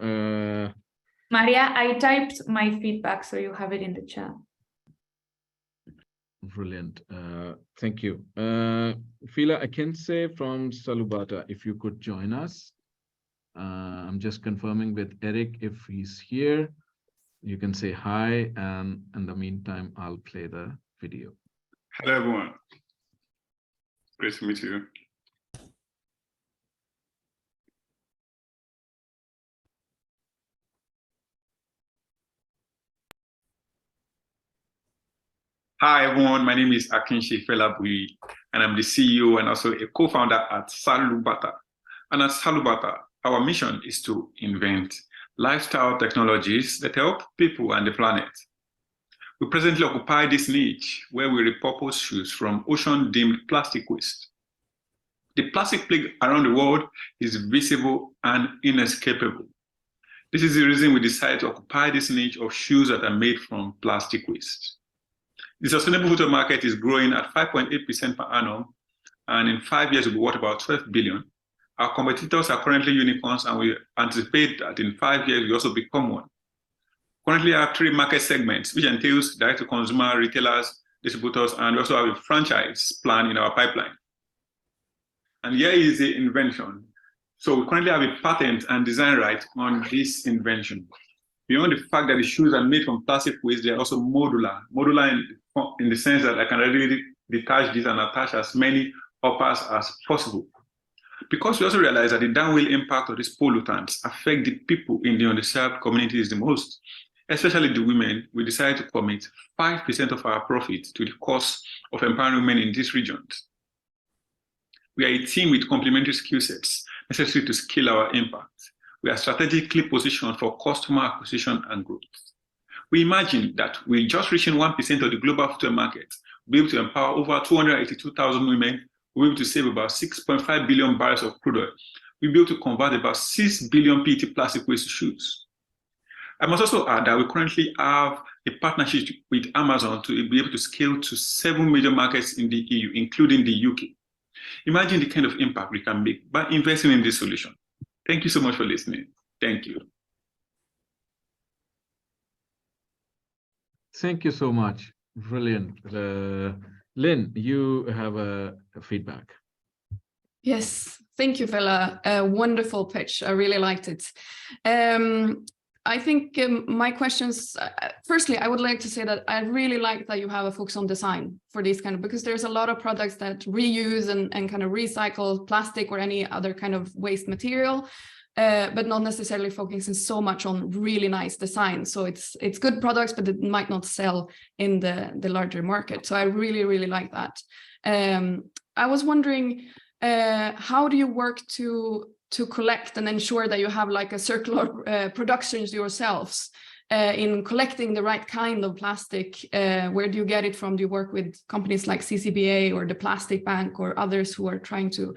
Maria, I typed my feedback, so you have it in the chat. Brilliant. Thank you. Fila Akinse from Salubata, if you could join us. I'm just confirming with Eric if he's here. You can say hi, and in the meantime, I'll play the video. Hello, everyone. Great to meet you. Hi, everyone. My name is Akinse Felabui, and I'm the CEO and also a co-founder at Salubata. And at Salubata, our mission is to invent lifestyle technologies that help people and the planet. We presently occupy this niche where we repurpose shoes from ocean-deemed plastic waste. The plastic plague around the world is visible and inescapable. This is the reason we decided to occupy this niche of shoes that are made from plastic waste. The sustainable footwear market is growing at 5.8% per annum, and in 5 years will be worth about 12 billion. Our competitors are currently unicorns, and we anticipate that in 5 years we also become one. Currently, I have 3 market segments, which entails direct-to-consumer, retailers, distributors, and we also have a franchise plan in our pipeline. And here is the invention. So we currently have a patent and design right on this invention. Beyond the fact that the shoes are made from plastic waste, they are also modular. Modular in the sense that I can readily detach this and attach as many uppers as possible. Because we also realize that the downwill impact of these pollutants affect the people in the underserved communities the most, especially the women, we decided to commit 5% of our profit to the cost of empowering women in these regions. We are a team with complementary skill sets necessary to scale our impact. We are strategically positioned for customer acquisition and growth. We imagine that with just reaching 1% of the global footwear market, we'll be able to empower over 282,000 women, we'll be able to save about 6.5 billion barrels of crude oil. We'll be able to convert about 6 billion PET plastic waste to shoes. I must also add that we currently have a partnership with Amazon to be able to scale to 7 major markets in the EU, including the UK. Imagine the kind of impact we can make by investing in this solution. Thank you so much for listening. Thank you. Thank you so much. Brilliant. Lynn, you have a feedback. Yes, thank you, Vela. A wonderful pitch. I really liked it. I think my questions, firstly, I would like to say that I really like that you have a focus on design for these kind of, because there's a lot of products that reuse and kind of recycle plastic or any other kind of waste material, but not necessarily focusing so much on really nice design. So it's good products, but it might not sell in the larger market. So I really, really like that. I was wondering, how do you work to collect and ensure that you have like a circular productions yourselves in collecting the right kind of plastic? Where do you get it from? Do you work with companies like CCBA or the Plastic Bank or others who are trying to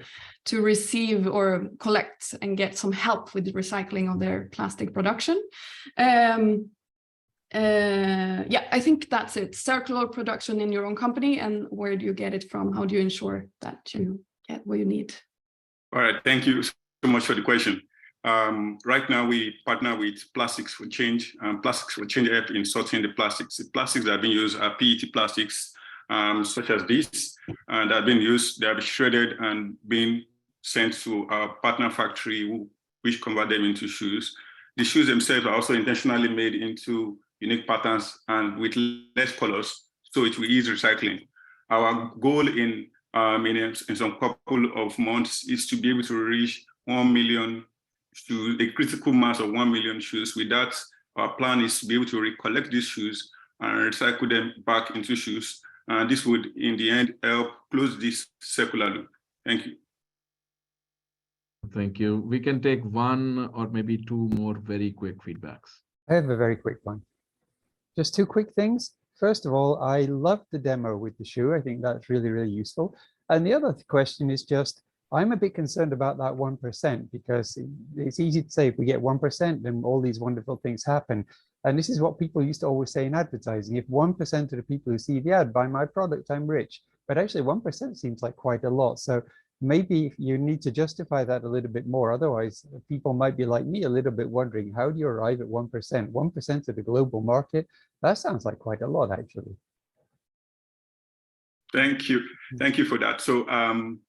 receive or collect and get some help with the recycling of their plastic production? Yeah, I think that's it. Circular production in your own company, and where do you get it from? How do you ensure that you get what you need? All right, thank you so much for the question. Right now, we partner with Plastics for Change. Plastics for Change help in sorting the plastics. The plastics that have been used are PET plastics, such as this, that have been used. They have been shredded and been sent to our partner factory, which convert them into shoes. The shoes themselves are also intentionally made into unique patterns and with less colors, so it will ease recycling. Our goal in some couple of months is to be able to reach 1 million shoes, a critical mass of 1 million shoes. With that, our plan is to be able to recollect these shoes and recycle them back into shoes. And this would, in the end, help close this circular loop. Thank you. Thank you. We can take one or maybe two more very quick feedbacks. I have a very quick one. Just two quick things. First of all, I love the demo with the shoe. I think that's really, really useful. And the other question is just, I'm a bit concerned about that 1% because it's easy to say if we get 1%, then all these wonderful things happen. And this is what people used to always say in advertising. If 1% of the people who see the ad buy my product, I'm rich. But actually 1% seems like quite a lot. So maybe you need to justify that a little bit more. Otherwise, people might be like me a little bit wondering, how do you arrive at 1%? 1% of the global market? That sounds like quite a lot, actually. Thank you. Thank you for that. So,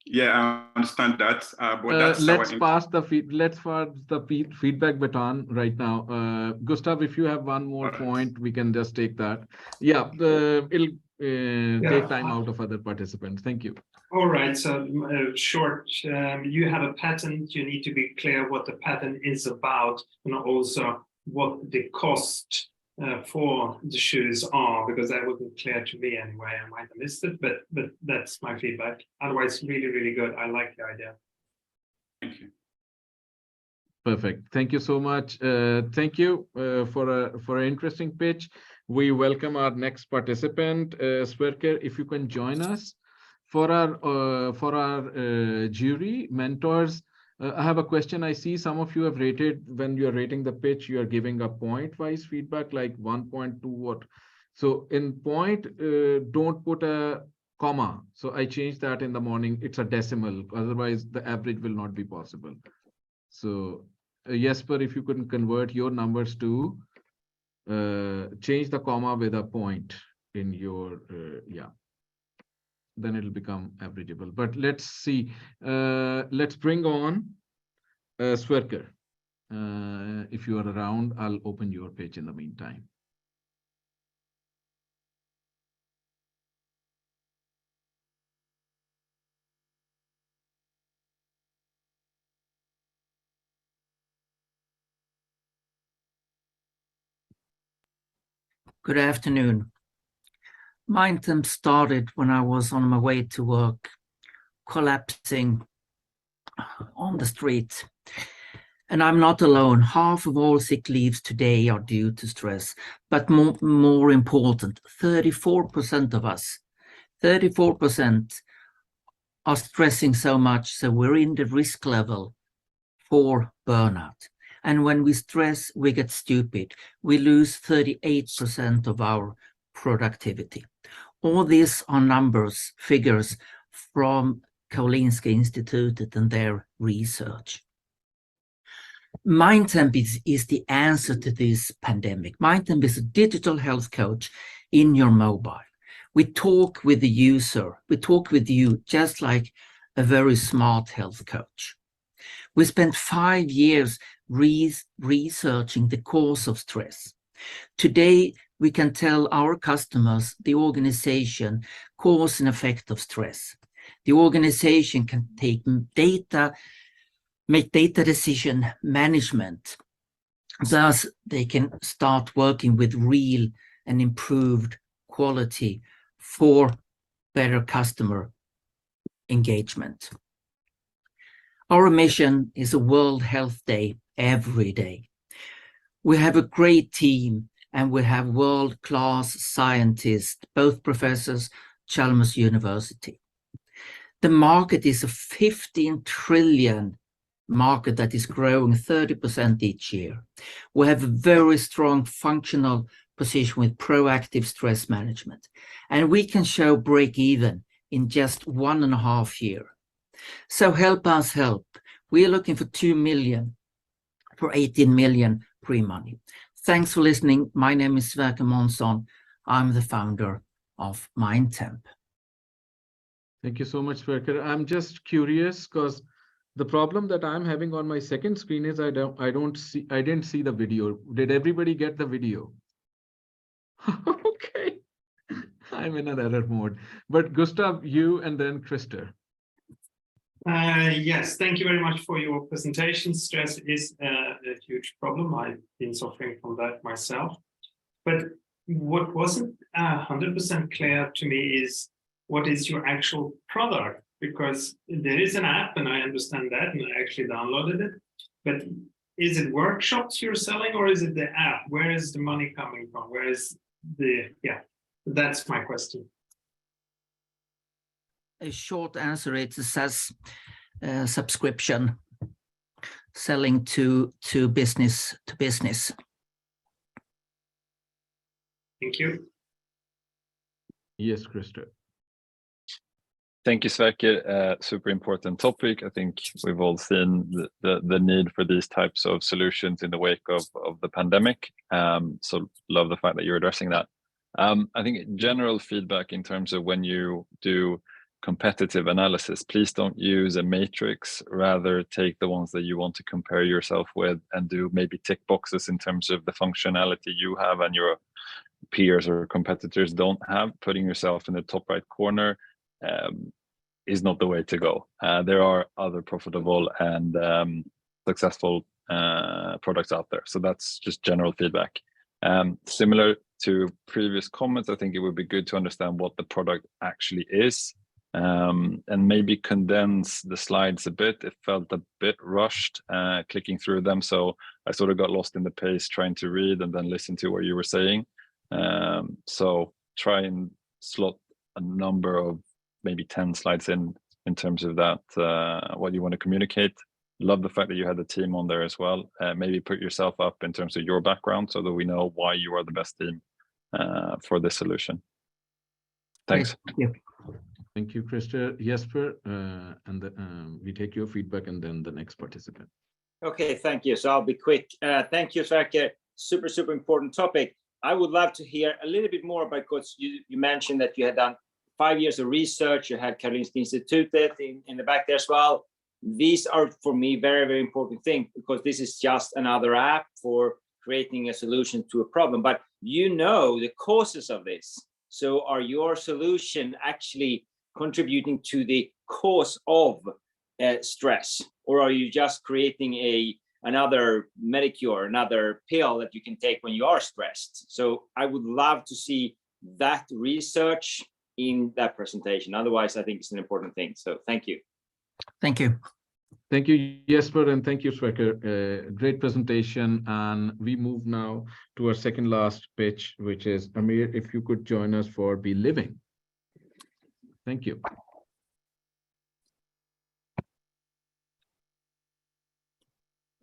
yeah, I understand that. But that's let's pass the feedback baton right now. Gustav, if you have one more point, we can just take that. Yeah, it'll take time out of other participants. Thank you. All right, so short, you have a patent, you need to be clear what the patent is about and also what the cost for the shoes are, because that wasn't clear to me anyway. I might have missed it, but that's my feedback. Otherwise, really, really good. I like the idea. Thank you. Perfect. Thank you so much. Thank you for an interesting pitch. we welcome our next participant, Sverker. If you can join us for our jury mentors. I have a question. I see some of you have rated, when you're rating the pitch, you are giving a point-wise feedback, like 1.2 what. So in point, don't put a comma. So I changed that in the morning. It's a decimal. Otherwise, the average will not be possible. So Jesper, if you couldn't convert your numbers to change the comma with a point in your, yeah, then it'll become averageable. But let's see. Let's bring on Sverker. If you are around, I'll open your page in the meantime. Good afternoon. Mindtemp started when I was on my way to work, collapsing on the street. And I'm not alone. Half of all sick leaves today are due to stress. But more important, 34% of us, 34% are stressing so much, so we're in the risk level for burnout. And when we stress, we get stupid. We lose 38% of our productivity. All these are numbers, figures from Karolinska Institutet and their research. Mindtemp is the answer to this pandemic. Mindtemp is a digital health coach in your mobile. We talk with the user. We talk with you just like a very smart health coach. We spent 5 years researching the cause of stress. Today, we can tell our customers the organization cause and effect of stress. The organization can take data, make data decision management. Thus, they can start working with real and improved quality for better customer engagement. Our mission is a World Health Day every day. We have a great team and we have world-class scientists, both professors, Chalmers University. The market is a 15 trillion market that is growing 30% each year. We have a very strong functional position with proactive stress management, and we can show break even in just 1.5 years. So help us help. We are looking for 2 million for 18 million pre-money. Thanks for listening. My name is Sverker Månsson. I'm the founder of Mindtemp. Thank you so much, Sverker. I'm just curious because the problem that I'm having on my second screen is I didn't see the video. Did everybody get the video? Okay. I'm in an error mode. But Gustav, you and then Krister. Yes, thank you very much for your presentation. Stress is a huge problem. I've been suffering from that myself. But what wasn't 100% clear to me is what is your actual product? Because there is an app and I understand that and I actually downloaded it. But is it workshops you're selling or is it the app? Where is the money coming from? Where is the, yeah, that's my question. A short answer, it's a SaaS subscription selling to business to business. Thank you. Yes, Krister. Thank you, Sverker. Super important topic. I think we've all seen the need for these types of solutions in the wake of the pandemic. So love the fact that you're addressing that. I think general feedback in terms of when you do competitive analysis, please don't use a matrix, rather take the ones that you want to compare yourself with and do maybe tick boxes in terms of the functionality you have and your peers or competitors don't have. Putting yourself in the top right corner is not the way to go. There are other profitable and successful products out there. So that's just general feedback. Similar to previous comments, I think it would be good to understand what the product actually is. And maybe condense the slides a bit. It felt a bit rushed clicking through them. So I sort of got lost in the pace trying to read and then listen to what you were saying. So try and slot a number of maybe 10 slides in terms of that, what you want to communicate. Love the fact that you had the team on there as well. Maybe put yourself up in terms of your background so that we know why you are the best team for this solution. Thanks. Thank you, Christer. Jesper, and we take your feedback and then the next participant. Okay, thank you. So I'll be quick. Thank you, Sverker. Super important topic. I would love to hear a little bit more about, because you mentioned that you had done 5 years of research. You had Karolinska Institutet in the back there as well. These are, for me, very important things, because this is just another app for creating a solution to a problem. But you know the causes of this. So are your solution actually contributing to the cause of stress? Or are you just creating another medicure, another pill that you can take when you are stressed? So I would love to see that research in that presentation. Otherwise, I think it's an important thing. So thank you. Thank you. Thank you, Jesper, and thank you, Sverker. Great presentation. And we move now to our second last pitch, which is Amir, if you could join us for Be Living. Thank you.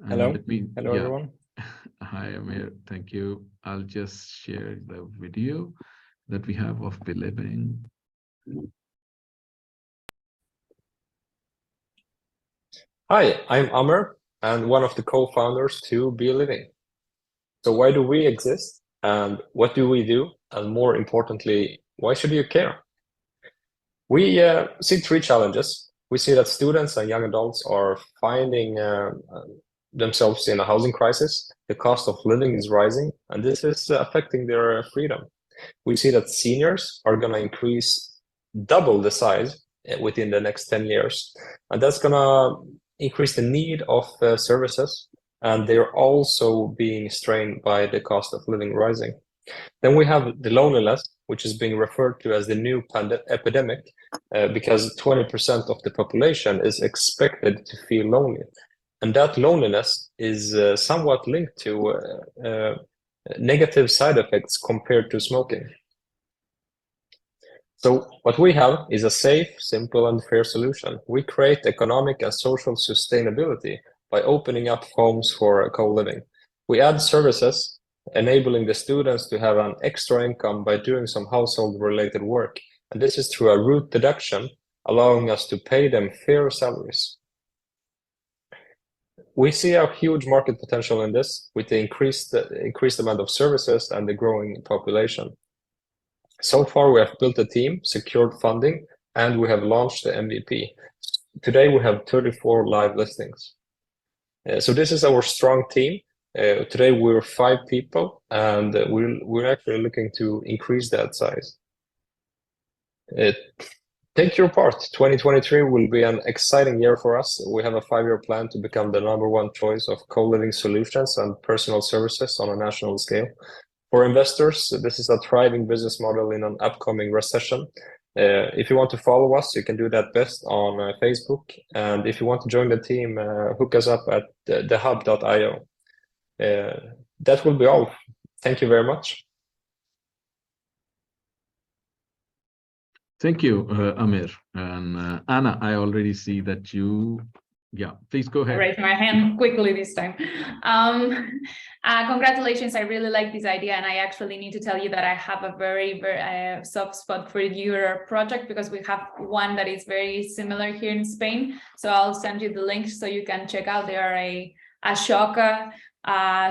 Hello. Hello, everyone. Hi, Amir. Thank you. I'll just share the video that we have of Be Living. Hi, I'm Amir and one of the co-founders to Be Living. So why do we exist and what do we do? And more importantly, why should you care? We see three challenges. We see that students and young adults are finding themselves in a housing crisis. The cost of living is rising, and this is affecting their freedom. We see that seniors are going to increase double the size within the next 10 years, and that's going to increase the need of services, and they're also being strained by the cost of living rising. Then we have the loneliness, which is being referred to as the new epidemic, because 20% of the population is expected to feel lonely. And that loneliness is somewhat linked to negative side effects compared to smoking. So what we have is a safe, simple, and fair solution. We create economic and social sustainability by opening up homes for co-living. We add services, enabling the students to have an extra income by doing some household-related work. And this is through a root deduction, allowing us to pay them fair salaries. We see a huge market potential in this with the increased amount of services and the growing population. So far, we have built a team, secured funding, and we have launched the MVP. Today, we have 34 live listings. So this is our strong team. Today, we're 5 people, and we're actually looking to increase that size. Take your part. 2023 will be an exciting year for us. We have a 5-year plan to become the #1 choice of co-living solutions and personal services on a national scale. For investors, this is a thriving business model in an upcoming recession. If you want to follow us, you can do that best on Facebook. And if you want to join the team, hook us up at thehub.io. That will be all. Thank you very much. Thank you, Amir. And Anna, I already see that you, please go ahead. Raise my hand quickly this time. Congratulations, I really like this idea, and I actually need to tell you that I have a very soft spot for your project, because we have one that is very similar here in Spain. So I'll send you the link so you can check out. They are a Ashoka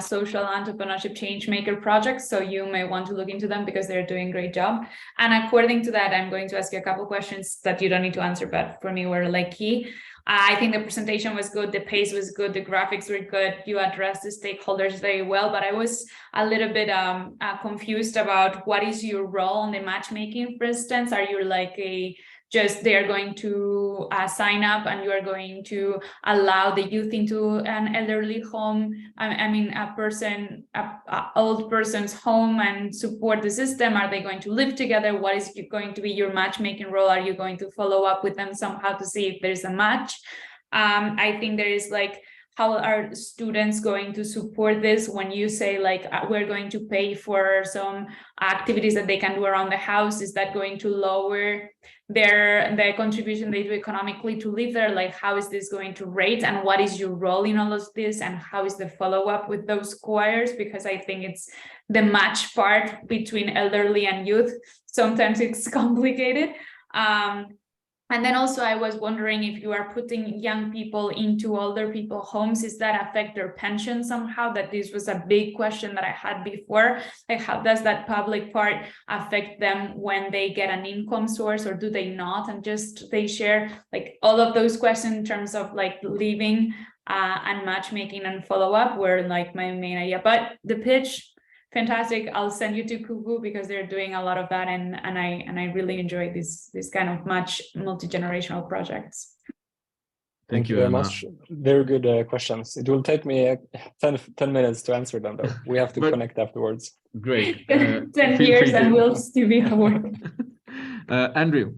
social entrepreneurship changemaker project, so you may want to look into them because they're doing a great job. And according to that, I'm going to ask you a couple questions that you don't need to answer, but for me were like key. I think the presentation was good, the pace was good, the graphics were good, you addressed the stakeholders very well, but I was a little bit confused about what is your role in the matchmaking, for instance. Are you like they are going to sign up and you are going to allow the youth into an elderly home, a old person's home, and support the system? Are they going to live together? What is going to be your matchmaking role? Are you going to follow up with them somehow to see if there's a match? I think there is like, how are students going to support this when you say like we're going to pay for some activities that they can do around the house? Is that going to lower the contribution they do economically to live there? Like, how is this going to rate, and what is your role in all of this, and how is the follow-up with those choirs? Because I think it's the match part between elderly and youth. Sometimes it's complicated. And then also I was wondering if you are putting young people into older people homes, does that affect their pension somehow? That this was a big question that I had before. Like, how does that public part affect them when they get an income source, or do they not? And just they share like all of those questions in terms of like living and matchmaking and follow-up were like my main idea. But the pitch, fantastic. I'll send you to Kuku because they're doing a lot of that, and I really enjoy this kind of multi-generational projects. Thank you very much. Very good questions. It will take me 10 minutes to answer them, though. We have to connect afterwards. Great. 10 years and we'll still be at work. Andrew.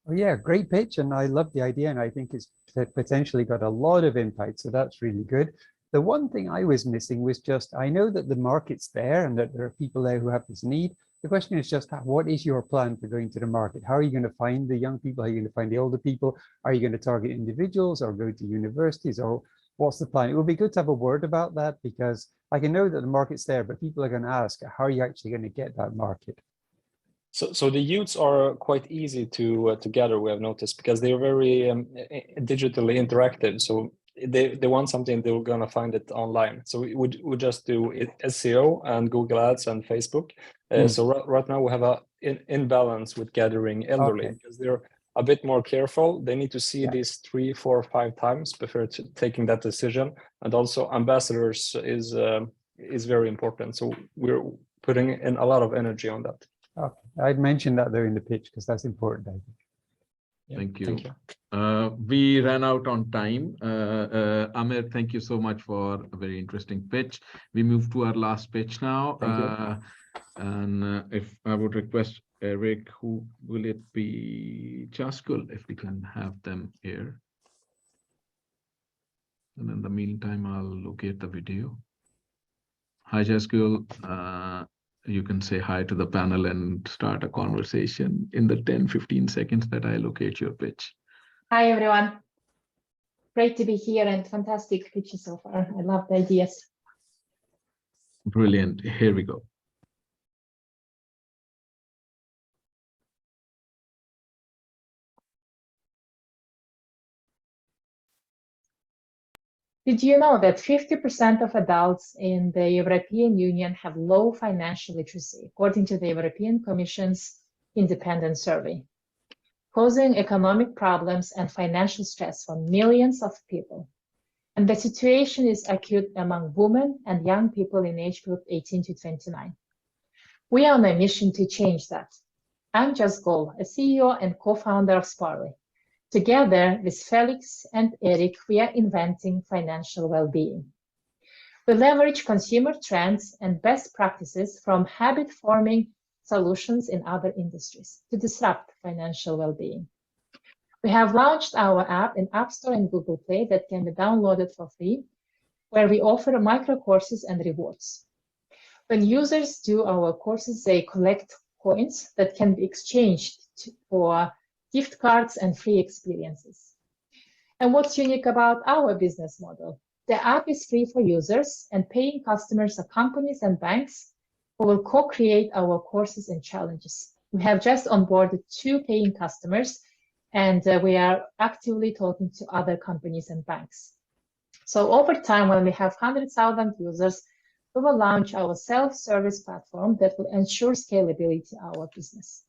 Oh, yeah, great pitch. And I love the idea. And I think it's potentially got a lot of impact. So that's really good. The one thing I was missing was just, I know that the market's there and that there are people there who have this need. The question is just, what is your plan for going to the market? How are you going to find the young people? How are you going to find the older people? Are you going to target individuals or go to universities, or what's the plan? It would be good to have a word about that, because I can know that the market's there, but people are going to ask, how are you actually going to get that market? So the youths are quite easy to gather, we have noticed, because they are very digitally interactive. So they want something, they're gonna find it online. So we would just do SEO and Google Ads and Facebook. So right now we have a imbalance with gathering elderly, because they're a bit more careful. They need to see this 3, 4, 5 times before taking that decision. And also ambassadors is very important. So we're putting in a lot of energy on that. Okay. I'd mentioned that there in the pitch because that's important, I think. Thank you. We ran out on time. Amir, thank you so much for a very interesting pitch. We move to our last pitch now. And if I would request Eric, who will it be? Jaskul, if we can have them here. And in the meantime, I'll locate the video. Hi, Jaskul. You can say hi to the panel and start a conversation in the 10-15 seconds that I locate your pitch. Hi, everyone. Great to be here and fantastic pitches so far. I love the ideas. Brilliant. Here we go. Did you know that 50% of adults in the European Union have low financial literacy, according to the European Commission's independent survey, causing economic problems and financial stress for millions of people? And the situation is acute among women and young people in age group 18 to 29. We are on a mission to change that. I'm Jess Goll, a CEO and co-founder of Sparley. Together with Felix and Eric, we are inventing financial well-being. We leverage consumer trends and best practices from habit-forming solutions in other industries to disrupt financial well-being. We have launched our app in App Store and Google Play that can be downloaded for free, where we offer micro courses and rewards. When users do our courses, they collect coins that can be exchanged for gift cards and free experiences. And what's unique about our business model? The app is free for users, and paying customers are companies and banks who will co-create our courses and challenges. We have just onboarded 2 paying customers, and we are actively talking to other companies and banks. So over time, when we have 100,000 users, we will launch our self-service platform that will ensure scalability of our business.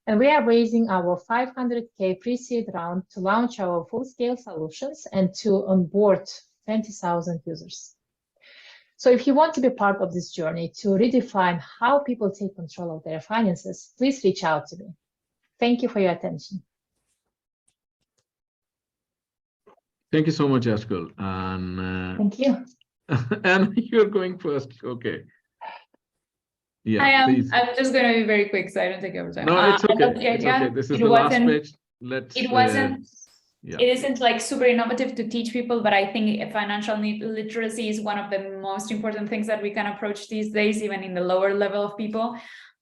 And we are raising our 500K pre-seed round to launch our full-scale solutions and to onboard 20,000 users. So if you want to be part of this journey to redefine how people take control of their finances, please reach out to me. Thank you for your attention. Thank you so much, Jaskul. And thank you. And you're going first. Okay. Yeah, I'm just going to be very quick so I don't take over time. No, it's okay. It's okay. This is the last pitch. Yeah. It isn't like super innovative to teach people, but I think financial literacy is one of the most important things that we can approach these days, even in the lower level of people.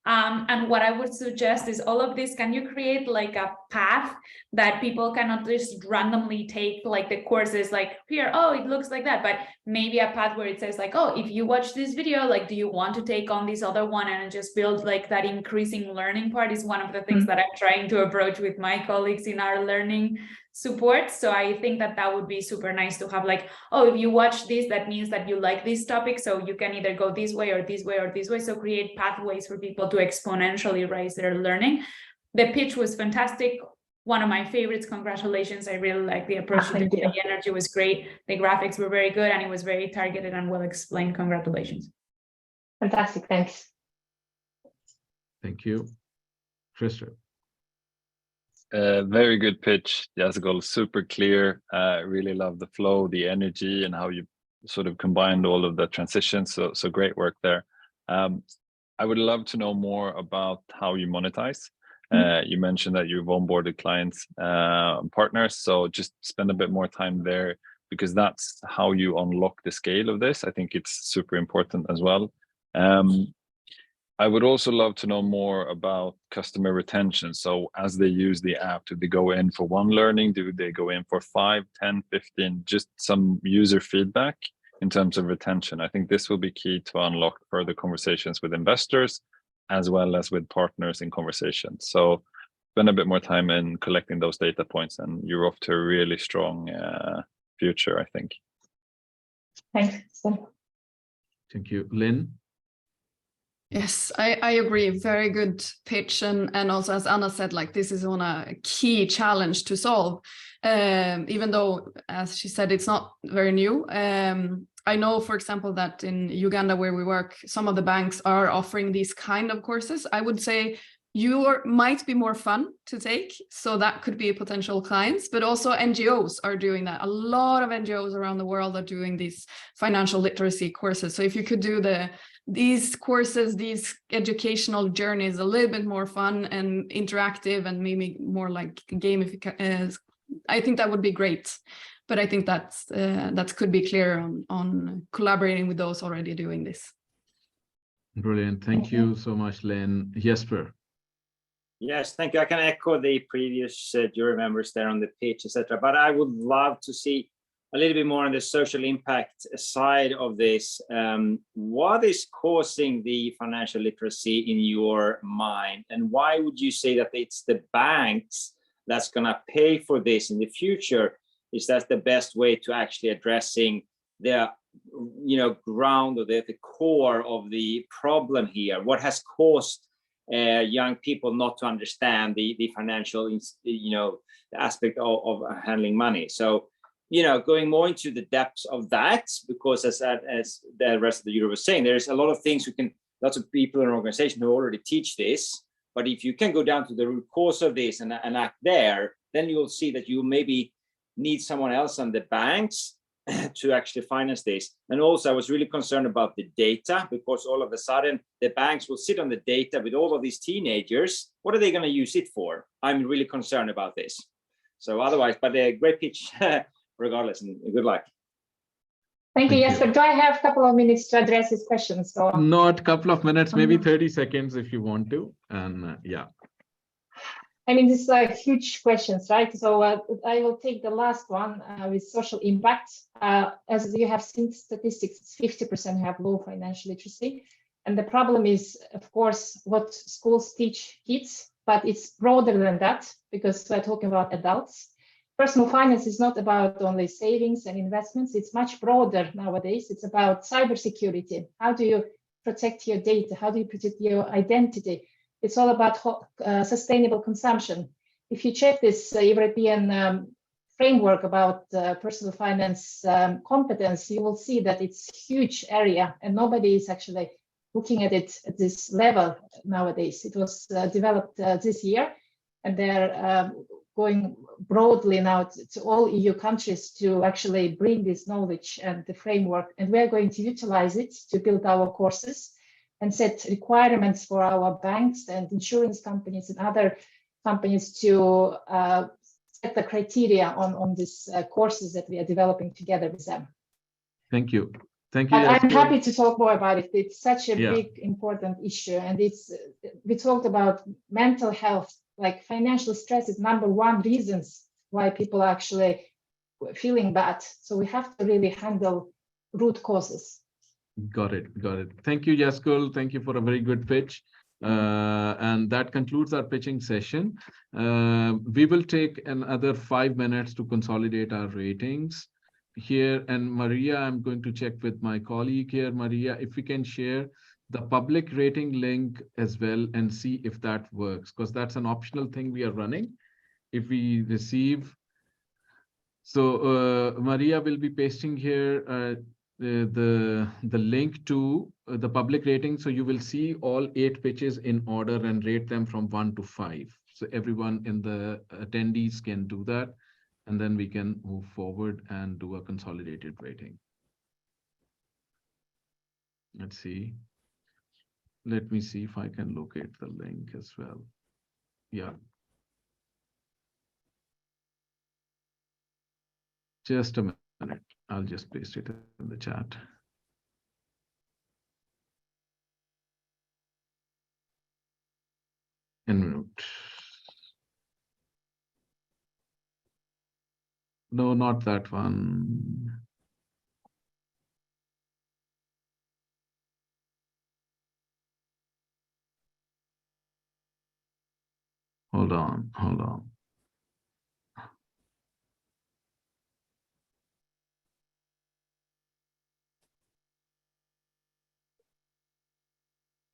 And what I would suggest is all of this, can you create like a path that people cannot just randomly take like the courses like here, oh, it looks like that, but maybe a path where it says like, oh, if you watch this video, like, do you want to take on this other one, and just build like that increasing learning part is one of the things that I'm trying to approach with my colleagues in our learning support. So I think that that would be super nice to have like, oh, if you watch this, that means that you like this topic, so you can either go this way or this way or this way. So create pathways for people to exponentially raise their learning. The pitch was fantastic, one of my favorites. Congratulations. I really like the approach. The energy was great, the graphics were very good, and it was very targeted and well explained. Congratulations. Fantastic, thanks. Thank you. Christopher. Very good pitch, Jessica. Super clear. Really love the flow, the energy, and how you sort of combined all of the transitions. So great work there. I would love to know more about how you monetize. You mentioned that you've onboarded clients, partners. So just spend a bit more time there, because that's how you unlock the scale of this. I think it's super important as well. I would also love to know more about customer retention. So as they use the app, do they go in for one learning? Do they go in for 5, 10, 15? Just some user feedback in terms of retention. I think this will be key to unlock further conversations with investors, as well as with partners in conversations. So spend a bit more time in collecting those data points, and you're off to a really strong future, I think. Thanks. Thank you. Lynn? Yes, I agree. Very good pitch. And also, as Anna said, like, this is on a key challenge to solve, even though, as she said, it's not very new. I know, for example, that in Uganda, where we work, some of the banks are offering these kind of courses. I would say might be more fun to take. So that could be potential clients, but also NGOs are doing that. A lot of NGOs around the world are doing these financial literacy courses. So if you could do these courses, these educational journeys, a little bit more fun and interactive, and maybe more like gamification, I think that would be great. But I think that could be clear on collaborating with those already doing this. Brilliant. Thank you so much, Lynn. Jesper. Yes, thank you. I can echo the previous jury members there on the pitch, etc. But I would love to see a little bit more on the social impact side of this. What is causing the financial literacy in your mind? And why would you say that it's the banks that's going to pay for this in the future? Is that the best way to actually addressing the ground or the core of the problem here? What has caused young people not to understand the financial, the aspect of handling money? So, going more into the depths of that, because as the rest of the Europe was saying, there's a lot of things lots of people in an organization who already teach this. But if you can go down to the root cause of this and act there, then you'll see that you maybe need someone else on the banks to actually finance this. And also, I was really concerned about the data, because all of a sudden the banks will sit on the data with all of these teenagers. What are they going to use it for? I'm really concerned about this. So otherwise, but a great pitch regardless, and good luck. Thank you, Jesper. Do I have a couple of minutes to address these questions? So... Not a couple of minutes, maybe 30 seconds if you want to. And yeah. I mean, this is like huge questions, right? So I will take the last one with social impact. As you have seen statistics, 50% have low financial literacy. And the problem is, of course, what schools teach kids, but it's broader than that, because we're talking about adults. Personal finance is not about only savings and investments. It's much broader nowadays. It's about cybersecurity. How do you protect your data? How do you protect your identity? It's all about sustainable consumption. If you check this European framework about personal finance competence, you will see that it's a huge area, and nobody is actually looking at it at this level nowadays. It was developed this year, and they're going broadly now to all EU countries to actually bring this knowledge and the framework, and we're going to utilize it to build our courses and set requirements for our banks and insurance companies and other companies to set the criteria on these courses that we are developing together with them. Thank you. Thank you. But I'm Jasper. happy to talk more about it. It's such a Yeah. big, important issue. And we talked about mental health, like financial stress is #1 reasons why people are actually feeling bad. So we have to really handle root causes. Got it. Got it. Thank you, Jaskul. Thank you for a very good pitch. And that concludes our pitching session. We will take another 5 minutes to consolidate our ratings here. And Maria, I'm going to check with my colleague here. Maria, if we can share the public rating link as well and see if that works, because that's an optional thing we are running. If we receive, so Maria will be pasting here the link to the public rating. So you will see all 8 pitches in order and rate them from 1 to 5. So everyone in the attendees can do that. And then we can move forward and do a consolidated rating. Let's see. Let me see if I can locate the link as well. Yeah. Just a minute. I'll just paste it in the chat. En minute. No, not that one. Hold on, hold on.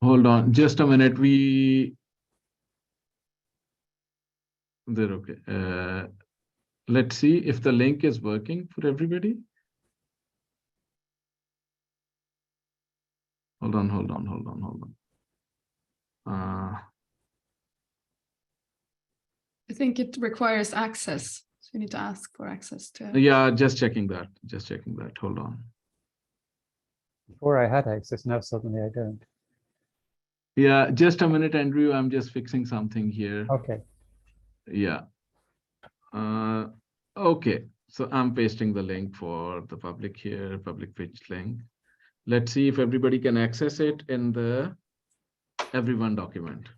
Hold on, just a minute. They're okay. Let's see if the link is working for everybody. Hold on. I think it requires access. So you need to ask for access to it. Yeah, just checking that. Hold on. Before I had access, now suddenly I don't. Yeah, just a minute, Andrew. I'm just fixing something here. Okay. Yeah. Okay. So I'm pasting the link for the public here, public pitch link. Let's see if everybody can access it in the everyone document.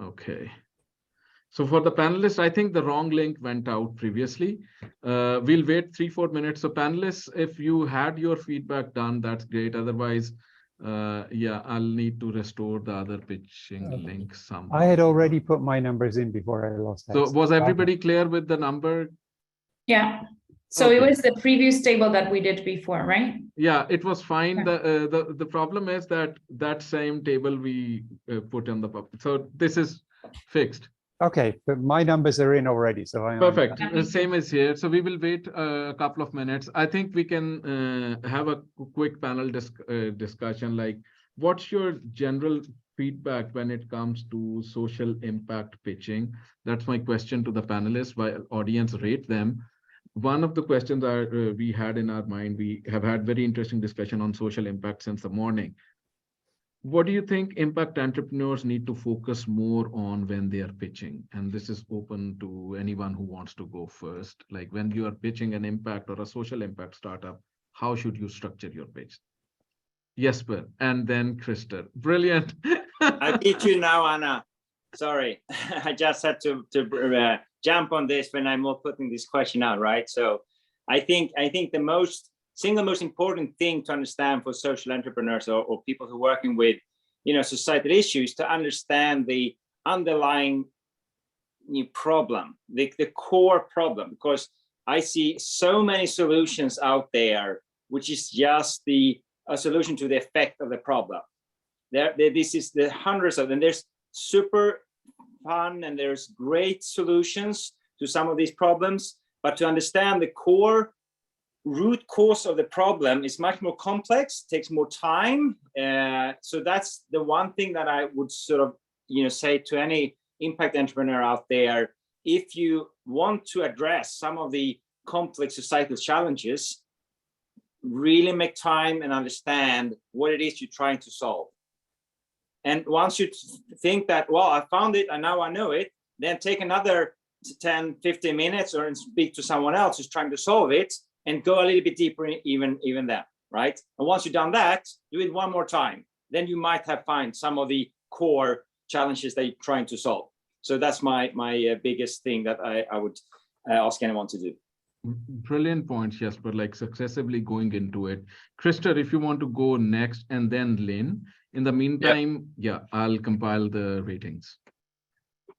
Okay. So for the panelists, I think the wrong link went out previously. We'll wait 3-4 minutes. So panelists, if you had your feedback done, that's great. Otherwise, yeah, I'll need to restore the other pitching link somehow. I had already put my numbers in before I lost access. So was everybody clear with the number? Yeah. So Okay. it was the previous table that we did before, right? Yeah, it was fine. The problem is that that same table we put in the public. So this is fixed. Okay, but my numbers are in already, so I am Perfect. Same as here. So we will wait a couple of minutes. I think we can have a quick panel discussion. Like, what's your general feedback when it comes to social impact pitching? That's my question to the panelists, while audience rate them. One of the questions we had in our mind, we have had very interesting discussion on social impact since the morning. What do you think impact entrepreneurs need to focus more on when they are pitching? And this is open to anyone who wants to go first. Like when you are pitching an impact or a social impact startup, how should you structure your pitch? Jesper, and then Krister. Brilliant. I beat you now, Anna. Sorry, I just had to jump on this when I'm putting this question out, right? So I think the single most important thing to understand for social entrepreneurs or people who are working with, societal issues, to understand the underlying problem, the core problem, because I see so many solutions out there, which is just a solution to the effect of the problem. This is the hundreds of them. There's super fun and there's great solutions to some of these problems, but to understand the core root cause of the problem is much more complex, takes more time. So that's the one thing that I would sort of, say to any impact entrepreneur out there. If you want to address some of the complex societal challenges, really make time and understand what it is you're trying to solve. And once you think that, well, I found it and now I know it, then take another 10, 15 minutes or speak to someone else who's trying to solve it and go a little bit deeper even then, right? And once you've done that, do it one more time. Then you might have found some of the core challenges that you're trying to solve. So that's my biggest thing that I would ask anyone to do. Brilliant points, Jesper, like successively going into it. Krista, if you want to go next, and then Lynn. In the meantime, I'll compile the ratings.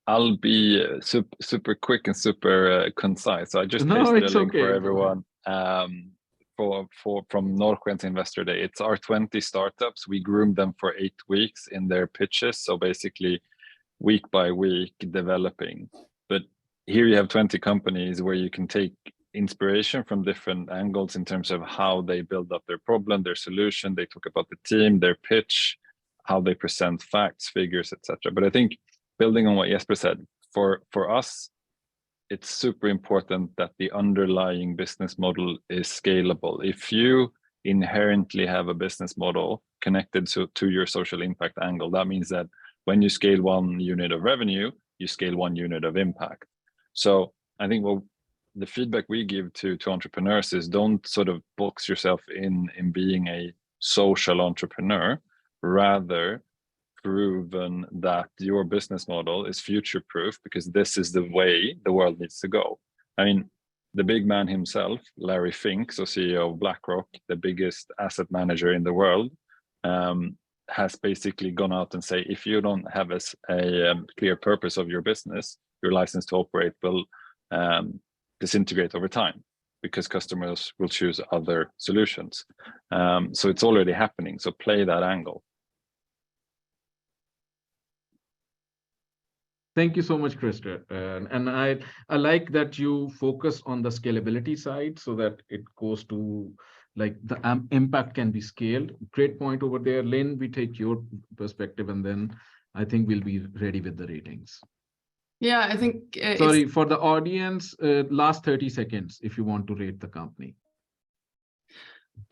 I'll be super quick and super concise. So I just pasted a link for everyone from Norrskens Investor Day. It's our 20 startups. We groomed them for 8 weeks in their pitches. So basically week by week developing. But here you have 20 companies where you can take inspiration from different angles in terms of how they build up their problem, their solution. They talk about the team, their pitch, how they present facts, figures, etc. But I think building on what Jesper said, for us, it's super important that the underlying business model is scalable. If you inherently have a business model connected to your social impact angle, that means that when you scale 1 unit of revenue, you scale 1 unit of impact. So I think the feedback we give to entrepreneurs is don't sort of box yourself in being a social entrepreneur, rather proven that your business model is future-proof because this is the way the world needs to go. I mean, the big man himself, Larry Fink, so CEO of BlackRock, the biggest asset manager in the world, has basically gone out and say, if you don't have a clear purpose of your business, your license to operate will disintegrate over time because customers will choose other solutions. So it's already happening. So play that angle. Thank you so much, Krista. And I like that you focus on the scalability side so that it goes to like the impact can be scaled. Great point over there. Lynn, we take your perspective and then I think we'll be ready with the ratings. Yeah, I think sorry for the audience, last 30 seconds if you want to rate the company.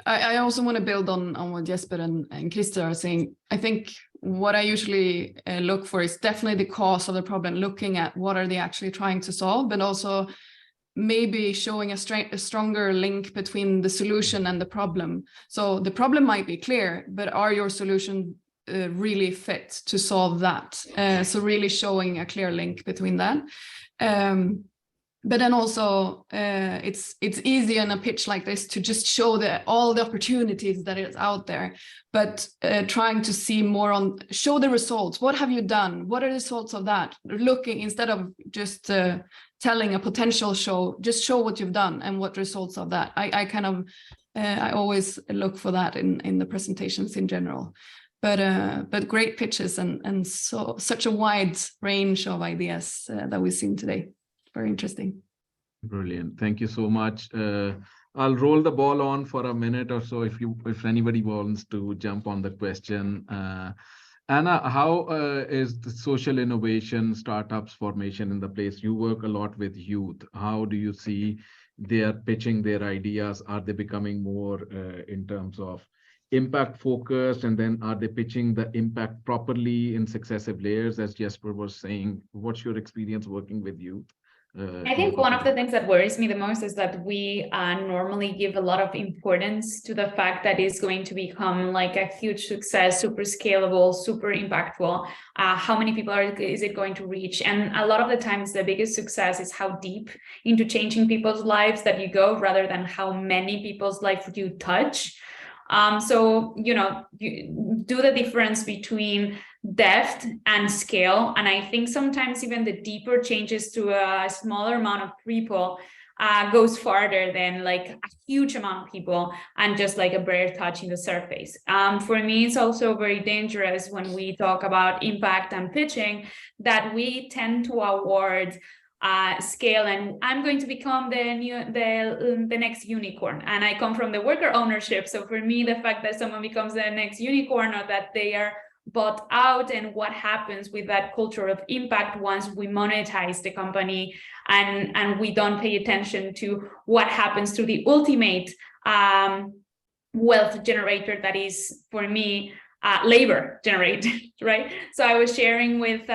I also want to build on what Jesper and Krista are saying. I think what I usually look for is definitely the cause of the problem, looking at what are they actually trying to solve, but also maybe showing a stronger link between the solution and the problem. So the problem might be clear, but are your solution really fit to solve that? So really showing a clear link between that. But then also it's easy in a pitch like this to just show all the opportunities that is out there, but trying to see more on, show the results. What have you done? What are the results of that? Looking, instead of just telling a potential show, just show what you've done and what results of that. I always look for that in the presentations in general. But great pitches and such a wide range of ideas that we've seen today. Very interesting. Brilliant. Thank you so much. I'll roll the ball on for a minute or so if anybody wants to jump on the question. Anna, how is the social innovation startups formation in the place? You work a lot with youth. How do you see they are pitching their ideas? Are they becoming more in terms of impact focused, and then are they pitching the impact properly in successive layers, as Jesper was saying? What's your experience working with youth? I think one of the things that worries me the most is that we normally give a lot of importance to the fact that it's going to become like a huge success, super scalable, super impactful. How many people is it going to reach? And a lot of the times the biggest success is how deep into changing people's lives that you go, rather than how many people's life you touch. So, you do the difference between depth and scale. And I think sometimes even the deeper changes to a smaller amount of people goes farther than like a huge amount of people and just like a bare touching the surface. For me, it's also very dangerous when we talk about impact and pitching that we tend to award scale and I'm going to become the next unicorn, and I come from the worker ownership. So for me, the fact that someone becomes the next unicorn or that they are bought out, and what happens with that culture of impact once we monetize the company and we don't pay attention to what happens to the ultimate wealth generator that is, for me, labor generated, right? So I was sharing with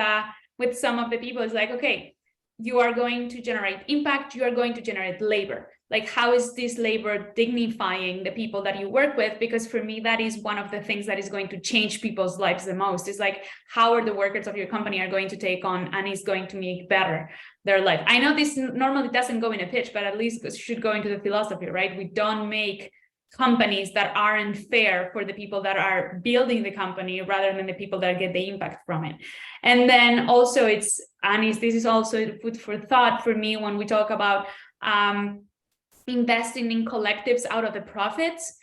some of the people, it's like, okay, you are going to generate impact, you are going to generate labor. Like, how is this labor dignifying the people that you work with? Because for me, that is one of the things that is going to change people's lives the most. Is like, how are the workers of your company are going to take on and is going to make better their life? I know this normally doesn't go in a pitch, but at least it should go into the philosophy, right? We don't make companies that aren't fair for the people that are building the company rather than the people that get the impact from it. And then also this is also food for thought for me when we talk about investing in collectives out of the profits.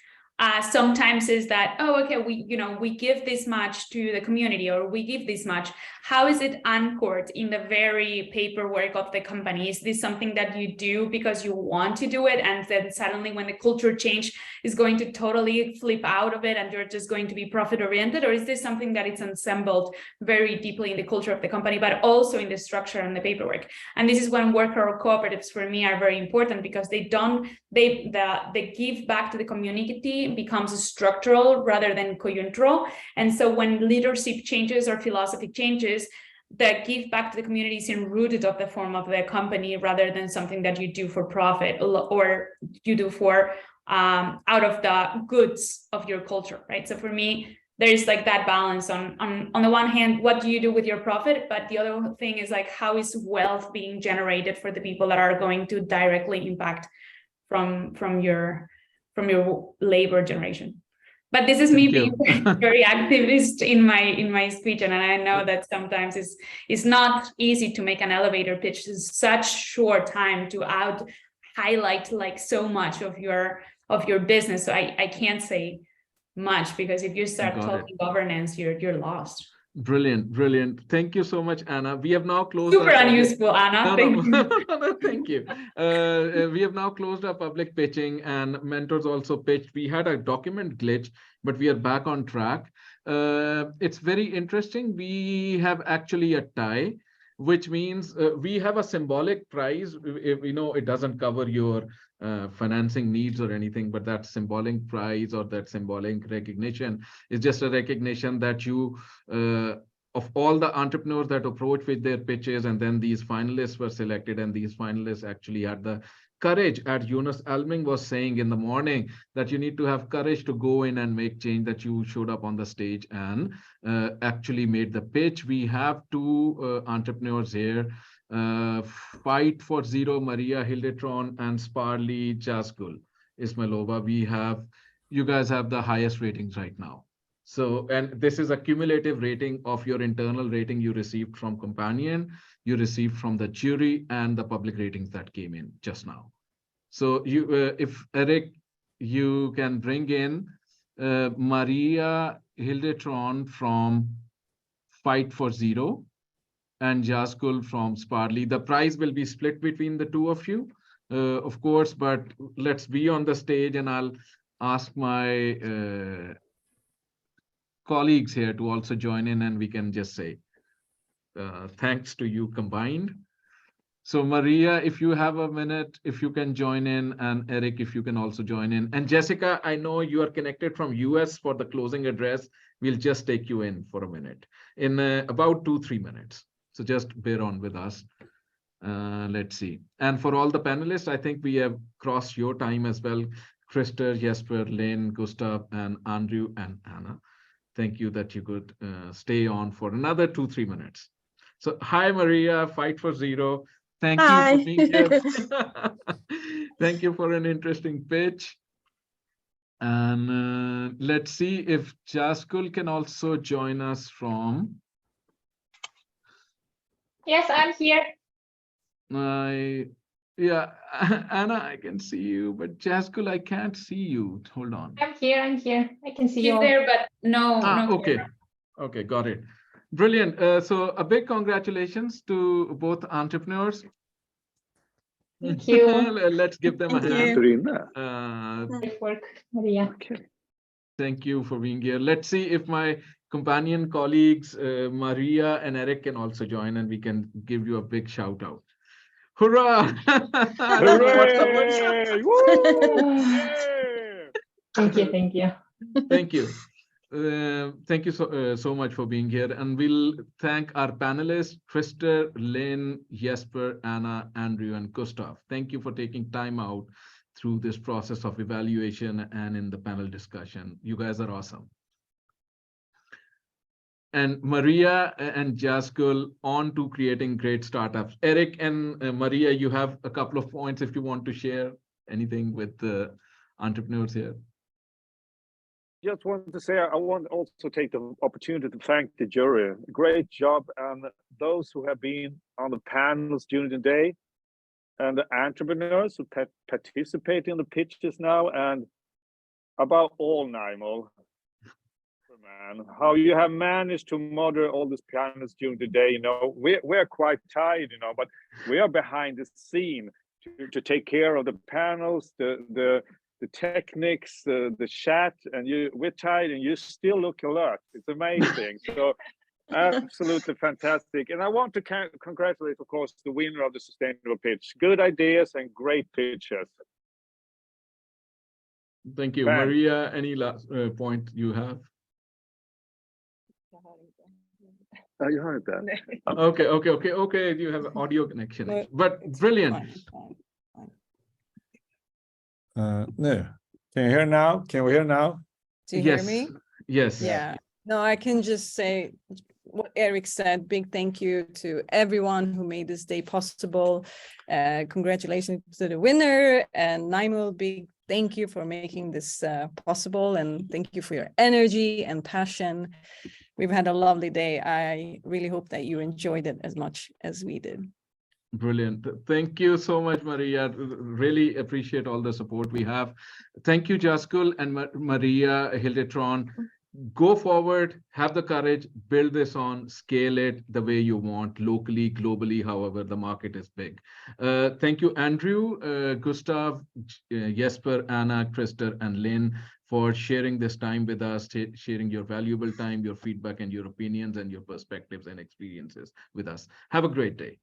Sometimes is that, oh, okay, we give this much to the community, or we give this much. How is it anchored in the very paperwork of the company? Is this something that you do because you want to do it, and then suddenly when the culture change is going to totally flip out of it and you're just going to be profit oriented? Or is this something that it's assembled very deeply in the culture of the company, but also in the structure and the paperwork? And this is when worker or cooperatives for me are very important, because they give back to the community becomes structural rather than conjunctural. And so when leadership changes or philosophy changes, the give back to the community is enrooted of the form of the company rather than something that you do for profit or you do for out of the goods of your culture, right? So for me, there is like that balance on the one hand, what do you do with your profit? But the other thing is like, how is wealth being generated for the people that are going to directly impact from your labor generation? But this is me being very activist in my speech, and I know that sometimes it's not easy to make an elevator pitch in such short time to highlight like so much of your business. So I can't say much, because if you start talking governance, you're lost. Brilliant. Thank you so much, Anna. We have now closed. Super unuseful, Anna. Thank you. No, thank you. We have now closed our public pitching, and mentors also pitched. We had a document glitch, but we are back on track. It's very interesting. We have actually a tie, which means we have a symbolic prize. It doesn't cover your financing needs or anything, but that symbolic prize or that symbolic recognition is just a recognition that you of all the entrepreneurs that approach with their pitches, and then these finalists were selected, and these finalists actually had the courage, as Jonas Alming was saying in the morning, that you need to have courage to go in and make change, that you showed up on the stage and actually made the pitch. We have two entrepreneurs here, Fight for Zero, Maria Hildetron, and Sparly Jaskul Ismailova. You guys have the highest ratings right now. So, and this is a cumulative rating of your internal rating you received from Companion, you received from the jury, and the public ratings that came in just now. So if Eric, you can bring in Maria Hildetron from Fight for Zero and Jaskul from Sparly. The prize will be split between the two of you, of course, but let's be on the stage, and I'll ask my colleagues here to also join in, and we can just say thanks to you combined. So Maria, if you have a minute, if you can join in, and Eric, if you can also join in. And Jessica, I know you are connected from US for the closing address. We'll just take you in for a minute, in about 2-3 minutes. So just bear on with us. Let's see. And for all the panelists, I think we have crossed your time as well. Krister, Jesper, Lynn, Gustav, and Andrew, and Anna. Thank you that you could stay on for another 2-3 minutes. So hi, Maria, Fight for Zero. Thank you for being here. Thank you for an interesting pitch. And let's see if Jaskul can also join us from. Yes, I'm here. Yeah, Anna, I can see you, but Jaskul, I can't see you. Hold on. I'm here. I can see you. He's there, but no. Okay. Okay, got it. Brilliant. So a big congratulations to both entrepreneurs. Thank you. Let's give them a hand. Great work, Maria. Thank you for being here. Let's see if my companion colleagues, Maria and Eric can also join, and we can give you a big shout out. Hurrah! Hooray! Woo! Yeah! Thank you. Thank you. Thank you. Thank you so much for being here. And we'll thank our panelists, Krister, Lynn, Jesper, Anna, Andrew, and Gustav. Thank you for taking time out through this process of evaluation and in the panel discussion. You guys are awesome. And Maria and Jaskul on to creating great startups. Eric and Maria, you have a couple of points if you want to share anything with the entrepreneurs here. Just wanted to say, I want to also take the opportunity to thank the jury. Great job, and those who have been on the panels during the day, and the entrepreneurs who participate in the pitches now, and above all, Naimul, man, how you have managed to moderate all these panels during the day. You know, we're quite tired, you know, but we are behind the scene to take care of the panels, the techniques, the chat, and we're tired, and you still look alert. It's amazing. So absolutely fantastic. And I want to congratulate, of course, the winner of the sustainable pitch. Good ideas and great pitches. Thank you. Thanks. Maria, any last point you have? Oh, you heard that. Okay. You have an audio connection, but brilliant. No. Can you hear now? Can we hear now? Do you hear me? Yes. Yeah. No, I can just say what Eric said. Big thank you to everyone who made this day possible. Congratulations to the winner, and Naimul, big thank you for making this possible, and thank you for your energy and passion. We've had a lovely day. I really hope that you enjoyed it as much as we did. Brilliant. Thank you so much, Maria. Really appreciate all the support we have. Thank you, Jaskul and Maria Hildetron. Go forward, have the courage, build this on, scale it the way you want, locally, globally, however the market is big. Thank you, Andrew, Gustav, Jesper, Anna, Krister, and Lynn for sharing this time with us, sharing your valuable time, your feedback, and your opinions, and your perspectives and experiences with us. Have a great day.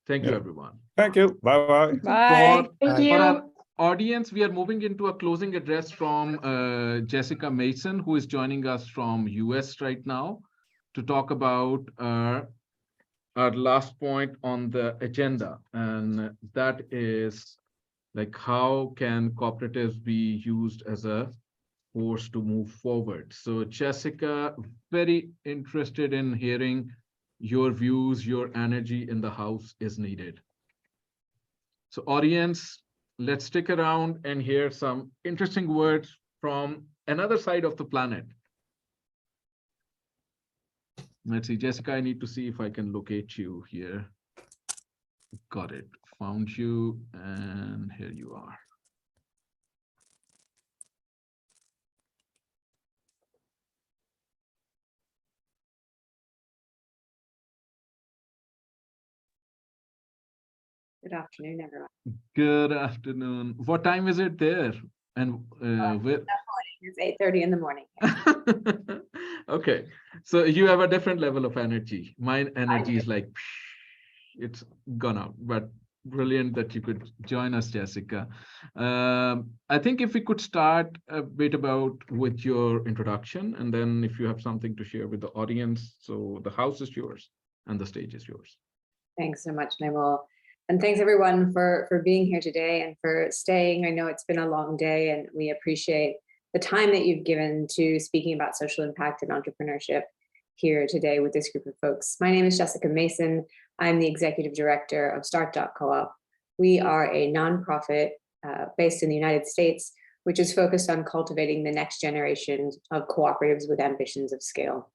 Thank you, everyone. Thank you. Bye-bye. Bye. For our audience, we are moving into a closing address from Jessica Mason, who is joining us from US right now to talk about our last point on the agenda. And that is like, how can cooperatives be used as a force to move forward? So Jessica, very interested in hearing your views, your energy in the house is needed. So audience, let's stick around and hear some interesting words from another side of the planet. Let's see, Jessica, I need to see if I can locate you here. Got it, found you, and here you are. Good afternoon, everyone. Good afternoon. What time is it there? And where? It's 8:30 in the morning. Okay, so you have a different level of energy. My energy is like, it's gone out, but brilliant that you could join us, Jessica. I think if we could start a bit with your introduction, and then if you have something to share with the audience. So the house is yours and the stage is yours. Thanks so much, Naimul. And thanks everyone for being here today and for staying. I know it's been a long day, and we appreciate the time that you've given to speaking about social impact and entrepreneurship here today with this group of folks. My name is Jessica Mason. I'm the executive director of Start.coop. We are a nonprofit based in the United States, which is focused on cultivating the next generation of cooperatives with ambitions of scale.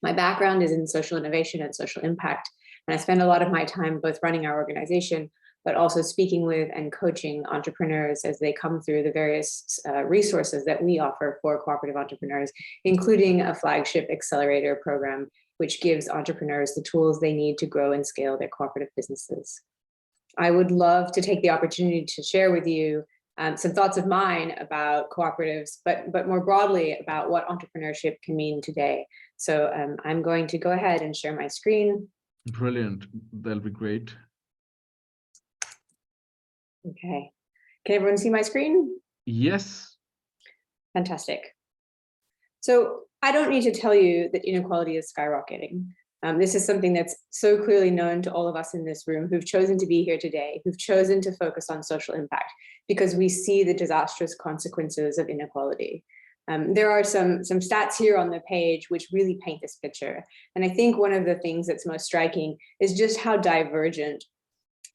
My background is in social innovation and social impact, and I spend a lot of my time both running our organization, but also speaking with and coaching entrepreneurs as they come through the various resources that we offer for cooperative entrepreneurs, including a flagship accelerator program, which gives entrepreneurs the tools they need to grow and scale their cooperative businesses. I would love to take the opportunity to share with you some thoughts of mine about cooperatives, but more broadly about what entrepreneurship can mean today. So I'm going to go ahead and share my screen. Brilliant. That'll be great. Okay. Can everyone see my screen? Yes. Fantastic. So I don't need to tell you that inequality is skyrocketing. This is something that's so clearly known to all of us in this room who've chosen to be here today, who've chosen to focus on social impact, because we see the disastrous consequences of inequality. There are some stats here on the page which really paint this picture. And I think one of the things that's most striking is just how divergent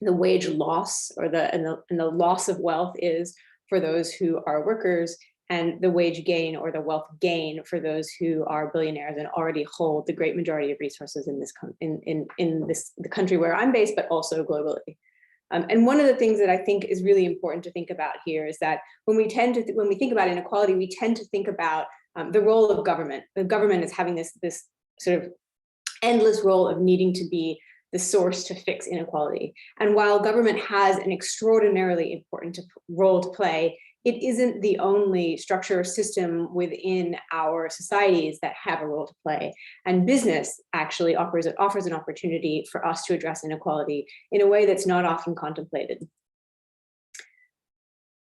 the wage loss or the loss of wealth is for those who are workers, and the wage gain or the wealth gain for those who are billionaires and already hold the great majority of resources in the country where I'm based, but also globally. And one of the things that I think is really important to think about here is that when we think about inequality, we tend to think about the role of government. The government is having this sort of endless role of needing to be the source to fix inequality. And while government has an extraordinarily important role to play, it isn't the only structure or system within our societies that have a role to play. And business actually offers an opportunity for us to address inequality in a way that's not often contemplated.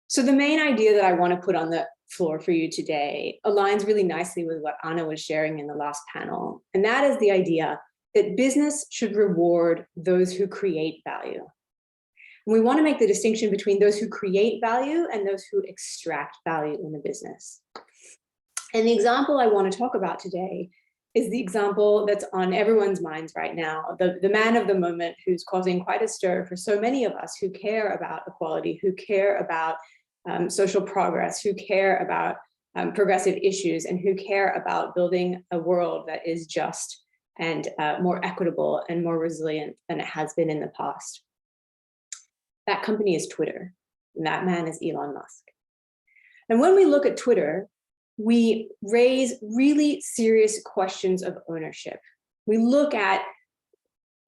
So the main idea that I want to put on the floor for you today aligns really nicely with what Anna was sharing in the last panel. And that is the idea that business should reward those who create value. And we want to make the distinction between those who create value and those who extract value in the business. And the example I want to talk about today is the example that's on everyone's minds right now, the man of the moment who's causing quite a stir for so many of us who care about equality, who care about social progress, who care about progressive issues, and who care about building a world that is just and more equitable and more resilient than it has been in the past. That company is Twitter, and that man is Elon Musk. And when we look at Twitter, we raise really serious questions of ownership. We look at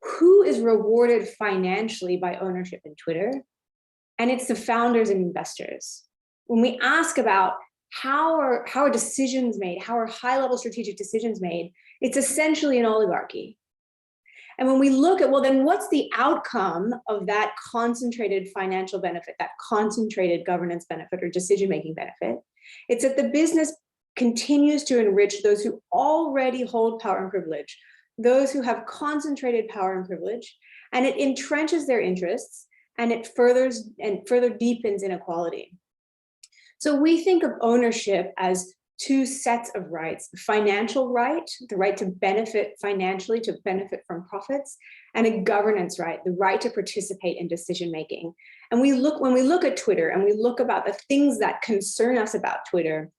who is rewarded financially by ownership in Twitter, and it's the founders and investors. When we ask about how are decisions made, how are high-level strategic decisions made, it's essentially an oligarchy. And when we look at, well, then what's the outcome of that concentrated financial benefit, that concentrated governance benefit or decision-making benefit? It's that the business continues to enrich those who already hold power and privilege, those who have concentrated power and privilege, and it entrenches their interests, and it further deepens inequality. So we think of ownership as two sets of rights: financial right, the right to benefit financially, to benefit from profits, and a governance right, the right to participate in decision making. And when we look at Twitter and we look about the things that concern us about Twitter,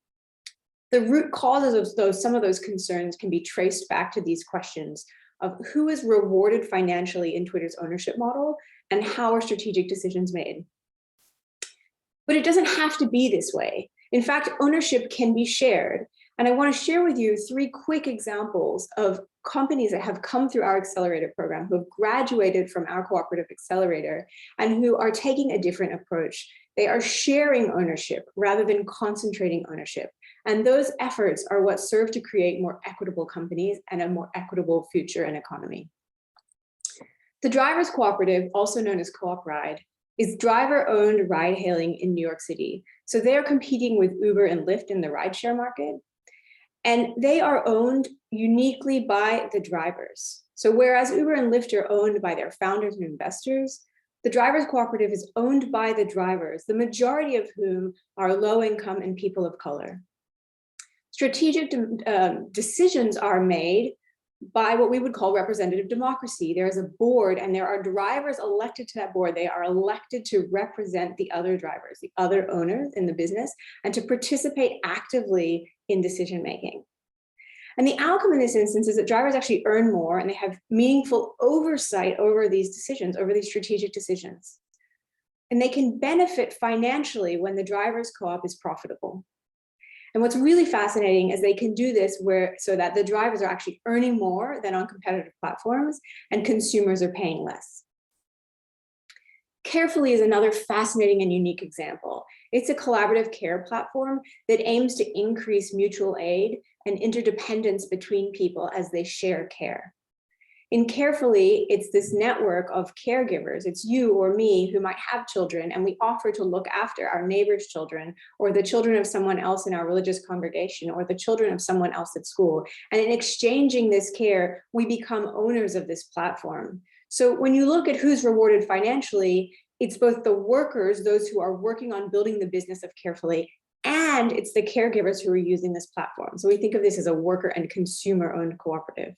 the root causes of some of those concerns can be traced back to these questions of who is rewarded financially in Twitter's ownership model and how are strategic decisions made. But it doesn't have to be this way. In fact, ownership can be shared. And I want to share with you 3 quick examples of companies that have come through our accelerator program, who have graduated from our cooperative accelerator, and who are taking a different approach. They are sharing ownership rather than concentrating ownership. And those efforts are what serve to create more equitable companies and a more equitable future and economy. The Drivers Cooperative, also known as Co-op Ride, is driver-owned ride-hailing in New York City. So they're competing with Uber and Lyft in the rideshare market. And they are owned uniquely by the drivers. So whereas Uber and Lyft are owned by their founders and investors, the Drivers Cooperative is owned by the drivers, the majority of whom are low-income and people of color. Strategic decisions are made by what we would call representative democracy. There is a board and there are drivers elected to that board. They are elected to represent the other drivers, the other owners in the business, and to participate actively in decision making. And the outcome in this instance is that drivers actually earn more and they have meaningful oversight over these decisions, over these strategic decisions. And they can benefit financially when the drivers co-op is profitable. And what's really fascinating is they can do this so that the drivers are actually earning more than on competitive platforms and consumers are paying less. Carefully is another fascinating and unique example. It's a collaborative care platform that aims to increase mutual aid and interdependence between people as they share care. In Carefully, it's this network of caregivers. It's you or me who might have children, and we offer to look after our neighbor's children, or the children of someone else in our religious congregation, or the children of someone else at school. And in exchanging this care, we become owners of this platform. So when you look at who's rewarded financially, it's both the workers, those who are working on building the business of Carefully, and it's the caregivers who are using this platform. So we think of this as a worker and consumer-owned cooperative.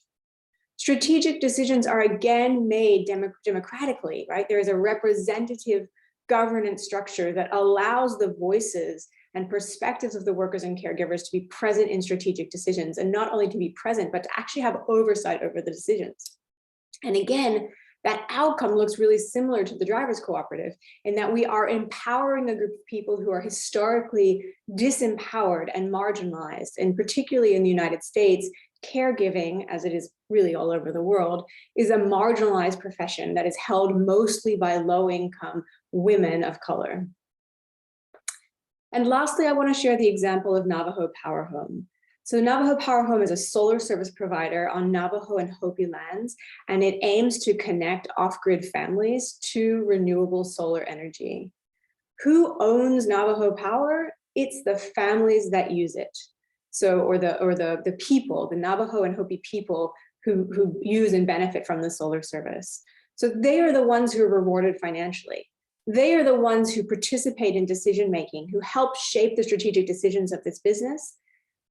Strategic decisions are again made democratically, right? There is a representative governance structure that allows the voices and perspectives of the workers and caregivers to be present in strategic decisions, and not only to be present, but to actually have oversight over the decisions. And again, that outcome looks really similar to the drivers cooperative in that we are empowering a group of people who are historically disempowered and marginalized, and particularly in the United States, caregiving, as it is really all over the world, is a marginalized profession that is held mostly by low-income women of color. And lastly, I want to share the example of Navajo Power Home. So Navajo Power Home is a solar service provider on Navajo and Hopi lands, and it aims to connect off-grid families to renewable solar energy. Who owns Navajo Power? It's the families that use it. So, or the people, the Navajo and Hopi people who use and benefit from the solar service. So they are the ones who are rewarded financially. They are the ones who participate in decision-making, who help shape the strategic decisions of this business,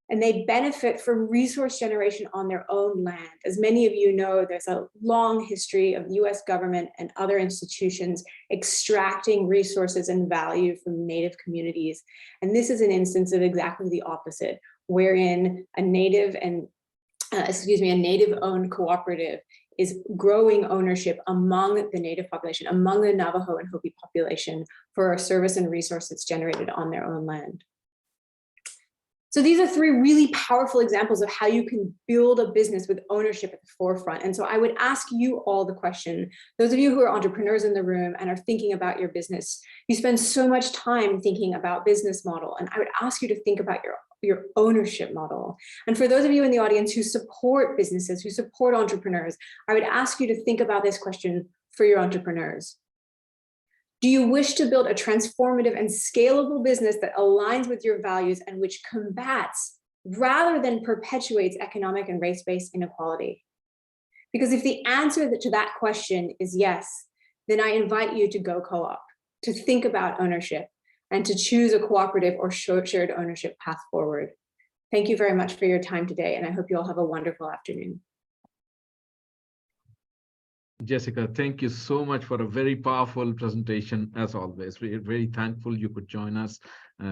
and they benefit from resource generation on their own land. As many of you know, there's a long history of the US government and other institutions extracting resources and value from Native communities. And this is an instance of exactly the opposite, wherein a Native-owned cooperative is growing ownership among the Native population, among the Navajo and Hopi population, for a service and resource that's generated on their own land. So these are three really powerful examples of how you can build a business with ownership at the forefront. And so I would ask you all the question, those of you who are entrepreneurs in the room and are thinking about your business, you spend so much time thinking about business model, and I would ask you to think about your ownership model. And for those of you in the audience who support businesses, who support entrepreneurs, I would ask you to think about this question for your entrepreneurs. Do you wish to build a transformative and scalable business that aligns with your values and which combats rather than perpetuates economic and race-based inequality? Because if the answer to that question is yes, then I invite you to go co-op, to think about ownership, and to choose a cooperative or shared ownership path forward. Thank you very much for your time today, and I hope you all have a wonderful afternoon. Jessica, thank you so much for a very powerful presentation, as always. We're very thankful you could join us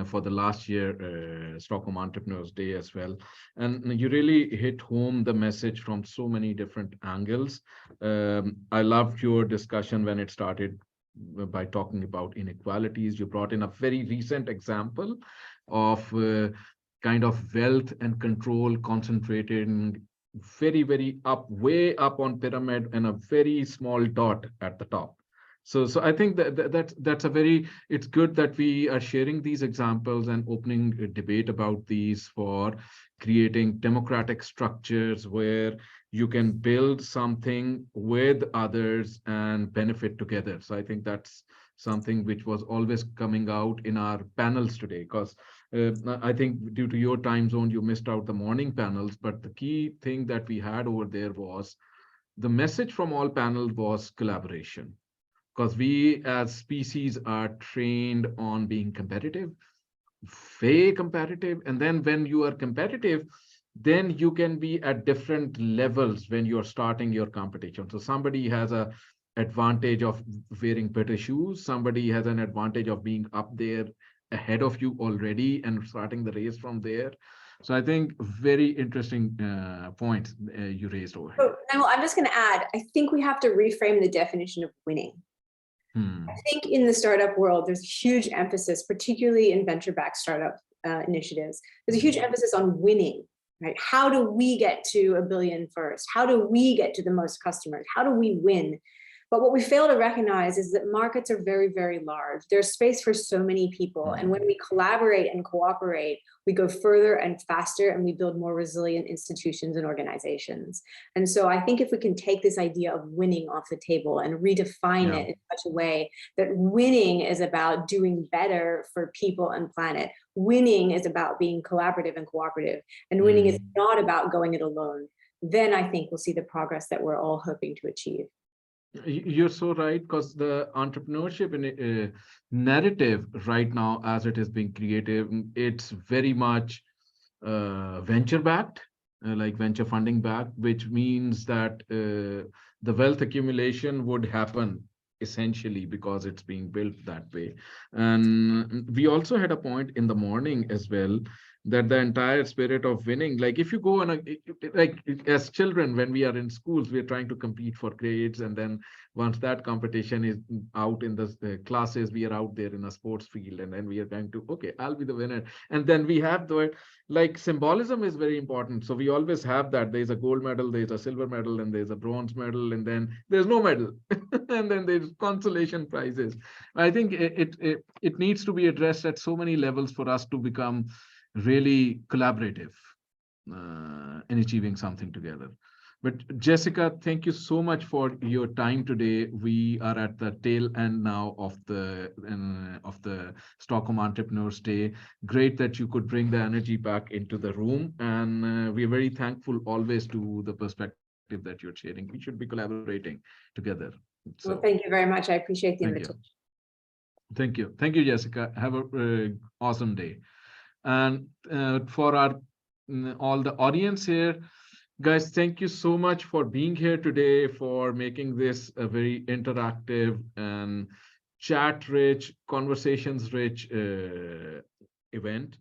for the last year Stockholm Entrepreneurs Day as well. And you really hit home the message from so many different angles. I loved your discussion when it started by talking about inequalities. You brought in a very recent example of kind of wealth and control concentrated very up, way up on pyramid, and a very small dot at the top. So I think that's a very, it's good that we are sharing these examples and opening a debate about these for creating democratic structures where you can build something with others and benefit together. So I think that's something which was always coming out in our panels today, because I think due to your time zone, you missed out the morning panels, but the key thing that we had over there was the message from all panels was collaboration, because we as species are trained on being competitive, very competitive. And then when you are competitive, then you can be at different levels when you're starting your competition. So somebody has a advantage of wearing better shoes, somebody has an advantage of being up there ahead of you already and starting the race from there. So I think very interesting points you raised over here. So, I'm just going to add, I think we have to reframe the definition of winning. I think in the startup world, there's a huge emphasis, particularly in venture-backed startup initiatives, there's a huge emphasis on winning, right? How do we get to 1 billion first? How do we get to the most customers? How do we win? But what we fail to recognize is that markets are very, very large. There's space for so many people. And when we collaborate and cooperate, we go further and faster, and we build more resilient institutions and organizations. And so I think if we can take this idea of winning off the table and redefine it in such a way that winning is about doing better for people and planet, winning is about being collaborative and cooperative, and winning is not about going it alone, then I think we'll see the progress that we're all hoping to achieve. You're so right, because the entrepreneurship narrative right now, as it is being created, it's very much venture backed, like venture funding backed, which means that the wealth accumulation would happen essentially because it's being built that way. And we also had a point in the morning as well, that the entire spirit of winning, like if you go on like as children, when we are in schools, we are trying to compete for grades, and then once that competition is out in the classes, we are out there in a sports field, and then we are going to, okay, I'll be the winner. And then we have the, like, symbolism is very important. So we always have that there's a gold medal, there's a silver medal, and there's a bronze medal, and then there's no medal. And then there's consolation prizes. I think it needs to be addressed at so many levels for us to become really collaborative in achieving something together. But Jessica, thank you so much for your time today. We are at the tail end now of the Stockholm Entrepreneurs Day. Great that you could bring the energy back into the room, and we're very thankful always to the perspective that you're sharing. We should be collaborating together. So, well, thank you very much. I appreciate the invitation. Thank you. Thank you, Jessica. Have a awesome day. And for our all the audience here, guys, thank you so much for being here today, for making this a very interactive and chat-rich, conversations-rich event.